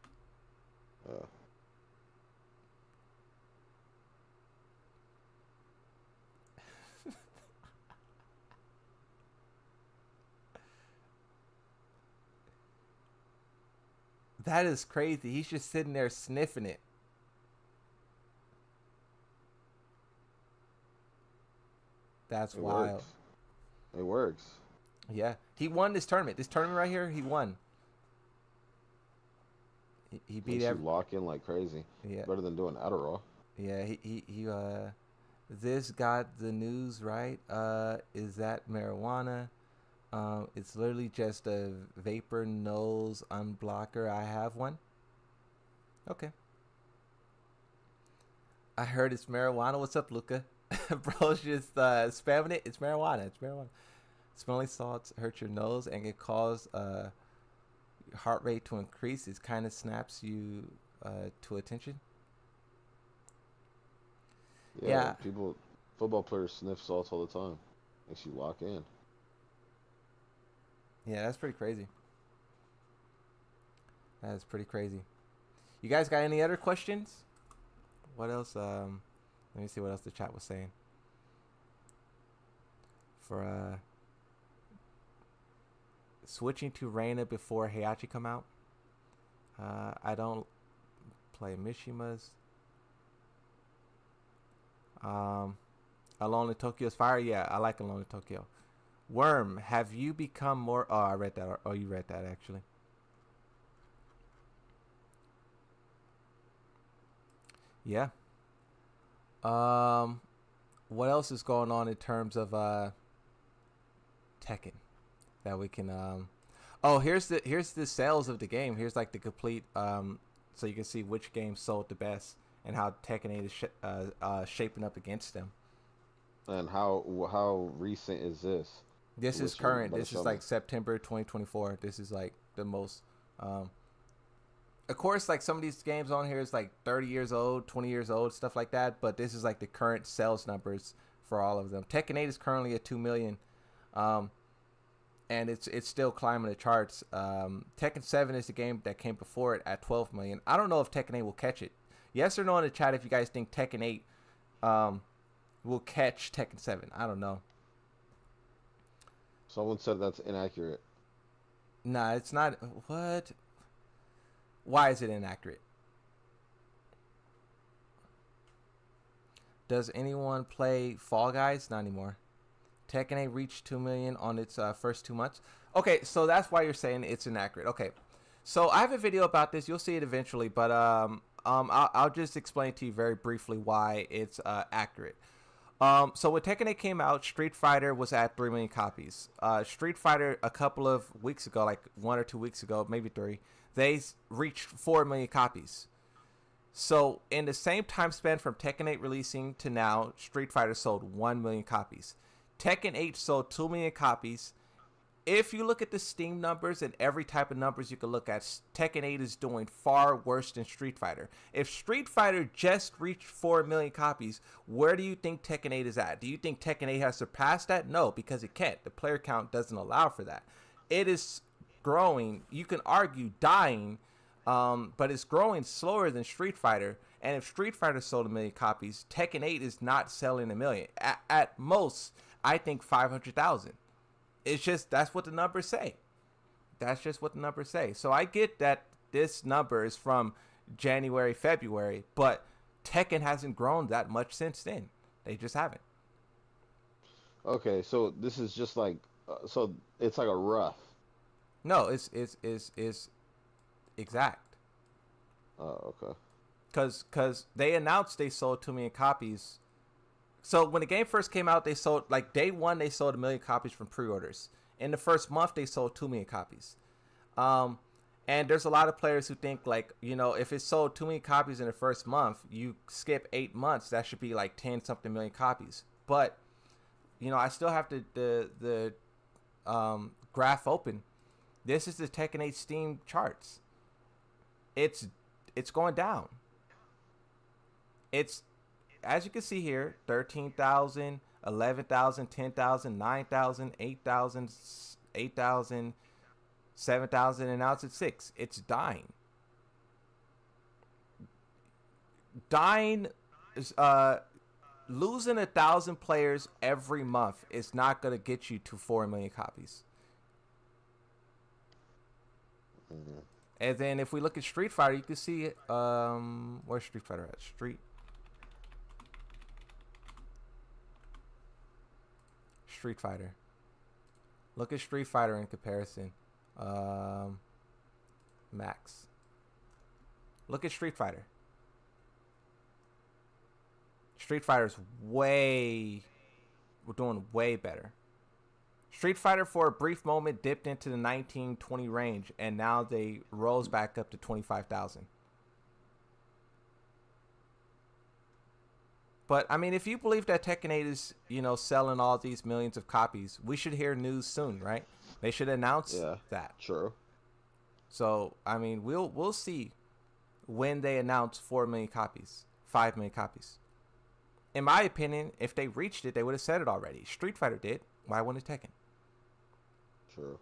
That is crazy. He's just sitting there sniffing it. That's wild. It works. Yeah. He won this tournament. This tournament right here, he won. He beat you lock in like crazy. Yeah. Better than doing Adderall. Yeah, he this got the news right. Is that marijuana? It's literally just a vapor nose unblocker. I have one. Okay. I heard it's marijuana. What's up, Luca? Bro's just spamming it. It's marijuana. It's marijuana. Smelling salts hurt your nose and can cause heart rate to increase. It kind of snaps you to attention. Yeah. Football players sniff salts all the time. Makes you lock in. Yeah, that's pretty crazy. That is pretty crazy. You guys got any other questions? What else? Let me see what else the chat was saying. For switching to Reina before Heihachi come out. I don't play Mishimas. Alone in Tokyo's Fire. Yeah, I like Alone in Tokyo. Worm, have you become more... Oh, I read that. Oh, you read that, actually. Yeah. What else is going on in terms of Tekken that we can oh, here's the sales of the game. Here's like the complete so you can see which game sold the best and how Tekken 8 is shaping up against them. And how recent is this? This is current. This is like September 2024. This is like the most of course, like some of these games on here is like 30 years old, 20 years old, stuff like that. But this is like the current sales numbers for all of them. Tekken 8 is currently at 2 million, and it's still climbing the charts. Tekken 7 is the game that came before it at 12 million. I don't know if Tekken 8 will catch it. Yes or no in the chat if you guys think Tekken 8 will catch Tekken 7. I don't know. Someone said that's inaccurate. Nah, it's not. What? Why is it inaccurate? Does anyone play Fall Guys? Not anymore. Tekken 8 reached 2 million on its first 2 months. Okay, so that's why you're saying it's inaccurate. Okay, so I have a video about this. You'll see it eventually, but I'll just explain to you very briefly why it's accurate. So when Tekken 8 came out, Street Fighter was at 3 million copies. Street Fighter a couple of weeks ago, like 1 or 2 weeks ago, maybe 3, they reached 4 million copies. So in the same time span from Tekken 8 releasing to now, Street Fighter sold 1 million copies. Tekken 8 sold 2 million copies. If you look at the Steam numbers and every type of numbers you can look at, Tekken 8 is doing far worse than Street Fighter. If Street Fighter just reached 4 million copies, where do you think Tekken 8 is at? Do you think Tekken 8 has surpassed that? No, because it can't. The player count doesn't allow for that. It is growing, you can argue dying, but it's growing slower than Street Fighter. And if Street Fighter sold 1 million copies, Tekken 8 is not selling 1 million. At most, I think 500,000. It's just, that's what the numbers say. That's just what the numbers say. So I get that this number is from January, February, but Tekken hasn't grown that much since then. They just haven't. Okay, so this is just like, so it's like a rough. No, it's exact. Oh, okay. Cause they announced they sold 2 million copies. So when the game first came out, they sold, like day one, they sold 1 million copies from pre-orders. In the first month, they sold 2 million copies. And there's a lot of players who think, like, you know, if it sold 2 million copies in the first month, you skip 8 months, that should be like 10 something million copies. But, you know, I still have the graph open. This is the Tekken 8 Steam charts. It's going down. It's, as you can see here, 13,000, 11,000, 10,000, 9,000, 8,000, 8,000, 7,000, and now it's at 6. It's dying. Dying is losing 1,000 players every month is not going to get you to 4 million copies. Mm-hmm. And then if we look at Street Fighter, you can see where's Street Fighter at? Street Fighter. Look at Street Fighter in comparison. Max. Look at Street Fighter. Street Fighter's we're doing way better. Street Fighter for a brief moment dipped into the 19-20 range, and now they rose back up to 25,000. But I mean, if you believe that Tekken 8 is, selling all these millions of copies, we should hear news soon, right? They should announce that. True. So I mean, we'll see when they announce 4 million copies, 5 million copies. In my opinion, if they reached it, they would have said it already. Street Fighter did. Why wouldn't Tekken? True.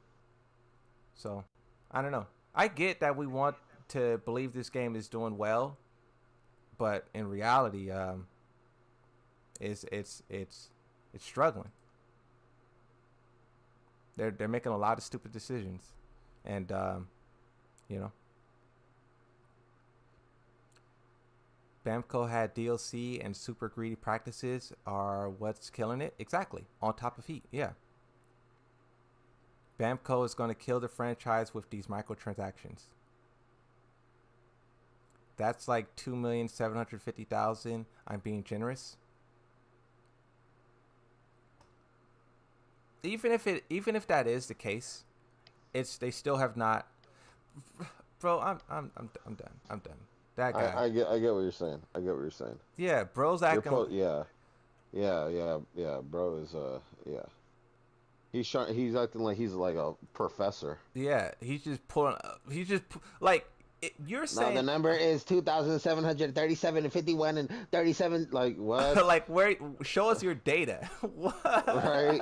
So, I don't know. I get that we want to believe this game is doing well, but in reality, it's struggling. They're making a lot of stupid decisions, and Bamco had DLC and super greedy practices are what's killing it. Exactly. On top of heat. Yeah. Bamco is going to kill the franchise with these microtransactions. That's like 2,750,000. I'm being generous. Even if that is the case, they still have not. Bro, I'm done. I'm done. That guy. I get what you're saying. Yeah, bro's acting. Yeah. Bro is He's acting like he's like a professor. Yeah, he's just pulling. You're saying. No, the number is 2,737 and 51 and 37. Like what? Like where? Show us your data. What? Right.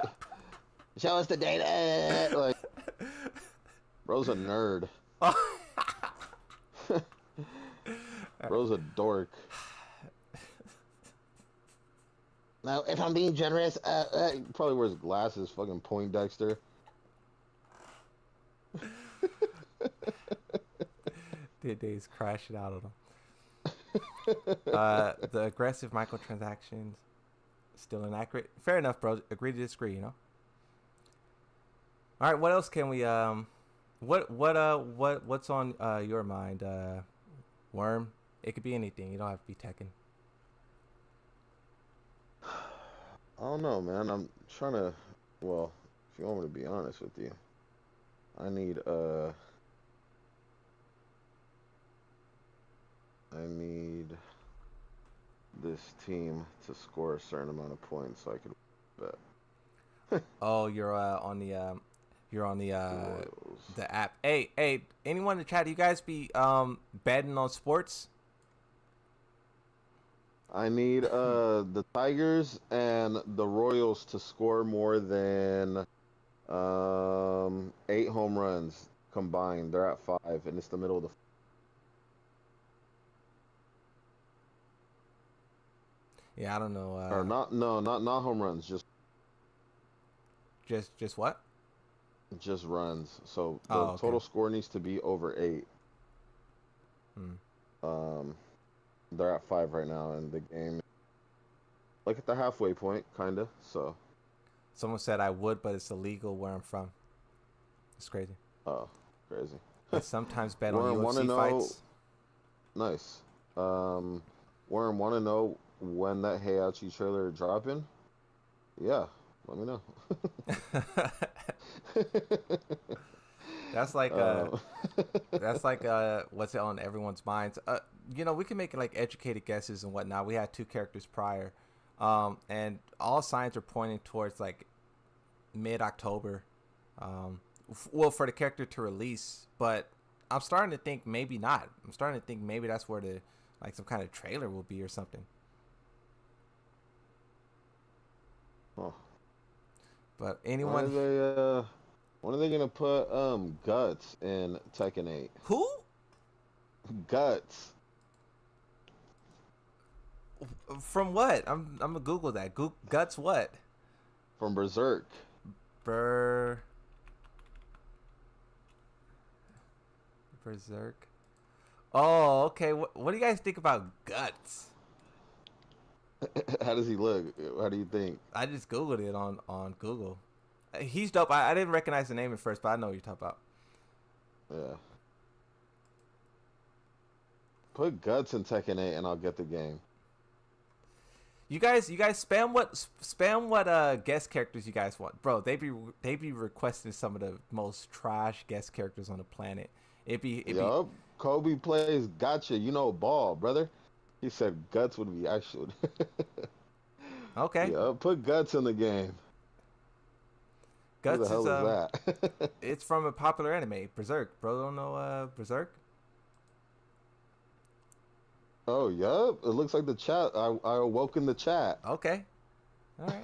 Show us the data. Like, bro's a nerd. Bro's a dork. Now, if I'm being generous, he probably wears glasses, fucking Poindexter. He's crashing out of them. The aggressive microtransactions still inaccurate. Fair enough, bro. Agree to disagree, All right, what else can we what's on your mind, Worm? It could be anything. You don't have to be Tekken. I don't know, man. I'm trying to. Well, if you want me to be honest with you, I need this team to score a certain amount of points so I can bet. Oh, you're on the app. Hey, anyone in the chat? Do you guys be betting on sports? I need the Tigers and the Royals to score more than 8 home runs combined. They're at 5, and it's the middle of the. Yeah, I don't know. Or not home runs. Just what? Just runs. So the total score needs to be over 8. They're at 5 right now, and the game, like at the halfway point, kinda. So. Someone said I would, but it's illegal where I'm from. It's crazy. Oh, crazy. I sometimes bet on UFC fights. Nice. Warren, want to know when that Heihachi trailer dropping? Yeah, let me know. That's like what's on everyone's minds. We can make like educated guesses and whatnot. We had 2 characters prior, and all signs are pointing towards like mid-October. For the character to release, but I'm starting to think maybe not. I'm starting to think maybe that's where some kind of trailer will be or something. Oh. But anyone. When are they gonna put Guts in Tekken 8? Who? Guts. From what? I'm gonna Google that. Guts what? From Berserk. Berserk. Oh, okay. What do you guys think about Guts? How does he look? How do you think? I just Googled it on Google. He's dope. I didn't recognize the name at first, but I know what you're talking about. Yeah. Put Guts in Tekken 8 and I'll get the game. You guys spam what guest characters you guys want. Bro, they be requesting some of the most trash guest characters on the planet. Kobe plays gotcha, ball, brother. He said guts would be actual. Okay. Yeah, put guts in the game. Who the Guts is hell is that? it's from a popular anime, Berserk. Bro, don't know Berserk? Oh, yup. It looks like the chat. I awoke in the chat. Okay. All right.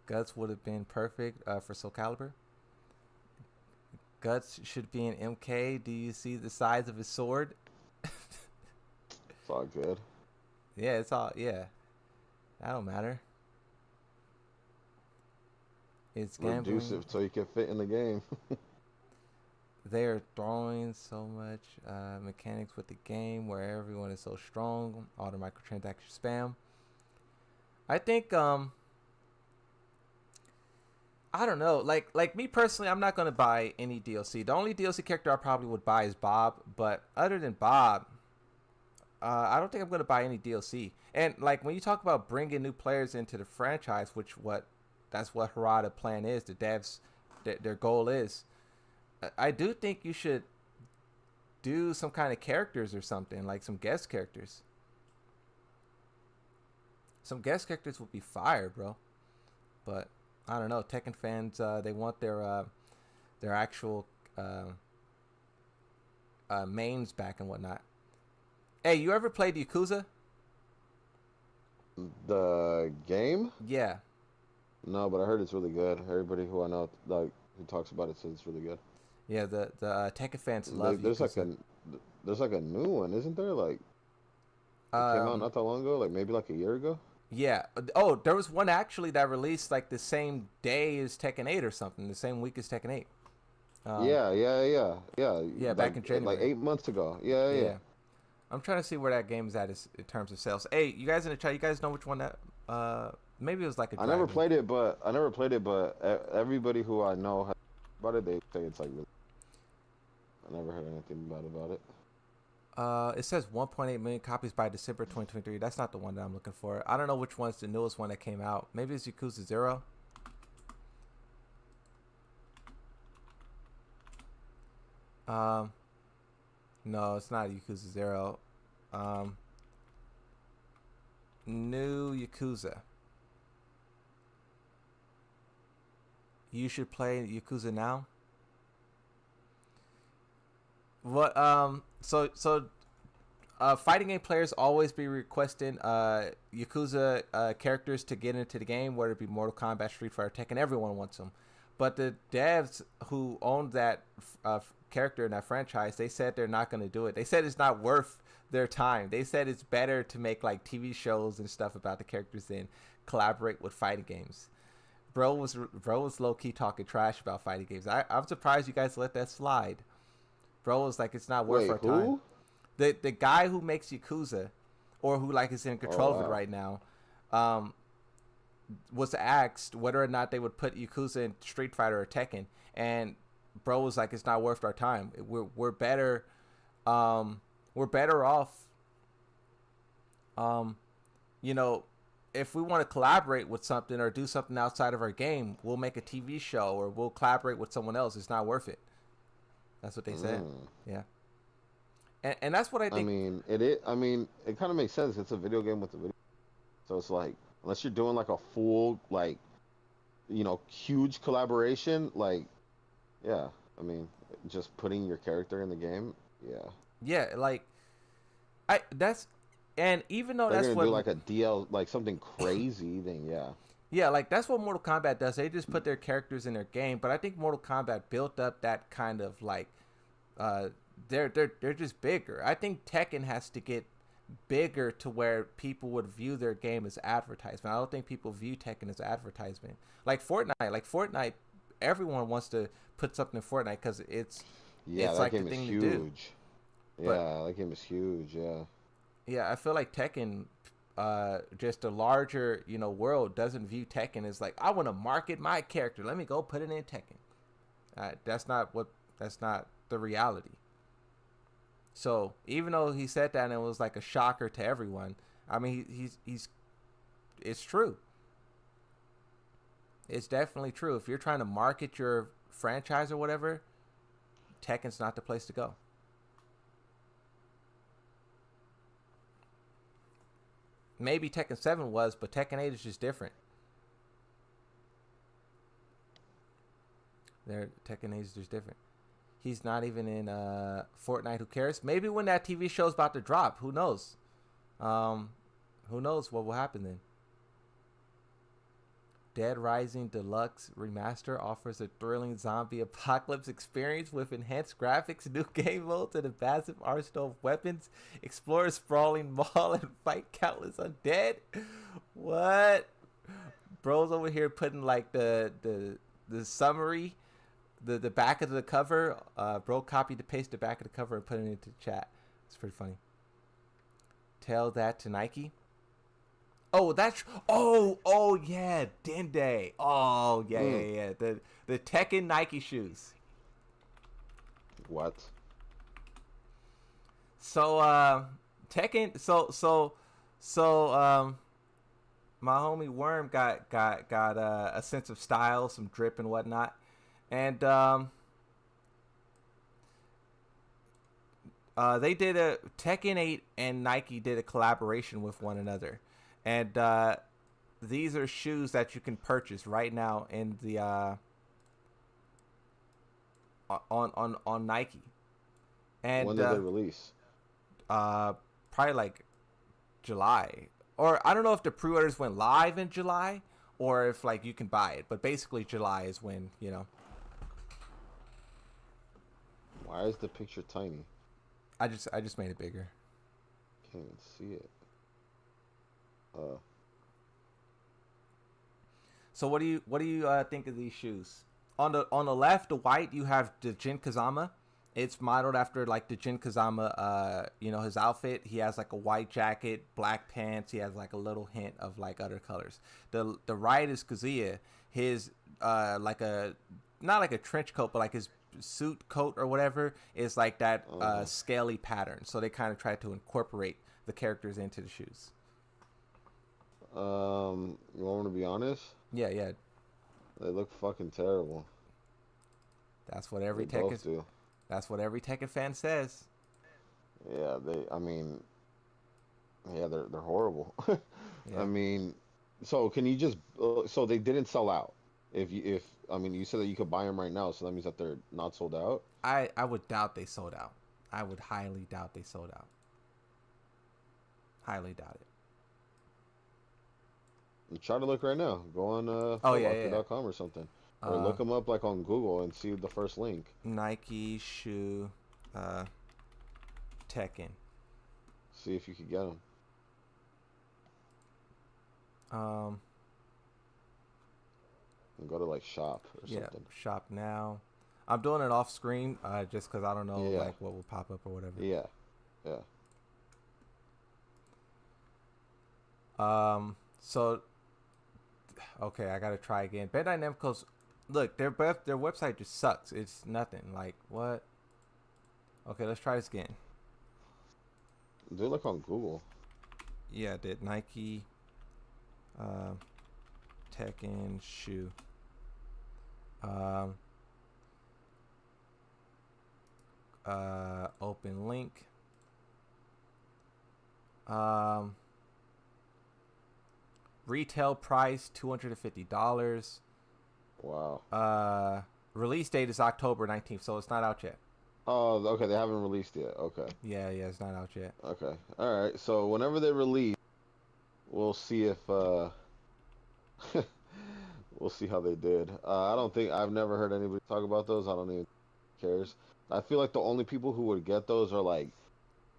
Guts would have been perfect for Soul Calibur. Guts should be an MK. Do you see the size of his sword? It's all good. Yeah, it's all, yeah. That don't matter. It's gambling. Reduce it so you can fit in the game. They are throwing so much mechanics with the game where everyone is so strong. All the microtransaction spam. I think I don't know. Like me personally, I'm not gonna buy any DLC. The only DLC character I probably would buy is Bob. But other than Bob, I don't think I'm gonna buy any DLC. And like when you talk about bringing new players into the franchise, that's what Harada plan is. The devs, their goal is. I do think you should do some kind of characters or something, like some guest characters. Some guest characters would be fire, bro. But I don't know. Tekken fans, they want their actual mains back and whatnot. Hey, you ever played Yakuza? The game? Yeah. No, but I heard it's really good. Everybody who I know, like, who talks about it says it's really good. Yeah, the Tekken fans love There's Yakuza. like a new one, isn't there? Like, it came out not that long ago, like maybe like a year ago. Yeah. Oh, there was one actually that released like the same day as Tekken 8 or something, the same week as Tekken 8. Yeah. Yeah, back in January. like 8 months ago. Yeah. I'm trying to see where that game is at in terms of sales. Hey, you guys in the chat, you guys know which one that maybe it was like a I never played it, but everybody who I know has about it, they say it's like really. I never heard anything bad about it. It says 1.8 million copies by December 2023. That's not the one that I'm looking for. I don't know which one's the newest one that came out. Maybe it's Yakuza 0. No, it's not Yakuza 0. New Yakuza. You should play Yakuza now. What fighting game players always be requesting Yakuza characters to get into the game, whether it be Mortal Kombat, Street Fighter, Tekken. Everyone wants them, but the devs who own that character in that franchise, they said they're not going to do it. They said it's not worth their time. They said it's better to make like TV shows and stuff about the characters than collaborate with fighting games. Bro was low key talking trash about fighting games. I'm surprised you guys let that slide. Bro was like, it's not worth our time. The guy who makes Yakuza, or who like is in control of it right now, was asked whether or not they would put Yakuza in Street Fighter or Tekken, and bro was like, it's not worth our time. We're better off. You know, if we want to collaborate with something or do something outside of our game, we'll make a TV show or we'll collaborate with someone else. It's not worth it. That's what they said. Yeah. And that's what I think. I mean, it kind of makes sense. It's a video game with a video. So it's like, unless you're doing like a full, like, you know, huge collaboration, like, yeah. I mean, just putting your character in the game, yeah. Yeah, like, and even though they're that's gonna what do like a DL, like something crazy, then yeah. Yeah, like that's what Mortal Kombat does. They just put their characters in their game, but I think Mortal Kombat built up that kind of like, they're just bigger. I think Tekken has to get bigger to where people would view their game as advertisement. I don't think people view Tekken as advertisement. Like Fortnite, everyone wants to put something in Fortnite because it's that like game the thing is to do. huge. Yeah, that game is huge. Yeah. Yeah, I feel like Tekken, just a larger, you know, world doesn't view Tekken as like, I want to market my character. Let me go put it in Tekken. That's not the reality. So even though he said that and it was like a shocker to everyone, I mean, it's true. It's definitely true. If you're trying to market your franchise or whatever, Tekken's not the place to go. Maybe Tekken 7 was, but Tekken 8 is just different. Tekken 8 is just different. He's not even in Fortnite. Who cares? Maybe when that TV show's about to drop. Who knows? Who knows what will happen then? Dead Rising Deluxe Remaster offers a thrilling zombie apocalypse experience with enhanced graphics, new game modes, and a massive arsenal of weapons. Explore a sprawling mall and fight countless undead. What? Bro's over here putting like the summary, the back of the cover. Bro copied to paste the back of the cover and put it into chat. It's pretty funny. Tell that to Nike. Oh, that's yeah, Dende. Oh yeah. The Tekken Nike shoes. What? So Tekken. So my homie Worm got a sense of style, some drip and whatnot, and they did a Tekken 8 and Nike did a collaboration with one another. And these are shoes that you can purchase right now in the on Nike. And when did they release? Probably like July, or I don't know if the pre-orders went live in July or if like you can buy it. But basically, July is when Why is the picture tiny? I just made it bigger. Can't even see it. So what do you think of these shoes? On the left, the white, you have the Jun Kazama. It's modeled after like the Jun Kazama, his outfit. He has like a white jacket, black pants. He has like a little hint of like other colors. The right is Kazuya. His like a not like a trench coat, but like his suit coat or whatever is like that scaly pattern. So they kind of try to incorporate the characters into the shoes. You want me to be honest? Yeah. They look fucking terrible. That's what every They both Tekken. do. That's what every Tekken fan says. Yeah, they're horrible. Yeah. I mean, so can you just so they didn't sell out? If you said that you could buy them right now, so that means that they're not sold out. I would doubt they sold out. I would highly doubt they sold out. Highly doubt it. Try to look right now. Go on footlocker.com or something. Or look them up like on Google and see the first link. Nike shoe Tekken. See if you could get them. And go to like shop or something. Shop now. I'm doing it off screen just because I don't know like what will pop up or whatever. Yeah. So okay, I gotta try again. Bandai Namco's look, their website just sucks. It's nothing. Like what? Okay, let's try this again. Do look on Google. Yeah, I did. Nike Tekken shoe. Open link. Retail price $250. Wow. Release date is October 19th, so it's not out yet. Oh, okay. They haven't released yet. Okay. Yeah, it's not out yet. Okay. All right. So whenever they release, we'll see if we'll see how they did. I've never heard anybody talk about those. I don't even cares. I feel like the only people who would get those are like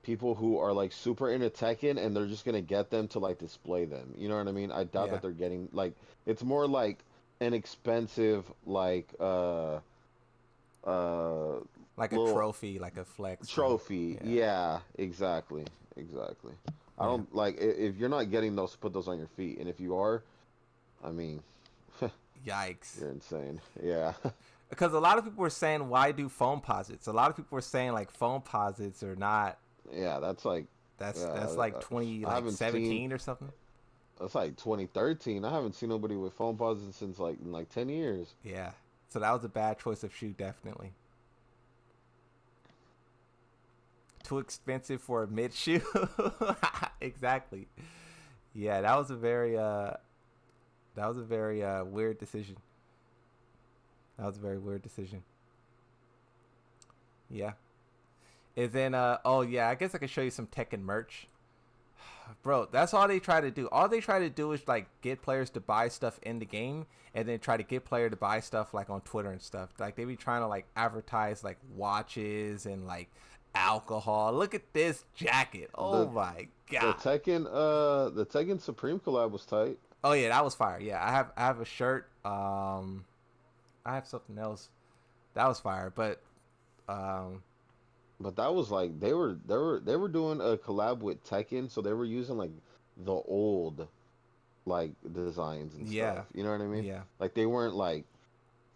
people who are like super into Tekken and they're just gonna get them to like display them. You know what I mean? I doubt that they're getting like it's more like an expensive like a trophy, like a flex trophy. Yeah, exactly. I don't like if you're not getting those, put those on your feet, and if you are, I mean, yikes, you're insane. Yeah. Because a lot of people were saying, why do foam posits? A lot of people were saying like foam posits are not. Yeah, that's like that's like 2017 or something. That's like 2013. I haven't seen nobody with foam posits since like 10 years. Yeah, so that was a bad choice of shoe, definitely. Too expensive for a mid shoe. Exactly. Yeah, that was a very weird decision. That was a very weird decision. Yeah. And then oh yeah, I guess I can show you some Tekken merch. Bro, that's all they try to do. All they try to do is like get players to buy stuff in the game and then try to get player to buy stuff like on Twitter and stuff. Like they be trying to like advertise like watches and like alcohol. Look at this jacket. Oh my god. The Tekken Supreme collab was tight. Oh yeah, that was fire. Yeah, I have a shirt. I have something else. That was fire, but that was like they were doing a collab with Tekken, so they were using like the old like designs and stuff. You know what I mean? Yeah. Like they weren't like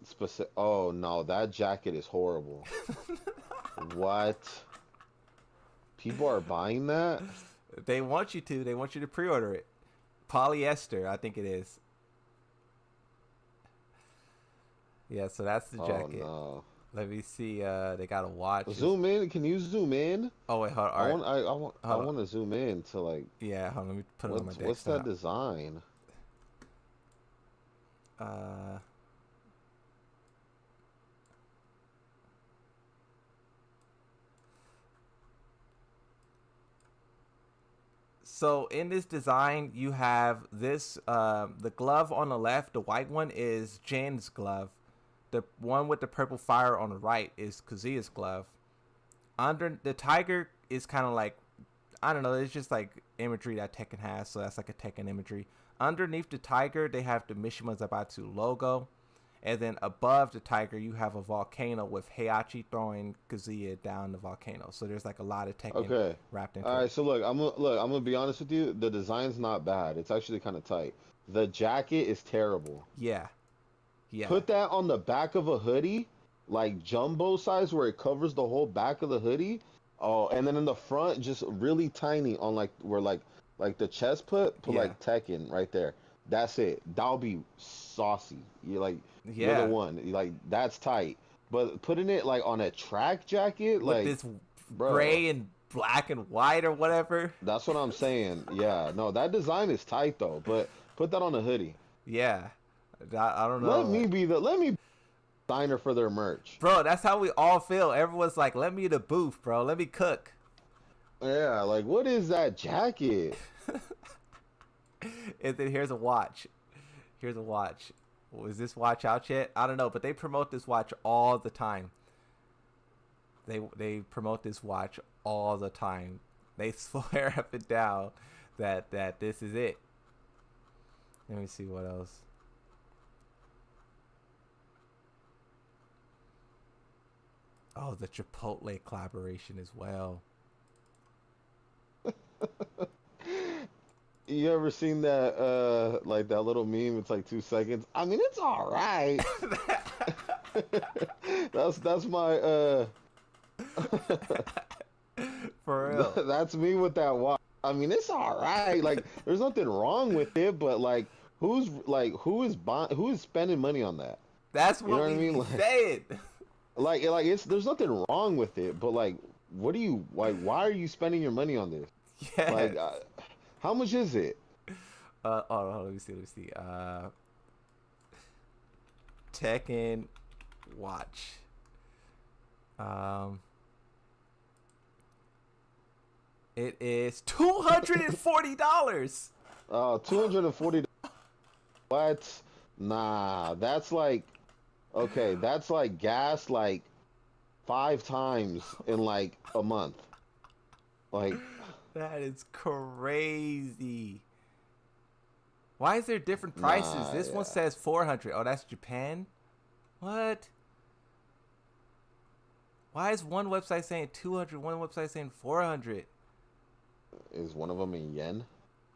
specific. Oh no, that jacket is horrible. What? People are buying that? They want you to. They want you to pre-order it. Polyester, I think it is. Yeah, so that's the jacket. Oh no. Let me see. They got a watch. Zoom in. Can you zoom in? Oh wait, hold on. I want to zoom in to like. Yeah, hold on. Let me put it on my desktop. What's that design? So in this design, you have this. The glove on the left, the white one, is Jin's glove. The one with the purple fire on the right is Kazuya's glove. Under the tiger is kind of like, I don't know, it's just like imagery that Tekken has, so that's like a Tekken imagery. Underneath the tiger, they have the Mishima Zaibatsu logo. And then above the tiger, you have a volcano with Heihachi throwing Kazuya down the volcano. So there's like a lot of Tekken wrapped into it. All right, so look, I'm gonna be honest with you. The design's not bad. It's actually kind of tight. The jacket is terrible. Yeah. Yeah. Put that on the back of a hoodie, like jumbo size, where it covers the whole back of the hoodie. Oh, and then in the front, just really tiny on like where like the chest put like Tekken right there. That's it. That'll be saucy. You're the one. Like that's tight. But putting it like on a track jacket, with like this gray and black and white or whatever. That's what I'm saying. Yeah. No, that design is tight though. But put that on a hoodie. Yeah. I don't know. Let me be designer for their merch. Bro, that's how we all feel. Everyone's like, let me the booth, bro. Let me cook. Yeah, like what is that jacket? And then here's a watch. Here's a watch. Was this watch out yet? I don't know, but they promote this watch all the time. They promote this watch all the time. They swear up and down that this is it. Let me see what else. Oh, the Chipotle collaboration as well. You ever seen that like that little meme? It's like 2 seconds. I mean, it's all right. that's my For real. That's me with that watch. I mean, it's all right. Like, there's nothing wrong with it, but like, who is spending money on that? That's what I mean? Saying. Like there's nothing wrong with it, but like, what do you like? Why are you spending your money on this? Yeah. Like, how much is it? Let me see. Tekken watch. It is $240. $240. What? Nah, that's like, okay, that's like gas like 5 times in like a month. Like, that is crazy. Why is there different prices? This one says 400. Oh, that's Japan? What? Why is one website saying 200, one website saying 400? Is one of them in yen?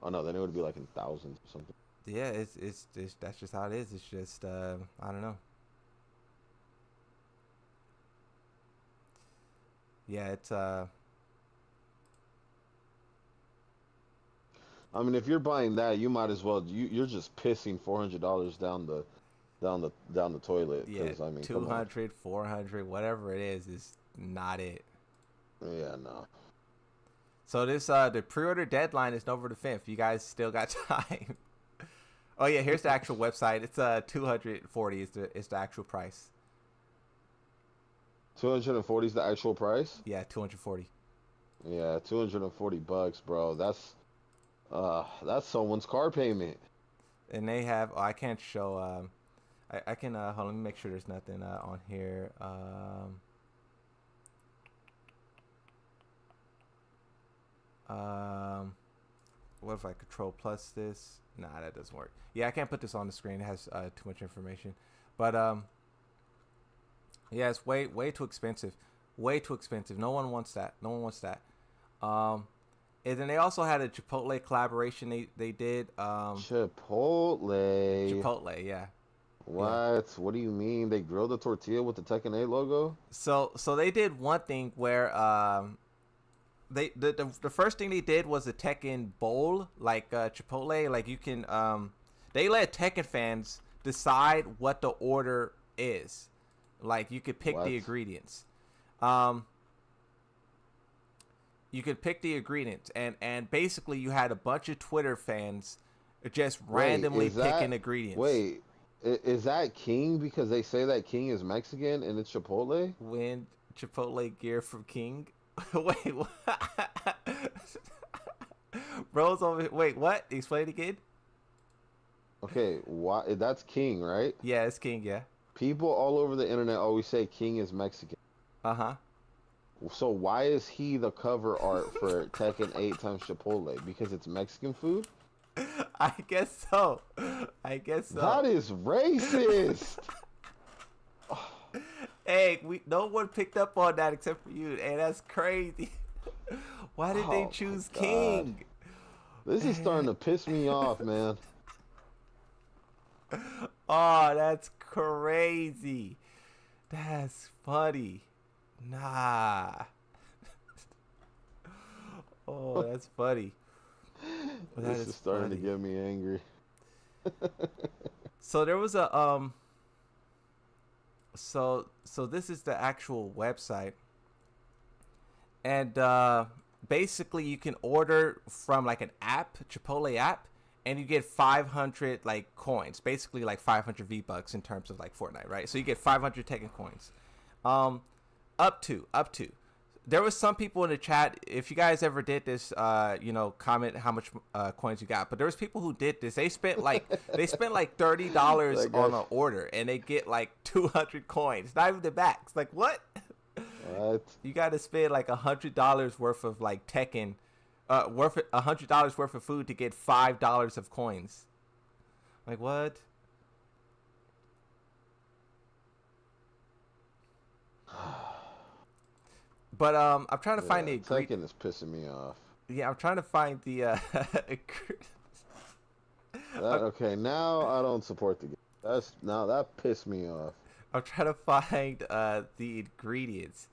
Oh no, then it would be like in thousands or something. Yeah, it's that's just how it is. It's just I don't know. Yeah, it's I mean, if you're buying that, you might as well. You're just pissing $400 down the toilet. Yeah, I mean, 200, 400, whatever it is not it. Yeah, no. So this the pre-order deadline is November the 5th. You guys still got time. Oh yeah, here's the actual website. It's 240 is the actual price. 240 is the actual price. Yeah, 240. Yeah, $240, bro. That's someone's car payment. And they have. Oh, I can't show. I can. Hold on, let me make sure there's nothing on here. What if I control plus this? Nah, that doesn't work. Yeah, I can't put this on the screen. It has too much information. But yeah, it's way too expensive. Way too expensive. No one wants that. No one wants that. And then they also had a Chipotle collaboration they did. Chipotle, yeah. What? Yeah. What do you mean? They grilled the tortilla with the Tekken 8 logo? So they did one thing where the first thing they did was a Tekken bowl, like Chipotle. Like you can they let Tekken fans decide what the order is. Like you could pick the ingredients. You could pick the ingredients, and basically you had a bunch of Twitter fans just randomly picking ingredients. Wait, is that King? Because they say that King is Mexican and it's Chipotle? Win Chipotle gear from King. Wait, what? Bro's over. Wait, what? Explain it again. Okay, why? That's King, right? Yeah, it's King. Yeah. People all over the internet always say King is Mexican. Uh-huh. So why is he the cover art for Tekken 8 times Chipotle? Because it's Mexican food? I guess so. That is racist. Hey, no one picked up on that except for you. Hey, that's crazy. Why did they choose King? This is starting to piss me off, man. Oh, that's crazy. That's funny. Nah. Oh, that's funny. This is starting to get me angry. So there was a so this is the actual website, and basically you can order from like an app, Chipotle app, and you get 500 like coins, basically like 500 V-bucks in terms of like Fortnite, right? So you get 500 Tekken coins. Up to. There was some people in the chat. If you guys ever did this, comment how much coins you got. But there was people who did this. They spent like $30 on an order, and they get like 200 coins. Not even the backs. Like what? What? You got to spend like $100 worth of like Tekken, $100 worth of food to get $5 of coins. Like what? But I'm trying to find the Tekken is pissing me off. Yeah, I'm trying to find the okay, now I don't support the game. That pissed me off. I'm trying to find the ingredients.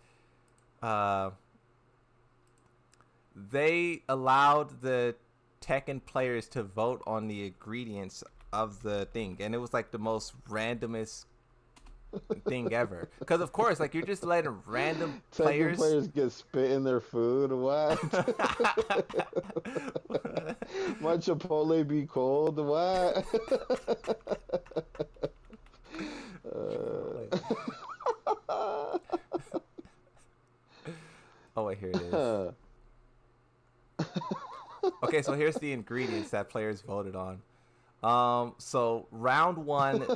They allowed the Tekken players to vote on the ingredients of the thing, and it was like the most randomest thing ever. Because of course, like you're just letting random Tekken players get spit in their food. What? My Chipotle be cold. What? Oh wait, here it is. Okay, so here's the ingredients that players voted on. So round one,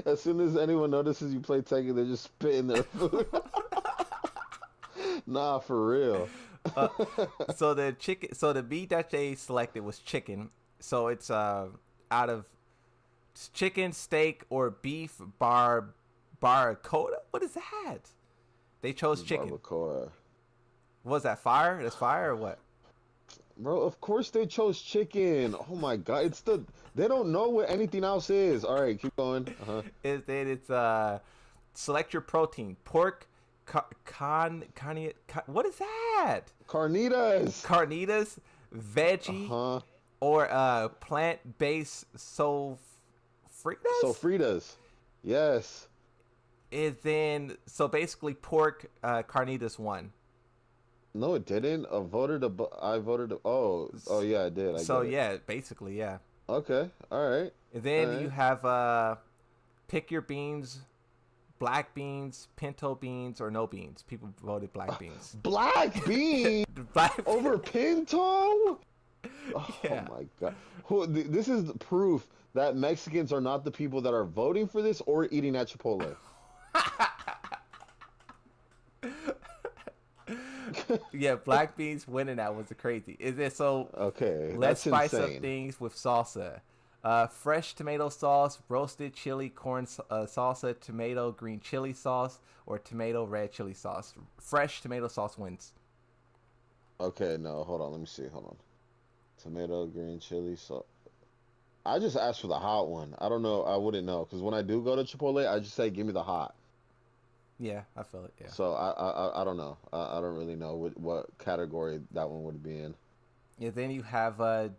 as soon as anyone notices you play Tekken, they just spit in their food. Nah, for real. So the meat that they selected was chicken. So it's out of chicken, steak, or beef barbacoa. What is that? They chose chicken. Barbacoa. Was that fire? That's fire or what? Bro, of course they chose chicken. Oh my god, they don't know what anything else is. All right, keep going. It's select your protein: pork, what is that? Carnitas, veggie, or plant-based sofritas. Yes. So basically pork, carnitas won. No, it didn't. I voted. Oh yeah, I did. I So get it. yeah, basically yeah. Okay. All right. And All then you right. have pick your beans, black beans, pinto beans, or no beans. People voted black beans. Black bean Black over pinto. Oh yeah. my god. This is the proof that Mexicans are not the people that are voting for this or eating at Chipotle. Yeah, black beans winning that was crazy. Is it so? Okay, Let's that's spice up insane. things with salsa. Fresh tomato sauce, roasted chili corn salsa, tomato green chili sauce, or tomato red chili sauce. Fresh tomato sauce wins. Okay, no, hold on. Let me see. Hold on. Tomato, green chili, sauce. I just asked for the hot one. I don't know. I wouldn't know because when I do go to Chipotle, I just say, "Give me the hot." Yeah, I feel it. Yeah. So I don't know. I don't really know what category that one would be in. Yeah. Then you have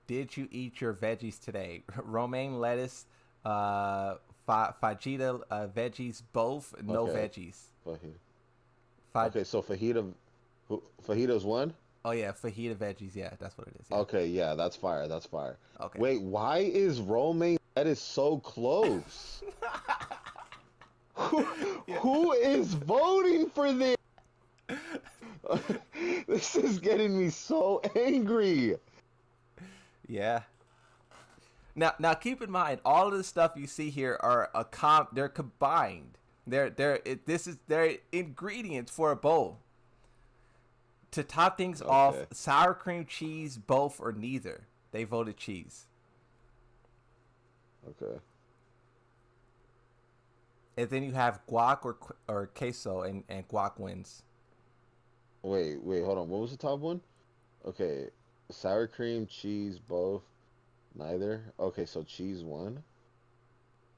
did you eat your veggies today? Romaine lettuce, fajita veggies, both no Okay. veggies. Fajita. Fa- Okay, so fajita's one. oh yeah, fajita veggies. Yeah, that's what it is. Yeah. Okay, yeah, that's fire. That's fire. Okay. Wait, why is romaine lettuce so close? Who is voting for this? This is getting me so angry. Yeah. Now keep in mind all of the stuff you see here are they're combined. This is their ingredients for a bowl. To top things off, Okay. sour cream, cheese, both or neither. They voted cheese. Okay. And then you have guac or queso, and guac wins. Wait, hold on. What was the top one? Okay. Sour cream, cheese, both. Neither. Okay, so cheese won.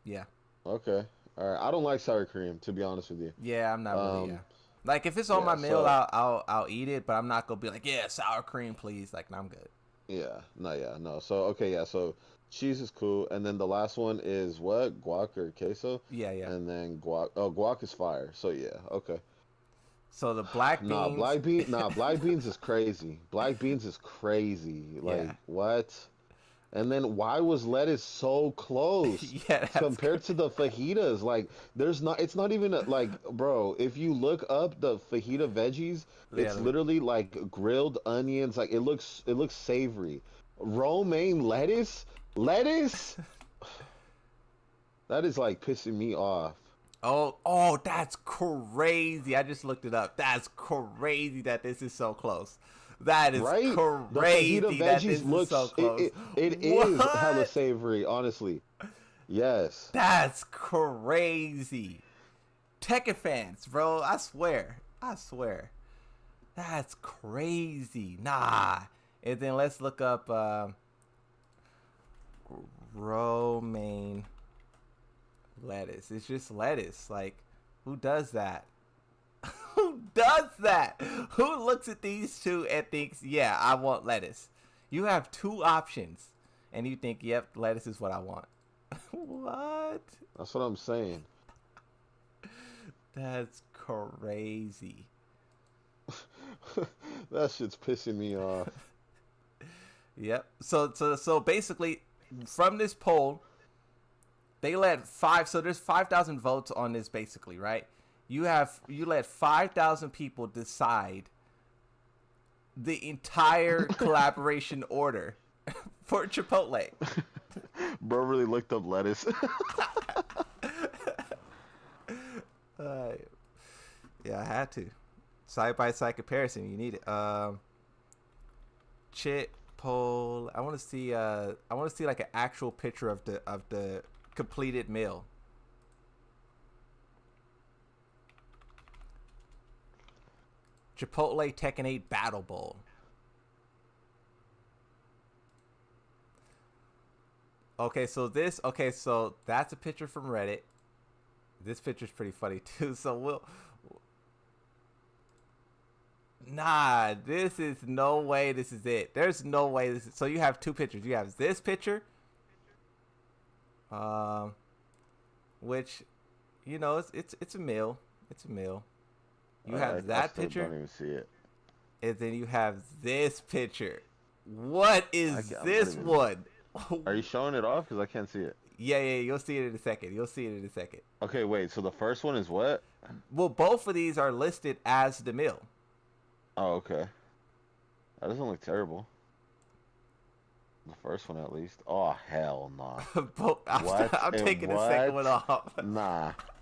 Yeah. Okay. All right. I don't like sour cream, to be honest with you. Yeah, I'm not really. Yeah. Like if it's on my Yeah, meal, so I'll eat it, but I'm not gonna be like, yeah, sour cream, please. Like, no, I'm good. no. So okay, yeah. So cheese is cool, and then the last one is what? Guac or queso? Yeah, yeah. And then guac. Oh, guac is fire. So yeah. Okay. So the black Nah, beans. black beans is crazy. Black beans is crazy. Like Yeah. what? And then why was lettuce so close Yeah, that's compared to the fajitas? Like there's not it's not even like bro, if you look up the fajita veggies, yeah. it's literally like grilled onions, like it looks savory. Romaine lettuce? Lettuce? That is like pissing me off. Oh, that's crazy. I just looked it up. That's crazy that this is so close. That is Right? The crazy fajita that this veggies is looks so close. it is hella What? savory, honestly. Yes. That's crazy. Tekken fans, bro. I swear. That's crazy. Nah. And then let's look up romaine lettuce. It's just lettuce. Like, who does that? Who does that? Who looks at these two and thinks, yeah, I want lettuce? You have two options, and you think, yep, lettuce is what I want. What? That's what I'm saying. That's crazy. That shit's pissing me off. Yep. So basically, from this poll, they let so there's 5,000 votes on this basically, right? You let 5,000 people decide the entire collaboration order for Chipotle. Bro really looked up lettuce. Yeah, I had to. Side by side comparison, you need it. Chipotle. I want to see. I want to see like an actual picture of the completed meal. Chipotle Tekken 8 Battle Bowl. Okay, so that's a picture from Reddit. This picture's pretty funny too. So nah, this is no way this is it. There's no way this is. So you have two pictures. You have this picture, which, it's a meal. It's a meal. You have that I still picture. don't even see it. and then you have this picture. What is this one? Are you showing it off? Because I can't see it. Yeah, you'll see it in a second. You'll see it in a second. Okay, wait. So the first one is what? Well, both of these are listed as the meal. Oh, okay. That doesn't look terrible. The first one, at least. Oh, hell nah. I'm taking the second one off.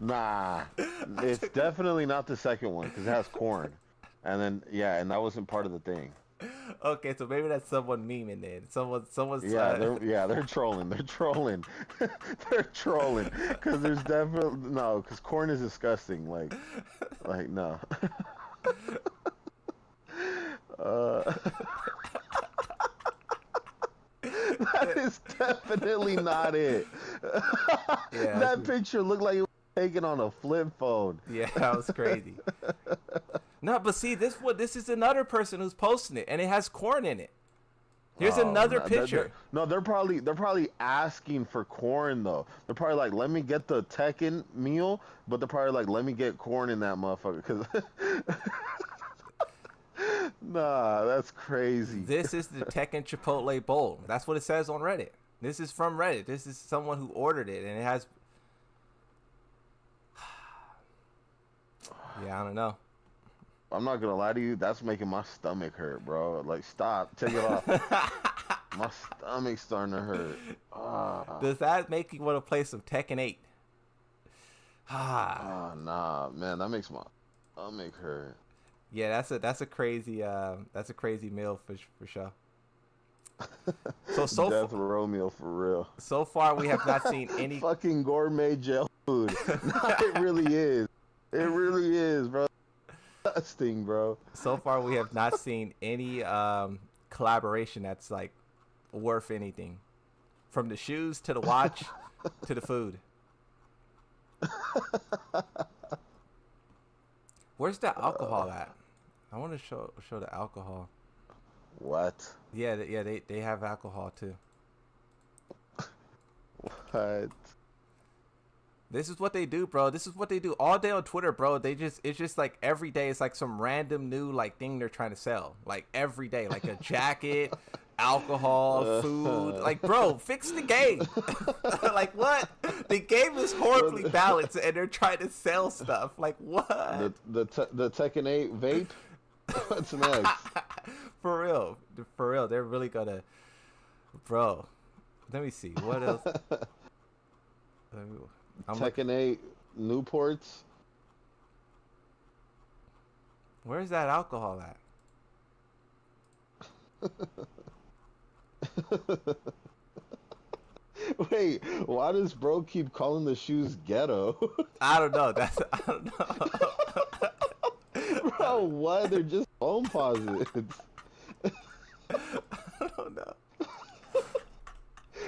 Nah. It's definitely not the second one because it has corn. And then, yeah, and that wasn't part of the thing. Okay, so maybe that's someone memeing then. Someone's. Yeah, they're trolling. They're trolling. They're trolling. Because there's definitely no. Because corn is disgusting. Like no. That is definitely not it. Yeah, that picture looked like it was taken on a flip phone. Yeah, that was crazy. No, but see, this is another person who's posting it, and it has corn in it. Here's another picture. They're probably asking for corn though. They're probably like, let me get the Tekken meal, but they're probably like, let me get corn in that motherfucker. Cause nah, that's crazy. This is the Tekken Chipotle bowl. That's what it says on Reddit. This is from Reddit. This is someone who ordered it, and it has. Yeah, I don't know. I'm not gonna lie to you, that's making my stomach hurt, bro. Like, stop, take it off. My stomach's starting to hurt. Does that make you want to play some Tekken 8? Nah, man, that makes my stomach hurt. Yeah, that's a crazy meal for sure. So Death row meal for real. So far, we have not seen any fucking gourmet jail food. It really is. It really is, bro. Disgusting, bro. So far, we have not seen any collaboration that's like worth anything, from the shoes to the watch to the food. Where's the alcohol at? I want to show the alcohol. What? Yeah, they have alcohol too. What? This is what they do, bro. This is what they do all day on Twitter, bro. It's just like every day it's like some random new like thing they're trying to sell. Like every day, like a jacket, alcohol, food. Like, bro, fix the game. Like, what? The game is horribly balanced and they're trying to sell stuff. Like, what? The Tekken 8 vape? What's next? For real. They're really gonna, bro. Let me see. What else? Tekken 8 Newports. Where's that alcohol at? Wait, why does bro keep calling the shoes ghetto? I don't know. I don't know. Bro, what? They're just foam posits. I don't know.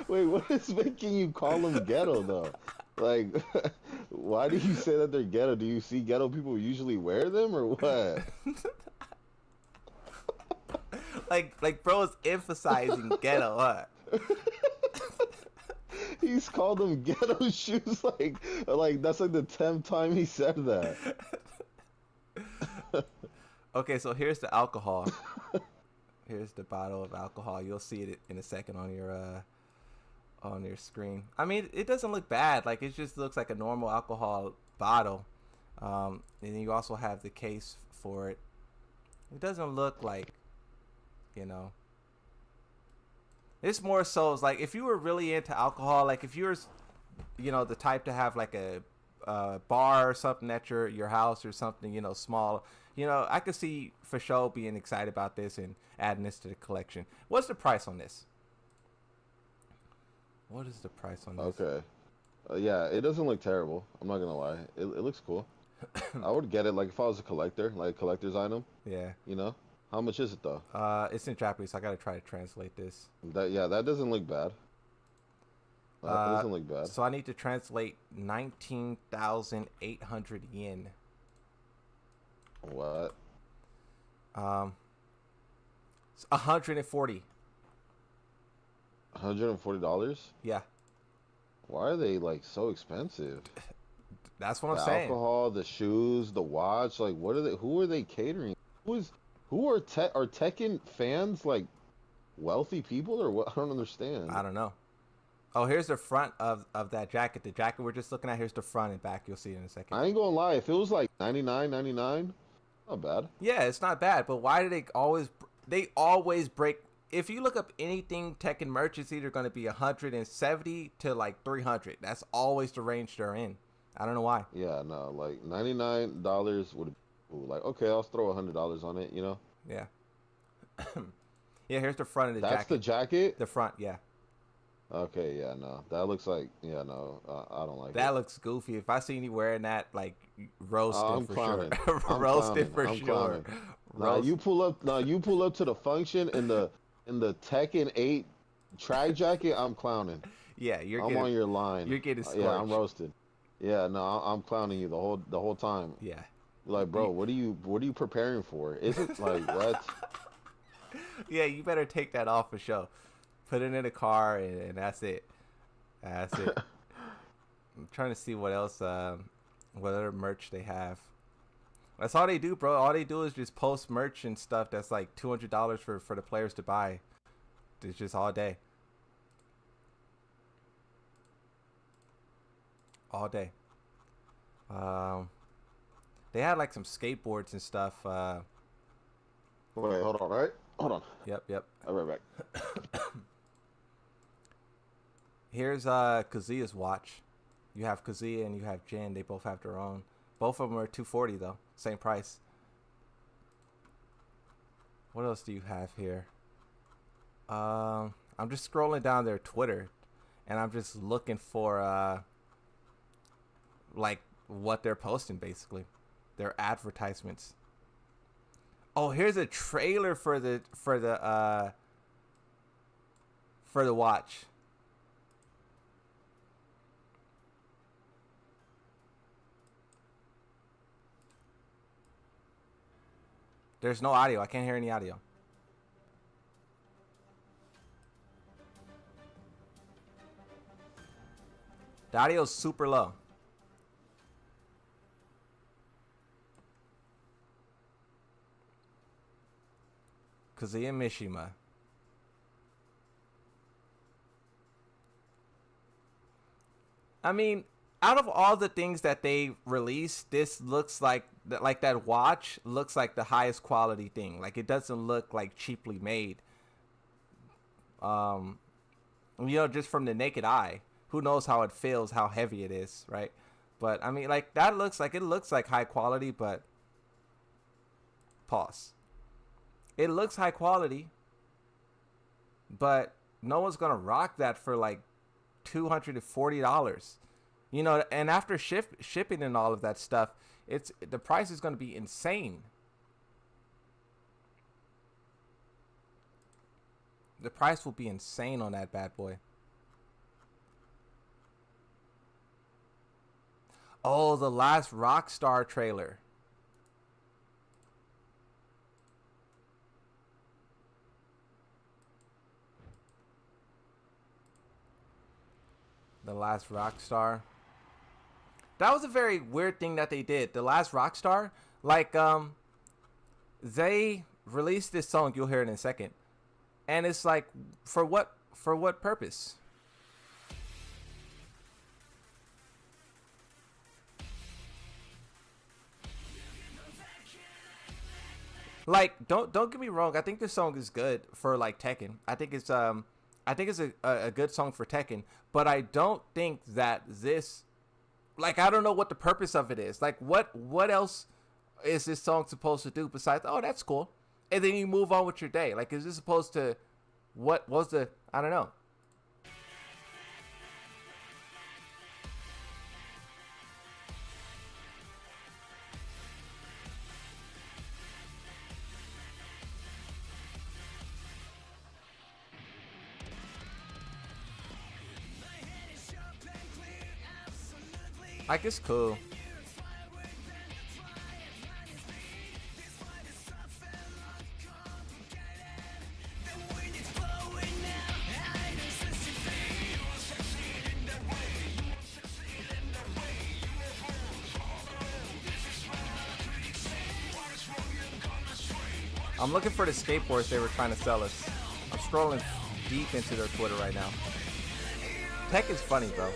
Wait, what is making you call them ghetto though? Like, why do you say that they're ghetto? Do you see ghetto people usually wear them or what? like bro's emphasizing ghetto, huh? He's called them ghetto shoes like that's like the 10th time he said that. Okay, so here's the alcohol. Here's the bottle of alcohol. You'll see it in a second on your screen. I mean, it doesn't look bad. Like, it just looks like a normal alcohol bottle. And then you also have the case for it. It doesn't look like, it's more so like if you were really into alcohol, like if you were, the type to have like a bar or something at your house or something, small, I could see for sure being excited about this and adding this to the collection. What's the price on this? What is the price on this? Okay. Yeah, it doesn't look terrible. I'm not gonna lie. It looks cool. I would get it like if I was a collector, like a collector's item. Yeah. How much is it though? It's in Japanese, so I gotta try to translate this. That doesn't look bad. That doesn't look bad. So I need to translate 19,800 yen. What? It's 140. $140? Yeah. Why are they like so expensive? That's what I'm the saying. Alcohol, the shoes, the watch, like what are they? Who are they catering? Who are Tekken fans like wealthy people or what? I don't understand. I don't know. Oh, here's the front of that jacket. The jacket we're just looking at. Here's the front and back. You'll see it in a second. I ain't gonna lie. If it was like 99.99, not bad. Yeah, it's not bad. But why do they always? They always break. If you look up anything Tekken merch, it's either going to be 170 to like 300. That's always the range they're in. I don't know why. Yeah, no, like $99 would like okay, I'll throw $100 on it. You know. Yeah. Yeah, here's the front of the That's jacket. the jacket. The front, yeah. Okay, yeah, no, that looks like no, I don't like That it. looks goofy. If I seen you wearing that, like roasted I'm for clowning. sure. I'm Roasted clowning. for I'm sure. clowning. Nah, you pull up. Nah, you pull up to the function in the Tekken 8 track jacket. I'm clowning. Yeah, I'm on your line. You're getting scorched. Yeah, I'm roasted. Yeah, no, I'm clowning you the whole time. Yeah. Like, bro, what are you preparing for? Is it like what? Yeah, you better take that off for sure. Put it in a car and that's it. That's it. I'm trying to see what else, what other merch they have. That's all they do, bro. All they do is just post merch and stuff that's like $200 for the players to buy. It's just all day. All day. They had like some skateboards and stuff. Wait, hold on, right? Hold on. Yep. I'll be right back. Here's Kazuya's watch. You have Kazuya and you have Jin. They both have their own. Both of them are $240 though. Same price. What else do you have here? I'm just scrolling down their Twitter, and I'm just looking for like what they're posting basically, their advertisements. Oh, here's a trailer for the watch. There's no audio. I can't hear any audio. The audio's super low. Kazuya Mishima. I mean, out of all the things that they released, this looks like that watch looks like the highest quality thing. Like it doesn't look like cheaply made. Just from the naked eye, who knows how it feels, how heavy it is, right? But I mean, like that looks like high quality, but pause. It looks high quality, but no one's gonna rock that for like $240. And after shipping and all of that stuff, the price is gonna be insane. The price will be insane on that bad boy. Oh, the last Rockstar trailer. The last Rockstar. That was a very weird thing that they did. The last Rockstar, they released this song. You'll hear it in a second, and it's like, for what purpose? Like, don't get me wrong. I think this song is good for like Tekken. I think it's a good song for Tekken, but I don't think that this, like, I don't know what the purpose of it is. Like, what else is this song supposed to do besides, oh, that's cool, and then you move on with your day? Like, is this supposed to, what was the, I don't know. Like, it's cool. I'm looking for the skateboards they were trying to sell us. I'm scrolling deep into their Twitter right now. Tech is funny, bro.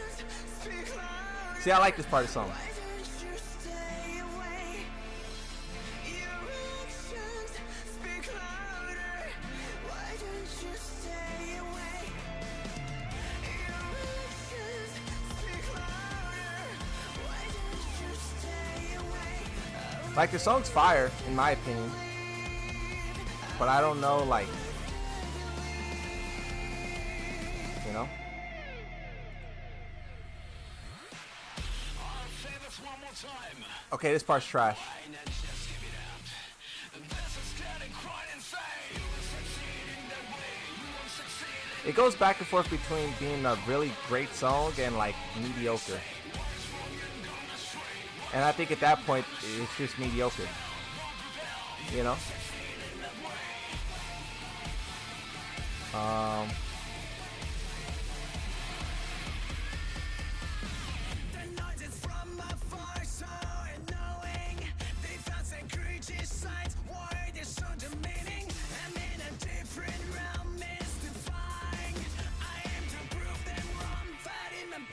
See, I like this part of the song. Like, the song's fire, in my opinion. But I don't know, like, you know? Okay, this part's trash. It goes back and forth between being a really great song and, like, mediocre. And I think at that point, it's just mediocre. You know?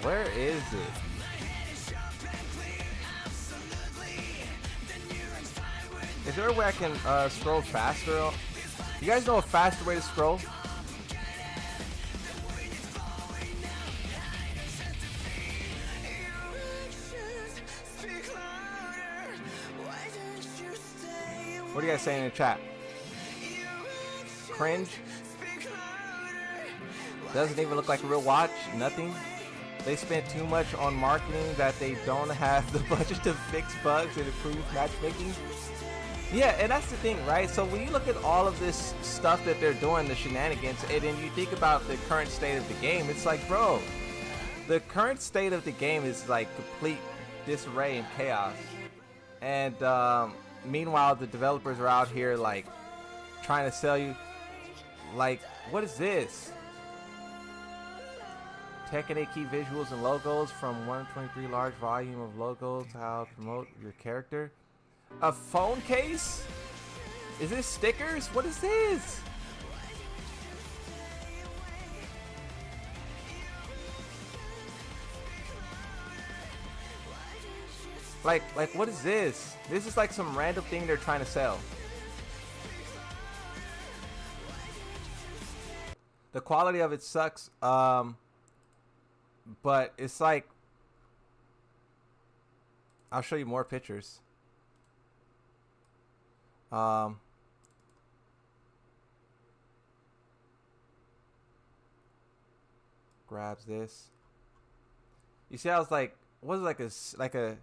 Where is it? Is there a way I can scroll faster? You guys know a faster way to scroll? What are you guys saying in the chat? Cringe? Doesn't even look like a real watch. Nothing. They spent too much on marketing that they don't have the budget to fix bugs and improve matchmaking. Yeah, and that's the thing, right? So when you look at all of this stuff that they're doing, the shenanigans, and then you think about the current state of the game, it's like, bro, the current state of the game is like complete disarray and chaos. And meanwhile, the developers are out here like trying to sell you, like, what is this? Tekken 8 key visuals and logos from 123 large volume of logos. How to promote your character. A phone case? Is this stickers? What is this? Like what is this? This is like some random thing they're trying to sell. The quality of it sucks. But it's like, I'll show you more pictures. Grabs this. You see, I was like, what is like a?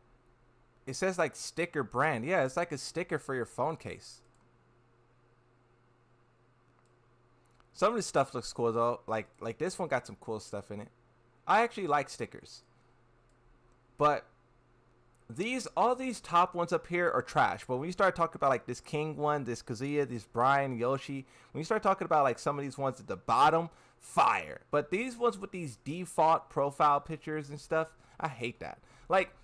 It says like sticker brand. Yeah, it's like a sticker for your phone case. Some of this stuff looks cool though. Like this one got some cool stuff in it. I actually like stickers. But all these top ones up here are trash. But when you start talking about like this King one, this Kazuya, this Brian, Yoshi, when you start talking about like some of these ones at the bottom, fire. But these ones with these default profile pictures and stuff, I hate that. Like,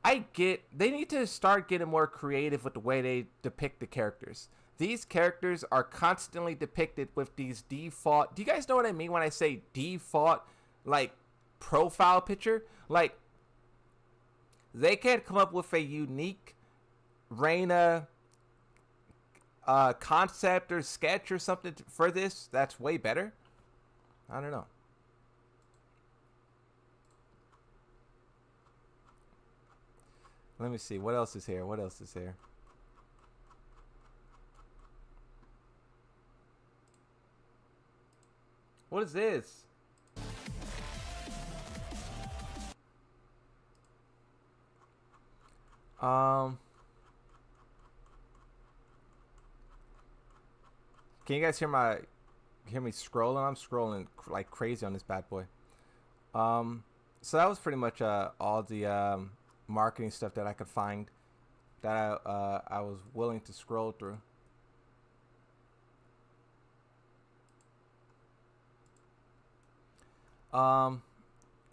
I get, they need to start getting more creative with the way they depict the characters. These characters are constantly depicted with these default, do you guys know what I mean when I say default, like, profile picture? Like, they can't come up with a unique Reina concept or sketch or something for this that's way better. I don't know. Let me see. What else is here? What else is here? What is this? Can you guys hear me scrolling? I'm scrolling like crazy on this bad boy. So that was pretty much all the marketing stuff that I could find that I was willing to scroll through.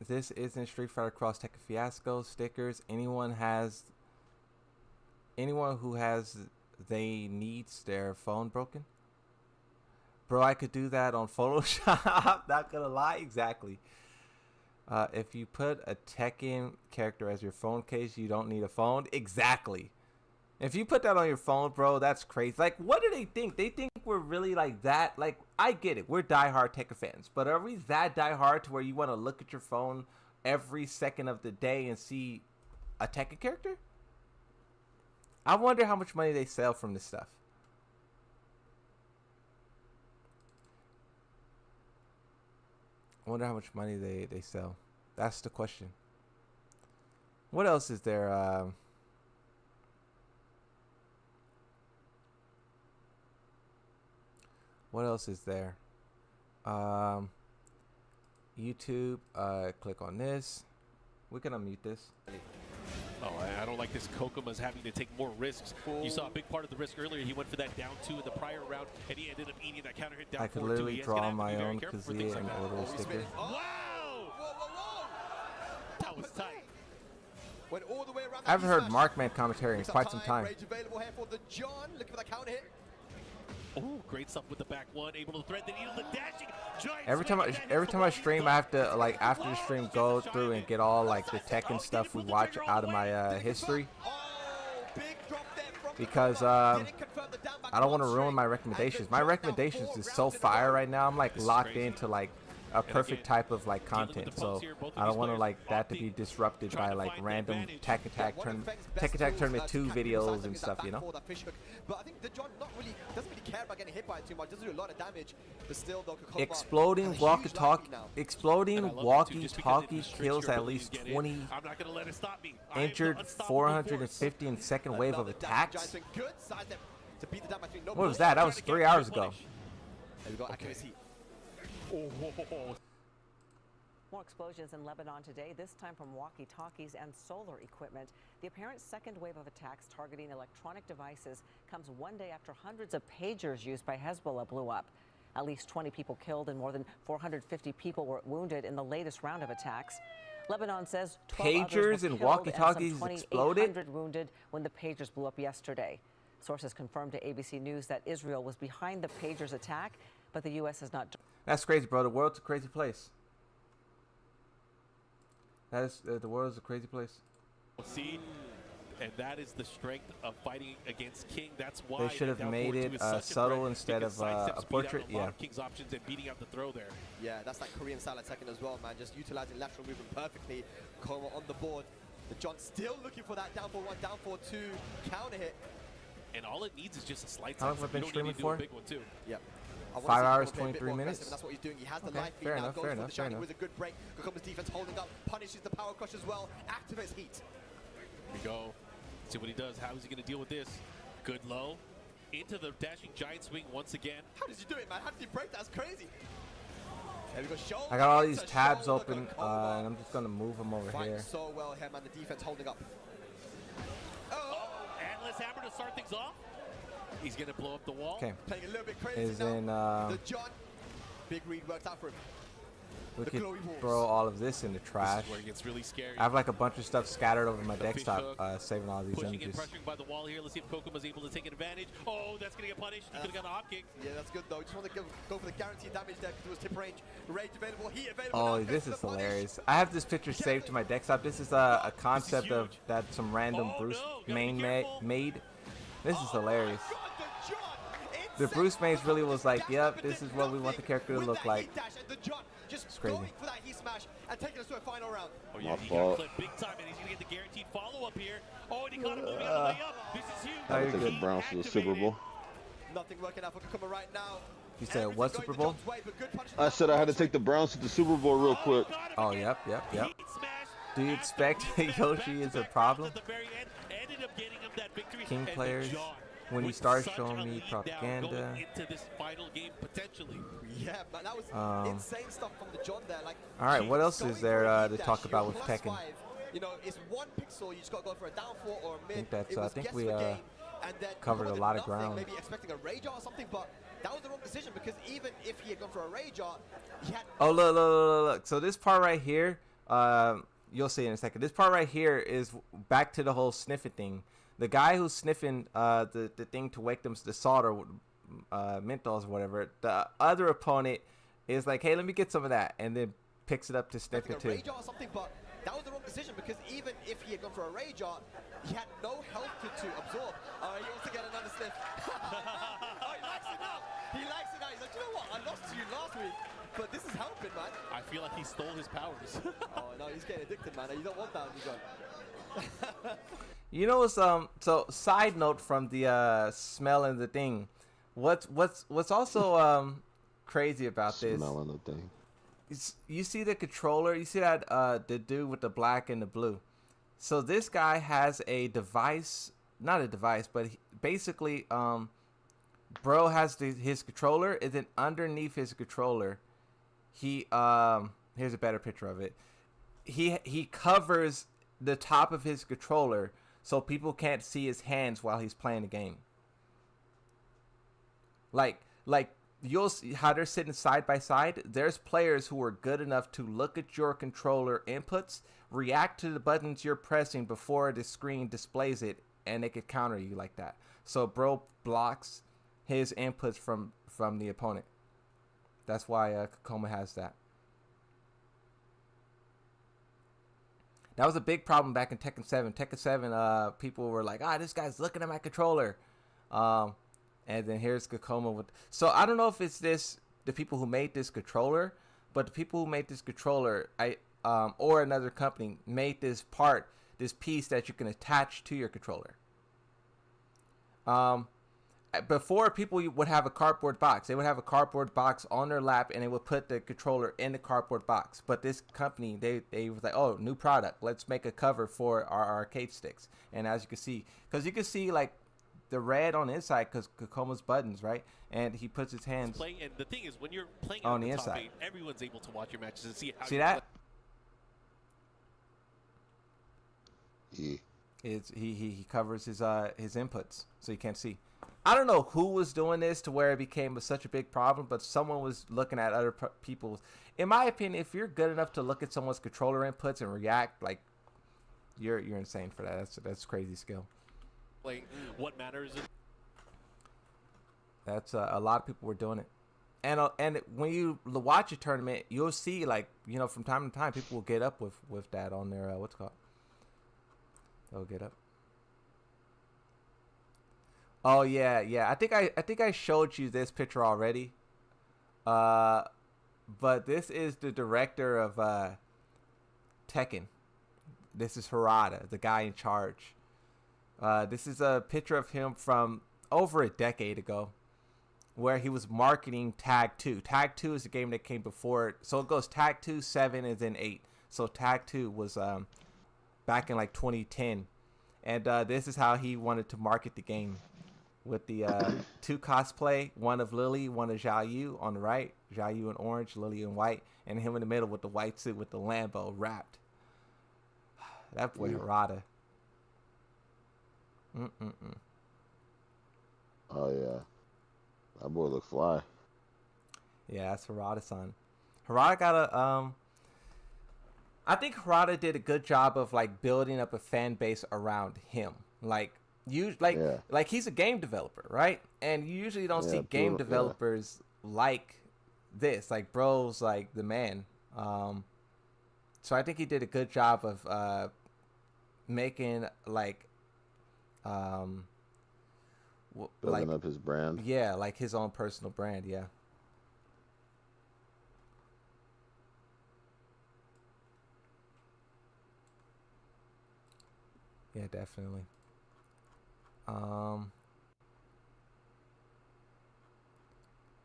This isn't Street Fighter Cross Tekken Fiasco stickers. Anyone who has they needs their phone broken. Bro, I could do that on Photoshop. Not gonna lie, exactly. If you put a Tekken character as your phone case, you don't need a phone. Exactly. If you put that on your phone, bro, that's crazy. Like, what do they think? They think we're really like that? Like, I get it. We're diehard Tekken fans. But are we that diehard to where you want to look at your phone every second of the day and see a Tekken character? I wonder how much money they sell from this stuff. I wonder how much money they sell. That's the question. What else is there? What else is there? YouTube. Click on this. We can unmute this. Oh, I don't like this. Kokoma's having to take more risks. You saw a big part of the risk earlier. He went for that down 2 in the prior round, and he ended up eating that counter hit down 4-2. I could literally draw my own Kazuya and order a sticker. Wow! That was tight. I haven't heard Markman commentary in quite some time. Oh, great stuff with the back one, able to thread the needle, the dashing giant. Every time I stream, I have to, like, after the stream, go through and get all like the Tekken stuff we watch out of my history, because I don't want to ruin my recommendations. My recommendations is so fire right now. I'm like locked into like a perfect type of like content, so I don't want to like that to be disrupted by like random Tekken Tag Tournament 2 videos and stuff, you know. But I think the John doesn't really care about getting hit by it too much. Doesn't do a lot of damage, but still though. Exploding walkie-talkie kills at least 20. Injured 450 in second wave of attacks. What was that? That was 3 hours ago. More explosions in Lebanon today, this time from walkie-talkies and solar equipment. The apparent second wave of attacks targeting electronic devices comes one day after hundreds of pagers used by Hezbollah blew up. At least 20 people killed and more than 450 people were wounded in the latest round of attacks. Lebanon says 12 pagers and walkie-talkies exploded, wounded when the pagers blew up yesterday. Sources confirmed to ABC News that Israel was behind the pagers attack, but the U.S. has not. That's crazy, bro. The world's a crazy place. That is, the world is a crazy place. See, and that is the strength of fighting against King. That's why they should have made it subtle instead of a portrait. Yeah. King's options and beating out the throw there. Yeah, that's that Korean style attack as well, man. Just utilizing lateral movement perfectly. Koma on the board. The John still looking for that down 4-1, down 4-2 counter hit. And all it needs is just a slight. How long have I been streaming for? Yep. 5 hours, 23 minutes. That's what he's doing. He has the Okay, life fair feed now. enough, Goes fair for enough, the fair shiny enough. with a good break. Kokoma's defense holding up, punishes the power crush as well. Activates heat. Here we go. See what he does. How is he going to deal with this? Good low. Into the dashing giant swing once again. How did you do it, man? How did you break that? That's crazy. There we go. Shoulder I got all these to tabs shoulder open, Kokoma. and I'm just gonna move them over Fighting here. so well here, man. The defense holding up. Oh, Atlas Hammer to start things off. He's going to blow up the wall. Okay. Playing a little bit crazy Is now. in The John. Big read works out for him. we The could glory balls. throw all of this in the trash. This is where it gets really scary. I have like a bunch of stuff scattered over my The desktop, fish saving all these Pushing and images. pressuring by the wall here. Let's see if Kokoma's able to take advantage. Oh, that's going to get punished. He could have got a hop kick. Yeah, that's good though. Just want to go for the guaranteed damage there because it was tip range. Rage available, heat available. Oh, now, this goes is for the punish. hilarious. I have this picture saved to my desktop. This is a concept of that some random Oh, Bruce no, gotta be Main careful. made. This is Oh hilarious. my God, the John. The Insane. Bruce Mains really was like, Dash yep, up this and is what we want the nothing character to with look that like. heat dash, and the John just It's crazy. going for that heat smash and taking us to a final round. Oh, yeah, My he fault. got clipped big time, and he's going to get the guaranteed follow-up here. Oh, and he caught him moving on the way up. This is huge. How you I take good? the Browns to the Super Activated. Bowl. Nothing working out for Kokoma right now. You said Everything what going Super the Bowl? John's way, but good punches I said I had to take the Browns to the Super Bowl real quick. Got him Oh, again. yep, yep, yep. Heat smash. Do you expect After Yoshi is a back-to-back problem? rounds at the very end, ended up getting him that victory. King And the players, John when he with starts such showing a me lead now propaganda. going into this final game potentially. Yeah, man, that was insane stuff from the John there. Like, All right, what else going is there for a to heat talk dash, about you're with plus Tekken? 5. You know, it's one pixel. You just got to go for a down 4 or a mid. that's, It I was think guess we, for game, and then covered Kokoma a did lot of nothing, ground. Maybe expecting a rage art or something, but that was the wrong decision because even if he had gone for a rage art, he had. Oh, look. So this part right here, you'll see in a second. This part right here is back to the whole sniffing thing. The guy who's sniffing the thing to wake them, the salt or menthols or whatever. The other opponent is like, hey, let me get some of that, and then picks it up to sniff it too. Rage art or something, but that was the wrong decision because even if he had gone for a rage art, he had no health to absorb. He wants to get another sniff. Oh, he likes it now. He likes it now. He's like, you know what? I lost to you last week, but this is helping, man. I feel like he stole his powers. Oh no, he's getting addicted, man. You don't want that when you go. You know, so side note from the smell and the thing. What's also crazy about this? Smelling the thing. You see the controller. You see that the dude with the black and the blue. So this guy has a device, not a device, but basically, bro has his controller, and then underneath his controller, he here's a better picture of it. He covers the top of his controller so people can't see his hands while he's playing the game. Like you'll see how they're sitting side by side. There's players who are good enough to look at your controller inputs, react to the buttons you're pressing before the screen displays it, and they could counter you like that. So bro blocks his inputs from the opponent. That's why Kakoma has that. That was a big problem back in Tekken 7. Tekken 7, people were like, this guy's looking at my controller. And then here's Kakoma with... So I don't know if it's the people who made this controller, but the people who made this controller, or another company, made this piece that you can attach to your controller. Before, people would have a cardboard box. They would have a cardboard box on their lap, and they would put the controller in the cardboard box. But this company, they was like, oh, new product. Let's make a cover for our arcade sticks. And as you can see, because you can see like the red on the inside, because Kakoma's buttons, right? And he puts his hands playing, and the thing is, when you're playing on the the top inside, 8, everyone's able to watch your matches and see how see you that? Yeah. He covers his inputs so you can't see. I don't know who was doing this to where it became such a big problem, but someone was looking at other people's. In my opinion, if you're good enough to look at someone's controller inputs and react, like you're insane for that. That's crazy skill. Like what matters? That's a lot of people were doing it, and when you watch a tournament, you'll see like from time to time people will get up with that on their what's it called. They'll get up. Oh yeah. I think I showed you this picture already. But this is the director of Tekken. This is Harada, the guy in charge. This is a picture of him from over a decade ago, where he was marketing Tag 2. Tag 2 is the game that came before it. So it goes Tag 2, 7, and then 8. So Tag 2 was back in like 2010. And this is how he wanted to market the game. With the 2 cosplay, one of Lily, one of Xiao Yu on the right. Xiao Yu in orange, Lily in white. And him in the middle with the white suit with the Lambo wrapped. That boy Harada. Oh yeah, that boy look fly. Yeah, that's Harada-san. Harada got a I think Harada did a good job of like building up a fan base around him. Like he's a game developer, right? And you usually don't see game developers like this, like bro's like the man. So I think he did a good job of making like building up his brand. Yeah, like his own personal brand. Yeah. Yeah, definitely.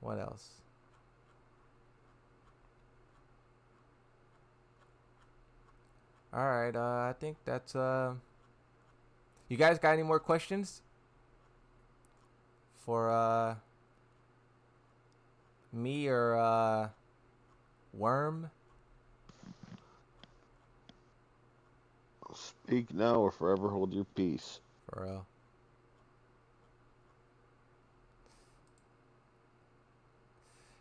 What else? All right, I think that's you guys got any more questions for me or Worm? Speak now or forever hold your peace. For real.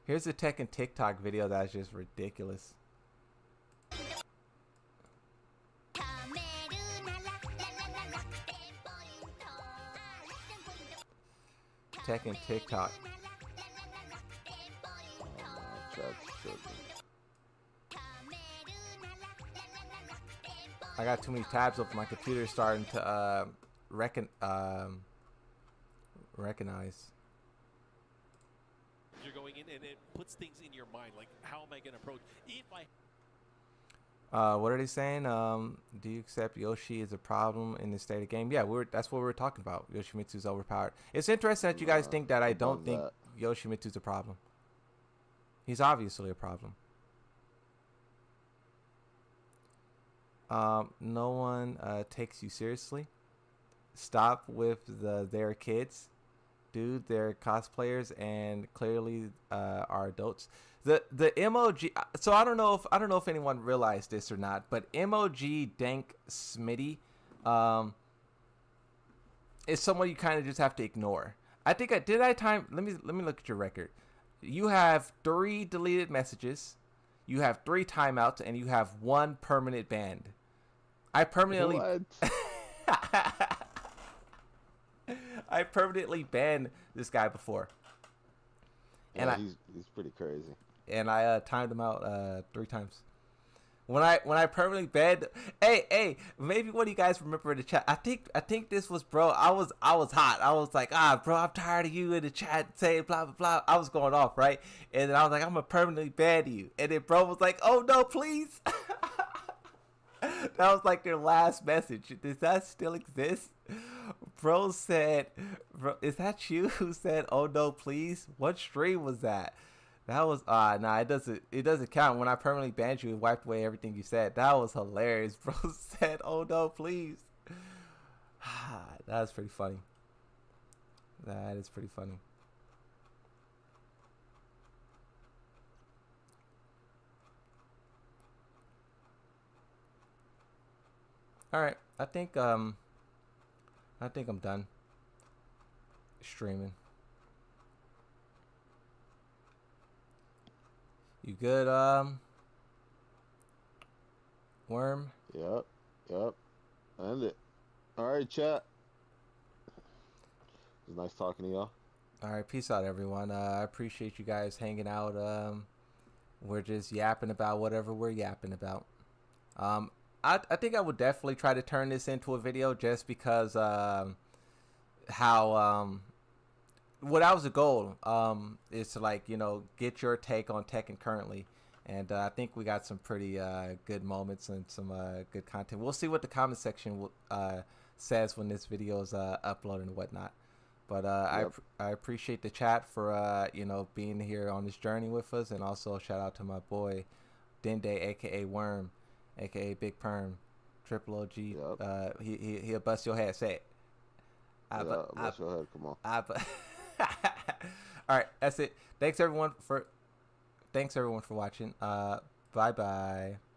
Here's a Tekken TikTok video that's just ridiculous. Tekken TikTok. I got too many tabs open. My computer's starting to recognize. You're going in and it puts things in your mind, like how am I going to approach? If I What are they saying? Do you accept Yoshi is a problem in the state of game? Yeah, that's what we were talking about. Yoshimitsu's overpowered. It's interesting that you guys think that I don't think Yoshimitsu's a problem. He's obviously a problem. No one takes you seriously. Stop with their kids. Dude, they're cosplayers and clearly are adults. The MOG. So I don't know if anyone realized this or not, but MOG Dank Smitty is someone you kind of just have to ignore. I think let me look at your record. You have 3 deleted messages, you have 3 timeouts, and you have 1 permanent ban. I permanently I permanently banned this guy before. Yeah, And he's pretty crazy. And I timed him out 3 times. When I permanently banned, hey, maybe one of you guys remember in the chat. I think this was bro. I was hot. I was like, bro, I'm tired of you in the chat saying blah blah blah. I was going off, right? And then I was like, I'm gonna permanently ban you. And then bro was like, oh no, please. That was like their last message. Does that still exist? Bro said, bro, is that you who said, oh no, please? What stream was that? That was nah, it doesn't count. When I permanently banned you, it wiped away everything you said. That was hilarious. Bro said, oh no, please. That was pretty funny. That is pretty funny. All right, I think I'm done streaming. You good, Worm? Yep. End it. All right, chat. It was nice talking to y'all. All right, peace out, everyone. I appreciate you guys hanging out. We're just yapping about whatever we're yapping about. I think I would definitely try to turn this into a video just because what that was the goal is to, like, you know, get your take on Tekken currently, and I think we got some pretty good moments and some good content. We'll see what the comment section says when this video is uploaded and whatnot. But I appreciate the chat for you know, being here on this journey with us, and also shout out to my boy Dende, aka Worm, aka Big Perm, Triple OG. Yep. He'll bust your head. Say it. Bust your head. Come on. All right, that's it. Thanks everyone for watching. Bye bye.